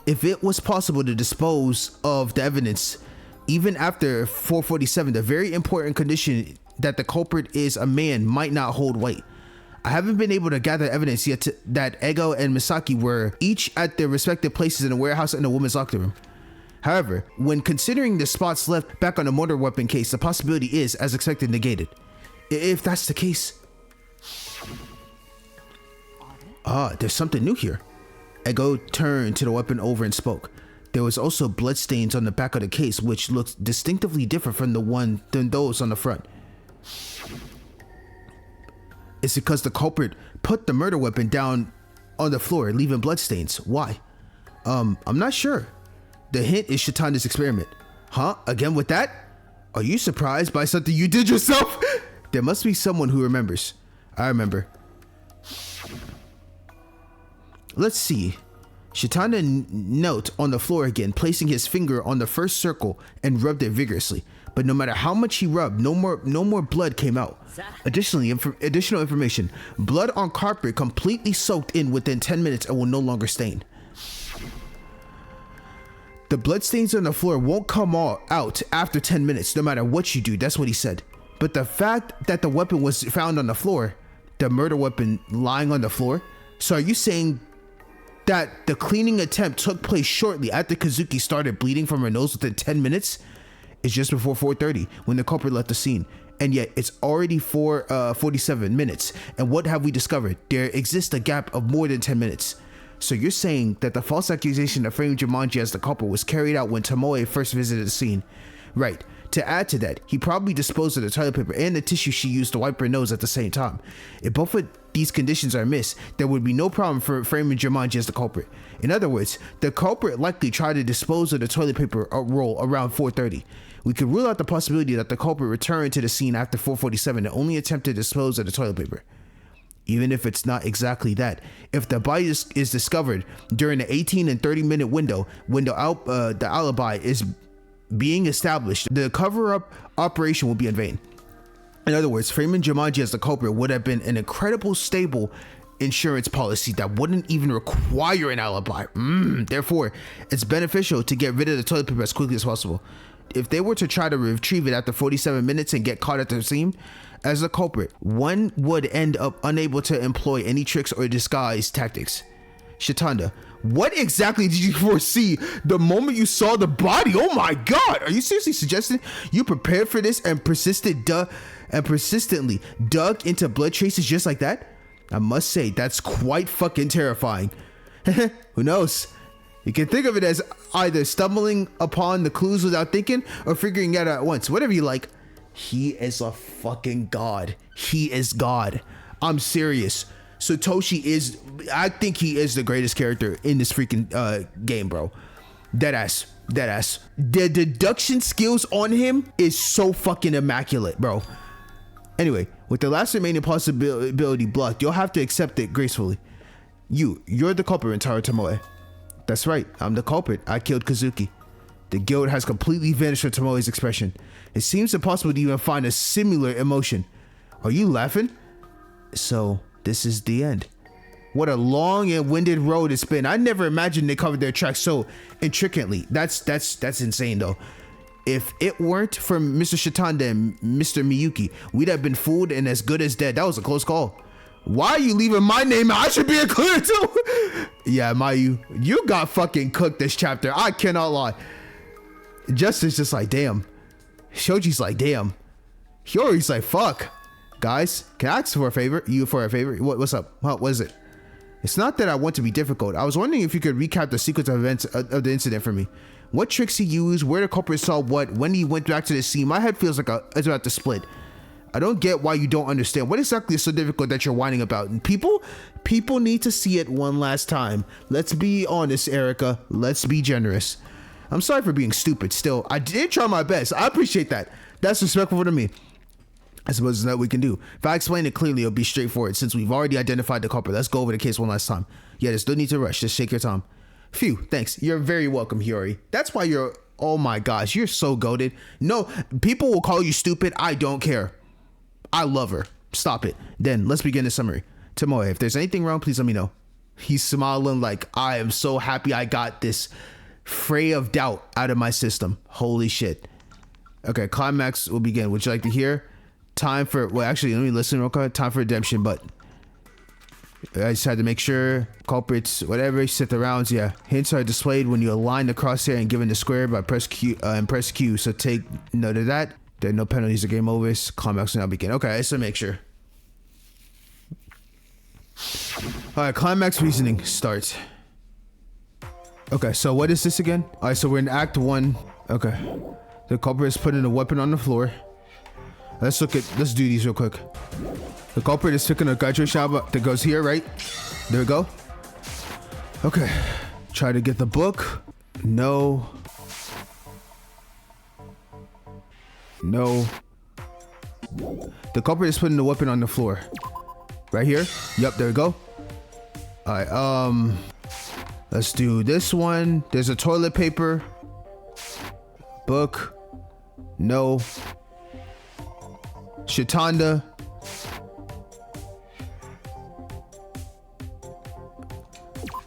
if it was possible to dispose of the evidence, even after 447, the very important condition that the culprit is a man might not hold weight. I haven't been able to gather evidence yet that Ego and Misaki were each at their respective places in the warehouse and the woman's locker room. However, when considering the spots left back on the motor weapon case, the possibility is, as expected, negated. If that's the case... there's something new here. Ego turned to the weapon over and spoke. There was also bloodstains on the back of the case, which looked distinctively different than those on the front. It's because the culprit put the murder weapon down on the floor, leaving bloodstains. Why? I'm not sure. The hint is Shitanda's experiment. Huh? Again with that? Are you surprised by something you did yourself? There must be someone who remembers. I remember. Let's see. Shitanda knelt on the floor again, placing his finger on the first circle and rubbed it vigorously. But no matter how much he rubbed, no more blood came out. Additionally, additional information. Blood on carpet completely soaked in within 10 minutes and will no longer stain. The bloodstains on the floor won't come out after 10 minutes, no matter what you do. That's what he said. But the fact that the weapon was found on the floor, the murder weapon lying on the floor. So are you saying that the cleaning attempt took place shortly after Kazuki started bleeding from her nose within 10 minutes? It's just before 4:30 when the culprit left the scene. And yet it's already 47 minutes. And what have we discovered? There exists a gap of more than 10 minutes. So you're saying that the false accusation that framed Jumanji as the culprit was carried out when Tomoe first visited the scene. Right. To add to that, he probably disposed of the toilet paper and the tissue she used to wipe her nose at the same time. If both of these conditions are missed, there would be no problem for framing Jumanji as the culprit. In other words, the culprit likely tried to dispose of the toilet paper roll around 4:30. We could rule out the possibility that the culprit returned to the scene after 4:47 and only attempted to dispose of the toilet paper. Even if it's not exactly that, if the body is discovered during the 18 and 30 minute window the alibi is being established, the cover-up operation will be in vain. In other words, framing Jumanji as the culprit would have been an incredible stable insurance policy that wouldn't even require an alibi. Therefore, it's beneficial to get rid of the toilet paper as quickly as possible. If they were to try to retrieve it after 47 minutes and get caught at the scene as the culprit, one would end up unable to employ any tricks or disguise tactics. Shitanda, what exactly did you foresee the moment you saw the body? Oh my god, are you seriously suggesting you prepared for this and persistently dug into blood traces just like that? I must say, that's quite fucking terrifying. Who knows? You can think of it as either stumbling upon the clues without thinking or figuring it out at once. Whatever you like. He is a fucking god. He is God. I'm serious. Satoshi is, I think he is the greatest character in this freaking game, bro. Deadass. The deduction skills on him is so fucking immaculate, bro. Anyway, with the last remaining possibility blocked, you'll have to accept it gracefully. You're the culprit, Taro Tomoe. That's right, I'm the culprit. I killed Kazuki. The guilt has completely vanished from Tomoe's expression. It seems impossible to even find a similar emotion. Are you laughing? So, this is the end. What a long and winded road it's been. I never imagined they covered their tracks so intricately. That's insane though. If it weren't for Mr. Shitanda and Mr. Miyuki, we'd have been fooled and as good as dead. That was a close call. Why are you leaving my name out? I should be included too. Yeah, Mayu, you got fucking cooked this chapter. I cannot lie. Justice just like, damn. Shoji's like, damn. Hiyori's like, fuck. Guys, can I ask for a favor? You for a favor? What's up? What is it? It's not that I want to be difficult. I was wondering if you could recap the sequence of events of the incident for me. What tricks he used, where the culprit saw what, when he went back to the scene. My head feels like it's about to split. I don't get why you don't understand. What exactly is so difficult that you're whining about? And people need to see it one last time. Let's be honest, Erica. Let's be generous. I'm sorry for being stupid. Still, I did try my best. I appreciate that. That's respectful to me. I suppose there's nothing we can do. If I explain it clearly, it'll be straightforward since we've already identified the culprit. Let's go over the case one last time. Yeah, there's no need to rush. Just shake your time. Phew, thanks. You're very welcome, Hiyori. That's why you're, oh my gosh, you're so goated. No, people will call you stupid. I don't care. I love her. Stop it. Then let's begin the summary. Tomoe, if there's anything wrong, please let me know. He's smiling like, I am so happy I got this fray of doubt out of my system. Holy shit. Okay, climax will begin. Would you like to hear? Time for, well, actually, let me listen real quick. Time for redemption, but I just had to make sure culprits, whatever, set the rounds. Yeah, hints are displayed when you align the crosshair and given the square by press Q and press Q. So take note of that. There are no penalties or game overs. Climax will now begin. Okay, let's make sure. All right, climax reasoning starts. Okay, so what is this again? All right, so we're in Act 1. Okay, the culprit is putting a weapon on the floor. Let's do these real quick. The culprit is picking a gacho shaba that goes here, right? There we go. Okay. Try to get the book. No. No. The culprit is putting the weapon on the floor. Right here? Yep, there we go. Alright, let's do this one. There's a toilet paper. Book. No. Shitanda.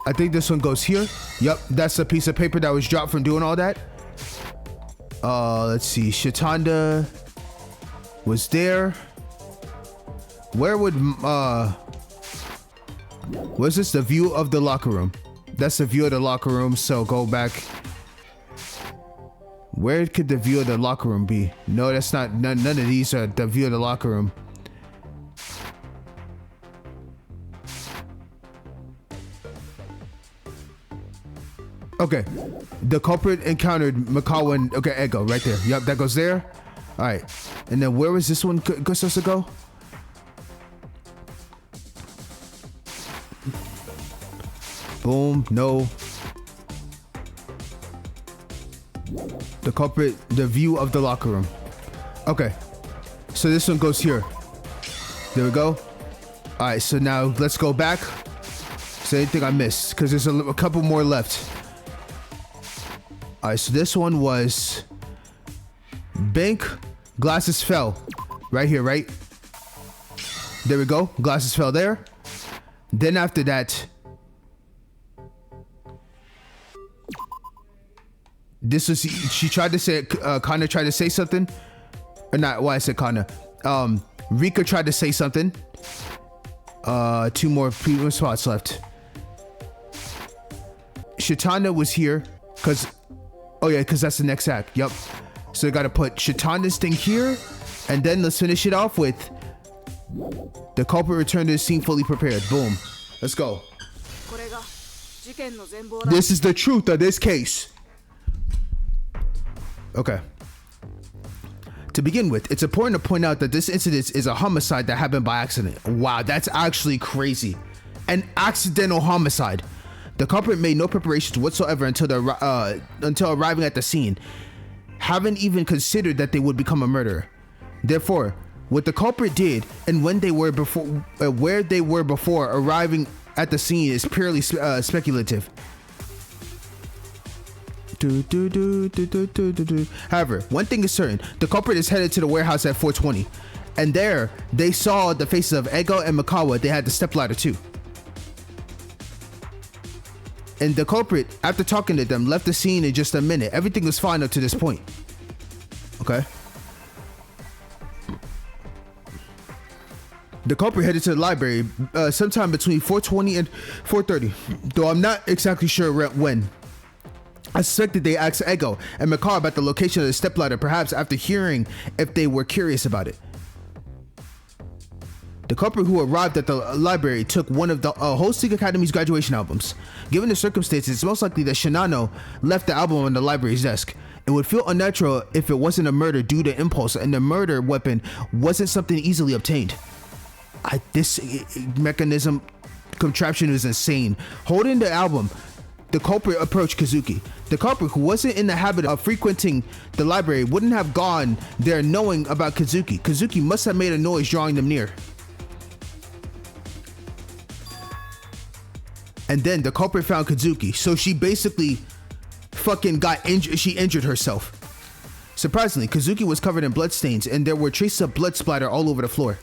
I think this one goes here. Yep, that's a piece of paper that was dropped from doing all that. Let's see. Shitanda was there. Where would was this the view of the locker room? That's the view of the locker room, so go back. Where could the view of the locker room be? No, that's not. None of these are the view of the locker room. Okay. The culprit encountered Makawa and, okay, Ego right there. Yep, that goes there. All right. And then where was this one supposed to go? Boom. No. The culprit, the view of the locker room. Okay. So this one goes here. There we go. All right. So now let's go back. Is there anything I missed? Because there's a couple more left. All right. So this one was bank. Glasses fell. Right here, right? There we go. Glasses fell there. Then after that, this was, she tried to say, Kana tried to say something. Or not, why I said Kana. Rika tried to say something. Two more spots left. Shitanda was here. Cause, oh yeah, cause that's the next act. Yep. So I gotta put Shitanda's thing here. And then let's finish it off with the culprit returned to the scene fully prepared. Boom. Let's go. This is the truth of this case. Okay. To begin with, it's important to point out that this incident is a homicide that happened by accident. Wow, that's actually crazy. An accidental homicide. The culprit made no preparations whatsoever until arriving at the scene, haven't even considered that they would become a murderer. Therefore, what the culprit did and when they were before, where they were before arriving at the scene is purely speculative. However, one thing is certain: the culprit is headed to the warehouse at 420, and there they saw the faces of Ego and Mikawa. They had the stepladder too. And the culprit, after talking to them, left the scene in just a minute. Everything was fine up to this point. Okay. The culprit headed to the library sometime between 4:20 and 4:30, though I'm not exactly sure when. I suspected they asked Ego and Mikawa about the location of the stepladder, perhaps after hearing if they were curious about it. The culprit who arrived at the library took one of the Hosting Academy's graduation albums. Given the circumstances, it's most likely that Shinano left the album on the library's desk. It would feel unnatural if it wasn't a murder due to impulse, and the murder weapon wasn't something easily obtained. This mechanism contraption is insane. Holding the album, the culprit approached Kazuki. The culprit, who wasn't in the habit of frequenting the library, wouldn't have gone there knowing about Kazuki. Kazuki must have made a noise drawing them near. And then the culprit found Kazuki, so she basically fucking got injured. She injured herself. Surprisingly, Kazuki was covered in bloodstains, and there were traces of blood splatter all over the floor.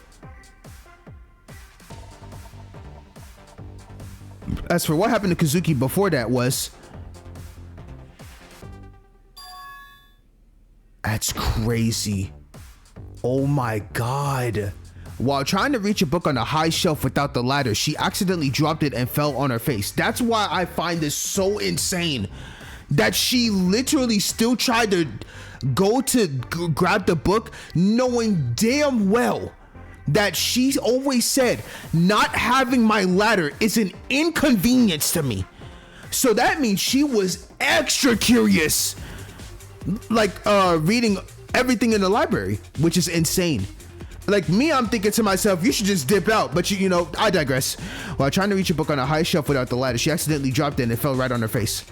As for what happened to Kazuki before that was... That's crazy. Oh my god. While trying to reach a book on a high shelf without the ladder, she accidentally dropped it and fell on her face. That's why I find this so insane. That she literally still tried to go to grab the book, knowing damn well that she always said, not having my ladder is an inconvenience to me. So that means she was extra curious, like reading everything in the library, which is insane. Like me, I'm thinking to myself, you should just dip out, but you know, I digress. While trying to reach a book on a high shelf without the ladder, she accidentally dropped it and it fell right on her face.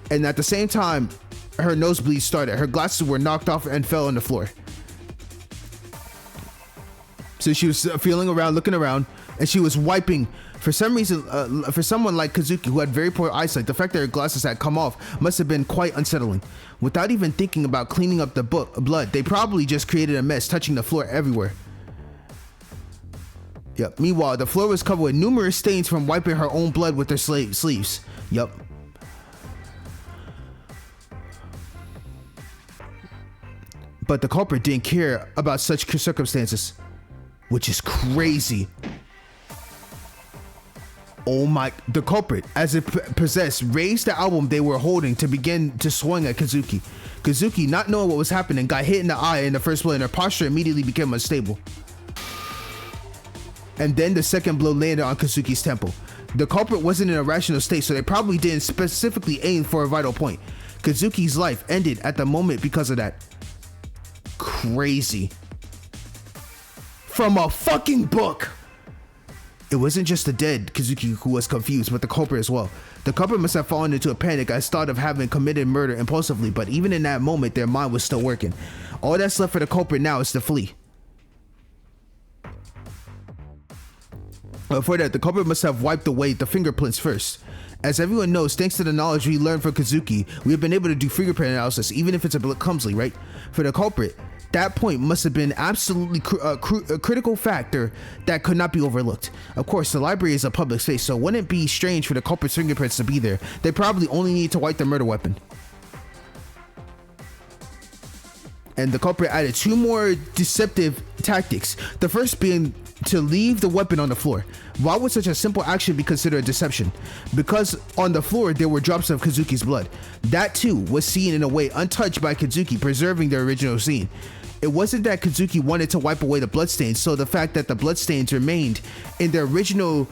And at the same time, her nosebleed started. Her glasses were knocked off and fell on the floor. So she was feeling around, looking around, and she was wiping. For some reason, for someone like Kazuki who had very poor eyesight, the fact that her glasses had come off must have been quite unsettling. Without even thinking about cleaning up the blood, they probably just created a mess, touching the floor everywhere. Yep. Meanwhile, the floor was covered with numerous stains from wiping her own blood with her sleeves. Yep. But the culprit didn't care about such circumstances, which is crazy. Oh my, the culprit, as if possessed, raised the album they were holding to begin to swing at Kazuki. Kazuki, not knowing what was happening, got hit in the eye in the first blow, and her posture immediately became unstable. And then the second blow landed on Kazuki's temple. The culprit wasn't in a rational state, so they probably didn't specifically aim for a vital point. Kazuki's life ended at the moment because of that. Crazy. From a fucking book. It wasn't just the dead Kazuki who was confused, but the culprit as well. The culprit must have fallen into a panic as thought of having committed murder impulsively, but even in that moment, their mind was still working. All that's left for the culprit now is to flee. For that, the culprit must have wiped away the fingerprints first. As everyone knows, thanks to the knowledge we learned from Kazuki, we have been able to do fingerprint analysis, even if it's a bit clumsily, right? For the culprit, that point must have been absolutely a critical factor that could not be overlooked. Of course, the library is a public space, so it wouldn't be strange for the culprit's fingerprints to be there. They probably only need to wipe the murder weapon. And the culprit added two more deceptive tactics. The first being to leave the weapon on the floor. Why would such a simple action be considered a deception? Because on the floor there were drops of Kazuki's blood. That too was seen in a way untouched by Kazuki, preserving the original scene. It wasn't that Kazuki wanted to wipe away the bloodstains, so the fact that the bloodstains remained in their original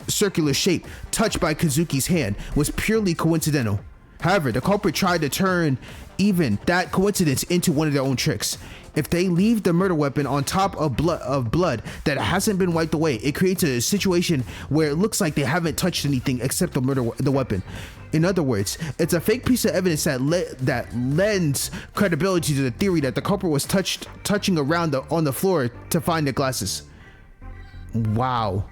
circular shape, touched by Kazuki's hand, was purely coincidental. However, the culprit tried to turn even that coincidence into one of their own tricks. If they leave the murder weapon on top of blood that hasn't been wiped away, it creates a situation where it looks like they haven't touched anything except the weapon. In other words, it's a fake piece of evidence that lends credibility to the theory that the culprit was touching around on the floor to find the glasses. Wow.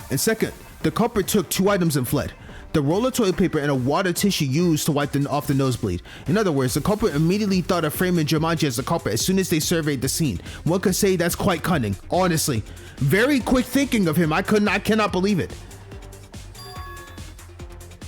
And second, the culprit took 2 items and fled. The roll of toilet paper and a water tissue used to wipe off the nosebleed. In other words, the culprit immediately thought of framing Jumanji as the culprit as soon as they surveyed the scene. One could say that's quite cunning, honestly. Very quick thinking of him. I cannot believe it.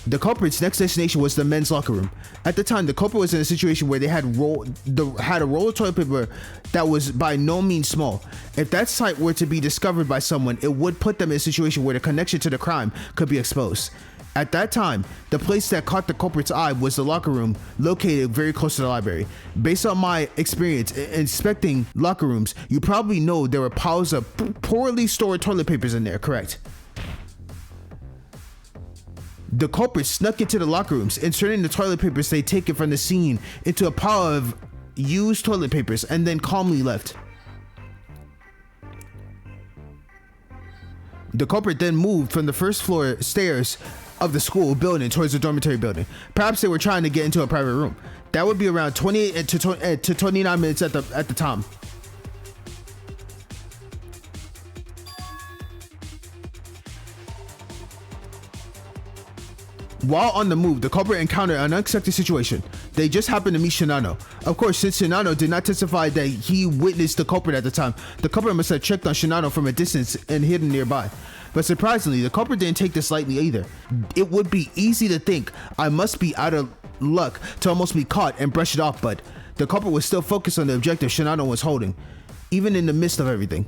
The culprit's next destination was the men's locker room. At the time, the culprit was in a situation where they had a roll of toilet paper that was by no means small. If that site were to be discovered by someone, it would put them in a situation where the connection to the crime could be exposed. At that time, the place that caught the culprit's eye was the locker room located very close to the library. Based on my experience inspecting locker rooms, you probably know there were piles of poorly stored toilet papers in there, correct? The culprit snuck into the locker rooms, inserting the toilet papers they'd taken from the scene into a pile of used toilet papers, and then calmly left. The culprit then moved from the first floor stairs of the school building towards the dormitory building. Perhaps they were trying to get into a private room. That would be around 28 to 29 minutes at the time. While on the move, the culprit encountered an unexpected situation. They just happened to meet Shinano. Of course, since Shinano did not testify that he witnessed the culprit at the time, the culprit must have checked on Shinano from a distance and hidden nearby. But surprisingly, the culprit didn't take this lightly either. It would be easy to think, I must be out of luck to almost be caught and brush it off, but the culprit was still focused on the objective Shinano was holding, even in the midst of everything.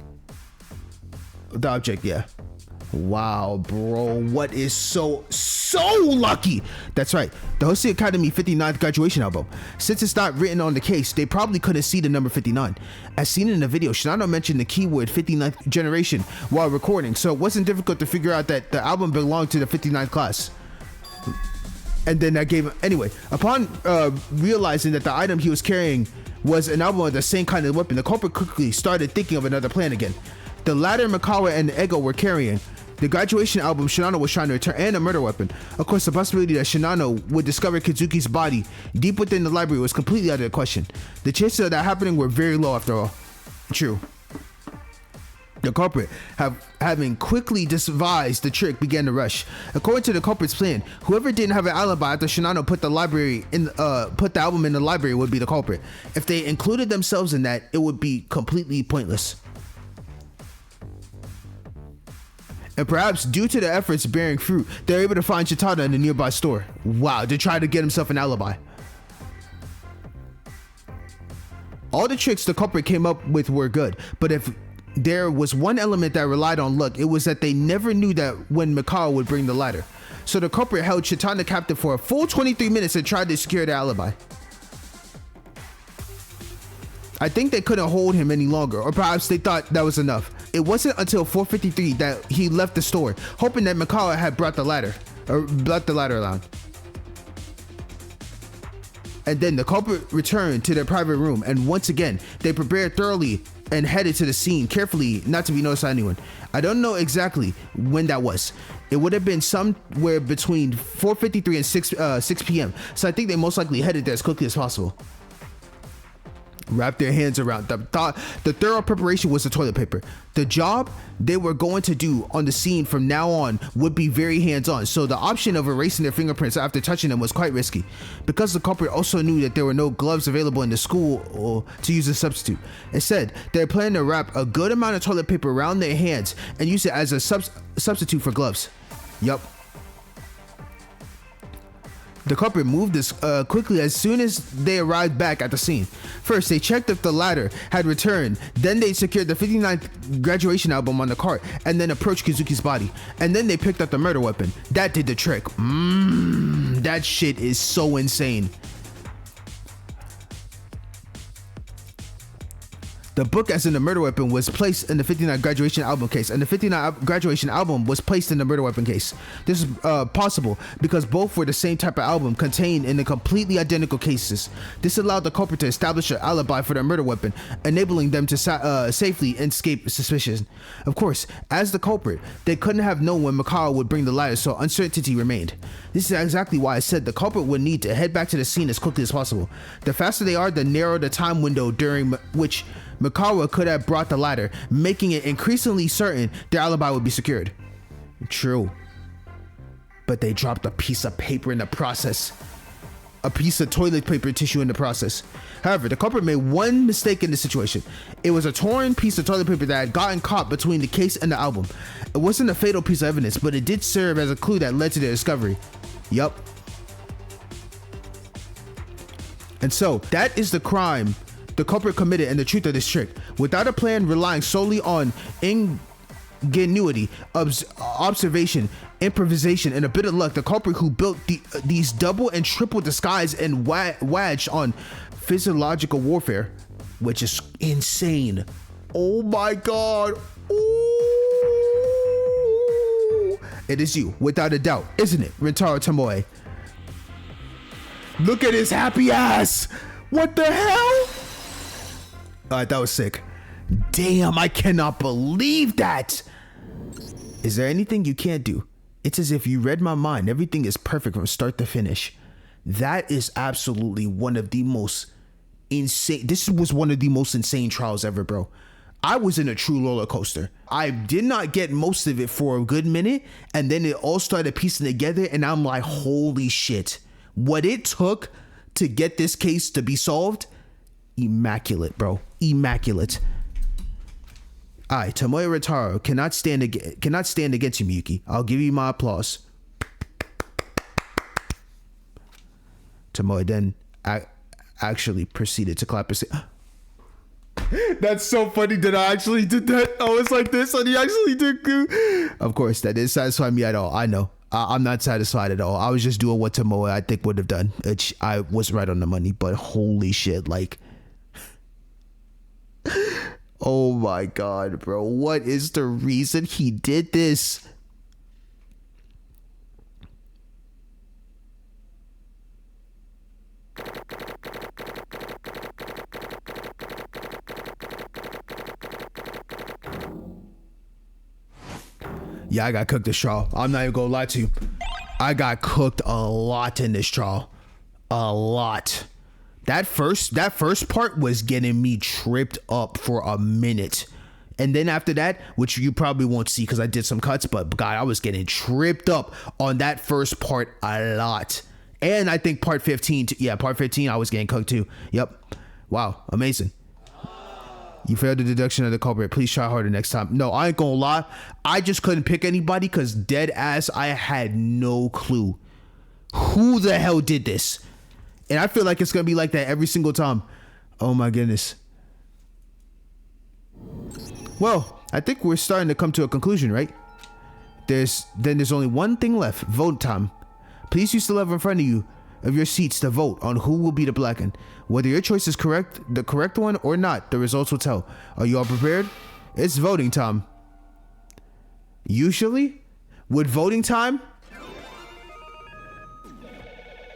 The object, yeah. Wow, bro, what is so lucky? That's right, the Hosei Academy 59th graduation album. Since it's not written on the case, they probably couldn't see the number 59. As seen in the video, Shinano mentioned the keyword 59th generation while recording, so it wasn't difficult to figure out that the album belonged to the 59th class. And then that gave him, anyway, upon realizing that the item he was carrying was an album of the same kind of weapon, the culprit quickly started thinking of another plan again. The ladder Mikawa and Ego were carrying, the graduation album Shinano was trying to return, and a murder weapon. Of course, the possibility that Shinano would discover Kizuki's body deep within the library was completely out of the question. The chances of that happening were very low after all. True. The culprit, having quickly devised the trick, began to rush. According to the culprit's plan, whoever didn't have an alibi after Shinano put the album in the library would be the culprit. If they included themselves in that, it would be completely pointless. And perhaps due to the efforts bearing fruit, they're able to find Chitada in a nearby store. Wow, to try to get himself an alibi. All the tricks the culprit came up with were good, but if there was one element that relied on luck, it was that they never knew that when Mikawa would bring the ladder. So the culprit held Chitada captive for a full 23 minutes and tried to secure the alibi. I think they couldn't hold him any longer, or perhaps they thought that was enough. It wasn't until 4:53 that he left the store, hoping that Mikawa had brought the ladder around. And then the culprit returned to their private room, and once again, they prepared thoroughly and headed to the scene carefully, not to be noticed by anyone. I don't know exactly when that was. It would have been somewhere between 4:53 and 6 p.m. So I think they most likely headed there as quickly as possible. Wrap their hands around the thorough preparation was the toilet paper. The job they were going to do on the scene from now on would be very hands-on, so the option of erasing their fingerprints after touching them was quite risky. Because the culprit also knew that there were no gloves available in the school to use as a substitute. Instead, they planned to wrap a good amount of toilet paper around their hands and use it as a substitute for gloves. Yup. The culprit moved as quickly as soon as they arrived back at the scene. First, they checked if the ladder had returned, then they secured the 59th graduation album on the cart, and then approached Kizuki's body. And then they picked up the murder weapon. That did the trick. That shit is so insane. The book, as in the murder weapon, was placed in the 59 graduation album case, and the 59 graduation album was placed in the murder weapon case. This is possible because both were the same type of album contained in the completely identical cases. This allowed the culprit to establish an alibi for their murder weapon, enabling them to safely escape suspicion. Of course, as the culprit, they couldn't have known when Mikao would bring the lighter, so uncertainty remained. This is exactly why I said the culprit would need to head back to the scene as quickly as possible. The faster they are, the narrower the time window during which Mikawa could have brought the ladder, making it increasingly certain their alibi would be secured. True. But they dropped a piece of paper in the process. A piece of toilet paper tissue in the process. However, the culprit made one mistake in the situation. It was a torn piece of toilet paper that had gotten caught between the case and the album. It wasn't a fatal piece of evidence, but it did serve as a clue that led to their discovery. Yup. And so, that is the crime the culprit committed and the truth of this trick. Without a plan relying solely on ingenuity, observation, improvisation, and a bit of luck, the culprit who built these double and triple disguise and waged on physiological warfare, which is insane. Oh my god. Ooh. It is you, without a doubt, isn't it, Rentaro Tomoe? Look at his happy ass. What the hell? Alright, that was sick. Damn, I cannot believe that. Is there anything you can't do? It's as if you read my mind. Everything is perfect from start to finish. That is absolutely one of the most insane. This was one of the most insane trials ever, bro. I was in a true roller coaster. I did not get most of it for a good minute, and then it all started piecing together, and I'm like, holy shit. What it took to get this case to be solved, immaculate, bro. Immaculate. Alright, Tomoe Rentaro cannot stand against you, Miyuki. I'll give you my applause. Tomoe then actually proceeded to clap his hands. That's so funny that I actually did that. I was like this and he actually did. Of course, that didn't satisfy me at all. I know. I'm not satisfied at all. I was just doing what Tomoe I think would have done. I was right on the money, but holy shit, like... Oh my god, bro. What is the reason he did this? Yeah, I got cooked this trial. I'm not even gonna lie to you. I got cooked a lot in this trial. A lot. That first part was getting me tripped up for a minute. And then after that, which you probably won't see because I did some cuts, but God, I was getting tripped up on that first part a lot. And I think part 15, part 15, I was getting cooked too. Yep. Wow. Amazing. You failed the deduction of the culprit. Please try harder next time. No, I ain't gonna lie. I just couldn't pick anybody because dead ass, I had no clue who the hell did this. And I feel like it's going to be like that every single time. Oh my goodness. Well, I think we're starting to come to a conclusion, right? There's only one thing left. Vote time. Please use the lever in front of you of your seats to vote on who will be the blackened. Whether your choice is the correct one or not, the results will tell. Are you all prepared? It's voting time. Usually, with voting time...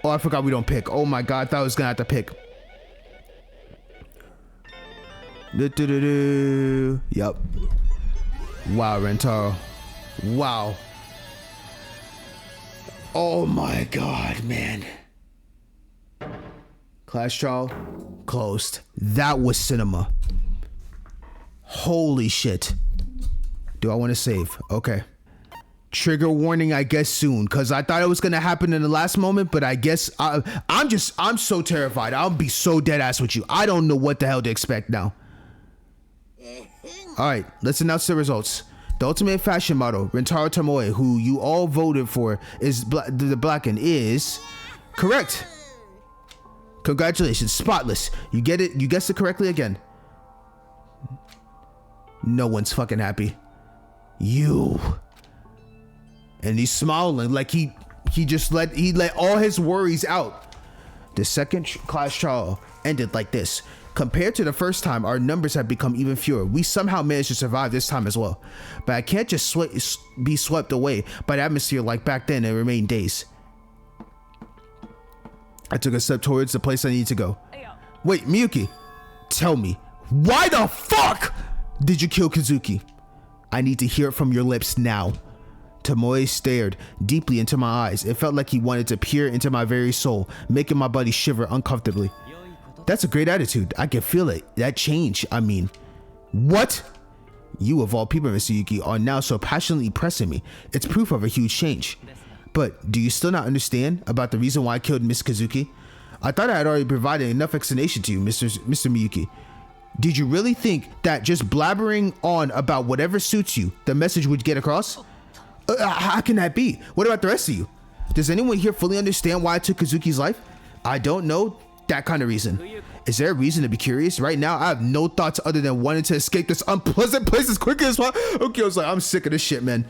Oh, I forgot we don't pick. Oh my god, I thought I was gonna have to pick. Yep. Wow, Rentaro. Wow. Oh my god, man. Class trial closed. That was cinema. Holy shit. Do I want to save? Okay. Trigger warning, I guess soon, because I thought it was gonna happen in the last moment, but I guess I'm so terrified. I'll be so dead ass with you. I don't know what the hell to expect now. All right, let's announce the results. The ultimate fashion model, Rentaro Tomoe, who you all voted for, is the blackened, is correct. Congratulations, spotless. You get it. You guessed it correctly again. No one's fucking happy. You. And he's smiling like he let all his worries out. The second class trial ended like this. Compared to the first time, our numbers have become even fewer. We somehow managed to survive this time as well. But I can't just be swept away by the atmosphere like back then and remain dazed. I took a step towards the place I need to go. Wait, Miyuki, tell me, why the fuck did you kill Kazuki? I need to hear it from your lips now. Tomoe stared deeply into my eyes. It felt like he wanted to peer into my very soul, making my body shiver uncomfortably. That's a great attitude. I can feel it. That change, I mean. What? You of all people, Mr. Yuki, are now so passionately pressing me. It's proof of a huge change. But do you still not understand about the reason why I killed Miss Kazuki? I thought I had already provided enough explanation to you, Mr. Miyuki. Did you really think that just blabbering on about whatever suits you, the message would get across? How can that be? What about the rest of you? Does anyone here fully understand why I took Kazuki's life? I don't know that kind of reason. Is there a reason to be curious? Right now, I have no thoughts other than wanting to escape this unpleasant place as quickly as possible. Okay, I was like, I'm sick of this shit, man.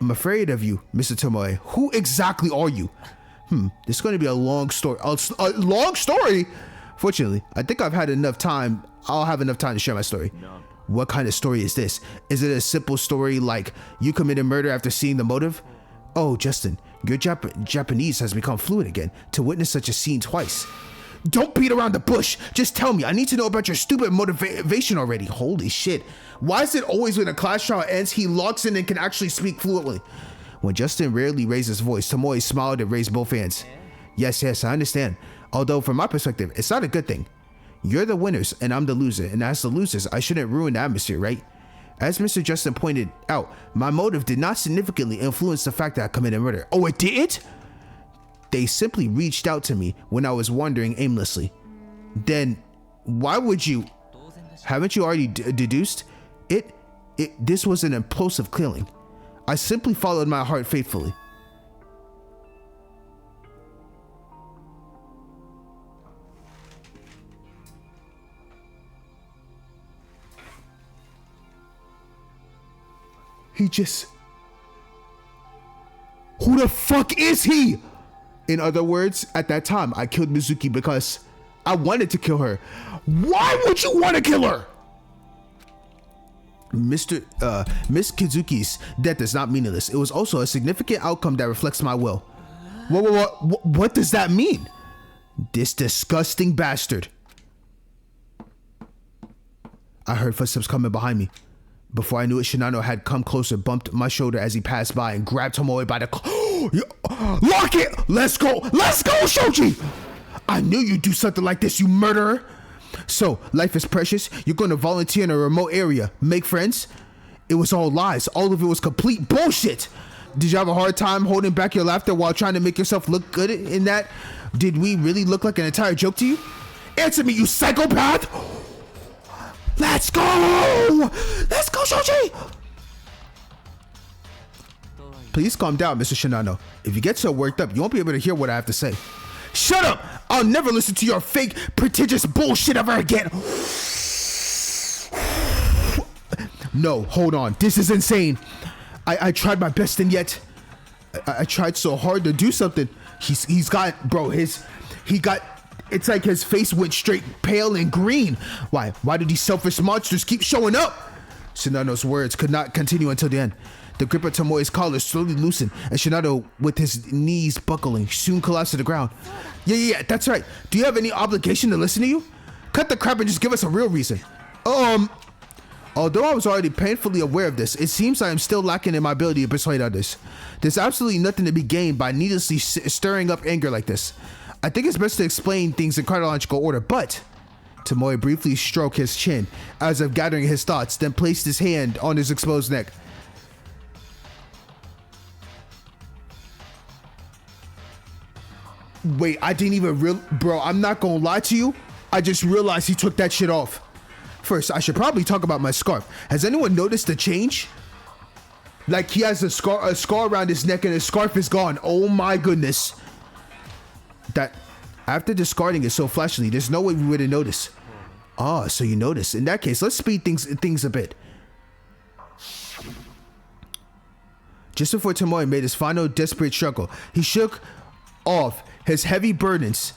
I'm afraid of you, Mr. Tomoe. Who exactly are you? This is going to be a long story. A long story? Fortunately, I think I've had enough time. I'll have enough time to share my story. No. What kind of story is this? Is it a simple story like you committed murder after seeing the motive? Oh, Justin, your Japanese has become fluent again to witness such a scene twice. Don't beat around the bush. Just tell me. I need to know about your stupid motivation already. Holy shit. Why is it always when a class trial ends, he locks in and can actually speak fluently? When Justin rarely raised his voice, Tomoe smiled and raised both hands. Yes, I understand. Although from my perspective, it's not a good thing. You're the winners and I'm the loser. And as the losers, I shouldn't ruin the atmosphere, right? As Mr. Justin pointed out, my motive did not significantly influence the fact that I committed murder. Oh, it didn't? They simply reached out to me when I was wandering aimlessly. Then why would you? Haven't you already deduced? This was an impulsive killing. I simply followed my heart faithfully. Who the fuck is he? In other words, at that time, I killed Mizuki because I wanted to kill her. Why would you want to kill her? Miss Kazuki's death is not meaningless. It was also a significant outcome that reflects my will. What does that mean? This disgusting bastard. I heard footsteps coming behind me. Before I knew it, Shinano had come closer, bumped my shoulder as he passed by, and grabbed Tomoe by the Lock it! Let's go, Shoji! I knew you'd do something like this, you murderer! So, life is precious. You're going to volunteer in a remote area, make friends? It was all lies. All of it was complete bullshit. Did you have a hard time holding back your laughter while trying to make yourself look good in that? Did we really look like an entire joke to you? Answer me, you psychopath! Let's go! Let's go, Shoji! Please calm down, Mr. Shinano. If you get so worked up, you won't be able to hear what I have to say. Shut up! I'll never listen to your fake, pretentious bullshit ever again. No, hold on. This is insane. I tried my best and yet I tried so hard to do something. He's got, bro, it's like his face went straight pale and green. Why did these selfish monsters keep showing up? Shinano's words could not continue until the end. The grip of Tomoe's collar slowly loosened, and Shinano, with his knees buckling, soon collapsed to the ground. Yeah, that's right. Do you have any obligation to listen to you? Cut the crap and just give us a real reason. Although I was already painfully aware of this, it seems I am still lacking in my ability to persuade others. There's absolutely nothing to be gained by needlessly stirring up anger like this. I think it's best to explain things in chronological order, but... Tomoe briefly stroked his chin, as if gathering his thoughts, then placed his hand on his exposed neck. Wait, I didn't even bro, I'm not gonna lie to you. I just realized he took that shit off. First, I should probably talk about my scarf. Has anyone noticed the change? Like he has a scar around his neck and his scarf is gone. Oh my goodness. That after discarding it so flashily, there's no way we would have noticed. Ah, so you noticed. In that case, let's speed things a bit. Just before Tomoe made his final desperate struggle, he shook off his heavy burdens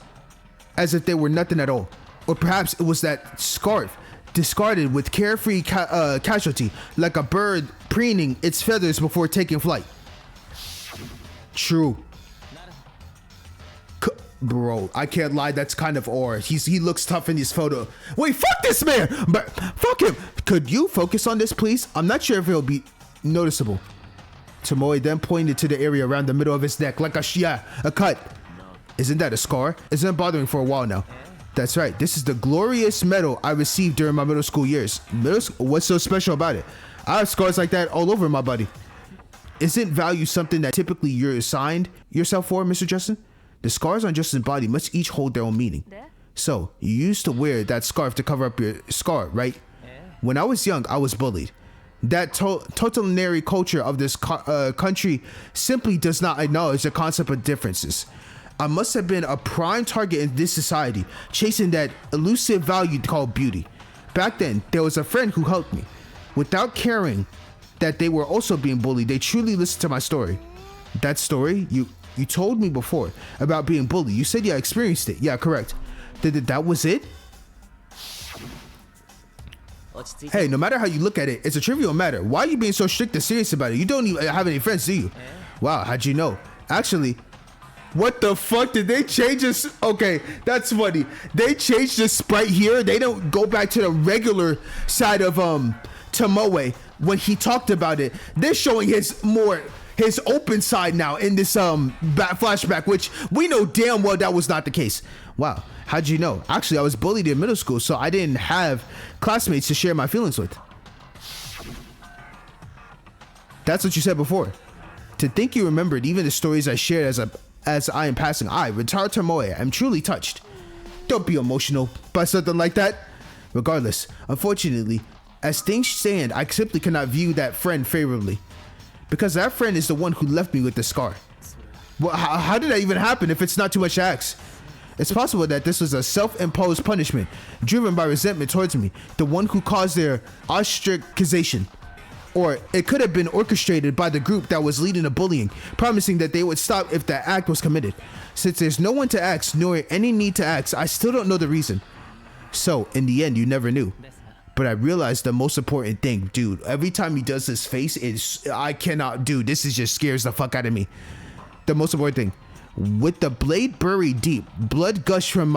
as if they were nothing at all. Or perhaps it was that scarf, discarded with carefree casualty, like a bird preening its feathers before taking flight. True. Bro, I can't lie, that's kind of aura. He looks tough in his photo. Wait, fuck this man! But fuck him! Could you focus on this, please? I'm not sure if it'll be noticeable. Tomoe then pointed to the area around the middle of his neck, like a cut. Isn't that a scar? It's been bothering for a while now. That's right, this is the glorious medal I received during my middle school years. What's so special about it? I have scars like that all over my body. Isn't value something that typically you're assigned yourself for, Mr. Justin? The scars on Justin's body must each hold their own meaning. So, you used to wear that scarf to cover up your scar, right? When I was young, I was bullied. That totalitarian culture of this country simply does not acknowledge the concept of differences. I must have been a prime target in this society, chasing that elusive value called beauty. Back then, there was a friend who helped me. Without caring that they were also being bullied, they truly listened to my story. That story, you told me before about being bullied. You said you experienced it. Yeah, correct. That was it? Hey, no matter how you look at it, it's a trivial matter. Why are you being so strict and serious about it? You don't even have any friends, do you? Wow, how'd you know? Actually, what the fuck? Did they change this? Okay, that's funny. They changed the sprite here. They don't go back to the regular side of Tomoe when he talked about it. They're showing his open side now in this flashback, which we know damn well that was not the case. Wow, how'd you know? Actually, I was bullied in middle school, so I didn't have classmates to share my feelings with. That's what you said before. To think you remembered even the stories I shared as I am passing. I, retired Tomoe, am truly touched. Don't be emotional by something like that. Regardless, unfortunately, as things stand, I simply cannot view that friend favorably. Because that friend is the one who left me with the scar. Well, how did that even happen if it's not too much to ask? It's possible that this was a self-imposed punishment, driven by resentment towards me, the one who caused their ostracization. Or it could have been orchestrated by the group that was leading the bullying, promising that they would stop if the act was committed. Since there's no one to ask, nor any need to ask, I still don't know the reason. So, in the end, you never knew. But I realized the most important thing, dude. Every time he does his face, I cannot, dude. This just scares the fuck out of me. The most important thing, with the blade buried deep, blood gushed from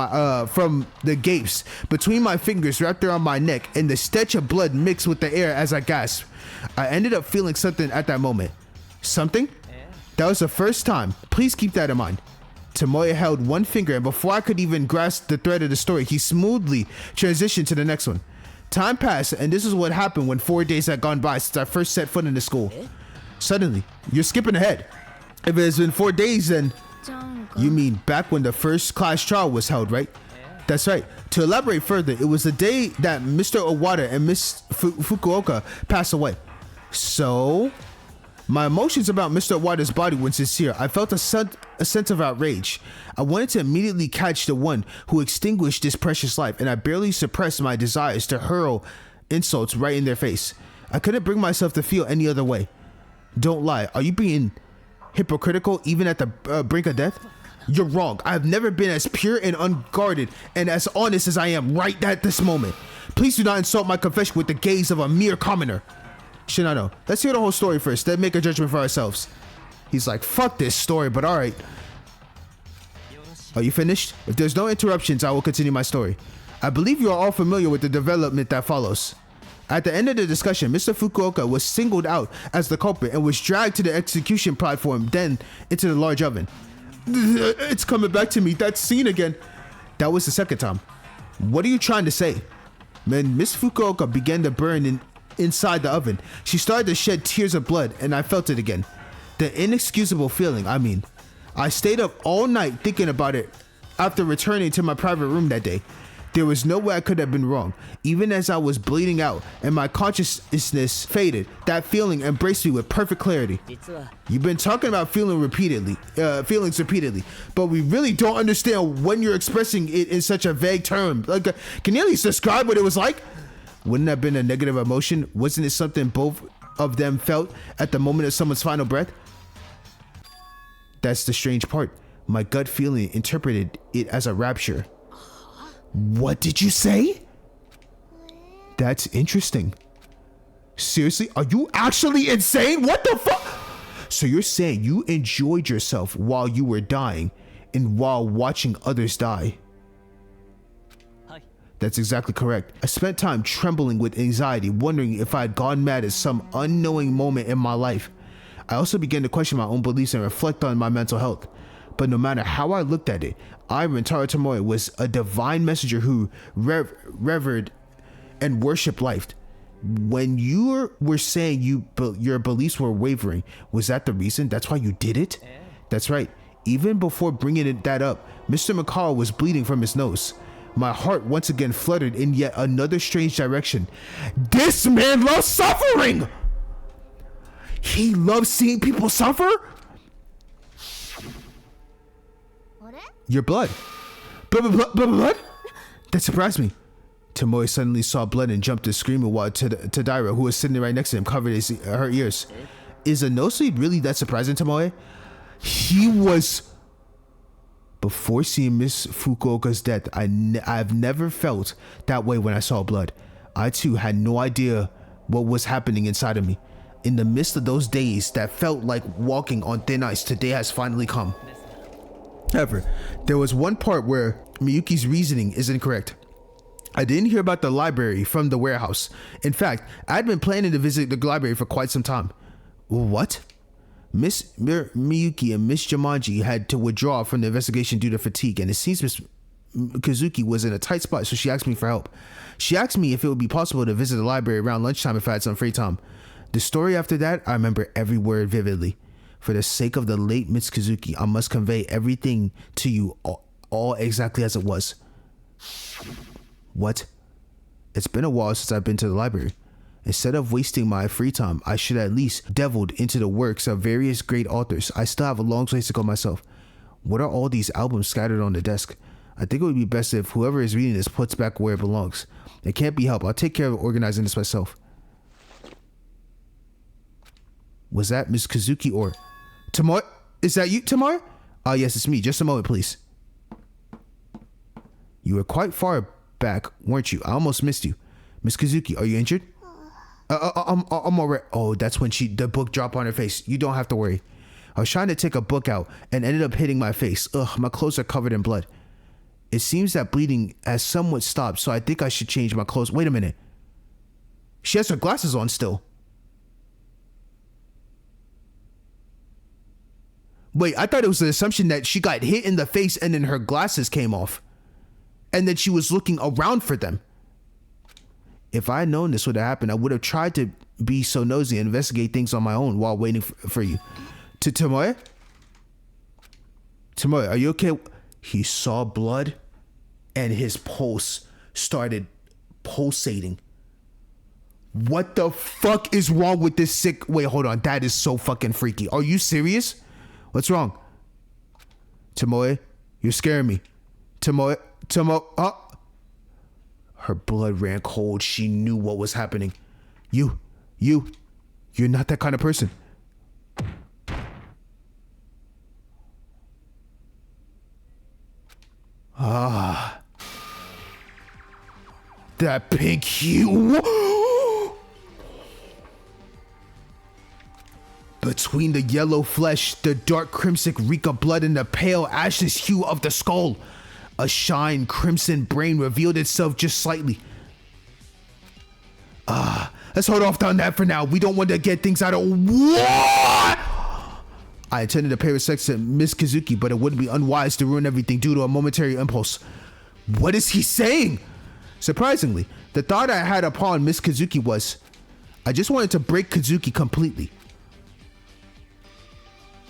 the gapes between my fingers wrapped around my neck, and the stench of blood mixed with the air as I gasped. I ended up feeling something at that moment. Something? That was the first time. Please keep that in mind. Tomoe held one finger, and before I could even grasp the thread of the story, he smoothly transitioned to the next one. Time passed, and this is what happened when 4 days had gone by since I first set foot in the school. Suddenly, you're skipping ahead. If it has been 4 days, then you mean back when the first class trial was held, right? That's right. To elaborate further, it was the day that Mr. Owada and Miss Fukuoka passed away. So, my emotions about Mr. Owada's body were sincere. I felt a sense of outrage. I wanted to immediately catch the one who extinguished this precious life, and I barely suppressed my desires to hurl insults right in their face. I couldn't bring myself to feel any other way. Don't lie. Are you being hypocritical even at the brink of death? You're wrong. I have never been as pure and unguarded and as honest as I am right at this moment. Please do not insult my confession with the gaze of a mere commoner. Shinano, let's hear the whole story first, then make a judgment for ourselves. He's like, fuck this story, but alright. Are you finished? If there's no interruptions, I will continue my story. I believe you are all familiar with the development that follows. At the end of the discussion, Mr. Fukuoka was singled out as the culprit and was dragged to the execution platform, then into the large oven. It's coming back to me, that scene again. That was the second time. What are you trying to say? When Miss Fukuoka began to burn inside the oven, she started to shed tears of blood, and I felt it again. The inexcusable feeling, I mean. I stayed up all night thinking about it after returning to my private room that day. There was no way I could have been wrong. Even as I was bleeding out and my consciousness faded, that feeling embraced me with perfect clarity. You've been talking about feelings repeatedly, but we really don't understand when you're expressing it in such a vague term. Like, can you at least describe what it was like? Wouldn't that have been a negative emotion? Wasn't it something both of them felt at the moment of someone's final breath? That's the strange part. My gut feeling interpreted it as a rapture. What did you say? That's interesting. Seriously? Are you actually insane? What the fuck? So you're saying you enjoyed yourself while you were dying and while watching others die? That's exactly correct. I spent time trembling with anxiety, wondering if I had gone mad at some unknowing moment in my life. I also began to question my own beliefs and reflect on my mental health. But no matter how I looked at it, I, Rentaro Tomoe, was a divine messenger who revered and worshipped life. When you were saying your beliefs were wavering, was that the reason? That's why you did it? That's right. Even before bringing that up, Mr. McCall was bleeding from his nose. My heart once again fluttered in yet another strange direction. This man loves suffering! He loves seeing people suffer? Your blood. Blood? That surprised me. Tomoe suddenly saw blood and jumped to screaming while Tadira, who was sitting right next to him, covered her ears. Is a nosebleed really that surprising, Tomoe? He was... Before seeing Miss Fukuoka's death, I've never felt that way when I saw blood. I too had no idea what was happening inside of me. In the midst of those days that felt like walking on thin ice, today has finally come. However, there was one part where Miyuki's reasoning is incorrect. I didn't hear about the library from the warehouse. In fact, I'd been planning to visit the library for quite some time. What? Miss Miyuki and Miss Jumanji had to withdraw from the investigation due to fatigue, and it seems Miss Kazuki was in a tight spot, so she asked me for help. She asked me if it would be possible to visit the library around lunchtime if I had some free time. The story after that, I remember every word vividly. For the sake of the late Miss Kazuki, I must convey everything to you all exactly as it was. What? It's been a while since I've been to the library. Instead of wasting my free time, I should at least delved into the works of various great authors. I still have a long ways to go myself. What are all these albums scattered on the desk? I think it would be best if whoever is reading this puts back where it belongs. It can't be helped. I'll take care of organizing this myself. Was that Miss Kazuki or... Tomoe? Is that you, Tomoe? Yes, it's me. Just a moment, please. You were quite far back, weren't you? I almost missed you. Miss Kazuki, are you injured? I'm alright. Oh, that's when the book dropped on her face. You don't have to worry. I was trying to take a book out and ended up hitting my face. Ugh, my clothes are covered in blood. It seems that bleeding has somewhat stopped, so I think I should change my clothes. Wait a minute. She has her glasses on still. Wait, I thought it was the assumption that she got hit in the face and then her glasses came off. And then she was looking around for them. If I had known this would have happened, I would have tried to be so nosy and investigate things on my own while waiting for you. Tomoe? Tomoe, are you okay? He saw blood and his pulse started pulsating. What the fuck is wrong with this sick... Wait, hold on. That is so fucking freaky. Are you serious? What's wrong? Tomoe, you're scaring me. Tomoe, oh. Her blood ran cold. She knew what was happening. You're not that kind of person. That pink hue. Between the yellow flesh, the dark crimson reek of blood, and the pale ashes hue of the skull, a shine crimson brain revealed itself just slightly. Let's hold off on that for now. We don't want to get things out of... What? I intended to pay respects to Miss Kazuki, but it wouldn't be unwise to ruin everything due to a momentary impulse. What is he saying? Surprisingly, the thought I had upon Miss Kazuki was, I just wanted to break Kazuki completely.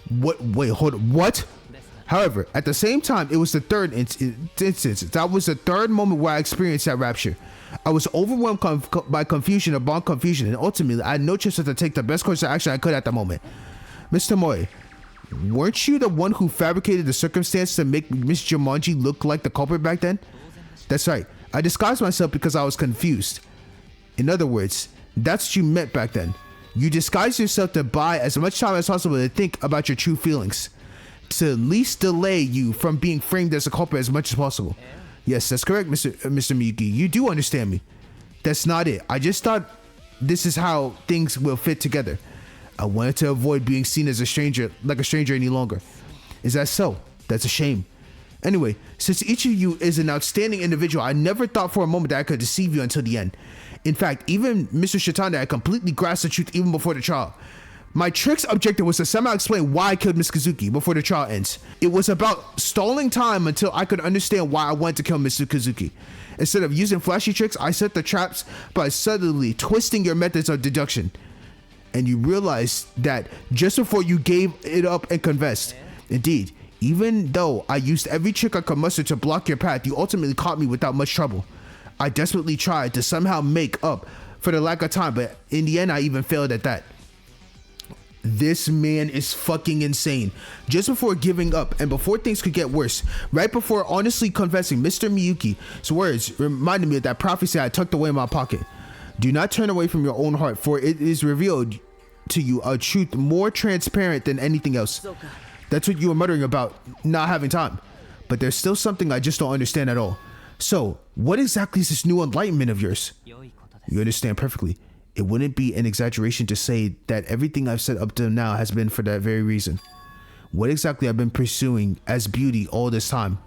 What? Wait, hold on. What? However, at the same time, it was the third instance. That was the third moment where I experienced that rapture. I was overwhelmed by confusion upon confusion, and ultimately, I had no choice but to take the best course of action I could at the moment. Mr. Moy, weren't you the one who fabricated the circumstance to make Miss Jumanji look like the culprit back then? That's right. I disguised myself because I was confused. In other words, that's what you meant back then. You disguised yourself to buy as much time as possible to think about your true feelings, to at least delay you from being framed as a culprit as much as possible. Yes, that's correct, Mr. Miyuki. You do understand me. That's not it. I just thought this is how things will fit together. I wanted to avoid being seen as a stranger any longer. Is that so? That's a shame. Anyway, since each of you is an outstanding individual, I never thought for a moment that I could deceive you until the end. In fact, even Mr. Shitanda had completely grasped the truth even before the trial. My trick's objective was to somehow explain why I killed Miss Kazuki before the trial ends. It was about stalling time until I could understand why I wanted to kill Mr. Kazuki. Instead of using flashy tricks, I set the traps by subtly twisting your methods of deduction. And you realized that just before you gave it up and confessed. Indeed, even though I used every trick I could muster to block your path, you ultimately caught me without much trouble. I desperately tried to somehow make up for the lack of time, but in the end, I even failed at that. This man is fucking insane. Just before giving up and before things could get worse, right before honestly confessing, Mr. Miyuki's words reminded me of that prophecy I tucked away in my pocket. Do not turn away from your own heart, for it is revealed to you a truth more transparent than anything else. That's what you were muttering about, not having time. But there's still something I just don't understand at all. So, what exactly is this new enlightenment of yours? You understand perfectly. It wouldn't be an exaggeration to say that everything I've said up to now has been for that very reason. What exactly I've been pursuing as beauty all this time?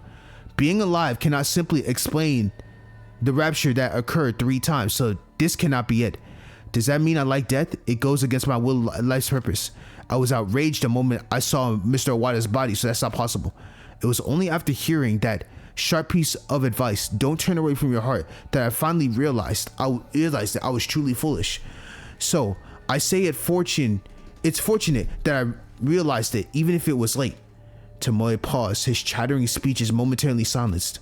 Being alive cannot simply explain the rapture that occurred 3 times, so this cannot be it. Does that mean I like death? It goes against my will, life's purpose. I was outraged the moment I saw Mr. Owada's body, so that's not possible. It was only after hearing that sharp piece of advice, don't turn away from your heart, that I finally realized that I was truly foolish. So I say it's fortunate that I realized it, even if it was late. Tomoe paused, his chattering speeches momentarily silenced.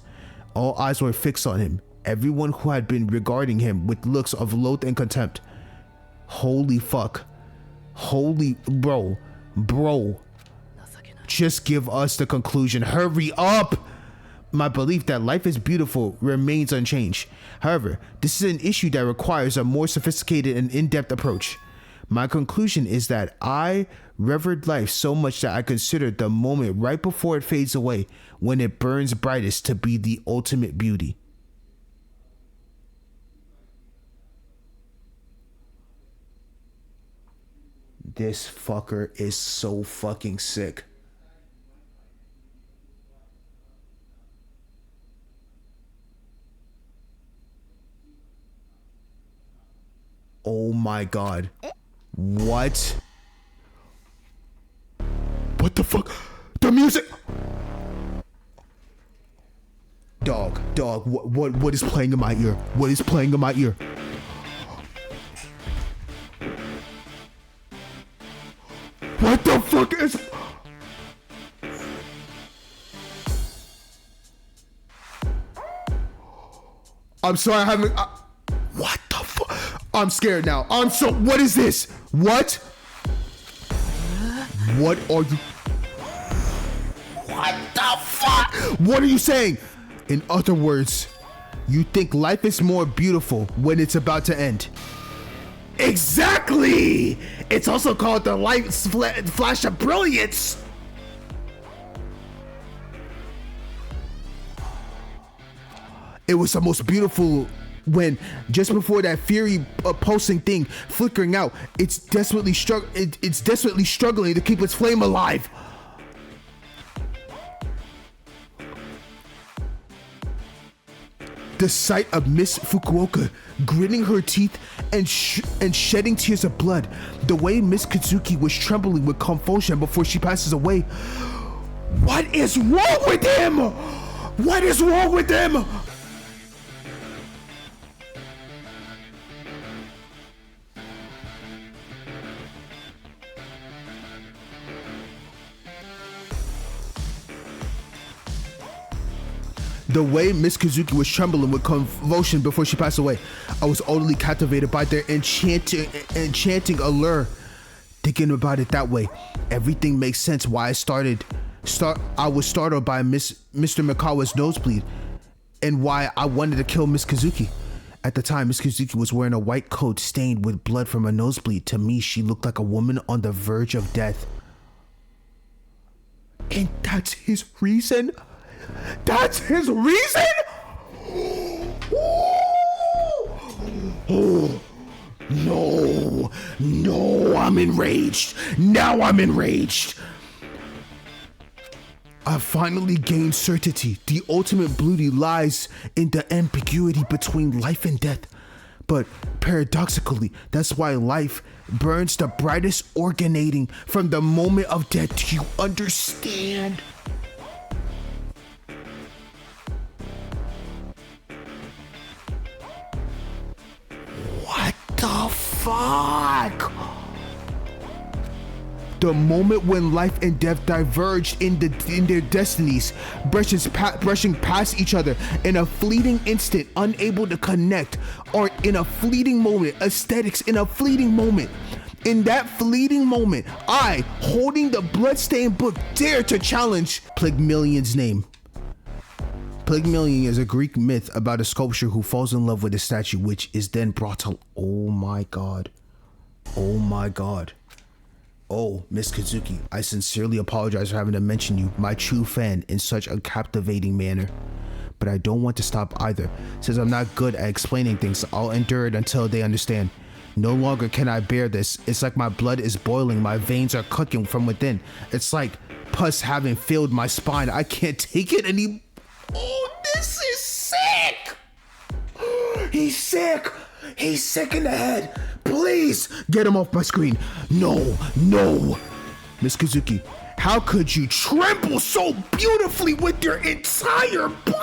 All eyes were fixed on him, everyone who had been regarding him with looks of loath and contempt. Holy fuck. Holy bro. Just give us the conclusion. Hurry up! My belief that life is beautiful remains unchanged. However, this is an issue that requires a more sophisticated and in-depth approach. My conclusion is that I revered life so much that I considered the moment right before it fades away, when it burns brightest, to be the ultimate beauty. This fucker is so fucking sick. Oh my god. What? What the fuck? The music! Dog, what is playing in my ear? What is playing in my ear? What the fuck is... I'm sorry, I haven't... what the fuck? I'm scared now. What is this? What? What are you... what the fuck? What are you saying? In other words, you think life is more beautiful when it's about to end. Exactly! It's also called the light flash of brilliance. It was the most beautiful when, just before that fury pulsing thing flickering out, it's desperately struggling to keep its flame alive. The sight of Miss Fukuoka gritting her teeth and shedding tears of blood, the way Miss Katsuki was trembling with convulsion before she passes away. What is wrong with him? What is wrong with him? The way Miss Kazuki was trembling with convulsion before she passed away, I was utterly captivated by their enchanting allure. Thinking about it that way, everything makes sense why I was startled by Mr. Mikawa's nosebleed, and why I wanted to kill Miss Kazuki. At the time, Miss Kazuki was wearing a white coat stained with blood from a nosebleed. To me, she looked like a woman on the verge of death. And that's his reason? That's his reason? No, I'm enraged. Now I'm enraged. I finally gained certainty. The ultimate beauty lies in the ambiguity between life and death. But paradoxically, that's why life burns the brightest originating from the moment of death. Do you understand? What the fuck? The moment when life and death diverged in their destinies, brushing past each other in a fleeting instant, unable to connect, or in a fleeting moment, aesthetics in a fleeting moment. In that fleeting moment, I, holding the bloodstained book, dare to challenge Pygmalion's name. Pygmalion is a Greek myth about a sculptor who falls in love with a statue, which is then brought to... Oh my god. Oh my god. Oh, Miss Kazuki, I sincerely apologize for having to mention you, my true fan, in such a captivating manner. But I don't want to stop either. Since I'm not good at explaining things, I'll endure it until they understand. No longer can I bear this. It's like my blood is boiling, my veins are cooking from within. It's like pus having filled my spine. I can't take it anymore. Oh, this is sick! He's sick! He's sick in the head! Please get him off my screen. No, no. Miss Kazuki, how could you tremble so beautifully with your entire body?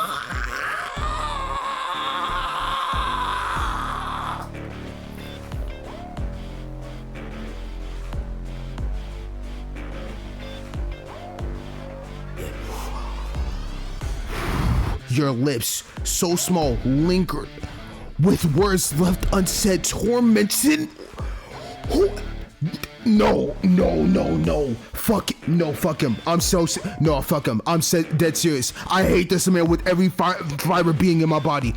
Your lips, so small, lingered with words left unsaid, tormented. Who? No. Fuck it. No, fuck him. I'm so no, fuck him. I'm dead serious. I hate this man with every fiber being in my body.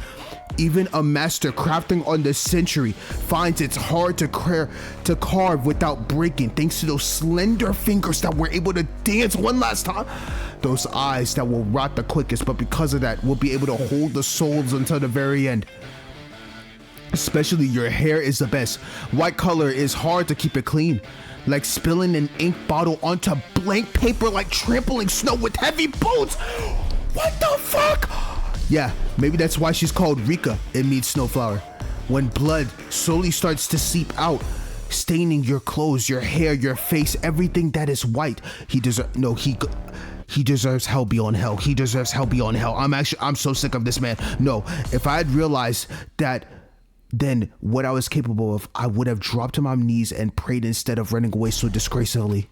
Even a master crafting on the century finds it's hard to carve without breaking, thanks to those slender fingers that were able to dance one last time. Those eyes that will rot the quickest, but because of that, we'll be able to hold the souls until the very end. Especially your hair is the best. White color is hard to keep it clean. Like spilling an ink bottle onto blank paper, like trampling snow with heavy boots. What the fuck? Yeah, maybe that's why she's called Rika. It means snowflower. When blood slowly starts to seep out, staining your clothes, your hair, your face, everything that is white. He deserves hell beyond hell. He deserves hell beyond hell. I'm so sick of this man. No, if I had realized that then what I was capable of, I would have dropped to my knees and prayed instead of running away so disgracefully.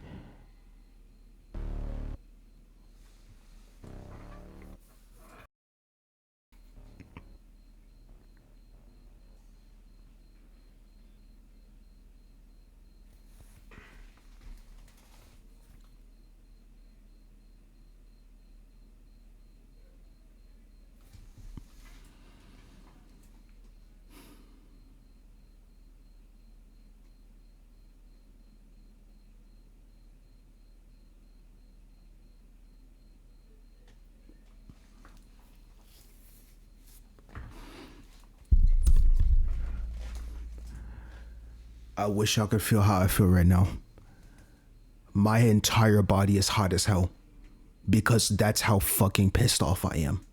I wish I could feel how I feel right now. My entire body is hot as hell because that's how fucking pissed off I am.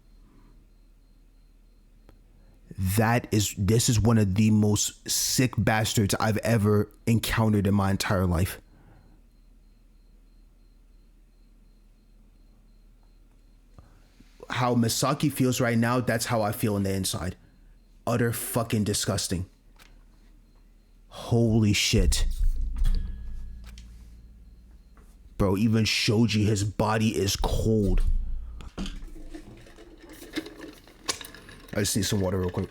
This is one of the most sick bastards I've ever encountered in my entire life. How Misaki feels right now, that's how I feel on the inside. Utter fucking disgusting. Holy shit. Bro, even Shoji, his body is cold. I just need some water real quick.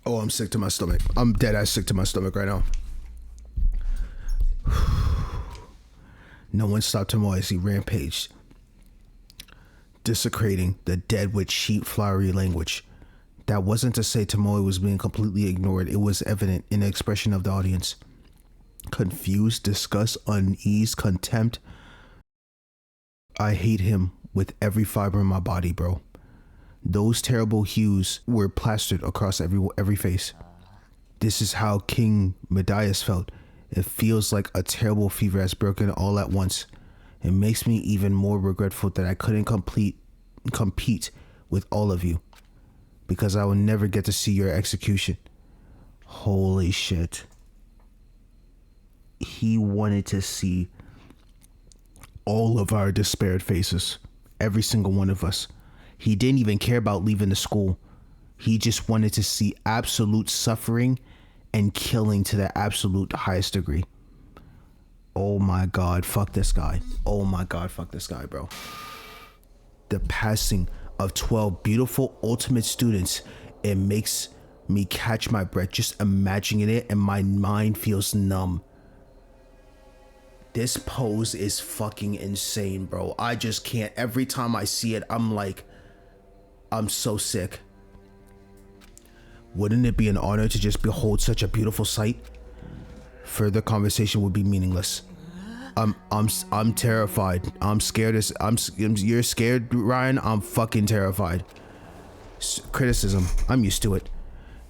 Oh, I'm sick to my stomach. I'm dead ass sick to my stomach right now. No one stopped him as he rampaged, desecrating the dead with cheap, flowery language. That wasn't to say Tomoe was being completely ignored. It was evident in the expression of the audience. Confused, disgust, unease, contempt. I hate him with every fiber in my body, bro. Those terrible hues were plastered across every face. This is how King Medias felt. It feels like a terrible fever has broken all at once. It makes me even more regretful that I couldn't compete with all of you, because I will never get to see your execution. Holy shit. He wanted to see all of our despaired faces. Every single one of us. He didn't even care about leaving the school. He just wanted to see absolute suffering and killing to the absolute highest degree. Oh my God, fuck this guy. Oh my God, fuck this guy, bro. The passing of 12 beautiful ultimate students, it makes me catch my breath just imagining it, and my mind feels numb. This pose is fucking insane, bro. I just can't. Every time I see it, I'm like, I'm so sick. Wouldn't it be an honor to just behold such a beautiful sight? Further conversation would be meaningless. I'm terrified. I'm scared. You're scared, Ryan? I'm fucking terrified. Criticism. I'm used to it.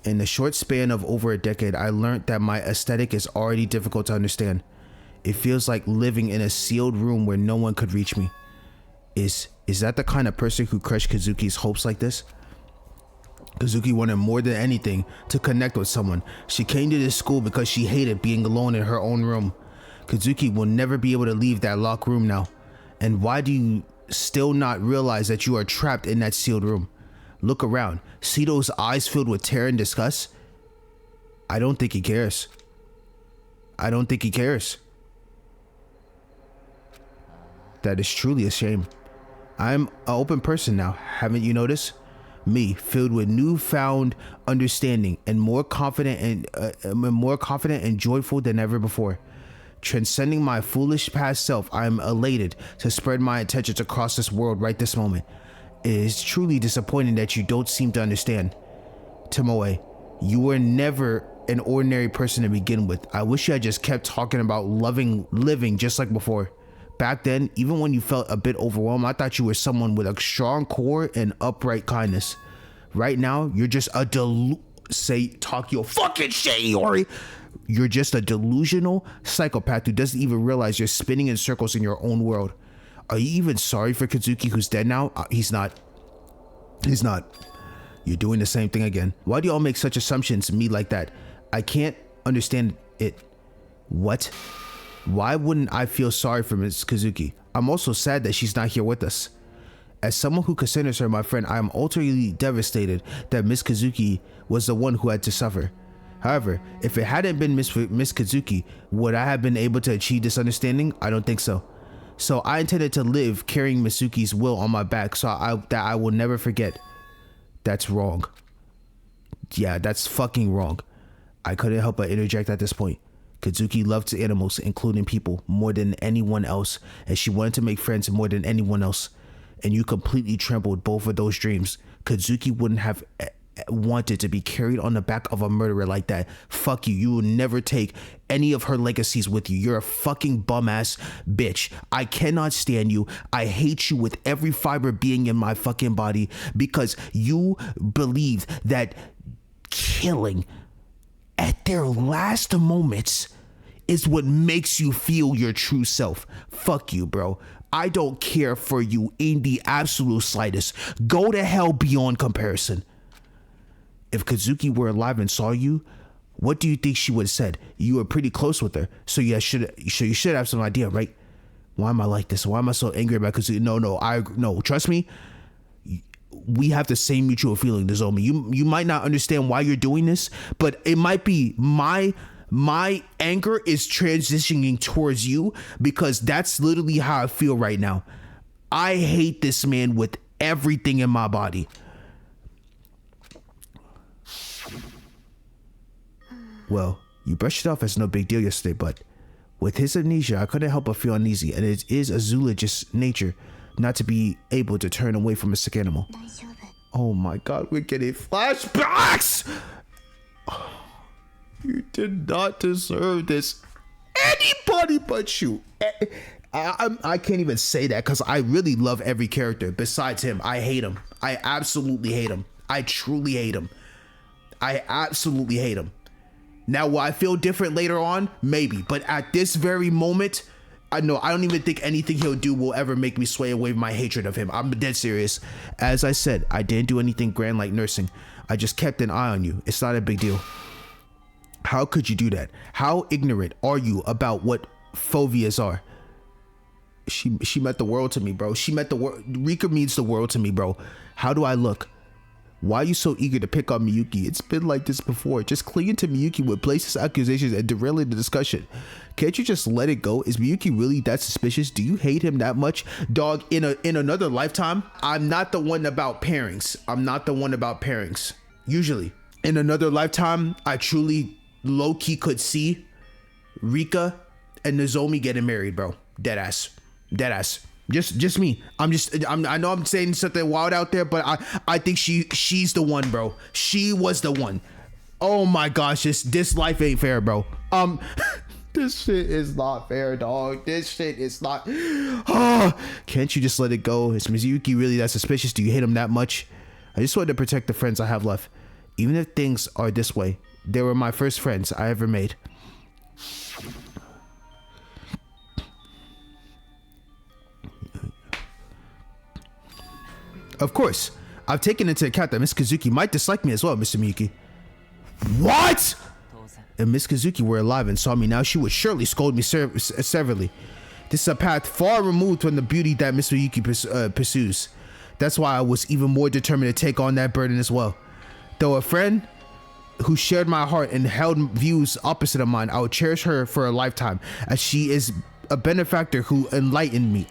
In the short span of over a decade, I learned that my aesthetic is already difficult to understand. It feels like living in a sealed room where no one could reach me. Is that the kind of person who crushed Kazuki's hopes like this? Kazuki wanted more than anything to connect with someone. She came to this school because she hated being alone in her own room. Kazuki will never be able to leave that locked room now. And why do you still not realize that you are trapped in that sealed room? Look around. See those eyes filled with terror and disgust? I don't think he cares. I don't think he cares. That is truly a shame. I'm an open person now, haven't you noticed? Me, filled with newfound understanding and more confident and joyful than ever before. Transcending my foolish past self, I am elated to spread my intentions across this world right this moment. It is truly disappointing that you don't seem to understand. Tomoe, you were never an ordinary person to begin with. I wish you had just kept talking about living just like before. Back then, even when you felt a bit overwhelmed, I thought you were someone with a strong core and upright kindness. Right now, you're just a talk your fucking shit, Iori. You're just a delusional psychopath who doesn't even realize you're spinning in circles in your own world. Are you even sorry for Kazuki, who's dead now? He's not. He's not. You're doing the same thing again. Why do y'all make such assumptions of me like that? I can't understand it. What? Why wouldn't I feel sorry for Miss Kazuki? I'm also sad that she's not here with us. As someone who considers her my friend, I am utterly devastated that Miss Kazuki was the one who had to suffer. However, if it hadn't been Miss Kazuki, would I have been able to achieve this understanding? I don't think so. So I intended to live carrying Mitsuki's will on my back that I will never forget. That's wrong. Yeah, that's fucking wrong. I couldn't help but interject at this point. Kazuki loved animals, including people, more than anyone else, and she wanted to make friends more than anyone else. And you completely trampled both of those dreams. Kazuki wouldn't have wanted to be carried on the back of a murderer like that. Fuck you. You will never take any of her legacies with you. You're a fucking bum ass bitch. I cannot stand you. I hate you with every fiber being in my fucking body because you believe that killing at their last moments is what makes you feel your true self. Fuck you, bro. I don't care for you in the absolute slightest. Go to hell beyond comparison. If Kazuki were alive and saw you, what do you think she would have said? You were pretty close with her, so you should have some idea, right? Why am I like this? Why am I so angry about Kazuki? No, trust me. We have the same mutual feeling, Nozomi. You might not understand why you're doing this, but it might be my anger is transitioning towards you because that's literally how I feel right now. I hate this man with everything in my body. Well, you brushed it off as no big deal yesterday, but with his amnesia, I couldn't help but feel uneasy, and it is a zoologist's nature not to be able to turn away from a sick animal. Oh my god, we're getting flashbacks! You did not deserve this. Anybody but you. I can't even say that because I really love every character besides him. I hate him. I absolutely hate him. I truly hate him. I absolutely hate him. Now, will I feel different later on? Maybe. But at this very moment, I don't even think anything he'll do will ever make me sway away from my hatred of him. I'm dead serious. As I said, I didn't do anything grand like nursing. I just kept an eye on you. It's not a big deal. How could you do that? How ignorant are you about what phobias are? She meant the world to me, bro. She meant the world. Rika means the world to me, bro. How do I look? Why are you so eager to pick on Miyuki? It's been like this before. Just clinging to Miyuki with baseless accusations and derailing the discussion. Can't you just let it go? Is Miyuki really that suspicious? Do you hate him that much? Dog, in another lifetime, I'm not the one about pairings. I'm not the one about pairings. Usually. In another lifetime, I truly low-key could see Rika and Nozomi getting married, bro. Deadass. Just me. I know I'm saying something wild out there, but I think she's the one, bro. She was the one. Oh my gosh, this life ain't fair, bro. This shit is not fair, dog. This shit is not. Oh, can't you just let it go? Is Miyuki really that suspicious? Do you hate him that much? I just wanted to protect the friends I have left. Even if things are this way, they were my first friends I ever made. Of course, I've taken into account that Miss Kazuki might dislike me as well, Mr. Miyuki. What? If Miss Kazuki were alive and saw me now, she would surely scold me severely. This is a path far removed from the beauty that Mr. Miyuki pursues. That's why I was even more determined to take on that burden as well. Though a friend who shared my heart and held views opposite of mine, I would cherish her for a lifetime, as she is a benefactor who enlightened me.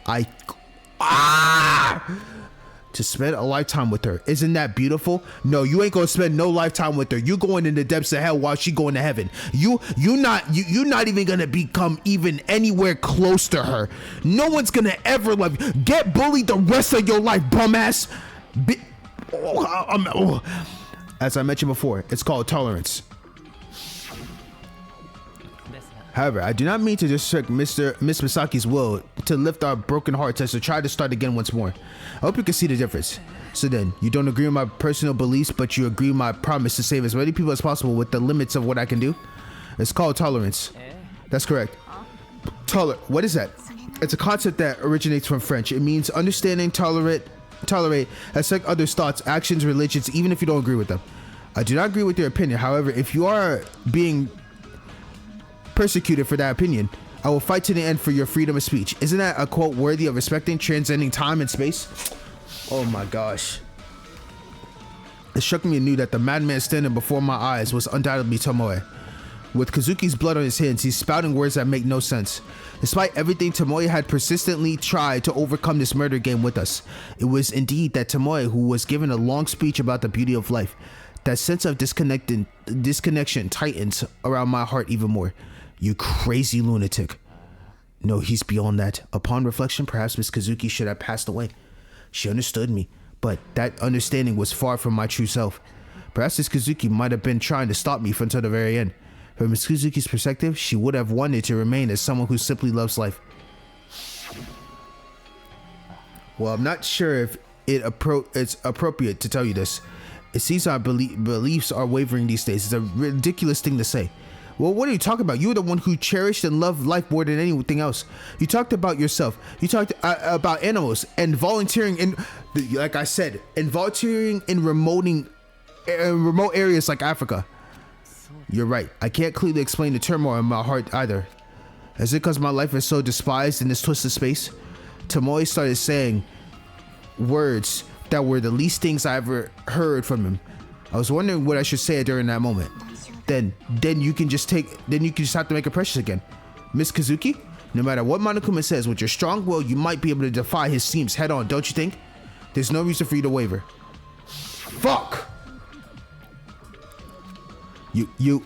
To spend a lifetime with her. Isn't that beautiful? No, you ain't gonna spend no lifetime with her. You going in the depths of hell while she going to heaven. You're not even gonna become even anywhere close to her. No one's gonna ever love you. Get bullied the rest of your life, bum ass. As I mentioned before, it's called tolerance. However, I do not mean to disrespect Miss Misaki's will to lift our broken hearts as to try to start again once more. I hope you can see the difference. So then, you don't agree with my personal beliefs, but you agree with my promise to save as many people as possible with the limits of what I can do? It's called tolerance. That's correct. What is that? It's a concept that originates from French. It means understanding, tolerate, accept others' thoughts, actions, religions, even if you don't agree with them. I do not agree with your opinion. However, if you are being persecuted for that opinion, I will fight to the end for your freedom of speech. Isn't that a quote worthy of respecting, transcending time and space? Oh my gosh. It struck me anew that the madman standing before my eyes was undoubtedly Tomoe. With Kazuki's blood on his hands, he's spouting words that make no sense. Despite everything, Tomoe had persistently tried to overcome this murder game with us. It was indeed that Tomoe who was given a long speech about the beauty of life. That sense of disconnection tightens around my heart even more. You crazy lunatic. No, he's beyond that. Upon reflection, perhaps Miss Kazuki should have passed away. She understood me, but that understanding was far from my true self. Perhaps Miss Kazuki might have been trying to stop me until the very end. From Miss Kazuki's perspective, she would have wanted to remain as someone who simply loves life. Well, I'm not sure if it's appropriate to tell you this. It seems our beliefs are wavering these days. It's a ridiculous thing to say. Well, what are you talking about? You were the one who cherished and loved life more than anything else. You talked about yourself. You talked about animals and volunteering in, like I said, and volunteering in remote areas like Africa. You're right. I can't clearly explain the turmoil in my heart either. Is it because my life is so despised in this twisted space? Tomoe started saying words that were the least things I ever heard from him. I was wondering what I should say during that moment. Then you can just have to make it precious again. Miss Kazuki, no matter what Monokuma says, with your strong will, you might be able to defy his schemes head on, don't you think? There's no reason for you to waver. Fuck! You're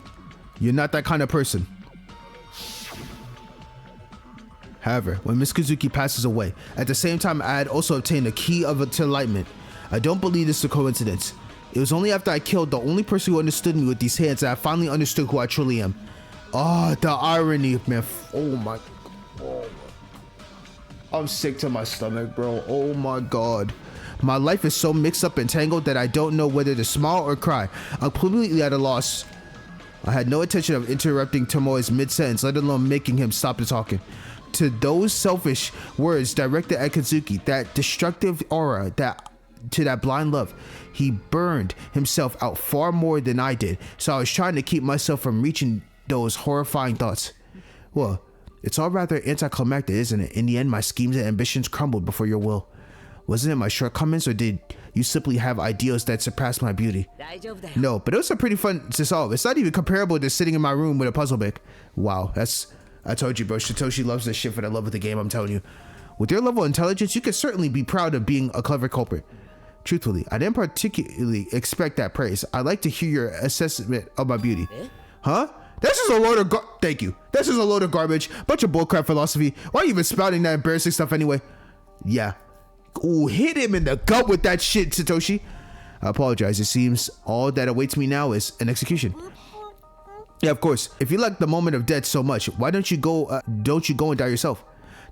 not that kind of person. However, when Miss Kazuki passes away, at the same time I had also obtained the key to enlightenment. I don't believe this is a coincidence. It was only after I killed the only person who understood me with these hands that I finally understood who I truly am. Oh, the irony, man. Oh my. Oh. I'm sick to my stomach, bro. Oh my god. My life is so mixed up and tangled that I don't know whether to smile or cry. I'm completely at a loss. I had no intention of interrupting Tomoe's mid-sentence, let alone making him stop the talking. To those selfish words directed at Kazuki, that destructive aura, to that blind love, he burned himself out far more than I did, so I was trying to keep myself from reaching those horrifying thoughts. Well, it's all rather anticlimactic, isn't it? In the end, my schemes and ambitions crumbled before your will. Wasn't it my shortcomings, or did you simply have ideals that surpassed my beauty? No, but it was a pretty fun to solve. It's not even comparable to sitting in my room with a puzzle book. Wow, I told you, bro. Satoshi loves this shit for the love of the game, I'm telling you. With your level of intelligence, you could certainly be proud of being a clever culprit. Truthfully, I didn't particularly expect that praise. I'd like to hear your assessment of my beauty. Huh? This is a load of thank you. This is a load of garbage. Bunch of bullcrap philosophy. Why are you even spouting that embarrassing stuff anyway? Yeah. Ooh, hit him in the gut with that shit, Satoshi. I apologize. It seems all that awaits me now is an execution. Yeah, of course. If you like the moment of death so much, why don't you go and die yourself?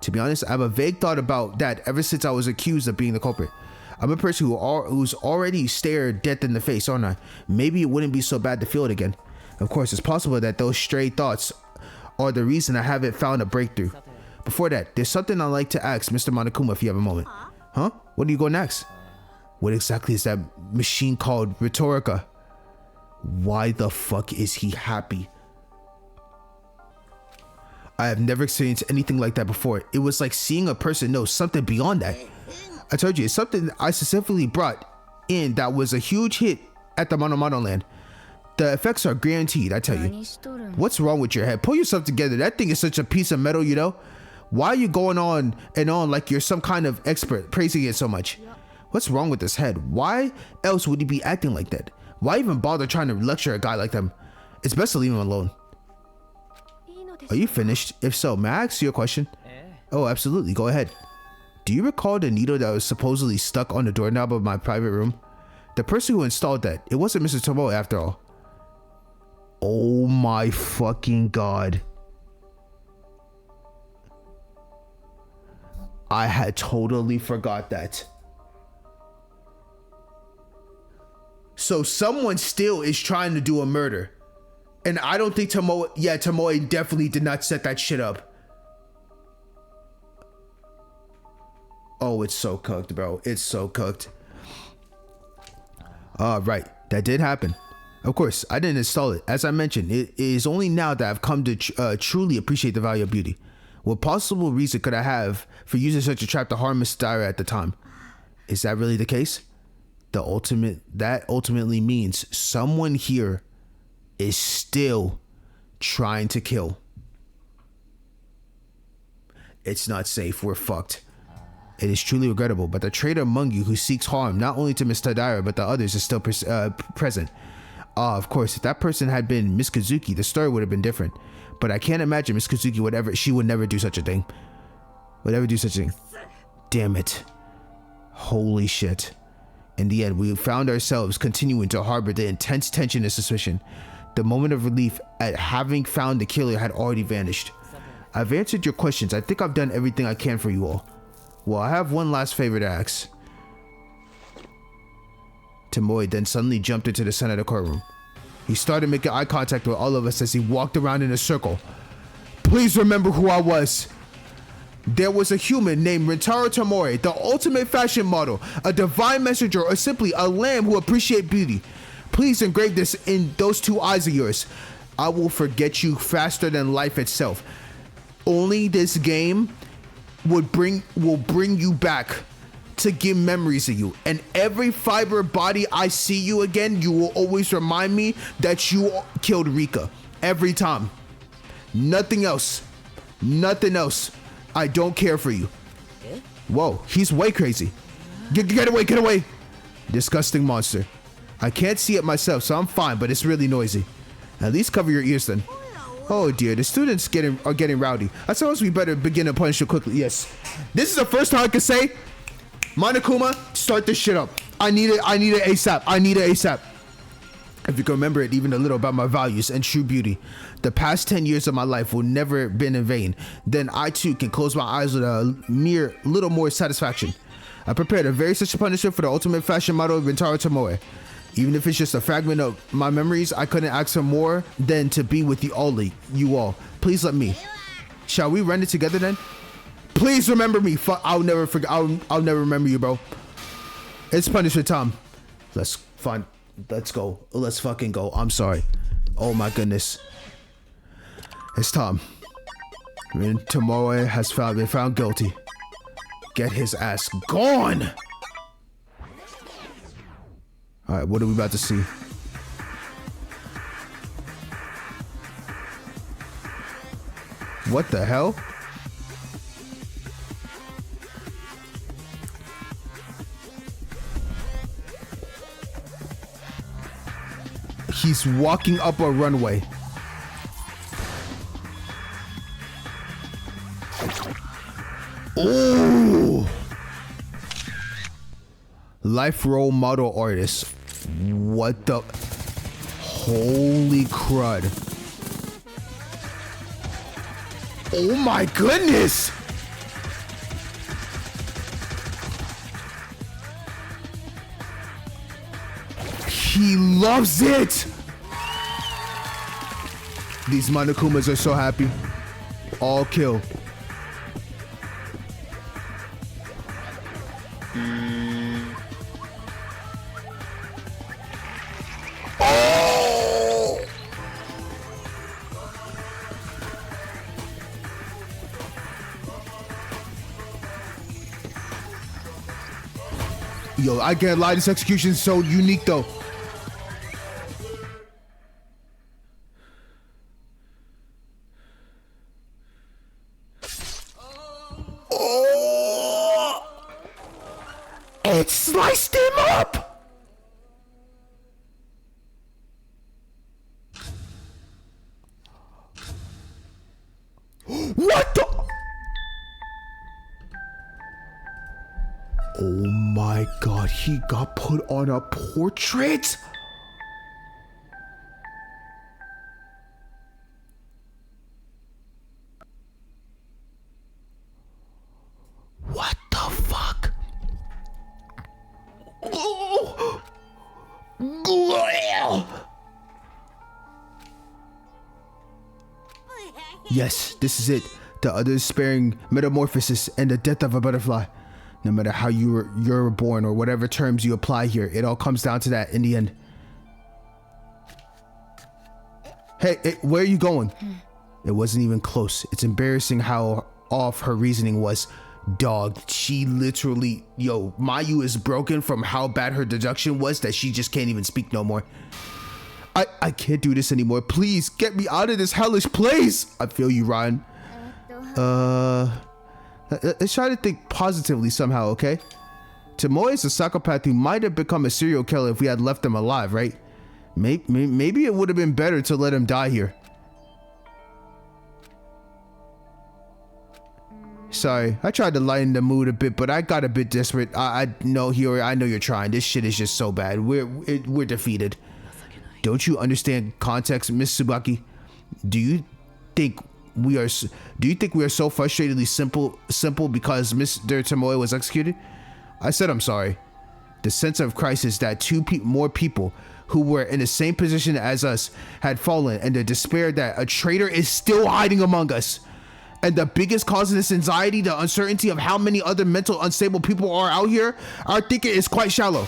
To be honest, I have a vague thought about that ever since I was accused of being the culprit. I'm a person who's already stared death in the face, aren't I? Maybe it wouldn't be so bad to feel it again. Of course, it's possible that those stray thoughts are the reason I haven't found a breakthrough. Before that, there's something I'd like to ask Mr. Monokuma if you have a moment. Huh? What do you go next? What exactly is that machine called Rhetorica? Why the fuck is he happy? I have never experienced anything like that before. It was like seeing a person know something beyond that. I told you, it's something I specifically brought in that was a huge hit at the Mono land. The effects are guaranteed, I tell you. What's wrong with your head? Pull yourself together. That thing is such a piece of metal, you know? Why are you going on and on like you're some kind of expert, praising it so much? What's wrong with his head? Why else would he be acting like that? Why even bother trying to lecture a guy like them? It's best to leave him alone. Are you finished? If so, may I ask you a question? Oh, absolutely. Go ahead. Do you recall the needle that was supposedly stuck on the doorknob of my private room? The person who installed that, it wasn't Mr. Tomoe after all. Oh my fucking god. I had totally forgot that. So someone still is trying to do a murder. And I don't think Tomoe definitely did not set that shit up. Oh, it's so cooked, bro. It's so cooked. Right. That did happen. Of course, I didn't install it. As I mentioned, it is only now that I've come to truly appreciate the value of beauty. What possible reason could I have for using such a trap to harm Miss Dyer at the time? Is that really the case? That ultimately means someone here is still trying to kill. It's not safe. We're fucked. It is truly regrettable, but the traitor among you who seeks harm not only to Miss Tadara but the others is still present. Of course, if that person had been Miss Kazuki, the story would have been different. But I can't imagine Miss Kazuki would never do such a thing. Damn it. Holy shit. In the end, we found ourselves continuing to harbor the intense tension and suspicion. The moment of relief at having found the killer had already vanished. I've answered your questions. I think I've done everything I can for you all. Well, I have one last favor to ask. Tomoe then suddenly jumped into the center of the courtroom. He started making eye contact with all of us as he walked around in a circle. Please remember who I was. There was a human named Rentaro Tomoe, the ultimate fashion model, a divine messenger, or simply a lamb who appreciates beauty. Please engrave this in those two eyes of yours. I will forget you faster than life itself. Only this game will bring you back to give memories of you. And every fiber body I see you again, you will always remind me that you killed Rika. Every time. Nothing else. Nothing else. I don't care for you. Whoa, he's way crazy. Get away, get away. Disgusting monster. I can't see it myself, so I'm fine, but it's really noisy. At least cover your ears then. Oh dear, the students are getting rowdy. I suppose we better begin to punish you quickly. Yes. This is the first time I can say, Monokuma, start this shit up. I need it ASAP. I need it ASAP. If you can remember it even a little about my values and true beauty, the past 10 years of my life will never have been in vain. Then I too can close my eyes with a mere little more satisfaction. I prepared a very such punishment for the ultimate fashion model of Bintaro Tomoe. Even if it's just a fragment of my memories, I couldn't ask for more than to be with you all. Please let me. Shall we run it together then? Please remember me. I'll never forget. I'll never remember you, bro. It's punishment time. Let's go. Let's fucking go. I'm sorry. Oh my goodness. It's time. Tomoe has been found guilty. Get his ass gone. All right, what are we about to see? What the hell? He's walking up a runway. Oh! Life role model artist. What the? Holy crud. Oh my goodness! He loves it! These Monokumas are so happy. All kill. Oh! Yo, I can't lie, this execution is so unique though. It sliced him up! What the? Oh my god, he got put on a portrait? What the fuck? Yes, this is it. The unsparing metamorphosis and the death of a butterfly. No matter how you're born or whatever terms you apply here, it all comes down to that in the end. Hey, where are you going? It wasn't even close. It's embarrassing how off her reasoning was. Dog, she literally, Mayu is broken from how bad her deduction was that she just can't even speak no more. I can't do this anymore. Please get me out of this hellish place. I feel you, Ryan. Let's try to think positively somehow, okay? Tomoe is a psychopath who might have become a serial killer if we had left him alive, right? Maybe it would have been better to let him die here. Sorry, I tried to lighten the mood a bit, but I got a bit desperate. I know you're trying. This shit is just so bad. We're defeated. Don't you understand context, Miss Tsubaki? Do you think we are so frustratingly simple because Mr. Tomoe was executed? I said I'm sorry. The sense of crisis that more people who were in the same position as us had fallen, and the despair that a traitor is still hiding among us. And the biggest cause of this anxiety, the uncertainty of how many other mental unstable people are out here, our thinking is quite shallow.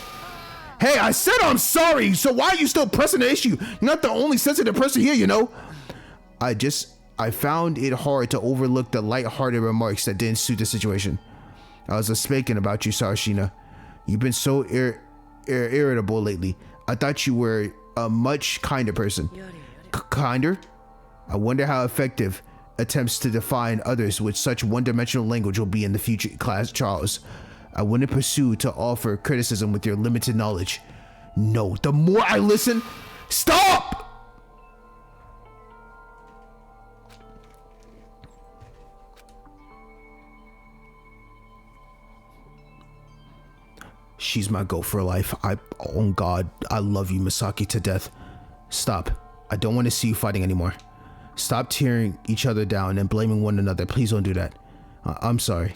Hey, I said I'm sorry, so why are you still pressing the issue? You're not the only sensitive person here, you know? I found it hard to overlook the light-hearted remarks that didn't suit the situation. I was speaking about you, Sarashina. You've been so irritable lately. I thought you were a much kinder person. Kinder? I wonder how effective attempts to define others with such one-dimensional language will be in the future, class Charles. I wouldn't pursue to offer criticism with your limited knowledge. No, the more I listen... Stop! She's my goat for life. Oh God, I love you, Misaki, to death. Stop. I don't want to see you fighting anymore. Stop tearing each other down and blaming one another. Please don't do that. I'm sorry.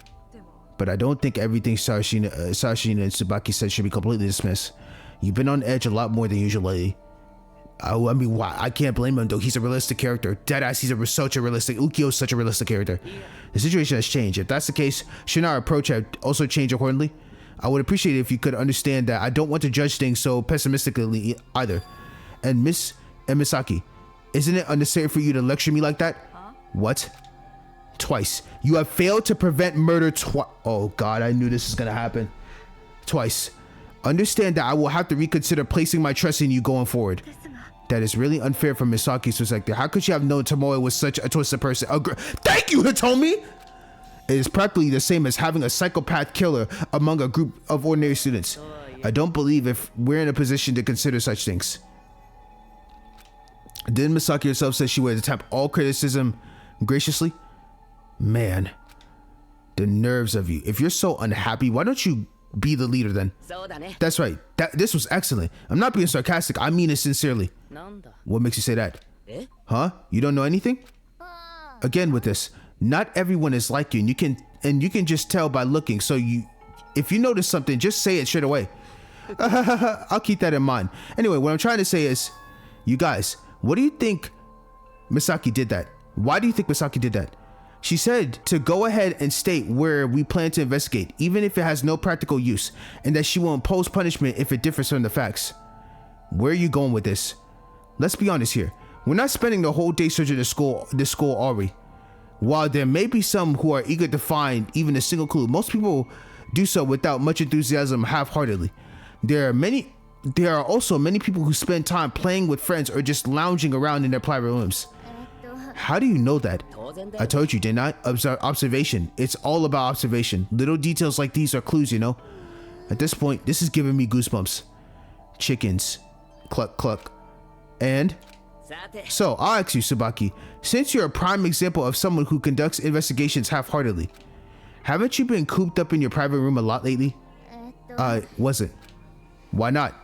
But I don't think everything Sarashina and Tsubaki said should be completely dismissed. You've been on edge a lot more than usual lately. I mean, why? I can't blame him though. He's a realistic character. Deadass, he's such a realistic. Ukyo's such a realistic character. The situation has changed. If that's the case, shouldn't our approach have also changed accordingly? I would appreciate it if you could understand that I don't want to judge things so pessimistically either. And Misaki, isn't it unnecessary for you to lecture me like that? Huh? What? Twice. You have failed to prevent murder twice. Oh God, I knew this was gonna happen. Twice. Understand that I will have to reconsider placing my trust in you going forward. That is really unfair from Misaki's perspective. How could she have known Tomoe was such a twisted person? Thank you, Hitomi! It is practically the same as having a psychopath killer among a group of ordinary students. I don't believe if we're in a position to consider such things. Didn't Misaki herself say she would accept all criticism graciously? Man, the nerves of you. If you're so unhappy, why don't you be the leader then? That's right. This was excellent. I'm not being sarcastic. I mean it sincerely. What makes you say that? Huh? You don't know anything? Again with this, not everyone is like you, and you can just tell by looking. So if you notice something, just say it straight away. I'll keep that in mind. Anyway, what I'm trying to say is, you guys, what do you think Misaki did that? Why do you think Misaki did that? She said to go ahead and state where we plan to investigate, even if it has no practical use, and that she will impose punishment if it differs from the facts. Where are you going with this? Let's be honest here. We're not spending the whole day searching this school, are we? While there may be some who are eager to find even a single clue, most people do so without much enthusiasm, half-heartedly. There are also many people who spend time playing with friends or just lounging around in their private rooms. How do you know that? I told you, didn't I? Observation. It's all about observation. Little details like these are clues, you know? At this point, this is giving me goosebumps. Chickens. Cluck, cluck. And? So, I'll ask you, Tsubaki. Since you're a prime example of someone who conducts investigations half-heartedly, haven't you been cooped up in your private room a lot lately? Wasn't. Why not?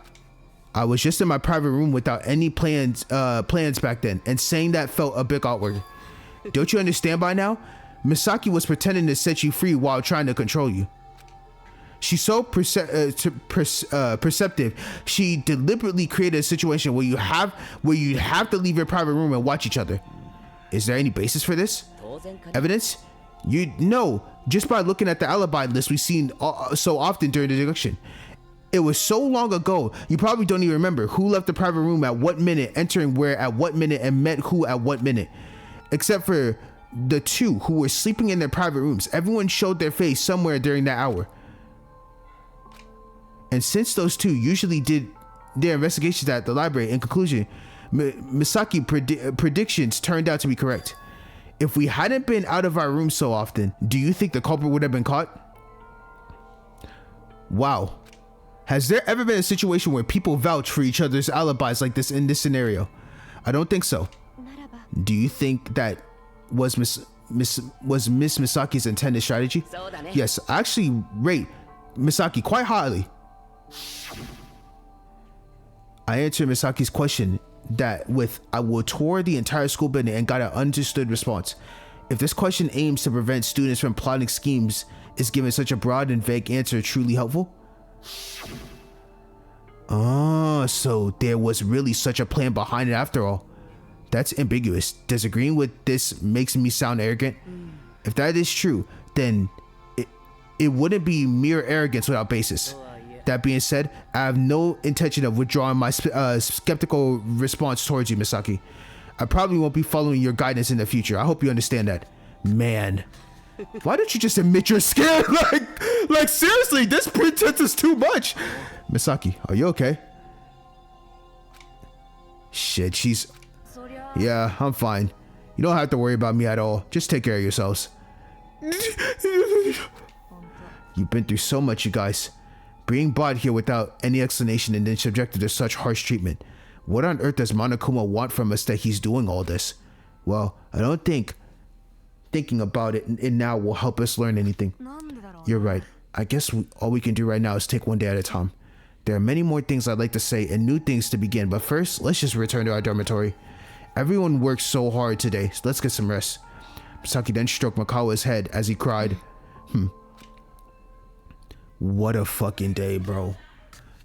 I was just in my private room without any plans back then, and saying that felt a bit awkward. Don't you understand by now? Misaki was pretending to set you free while trying to control you. She's so perceptive. She deliberately created a situation where you have to leave your private room and watch each other. Is there any basis for this? Evidence? You know, just by looking at the alibi list we've seen so often during the deduction. It was so long ago, you probably don't even remember who left the private room at what minute, entering where at what minute, and met who at what minute. Except for the two who were sleeping in their private rooms. Everyone showed their face somewhere during that hour. And since those two usually did their investigations at the library, in conclusion, Misaki predictions turned out to be correct. If we hadn't been out of our room so often, do you think the culprit would have been caught? Wow. Has there ever been a situation where people vouch for each other's alibis like this in this scenario? I don't think so. Do you think that was Miss Misaki's intended strategy? Yes, I actually rate Misaki quite highly. I answered Misaki's question with I will tour the entire school building and got an understood response. If this question aims to prevent students from plotting schemes, is given such a broad and vague answer truly helpful? Oh, so there was really such a plan behind it after all. That's ambiguous. Disagreeing with this makes me sound arrogant. If that is true, then it wouldn't be mere arrogance without basis. That being said, I have no intention of withdrawing my skeptical response towards you, Misaki. I probably won't be following your guidance in the future. I hope you understand that. Man, why don't you just admit you're scared? Like seriously, this pretense is too much. Misaki, are you okay? Shit, yeah, I'm fine. You don't have to worry about me at all. Just take care of yourselves. You've been through so much, you guys. Being brought here without any explanation and then subjected to such harsh treatment. What on earth does Monokuma want from us that he's doing all this? Well, I don't think thinking about it now will help us learn anything. You're right. I guess all we can do right now is take one day at a time. There are many more things I'd like to say and new things to begin, but first, let's just return to our dormitory. Everyone worked so hard today, so let's get some rest. Misaki then stroked Makawa's head as he cried. What a fucking day, bro.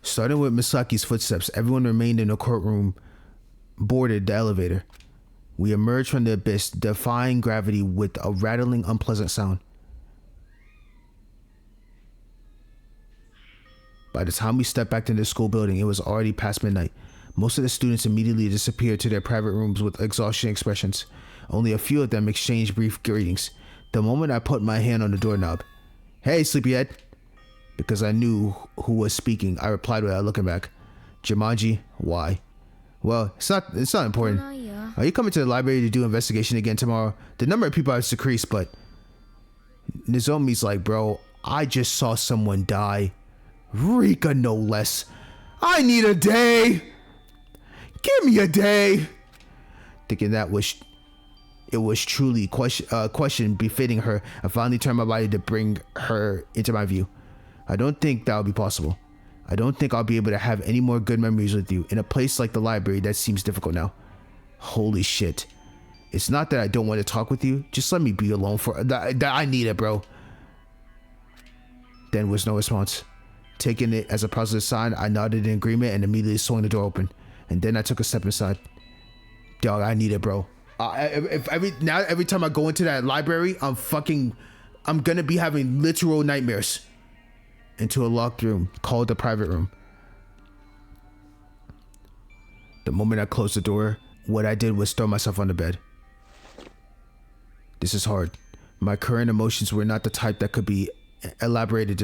Starting with Misaki's footsteps, everyone remained in the courtroom, boarded the elevator. We emerged from the abyss, defying gravity with a rattling, unpleasant sound. By the time we stepped back into the school building, it was already past midnight. Most of the students immediately disappeared to their private rooms with exhaustion expressions. Only a few of them exchanged brief greetings. The moment I put my hand on the doorknob, "Hey, sleepyhead." Because I knew who was speaking, I replied without looking back. "Jumanji, why?" "Well, it's not important. Are you coming to the library to do investigation again tomorrow? The number of people has decreased, but..." Nozomi's like, "Bro, I just saw someone die. Rika, no less. I need a day. Give me a day." Thinking that it was truly question befitting her, I finally turned my body to bring her into my view. "I don't think that'll be possible. I don't think I'll be able to have any more good memories with you. In a place like the library, that seems difficult now." Holy shit. It's not that I don't want to talk with you. Just let me be alone for that. I need it, bro. Then was no response. Taking it as a positive sign, I nodded in agreement and immediately swung the door open. And then I took a step inside. Dog, I need it, bro. Every time I go into that library, I'm gonna be having literal nightmares. Into a locked room called the private room. The moment I closed the door, what I did was throw myself on the bed. This is hard. My current emotions were not the type that could be elaborately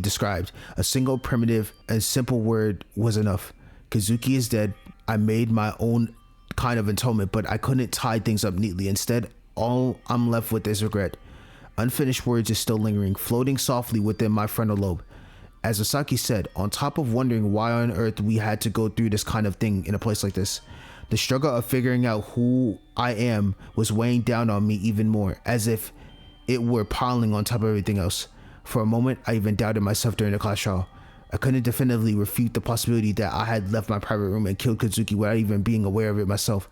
described. A single primitive and simple word was enough. Kazuki is dead. I made my own kind of atonement, but I couldn't tie things up neatly. Instead, all I'm left with is regret. Unfinished words is still lingering, floating softly within my frontal lobe. As Asaki said, on top of wondering why on earth we had to go through this kind of thing in a place like this, the struggle of figuring out who I am was weighing down on me even more, as if it were piling on top of everything else. For a moment, I even doubted myself during the class trial. I couldn't definitively refute the possibility that I had left my private room and killed Kazuki without even being aware of it myself.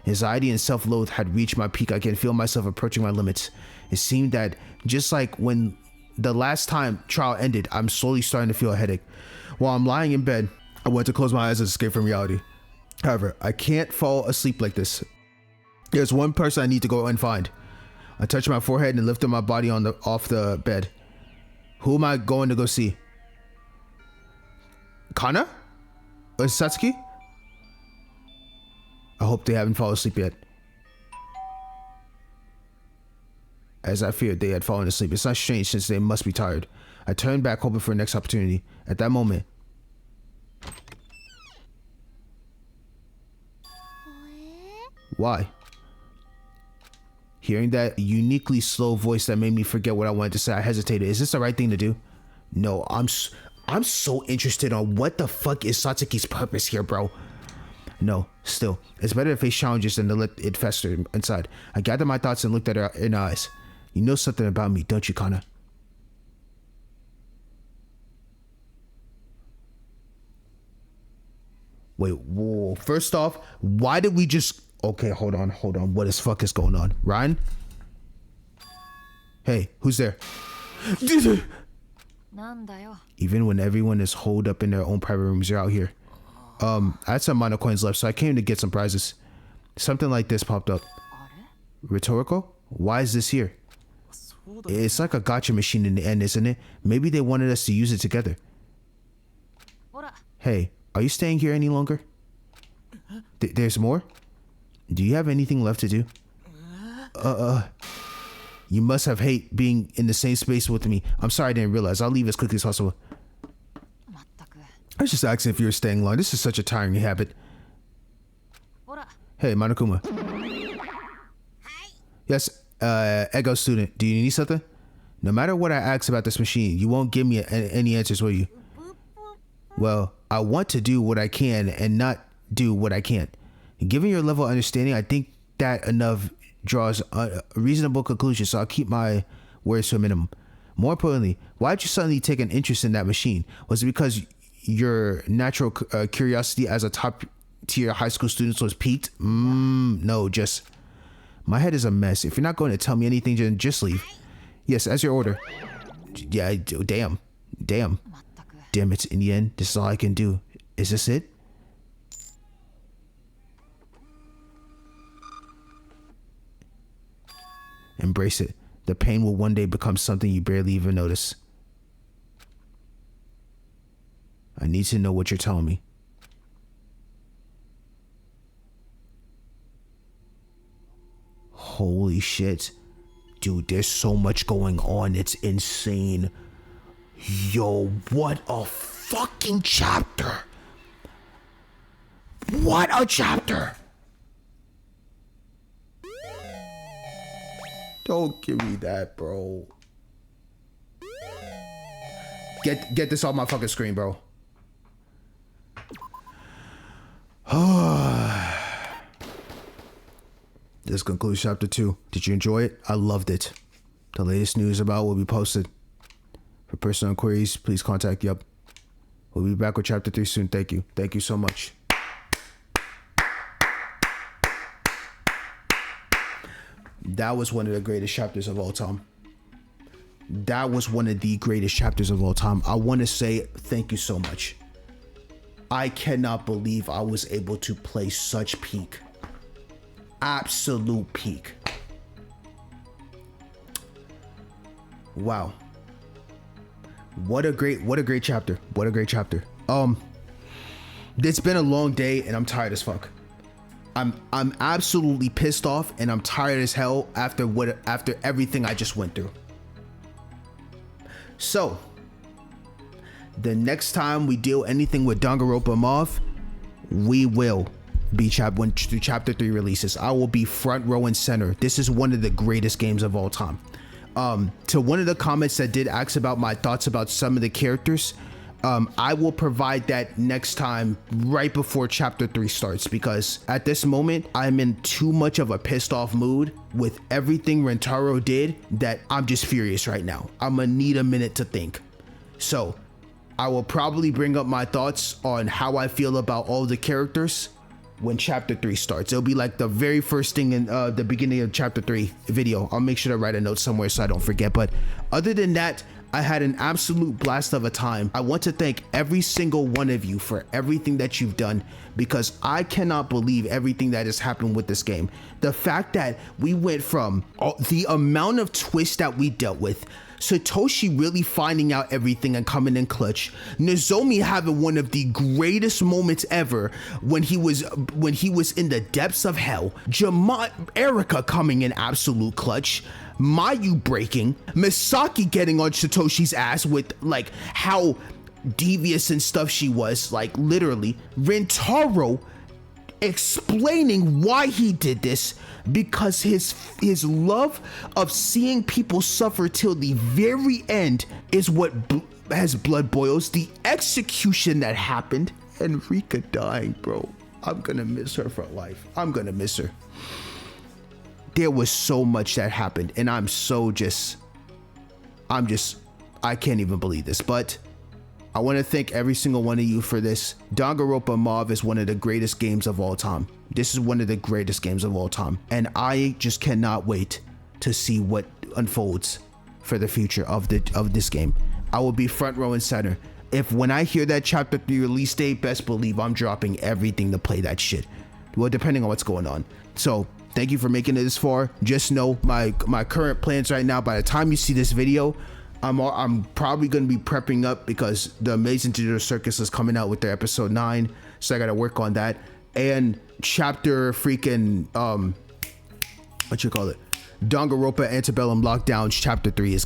Anxiety and self-loathe had reached my peak. I can feel myself approaching my limits. It seemed that just like when the last time trial ended, I'm slowly starting to feel a headache. While I'm lying in bed, I went to close my eyes and escape from reality. However, I can't fall asleep like this. There's one person I need to go and find. I touched my forehead and lifted my body off the bed. Who am I going to go see? Kana? Or Satsuki? I hope they haven't fallen asleep yet. As I feared, they had fallen asleep. It's not strange since they must be tired. I turned back, hoping for the next opportunity. At that moment, why? Hearing that uniquely slow voice that made me forget what I wanted to say, I hesitated. Is this the right thing to do? No, I'm so interested on what the fuck is Satsuki's purpose here, bro. No, still, it's better to face challenges than to let it fester inside. I gathered my thoughts and looked at her in her eyes. You know something about me, don't you, Kana? Wait, whoa. First off, why did we just... Okay, hold on. What the fuck is going on? Ryan? Hey, who's there? Even when everyone is holed up in their own private rooms, you're out here. I had some minor coins left, so I came to get some prizes. Something like this popped up. Rhetorical? Why is this here? It's like a gotcha machine in the end, isn't it? Maybe they wanted us to use it together. Hey, are you staying here any longer? There's more? Do you have anything left to do? You must have hate being in the same space with me. I'm sorry I didn't realize. I'll leave as quickly as possible. I was just asking if you were staying long. This is such a tiring habit. Hey, Monokuma. Yes, Ego student. Do you need something? No matter what I ask about this machine, you won't give me any answers, will you? Well, I want to do what I can and not do what I can't. Given your level of understanding, I think that enough draws a reasonable conclusion, so I'll keep my words to a minimum. More importantly, why did you suddenly take an interest in that machine? Was it because your natural curiosity as a top tier high school student was piqued? No, just my head is a mess. If you're not going to tell me anything, then just leave. Yes, as your order. Yeah, damn. Damn it, in the end, this is all I can do. Is this it? Embrace it. The pain will one day become something you barely even notice. I need to know what you're telling me. Holy shit. Dude, there's so much going on. It's insane. Yo, what a fucking chapter. What a chapter. Don't give me that, bro. Get this off my fucking screen, bro. This concludes chapter 2. Did you enjoy it? I loved it. The latest news about will be posted. For personal inquiries, please contact Yup. We'll be back with chapter 3 soon. Thank you. Thank you so much. That was one of the greatest chapters of all time. That was one of the greatest chapters of all time. I want to say thank you so much. I cannot believe I was able to play such peak. Absolute peak. Wow. What a great chapter. What a great chapter. It's been a long day and I'm tired as fuck. I'm absolutely pissed off and I'm tired as hell after everything I just went through. So, the next time we deal anything with Danganronpa Mauve, we will be when chapter 3 releases. I will be front row and center. This is one of the greatest games of all time. To one of the comments that did ask about my thoughts about some of the characters, I will provide that next time right before chapter 3 starts, because at this moment I'm in too much of a pissed off mood with everything Rentaro did that I'm just furious right now. I'm gonna need a minute to think. So I will probably bring up my thoughts on how I feel about all the characters when chapter 3 starts. It'll be like the very first thing in the beginning of chapter 3 video. I'll make sure to write a note somewhere so I don't forget. But other than that, I had an absolute blast of a time. I want to thank every single one of you for everything that you've done, because I cannot believe everything that has happened with this game. The fact that we went from the amount of twists that we dealt with, Satoshi really finding out everything and coming in clutch, Nozomi having one of the greatest moments ever when he was in the depths of hell, Erika coming in absolute clutch, Mayu breaking, Misaki getting on Satoshi's ass with like how devious and stuff she was, like literally, Rentaro explaining why he did this, because his love of seeing people suffer till the very end is what has blood boils. The execution that happened, and Rika dying, bro. I'm gonna miss her for life. I'm gonna miss her. There was so much that happened, and I can't even believe this, but I want to thank every single one of you for this. Danganronpa Mauve is one of the greatest games of all time. This is one of the greatest games of all time, and I just cannot wait to see what unfolds for the future of this game. I will be front row and center. When I hear that chapter 3 release date, best believe I'm dropping everything to play that shit. Well, depending on what's going on. So thank you for making it this far. Just know my current plans right now, by the time you see this video, I'm probably going to be prepping up, because the Amazing Digital Circus is coming out with their episode 9, so I got to work on that. And chapter freaking Danganronpa Antebellum Lockdowns chapter 3 is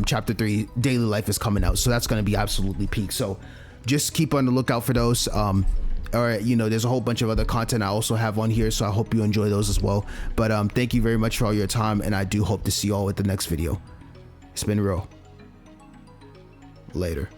chapter 3 Daily Life is coming out, so that's going to be absolutely peak. So just keep on the lookout for those. Or there's a whole bunch of other content I also have on here, so I hope you enjoy those as well. But thank you very much for all your time, and I do hope to see you all at the next video. It's been real. Later.